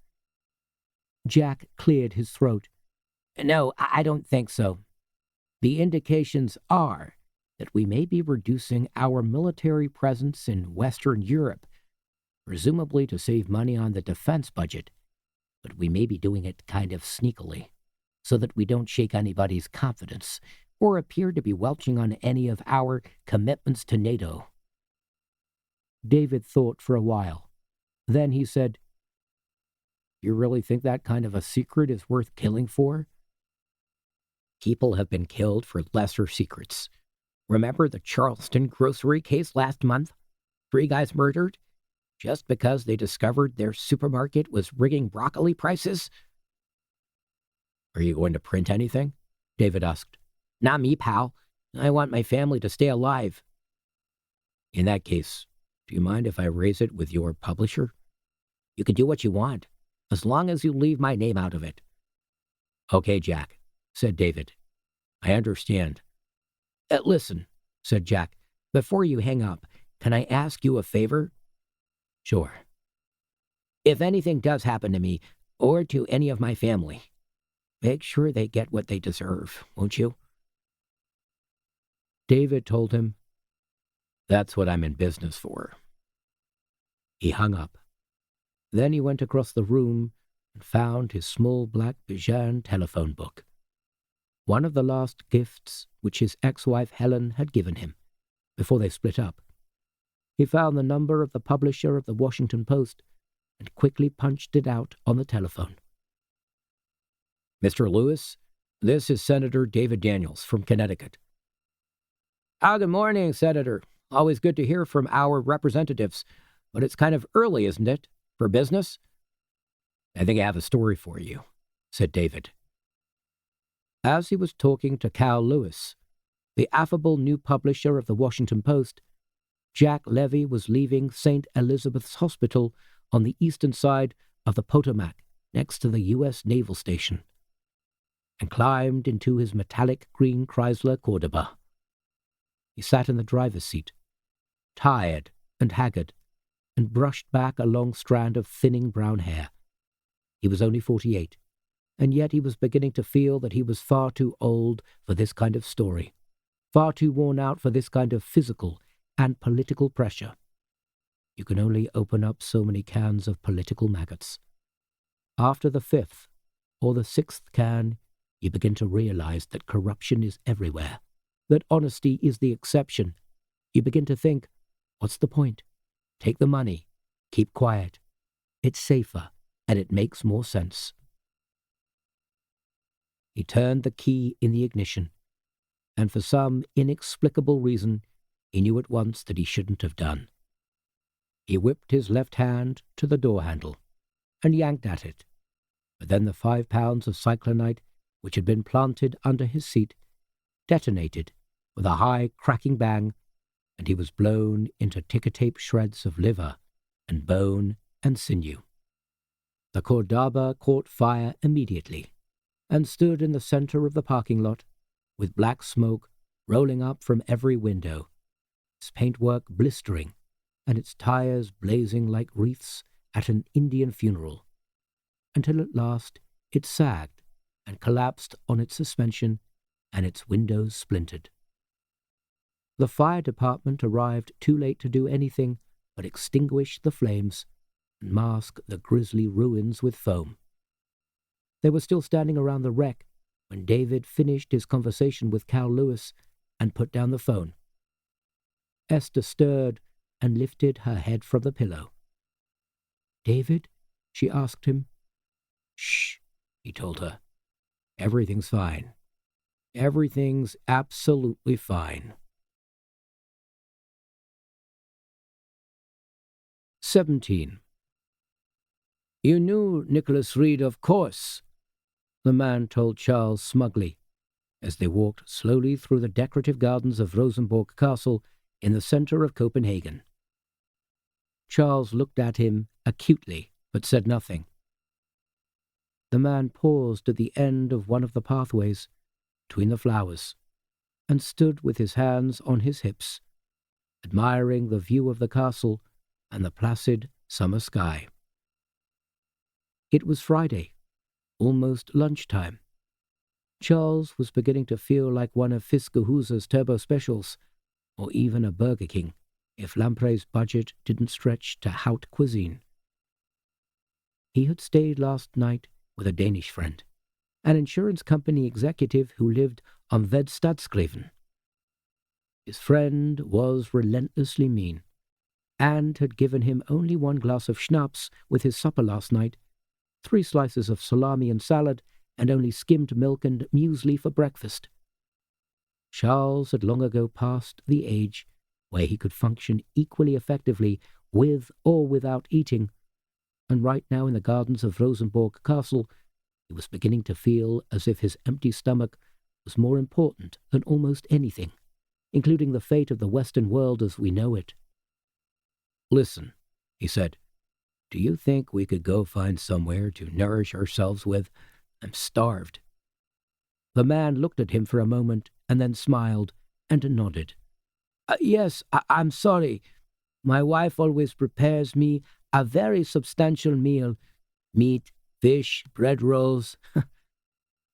Jack cleared his throat. No, I don't think so. The indications are that we may be reducing our military presence in Western Europe, presumably to save money on the defense budget, but we may be doing it kind of sneakily, so that we don't shake anybody's confidence or appear to be welching on any of our commitments to NATO. David thought for a while. Then he said, You really think that kind of a secret is worth killing for? People have been killed for lesser secrets. Remember the Charleston grocery case last month? 3 guys murdered just because they discovered their supermarket was rigging broccoli prices? Are you going to print anything? David asked. Not me, pal. I want my family to stay alive. In that case, do you mind if I raise it with your publisher? You can do what you want, as long as you leave my name out of it. Okay, Jack, said David. I understand. Listen, said Jack, before you hang up, can I ask you a favor? Sure. If anything does happen to me, or to any of my family, make sure they get what they deserve, won't you? David told him, That's what I'm in business for. He hung up. Then he went across the room and found his small black Bijan telephone book, one of the last gifts which his ex-wife Helen had given him before they split up. He found the number of the publisher of the Washington Post and quickly punched it out on the telephone. Mr. Lewis, this is Senator David Daniels from Connecticut. Good morning, Senator. Always good to hear from our representatives, but it's kind of early, isn't it, for business? I think I have a story for you, said David. As he was talking to Cal Lewis, the affable new publisher of the Washington Post, Jack Levy was leaving St. Elizabeth's Hospital on the eastern side of the Potomac, next to the U.S. Naval Station, and climbed into his metallic green Chrysler Cordoba. He sat in the driver's seat, tired and haggard, and brushed back a long strand of thinning brown hair. He was only 48, and yet he was beginning to feel that he was far too old for this kind of story, far too worn out for this kind of physical and political pressure. You can only open up so many cans of political maggots. After the 5th or the 6th can, you begin to realize that corruption is everywhere, that honesty is the exception. You begin to think, what's the point? Take the money. Keep quiet. It's safer, and it makes more sense. He turned the key in the ignition, and for some inexplicable reason, he knew at once that he shouldn't have done. He whipped his left hand to the door handle and yanked at it, but then the 5 pounds of cyclonite, which had been planted under his seat, detonated with a high cracking bang, and he was blown into ticker-tape shreds of liver and bone and sinew. The Cordoba caught fire immediately and stood in the center of the parking lot, with black smoke rolling up from every window, its paintwork blistering and its tires blazing like wreaths at an Indian funeral, until at last it sagged and collapsed on its suspension, and its windows splintered. The fire department arrived too late to do anything but extinguish the flames and mask the grisly ruins with foam. They were still standing around the wreck when David finished his conversation with Cal Lewis and put down the phone. Esther stirred and lifted her head from the pillow. David? She asked him. Shh, he told her. Everything's fine. Everything's absolutely fine. 17. You knew Nicholas Reed, of course, the man told Charles smugly, as they walked slowly through the decorative gardens of Rosenborg Castle in the center of Copenhagen. Charles looked at him acutely, but said nothing. The man paused at the end of one of the pathways between the flowers and stood with his hands on his hips, admiring the view of the castle and the placid summer sky. It was Friday, almost lunchtime. Charles was beginning to feel like one of Fiskerhuse's turbo specials, or even a Burger King, if Lamprey's budget didn't stretch to haute cuisine. He had stayed last night with a Danish friend, an insurance company executive who lived on Vedstadskleven. His friend was relentlessly mean, and had given him only one glass of schnapps with his supper last night, 3 slices of salami and salad, and only skimmed milk and muesli for breakfast. Charles had long ago passed the age where he could function equally effectively with or without eating, and right now in the gardens of Rosenborg Castle, he was beginning to feel as if his empty stomach was more important than almost anything, including the fate of the Western world as we know it. "Listen," he said, "do you think we could go find somewhere to nourish ourselves with? I'm starved." The man looked at him for a moment and then smiled and nodded. Yes, I'm sorry. My wife always prepares me a very substantial meal. Meat, fish, bread rolls."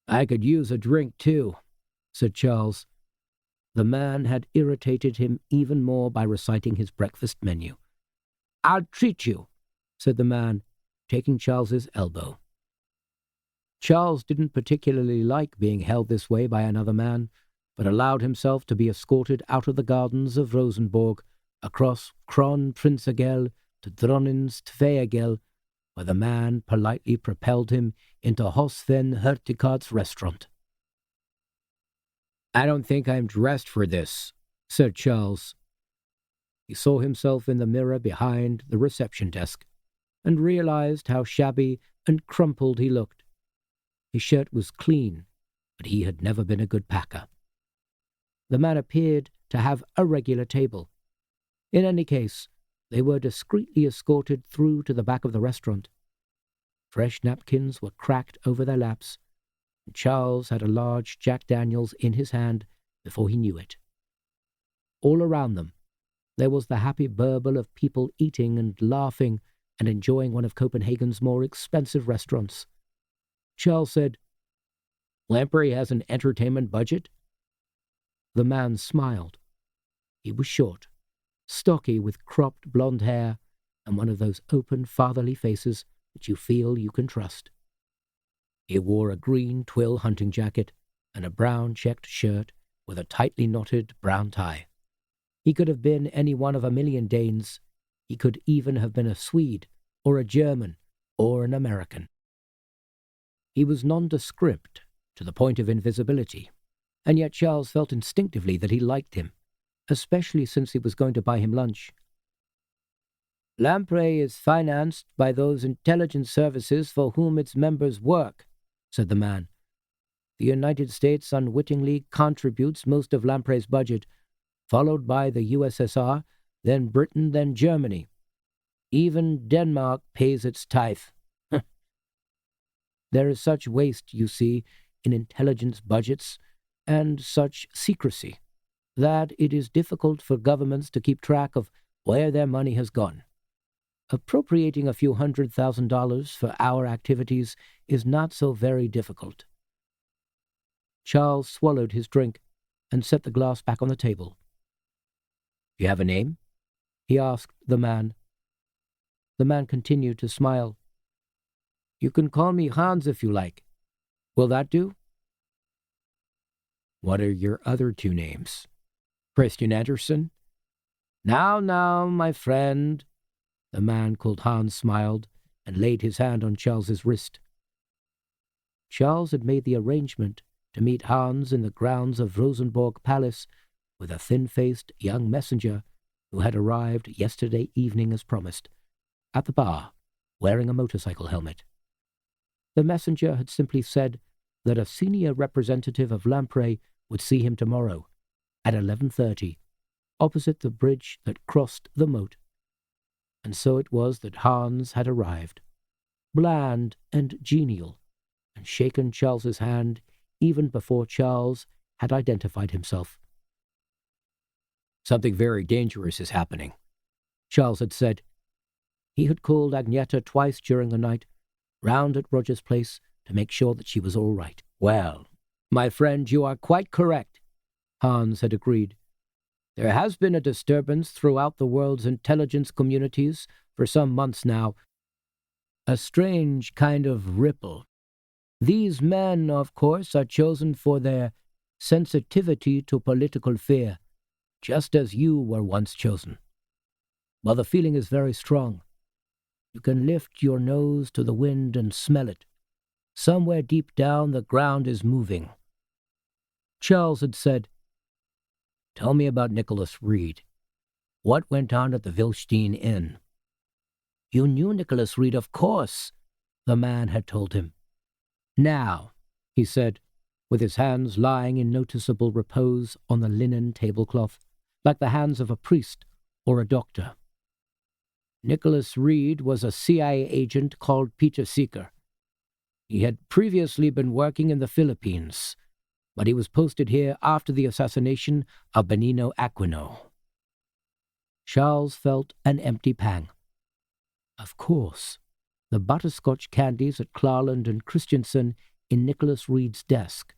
"I could use a drink, too," said Charles. The man had irritated him even more by reciting his breakfast menu. "I'll treat you," said the man, taking Charles's elbow. Charles didn't particularly like being held this way by another man, but allowed himself to be escorted out of the gardens of Rosenborg, across Kronprinsegel to Dronnens Tveegel, where the man politely propelled him into Hosven Hurtigar's restaurant. "I don't think I'm dressed for this," said Charles. He saw himself in the mirror behind the reception desk, and realized how shabby and crumpled he looked. His shirt was clean, but he had never been a good packer. The man appeared to have a regular table. In any case, they were discreetly escorted through to the back of the restaurant. Fresh napkins were cracked over their laps, and Charles had a large Jack Daniels in his hand before he knew it. All around them, there was the happy burble of people eating and laughing and enjoying one of Copenhagen's more expensive restaurants. Charles said, "Lamprey has an entertainment budget?" The man smiled. He was short, stocky with cropped blonde hair, and one of those open, fatherly faces that you feel you can trust. He wore a green twill hunting jacket and a brown checked shirt with a tightly knotted brown tie. He could have been any one of a million Danes. He could even have been a Swede, or a German, or an American. He was nondescript to the point of invisibility, and yet Charles felt instinctively that he liked him, especially since he was going to buy him lunch. "Lamprey is financed by those intelligence services for whom its members work," said the man. "The United States unwittingly contributes most of Lamprey's budget, followed by the USSR, then Britain, then Germany. Even Denmark pays its tithe. There is such waste, you see, in intelligence budgets, and such secrecy, that it is difficult for governments to keep track of where their money has gone. Appropriating a few $100,000 for our activities is not so very difficult." Charles swallowed his drink and set the glass back on the table. "You have a name?" he asked the man. The man continued to smile. "You can call me Hans if you like. Will that do?" "What are your other 2 names? Christian Andersen?" Now, my friend," the man called Hans smiled and laid his hand on Charles's wrist. Charles had made the arrangement to meet Hans in the grounds of Rosenborg Palace with a thin-faced young messenger who had arrived yesterday evening as promised, at the bar, wearing a motorcycle helmet. The messenger had simply said that a senior representative of Lamprey would see him tomorrow at 11:30, opposite the bridge that crossed the moat. And so it was that Hans had arrived, bland and genial, and shaken Charles's hand even before Charles had identified himself. "Something very dangerous is happening," Charles had said. He had called Agneta twice during the night, round at Roger's place, to make sure that she was all right. "Well, my friend, you are quite correct," Hans had agreed. "There has been a disturbance throughout the world's intelligence communities for some months now. A strange kind of ripple. These men, of course, are chosen for their sensitivity to political fear, just as you were once chosen. Well, the feeling is very strong. You can lift your nose to the wind and smell it. Somewhere deep down the ground is moving." Charles had said, "Tell me about Nicholas Reed. What went on at the Vilstein Inn?" "You knew Nicholas Reed, of course," the man had told him. "Now," he said, with his hands lying in noticeable repose on the linen tablecloth, like the hands of a priest or a doctor. "Nicholas Reed was a CIA agent called Peter Seeker. He had previously been working in the Philippines, but he was posted here after the assassination of Benigno Aquino." Charles felt an empty pang. Of course, the butterscotch candies at Clarland and Christensen in Nicholas Reed's desk.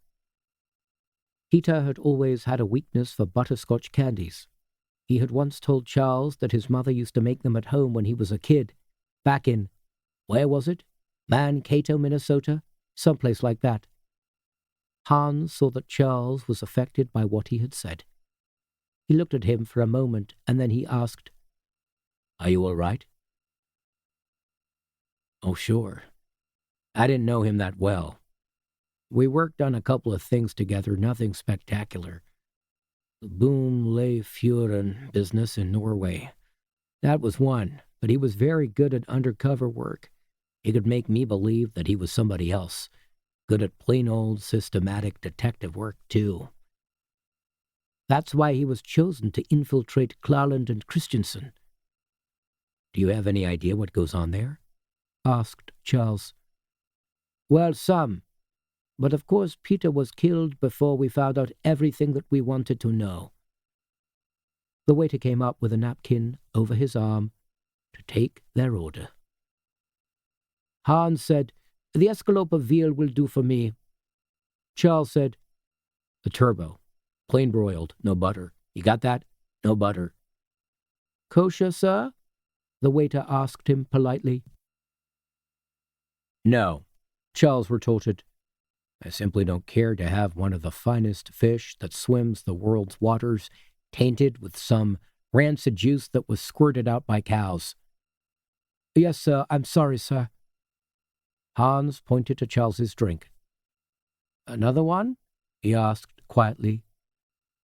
Peter had always had a weakness for butterscotch candies. He had once told Charles that his mother used to make them at home when he was a kid, back in, where was it? Mankato, Minnesota? Someplace like that. Hans saw that Charles was affected by what he had said. He looked at him for a moment, and then he asked, "Are you all right?" "Oh, sure. I didn't know him that well. We worked on a couple of things together, nothing spectacular. The Boom Le Furen business in Norway. That was one, but he was very good at undercover work. He could make me believe that he was somebody else. Good at plain old systematic detective work, too. That's why he was chosen to infiltrate Clarland and Christensen." "Do you have any idea what goes on there?" asked Charles. "Well, some. But of course Peter was killed before we found out everything that we wanted to know." The waiter came up with a napkin over his arm to take their order. Hans said, "The escalope of veal will do for me." Charles said, "The turbo. Plain broiled, no butter. You got that? No butter." "Kosher, sir?" the waiter asked him politely. "No," Charles retorted. "I simply don't care to have one of the finest fish that swims the world's waters tainted with some rancid juice that was squirted out by cows." "Yes, sir. I'm sorry, sir." Hans pointed to Charles's drink. "Another one?" he asked quietly.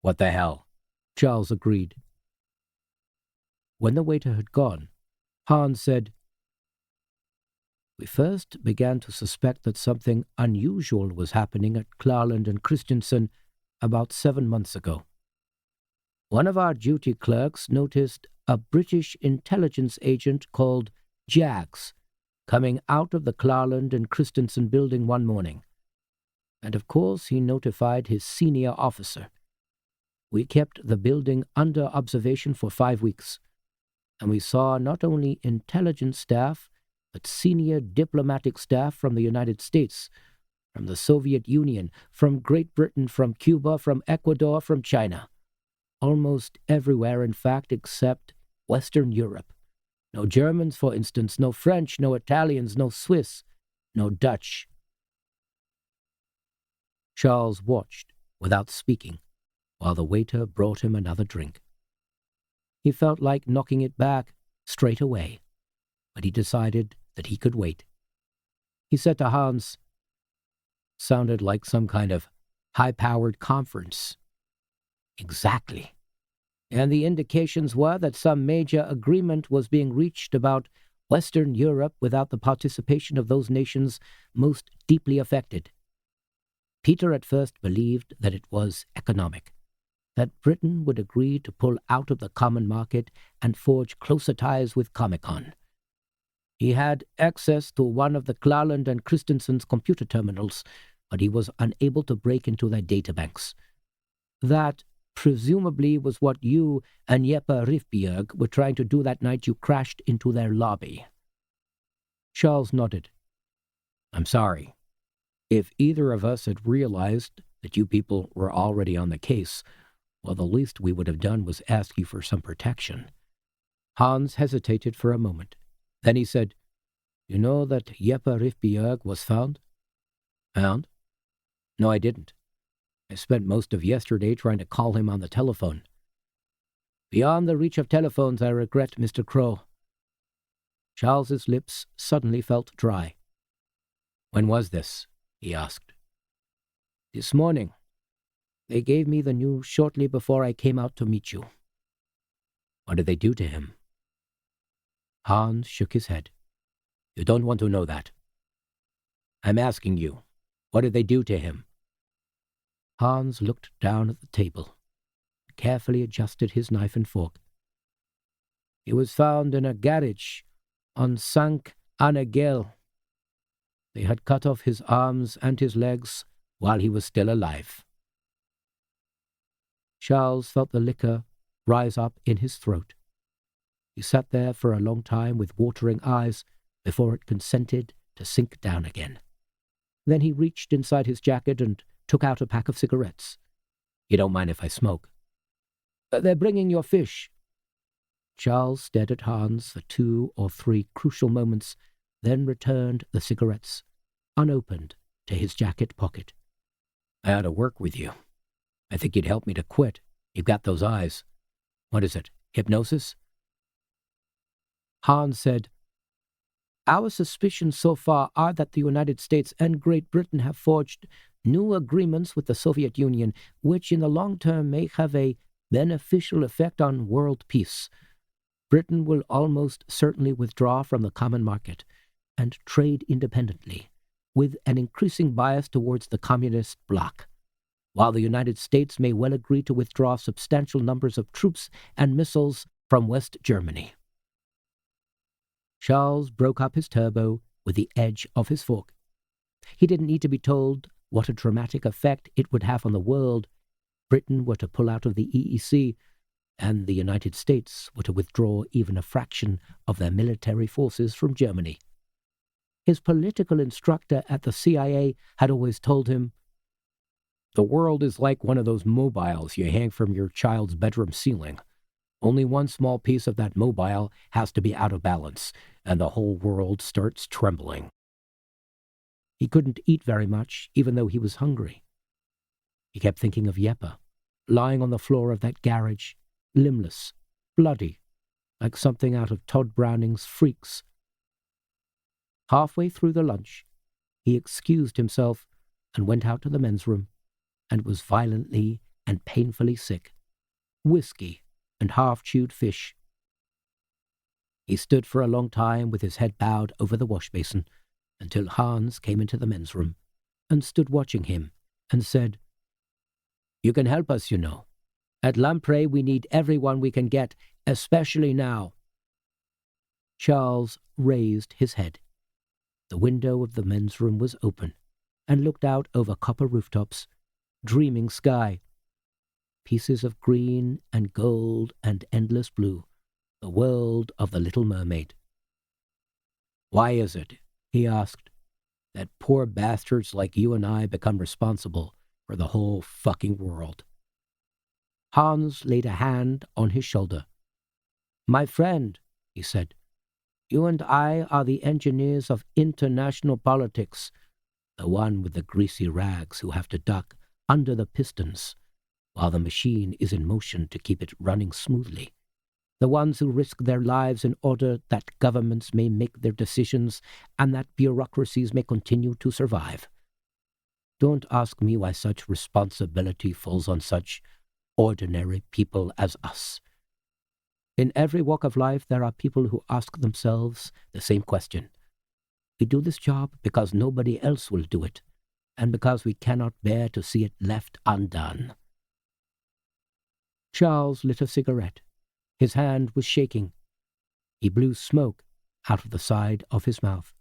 "What the hell?" Charles agreed. When the waiter had gone, Hans said, "We first began to suspect that something unusual was happening at Clarland and Christensen about 7 months ago. One of our duty clerks noticed a British intelligence agent called Jags coming out of the Clarland and Christensen building one morning. And of course he notified his senior officer. We kept the building under observation for 5 weeks, and we saw not only intelligence staff, but senior diplomatic staff from the United States, from the Soviet Union, from Great Britain, from Cuba, from Ecuador, from China. Almost everywhere, in fact, except Western Europe. No Germans, for instance, no French, no Italians, no Swiss, no Dutch." Charles watched, without speaking, while the waiter brought him another drink. He felt like knocking it back straight away, but he decided that he could wait. He said to Hans, "Sounded like some kind of high-powered conference." "Exactly. And the indications were that some major agreement was being reached about Western Europe without the participation of those nations most deeply affected. Peter at first believed that it was economic, that Britain would agree to pull out of the common market and forge closer ties with Comecon. He had access to one of the Klarland and Christensen's computer terminals, but he was unable to break into their databanks. That, presumably, was what you and Jeppe Rifbjerg were trying to do that night you crashed into their lobby. Charles nodded. I'm sorry. If either of us had realized that you people were already on the case, well, the least we would have done was ask you for some protection. Hans hesitated for a moment. Then he said, You know that Jeppe Rifbjerg was found? Found? No, I didn't. I spent most of yesterday trying to call him on the telephone. Beyond the reach of telephones, I regret, Mr. Krogh. Charles's lips suddenly felt dry. When was this? He asked. This morning. They gave me the news shortly before I came out to meet you. What did they do to him? Hans shook his head. You don't want to know that. I'm asking you, what did they do to him? Hans looked down at the table, carefully adjusted his knife and fork. He was found in a garage on Sankt Annegel. They had cut off his arms and his legs while he was still alive. Charles felt the liquor rise up in his throat. He sat there for a long time with watering eyes before it consented to sink down again. Then he reached inside his jacket and took out a pack of cigarettes. You don't mind if I smoke? They're bringing your fish. Charles stared at Hans for 2 or 3 crucial moments, then returned the cigarettes, unopened, to his jacket pocket. I ought to work with you. I think you'd help me to quit. You've got those eyes. What is it, hypnosis? Hans said, Our suspicions so far are that the United States and Great Britain have forged new agreements with the Soviet Union, which in the long term may have a beneficial effect on world peace. Britain will almost certainly withdraw from the common market and trade independently, with an increasing bias towards the communist bloc, while the United States may well agree to withdraw substantial numbers of troops and missiles from West Germany. Charles broke up his turbo with the edge of his fork. He didn't need to be told what a dramatic effect it would have on the world. Britain were to pull out of the EEC, and the United States were to withdraw even a fraction of their military forces from Germany. His political instructor at the CIA had always told him, The world is like one of those mobiles you hang from your child's bedroom ceiling. Only one small piece of that mobile has to be out of balance, and the whole world starts trembling. He couldn't eat very much, even though he was hungry. He kept thinking of Jeppe, lying on the floor of that garage, limbless, bloody, like something out of Todd Browning's Freaks. Halfway through the lunch, he excused himself and went out to the men's room, and was violently and painfully sick. Whiskey and half-chewed fish. He stood for a long time with his head bowed over the wash basin, until Hans came into the men's room and stood watching him and said, You can help us, you know. At Lamprey we need everyone we can get, especially now. Charles raised his head. The window of the men's room was open and looked out over copper rooftops, dreaming sky, pieces of green and gold and endless blue, the world of the Little Mermaid. Why is it, he asked, that poor bastards like you and I become responsible for the whole fucking world? Hans laid a hand on his shoulder. My friend, he said, you and I are the engineers of international politics, the one with the greasy rags who have to duck under the pistons while the machine is in motion to keep it running smoothly, the ones who risk their lives in order that governments may make their decisions and that bureaucracies may continue to survive. Don't ask me why such responsibility falls on such ordinary people as us. In every walk of life there are people who ask themselves the same question. We do this job because nobody else will do it, and because we cannot bear to see it left undone. Charles lit a cigarette. His hand was shaking. He blew smoke out of the side of his mouth.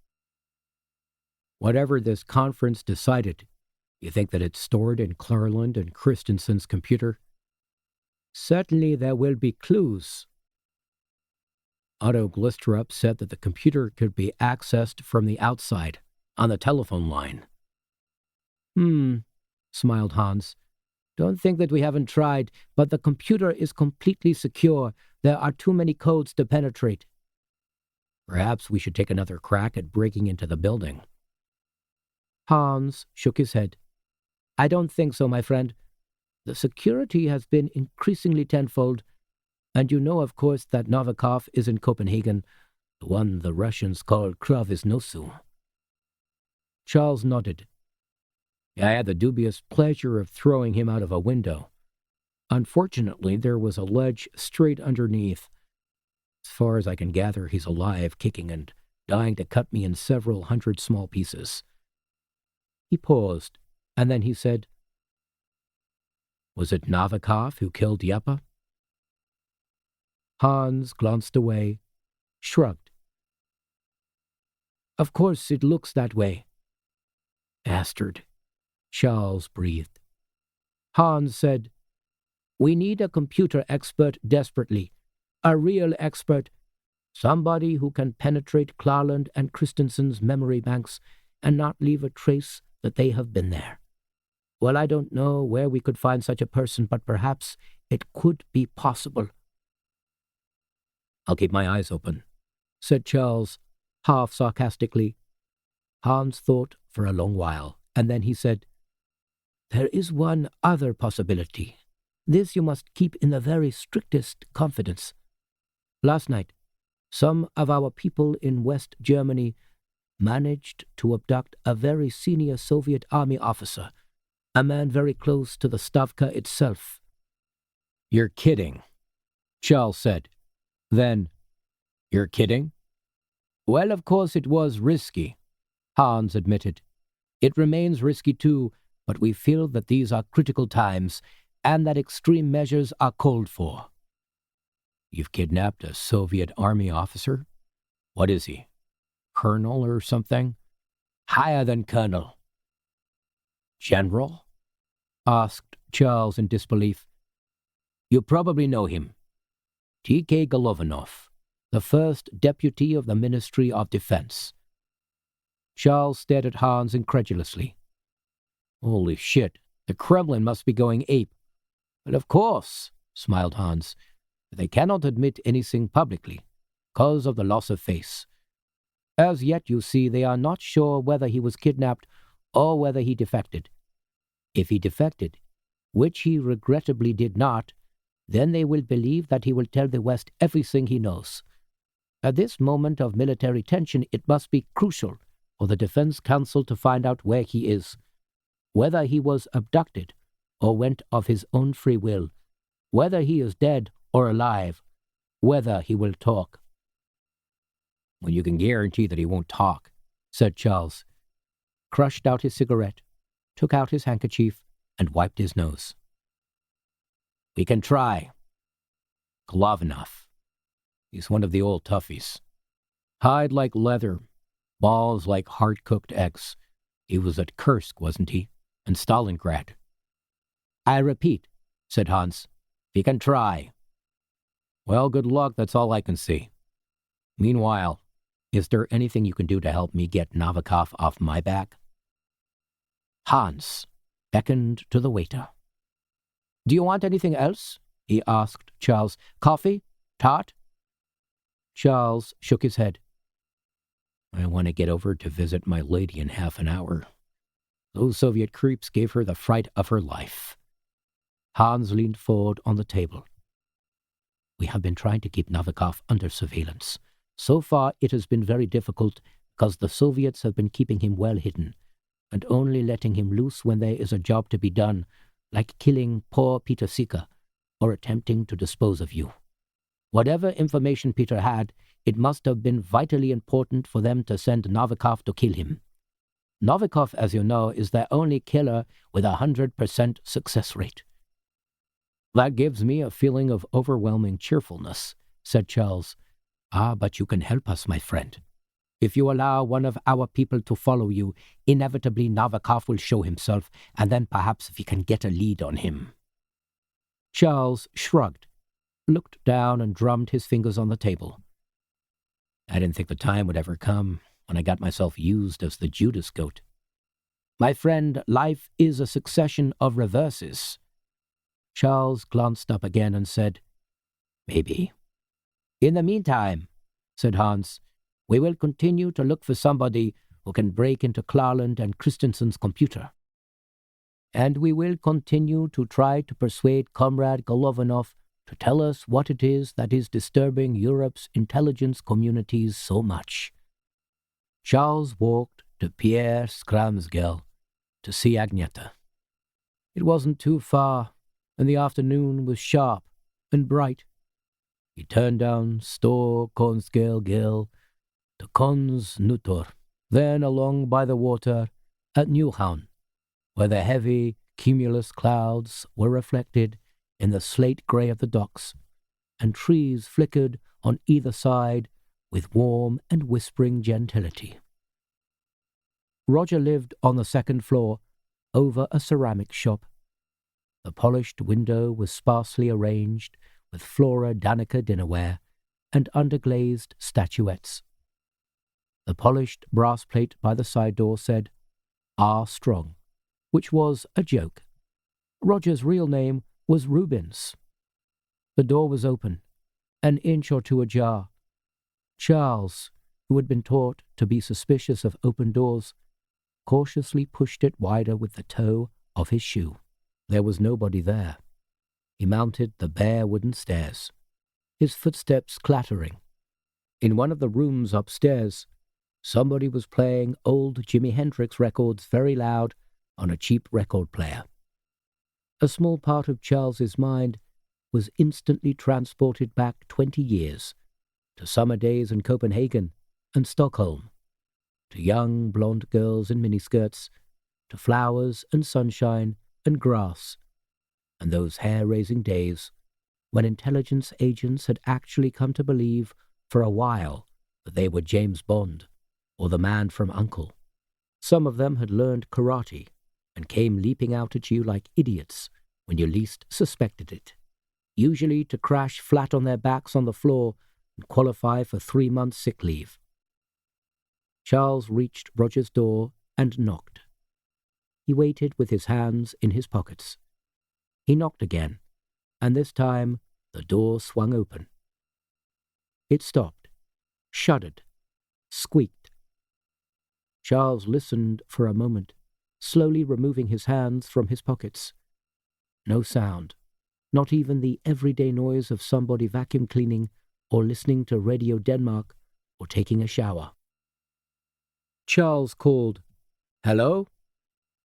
Whatever this conference decided, you think that it's stored in Klarland and Christensen's computer? Certainly there will be clues. Otto Glistrup said that the computer could be accessed from the outside, on the telephone line. Smiled Hans. Don't think that we haven't tried, but the computer is completely secure. There are too many codes to penetrate. Perhaps we should take another crack at breaking into the building. Hans shook his head. I don't think so, my friend. The security has been increasingly tenfold, and you know, of course, that Novikov is in Copenhagen, the one the Russians call Krogh. Charles nodded. I had the dubious pleasure of throwing him out of a window. Unfortunately, there was a ledge straight underneath. As far as I can gather, he's alive, kicking and dying to cut me in several hundred small pieces. He paused, and then he said, Was it Novikov who killed Yepa? Hans glanced away, shrugged. Of course it looks that way. Bastard, Charles breathed. Hans said, We need a computer expert desperately, a real expert, somebody who can penetrate Klarland and Christensen's memory banks and not leave a trace that they have been there. Well, I don't know where we could find such a person, but perhaps it could be possible. I'll keep my eyes open, said Charles, half sarcastically. Hans thought for a long while, and then he said, There is one other possibility. This you must keep in the very strictest confidence. Last night, some of our people in West Germany managed to abduct a very senior Soviet army officer, a man very close to the Stavka itself. You're kidding, Charles said. Then, You're kidding? Well, of course it was risky, Hans admitted. It remains risky too, but we feel that these are critical times and that extreme measures are called for. You've kidnapped a Soviet army officer? What is he? Colonel or something? Higher than colonel. General? Asked Charles in disbelief. You probably know him. T.K. Golovanov, the first deputy of the Ministry of Defense. Charles stared at Hans incredulously. Holy shit, the Kremlin must be going ape. But of course, smiled Hans, they cannot admit anything publicly, because of the loss of face. As yet, you see, they are not sure whether he was kidnapped or whether he defected. If he defected, which he regrettably did not, then they will believe that he will tell the West everything he knows. At this moment of military tension, it must be crucial for the Defense Council to find out where he is, whether he was abducted or went of his own free will, whether he is dead or alive, whether he will talk. Well, you can guarantee that he won't talk, said Charles, crushed out his cigarette, took out his handkerchief, and wiped his nose. We can try. Golovanov. He's one of the old toughies. Hide like leather, balls like hard-cooked eggs. He was at Kursk, wasn't he? And Stalingrad. I repeat, said Hans, we can try. Well, good luck, that's all I can see. Meanwhile, is there anything you can do to help me get Novikov off my back? Hans beckoned to the waiter. Do you want anything else? He asked Charles. Coffee? Tart? Charles shook his head. I want to get over to visit my lady in half an hour. Those Soviet creeps gave her the fright of her life. Hans leaned forward on the table. We have been trying to keep Novikov under surveillance. So far it has been very difficult because the Soviets have been keeping him well hidden and only letting him loose when there is a job to be done, like killing poor Peter Sika or attempting to dispose of you. Whatever information Peter had, it must have been vitally important for them to send Novikov to kill him. Novikov, as you know, is their only killer with 100% success rate. That gives me a feeling of overwhelming cheerfulness, said Charles. Ah, but you can help us, my friend. If you allow one of our people to follow you, inevitably Novikov will show himself, and then perhaps we can get a lead on him. Charles shrugged, looked down, and drummed his fingers on the table. I didn't think the time would ever come when I got myself used as the Judas goat. My friend, life is a succession of reverses. Charles glanced up again and said, Maybe. In the meantime, said Hans, we will continue to look for somebody who can break into Klarland and Christensen's computer. And we will continue to try to persuade Comrade Golovanov to tell us what it is that is disturbing Europe's intelligence communities so much. Charles walked to Pierre Skramsgel to see Agneta. It wasn't too far, and the afternoon was sharp and bright. He turned down Stor Konsgel Gil to Kons Nutor, then along by the water at Newhound, where the heavy cumulus clouds were reflected in the slate grey of the docks, and trees flickered on either side with warm and whispering gentility. Roger lived on the second floor, over a ceramic shop. The polished window was sparsely arranged with Flora Danica dinnerware and underglazed statuettes. The polished brass plate by the side door said, R. Strong, which was a joke. Roger's real name was Rubens. The door was open, an inch or two ajar. Charles, who had been taught to be suspicious of open doors, cautiously pushed it wider with the toe of his shoe. There was nobody there. He mounted the bare wooden stairs, his footsteps clattering. In one of the rooms upstairs, somebody was playing old Jimi Hendrix records very loud on a cheap record player. A small part of Charles's mind was instantly transported back 20 years, to summer days in Copenhagen and Stockholm, to young blonde girls in miniskirts, to flowers and sunshine and grass, and those hair-raising days when intelligence agents had actually come to believe for a while that they were James Bond or the man from U.N.C.L.E. Some of them had learned karate and came leaping out at you like idiots when you least suspected it, usually to crash flat on their backs on the floor and qualify for 3 months sick leave. Charles reached Roger's door and knocked. He waited with his hands in his pockets. He knocked again, and this time the door swung open. It stopped, shuddered, squeaked. Charles listened for a moment, slowly removing his hands from his pockets. No sound, not even the everyday noise of somebody vacuum cleaning or listening to Radio Denmark or taking a shower. Charles called, "Hello?"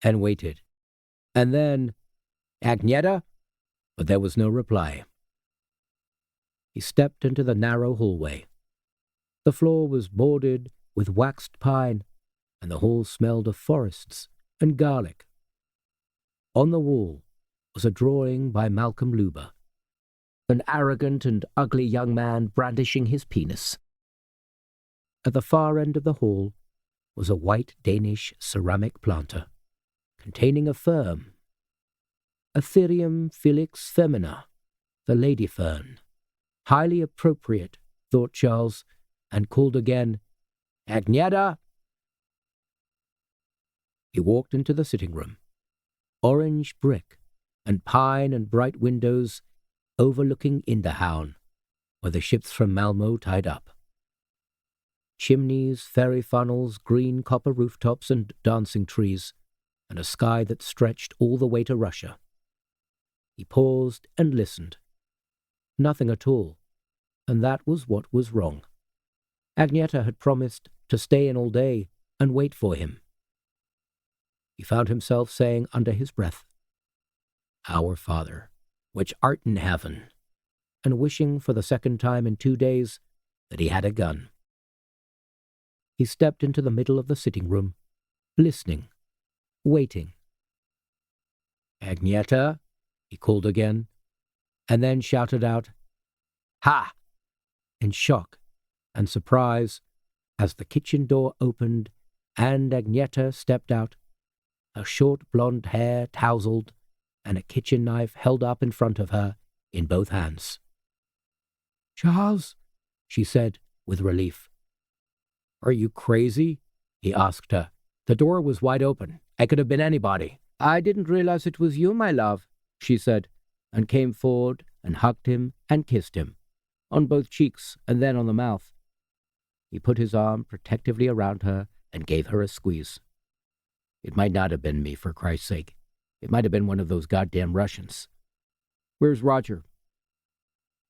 and waited. And then, "Agneta?" But there was no reply. He stepped into the narrow hallway. The floor was boarded with waxed pine, and the hall smelled of forests and garlic. On the wall was a drawing by Malcolm Luber, an arrogant and ugly young man brandishing his penis. At the far end of the hall was a white Danish ceramic planter, containing a fern, Aetherium Felix Femina, the lady fern. Highly appropriate, thought Charles, and called again, "Agneta!" He walked into the sitting room. Orange brick and pine and bright windows overlooking Inderhavn, where the ships from Malmo tied up. Chimneys, ferry funnels, green copper rooftops and dancing trees, and a sky that stretched all the way to Russia. He paused and listened. Nothing at all, and that was what was wrong. Agneta had promised to stay in all day and wait for him. He found himself saying under his breath, "Our Father, which art in heaven," and wishing for the second time in 2 days that he had a gun. He stepped into the middle of the sitting room, listening, waiting. "Agneta," he called again, and then shouted out, "Ha!" in shock, and surprise as the kitchen door opened and Agneta stepped out, her short blonde hair tousled and a kitchen knife held up in front of her in both hands. "Charles," she said with relief. "Are you crazy?" he asked her. "The door was wide open. I could have been anybody." "I didn't realize it was you, my love," she said, and came forward and hugged him and kissed him, on both cheeks and then on the mouth. He put his arm protectively around her and gave her a squeeze. "It might not have been me, for Christ's sake. It might have been one of those goddamn Russians." "Where's Roger?"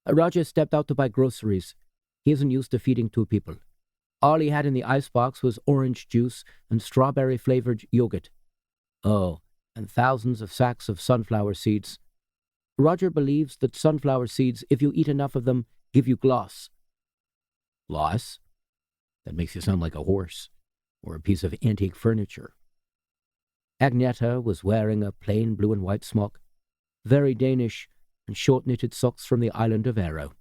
"Roger stepped out to buy groceries. He isn't used to feeding two people. All he had in the icebox was orange juice and strawberry-flavored yogurt. Oh, and thousands of sacks of sunflower seeds. Roger believes that sunflower seeds, if you eat enough of them, give you gloss." "Gloss? That makes you sound like a horse, or a piece of antique furniture." Agneta was wearing a plain blue and white smock, very Danish, and short-knitted socks from the island of Aero.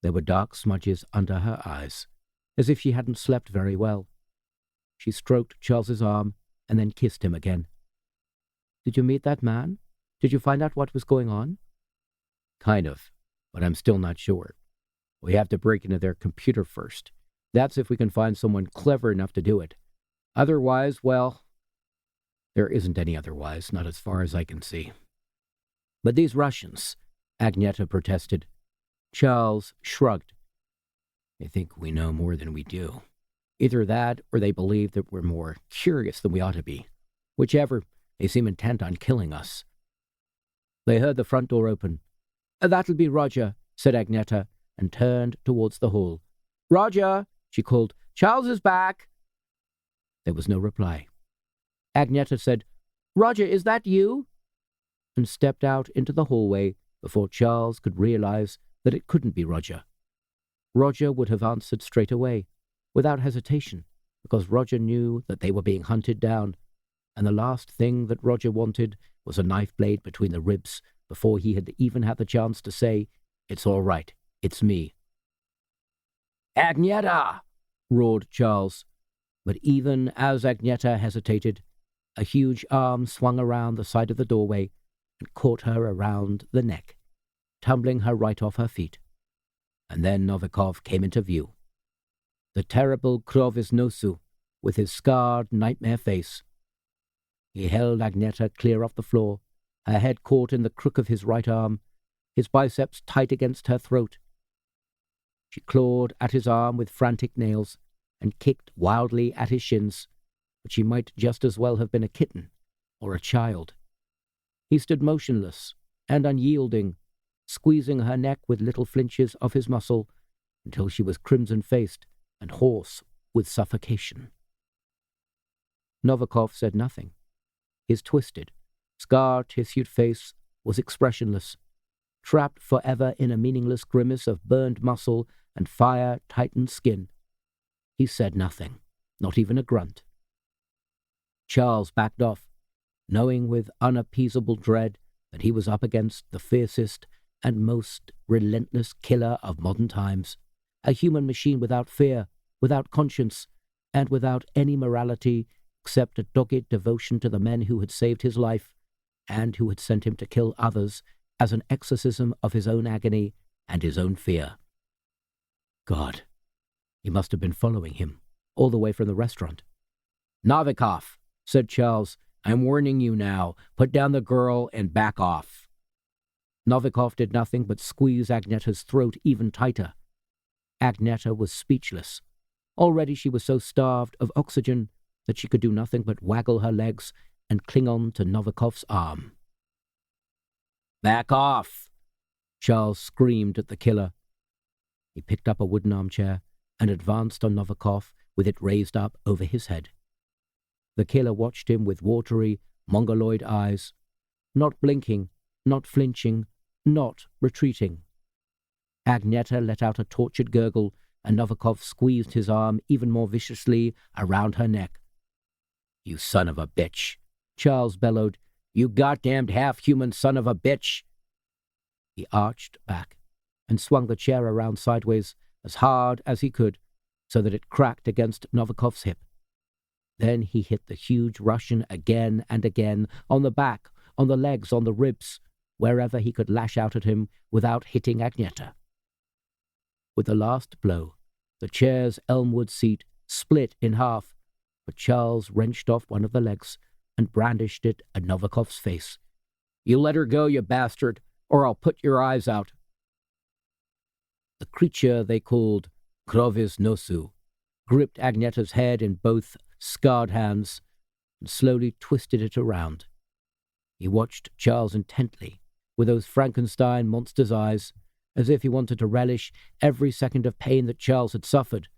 There were dark smudges under her eyes, as if she hadn't slept very well. She stroked Charles's arm and then kissed him again. "Did you meet that man? Did you find out what was going on?" "Kind of, but I'm still not sure. We have to break into their computer first. That's if we can find someone clever enough to do it. Otherwise, well, there isn't any otherwise, not as far as I can see." "But these Russians," Agneta protested. Charles shrugged. "They think we know more than we do. Either that, or they believe that we're more curious than we ought to be. Whichever, they seem intent on killing us." They heard the front door open. "That'll be Roger," said Agneta, and turned towards the hall. "Roger," she called, "Charles is back." There was no reply. Agneta said, "Roger, is that you?" and stepped out into the hallway before Charles could realize that it couldn't be Roger. Roger would have answered straight away, without hesitation, because Roger knew that they were being hunted down, and the last thing that Roger wanted was a knife blade between the ribs before he had even had the chance to say, "It's all right, it's me." "Agneta!" roared Charles, but even as Agneta hesitated, a huge arm swung around the side of the doorway and caught her around the neck, tumbling her right off her feet. And then Novikov came into view. The terrible Krogh, with his scarred nightmare face. He held Agneta clear off the floor, her head caught in the crook of his right arm, his biceps tight against her throat. She clawed at his arm with frantic nails and kicked wildly at his shins, but she might just as well have been a kitten or a child. He stood motionless and unyielding, squeezing her neck with little flinches of his muscle until she was crimson-faced and hoarse with suffocation. Novikov said nothing. His twisted, scar-tissued face was expressionless, trapped forever in a meaningless grimace of burned muscle and fire-tightened skin. He said nothing, not even a grunt. Charles backed off, knowing with unappeasable dread that he was up against the fiercest and most relentless killer of modern times, a human machine without fear, without conscience, and without any morality except a dogged devotion to the men who had saved his life and who had sent him to kill others as an exorcism of his own agony and his own fear. God, he must have been following him, all the way from the restaurant. "Novikov," said Charles, "I'm warning you now. Put down the girl and back off." Novikov did nothing but squeeze Agneta's throat even tighter. Agneta was speechless. Already she was so starved of oxygen that she could do nothing but waggle her legs and cling on to Novikov's arm. "Back off!" Charles screamed at the killer. He picked up a wooden armchair and advanced on Novikov with it raised up over his head. The killer watched him with watery, mongoloid eyes, not blinking, not flinching, not retreating. Agneta let out a tortured gurgle, and Novikov squeezed his arm even more viciously around her neck. "You son of a bitch!" Charles bellowed. "You goddamned half-human son of a bitch!" He arched back and swung the chair around sideways as hard as he could, so that it cracked against Novikov's hip. Then he hit the huge Russian again and again, on the back, on the legs, on the ribs, wherever he could lash out at him without hitting Agneta. With the last blow, the chair's elmwood seat split in half, but Charles wrenched off one of the legs and brandished it at Novikov's face. "You let her go, you bastard, or I'll put your eyes out." The creature they called Krogh gripped Agneta's head in both scarred hands and slowly twisted it around. He watched Charles intently, with those Frankenstein monster's eyes, as if he wanted to relish every second of pain that Charles had suffered,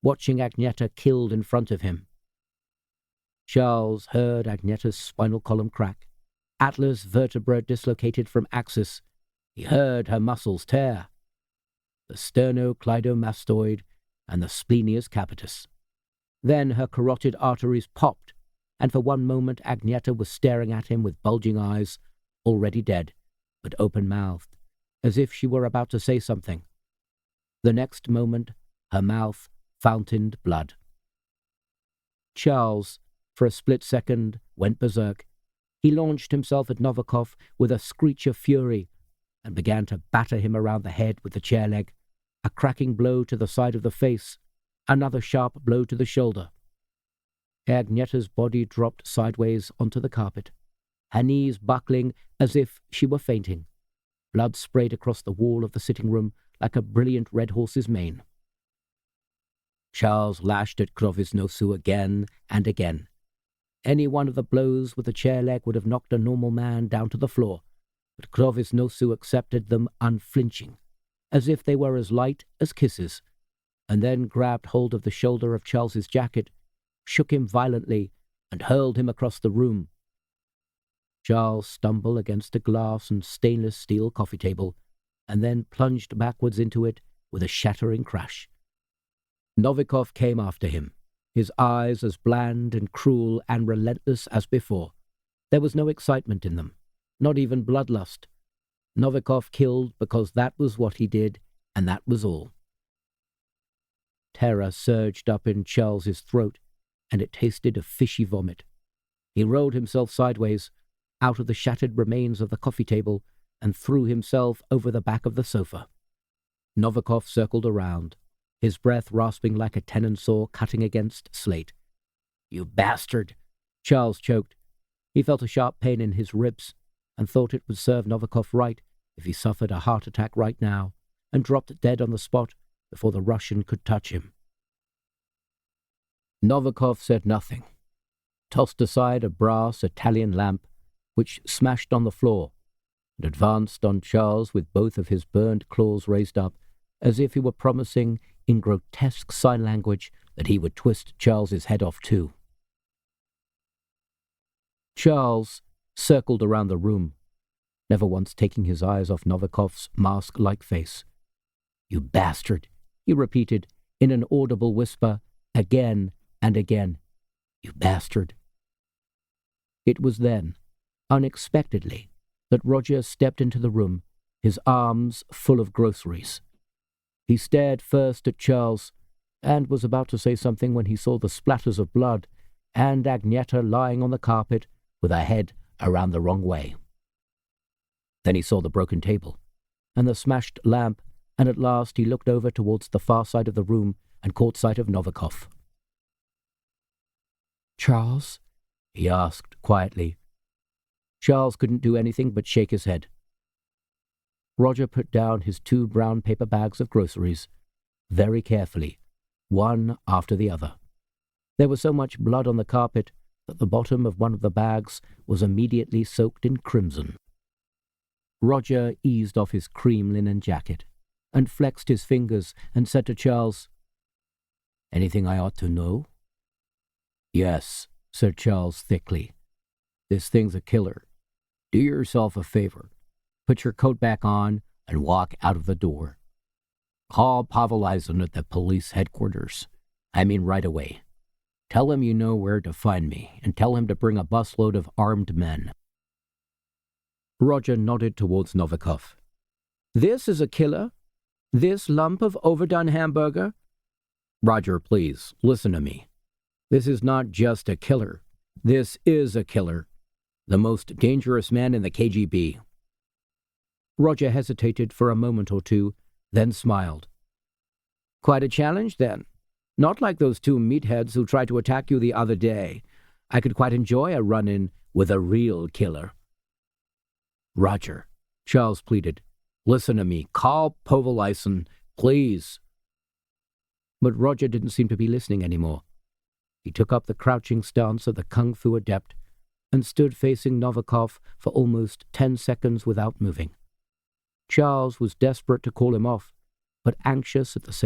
watching Agneta killed in front of him. Charles heard Agneta's spinal column crack, atlas vertebra dislocated from axis. He heard her muscles tear, the sternocleidomastoid and the splenius capitis. Then her carotid arteries popped, and for one moment Agneta was staring at him with bulging eyes, already dead, but open-mouthed, as if she were about to say something. The next moment, her mouth fountained blood. Charles, for a split second, went berserk. He launched himself at Novikov with a screech of fury and began to batter him around the head with the chair leg, a cracking blow to the side of the face, another sharp blow to the shoulder. Agneta's body dropped sideways onto the carpet, her knees buckling as if she were fainting. Blood sprayed across the wall of the sitting room like a brilliant red horse's mane. Charles lashed at Krogh again and again. Any one of the blows with the chair leg would have knocked a normal man down to the floor, but Krogh accepted them unflinching, as if they were as light as kisses, and then grabbed hold of the shoulder of Charles's jacket, shook him violently, and hurled him across the room. Charles stumbled against a glass and stainless steel coffee table, and then plunged backwards into it with a shattering crash. Novikov came after him, his eyes as bland and cruel and relentless as before. There was no excitement in them, not even bloodlust. Novikov killed because that was what he did, and that was all. Terror surged up in Charles's throat, and it tasted of fishy vomit. He rolled himself sideways, out of the shattered remains of the coffee table, and threw himself over the back of the sofa. Novikov circled around, his breath rasping like a tenon saw cutting against slate. "You bastard!" Charles choked. He felt a sharp pain in his ribs, and thought it would serve Novikov right if he suffered a heart attack right now, and dropped dead on the spot before the Russian could touch him. Novikov said nothing, tossed aside a brass Italian lamp, which smashed on the floor, and advanced on Charles with both of his burned claws raised up, as if he were promising, in grotesque sign language, that he would twist Charles's head off too. Charles circled around the room, never once taking his eyes off Novikov's mask-like face. "You bastard," he repeated, in an audible whisper, again and again. "You bastard." It was then, unexpectedly, that Roger stepped into the room, his arms full of groceries. He stared first at Charles, and was about to say something when he saw the splatters of blood and Agneta lying on the carpet with her head around the wrong way. Then he saw the broken table and the smashed lamp, and at last he looked over towards the far side of the room and caught sight of Novikov. "Charles?" he asked quietly. Charles couldn't do anything but shake his head. Roger put down his 2 brown paper bags of groceries, very carefully, one after the other. There was so much blood on the carpet that the bottom of one of the bags was immediately soaked in crimson. Roger eased off his cream linen jacket and flexed his fingers and said to Charles, "Anything I ought to know?" "Yes," said Charles thickly. "This thing's a killer. Do yourself a favor. Put your coat back on and walk out of the door. Call Pavelizin at the police headquarters. I mean right away. Tell him you know where to find me, and tell him to bring a busload of armed men." Roger nodded towards Novikov. "This is a killer?" This lump of overdone hamburger? Roger, please, listen to me. This is not just a killer. This is a killer. The most dangerous man in the KGB. Roger hesitated for a moment or two, then smiled. Quite a challenge, then. Not like those two meatheads who tried to attack you the other day. I could quite enjoy a run-in with a real killer. Roger, Charles pleaded. Listen to me. Call Povolaisen, please. But Roger didn't seem to be listening anymore. He took up the crouching stance of the kung fu adept and stood facing Novikov for almost 10 seconds without moving. Charles was desperate to call him off, but anxious at the same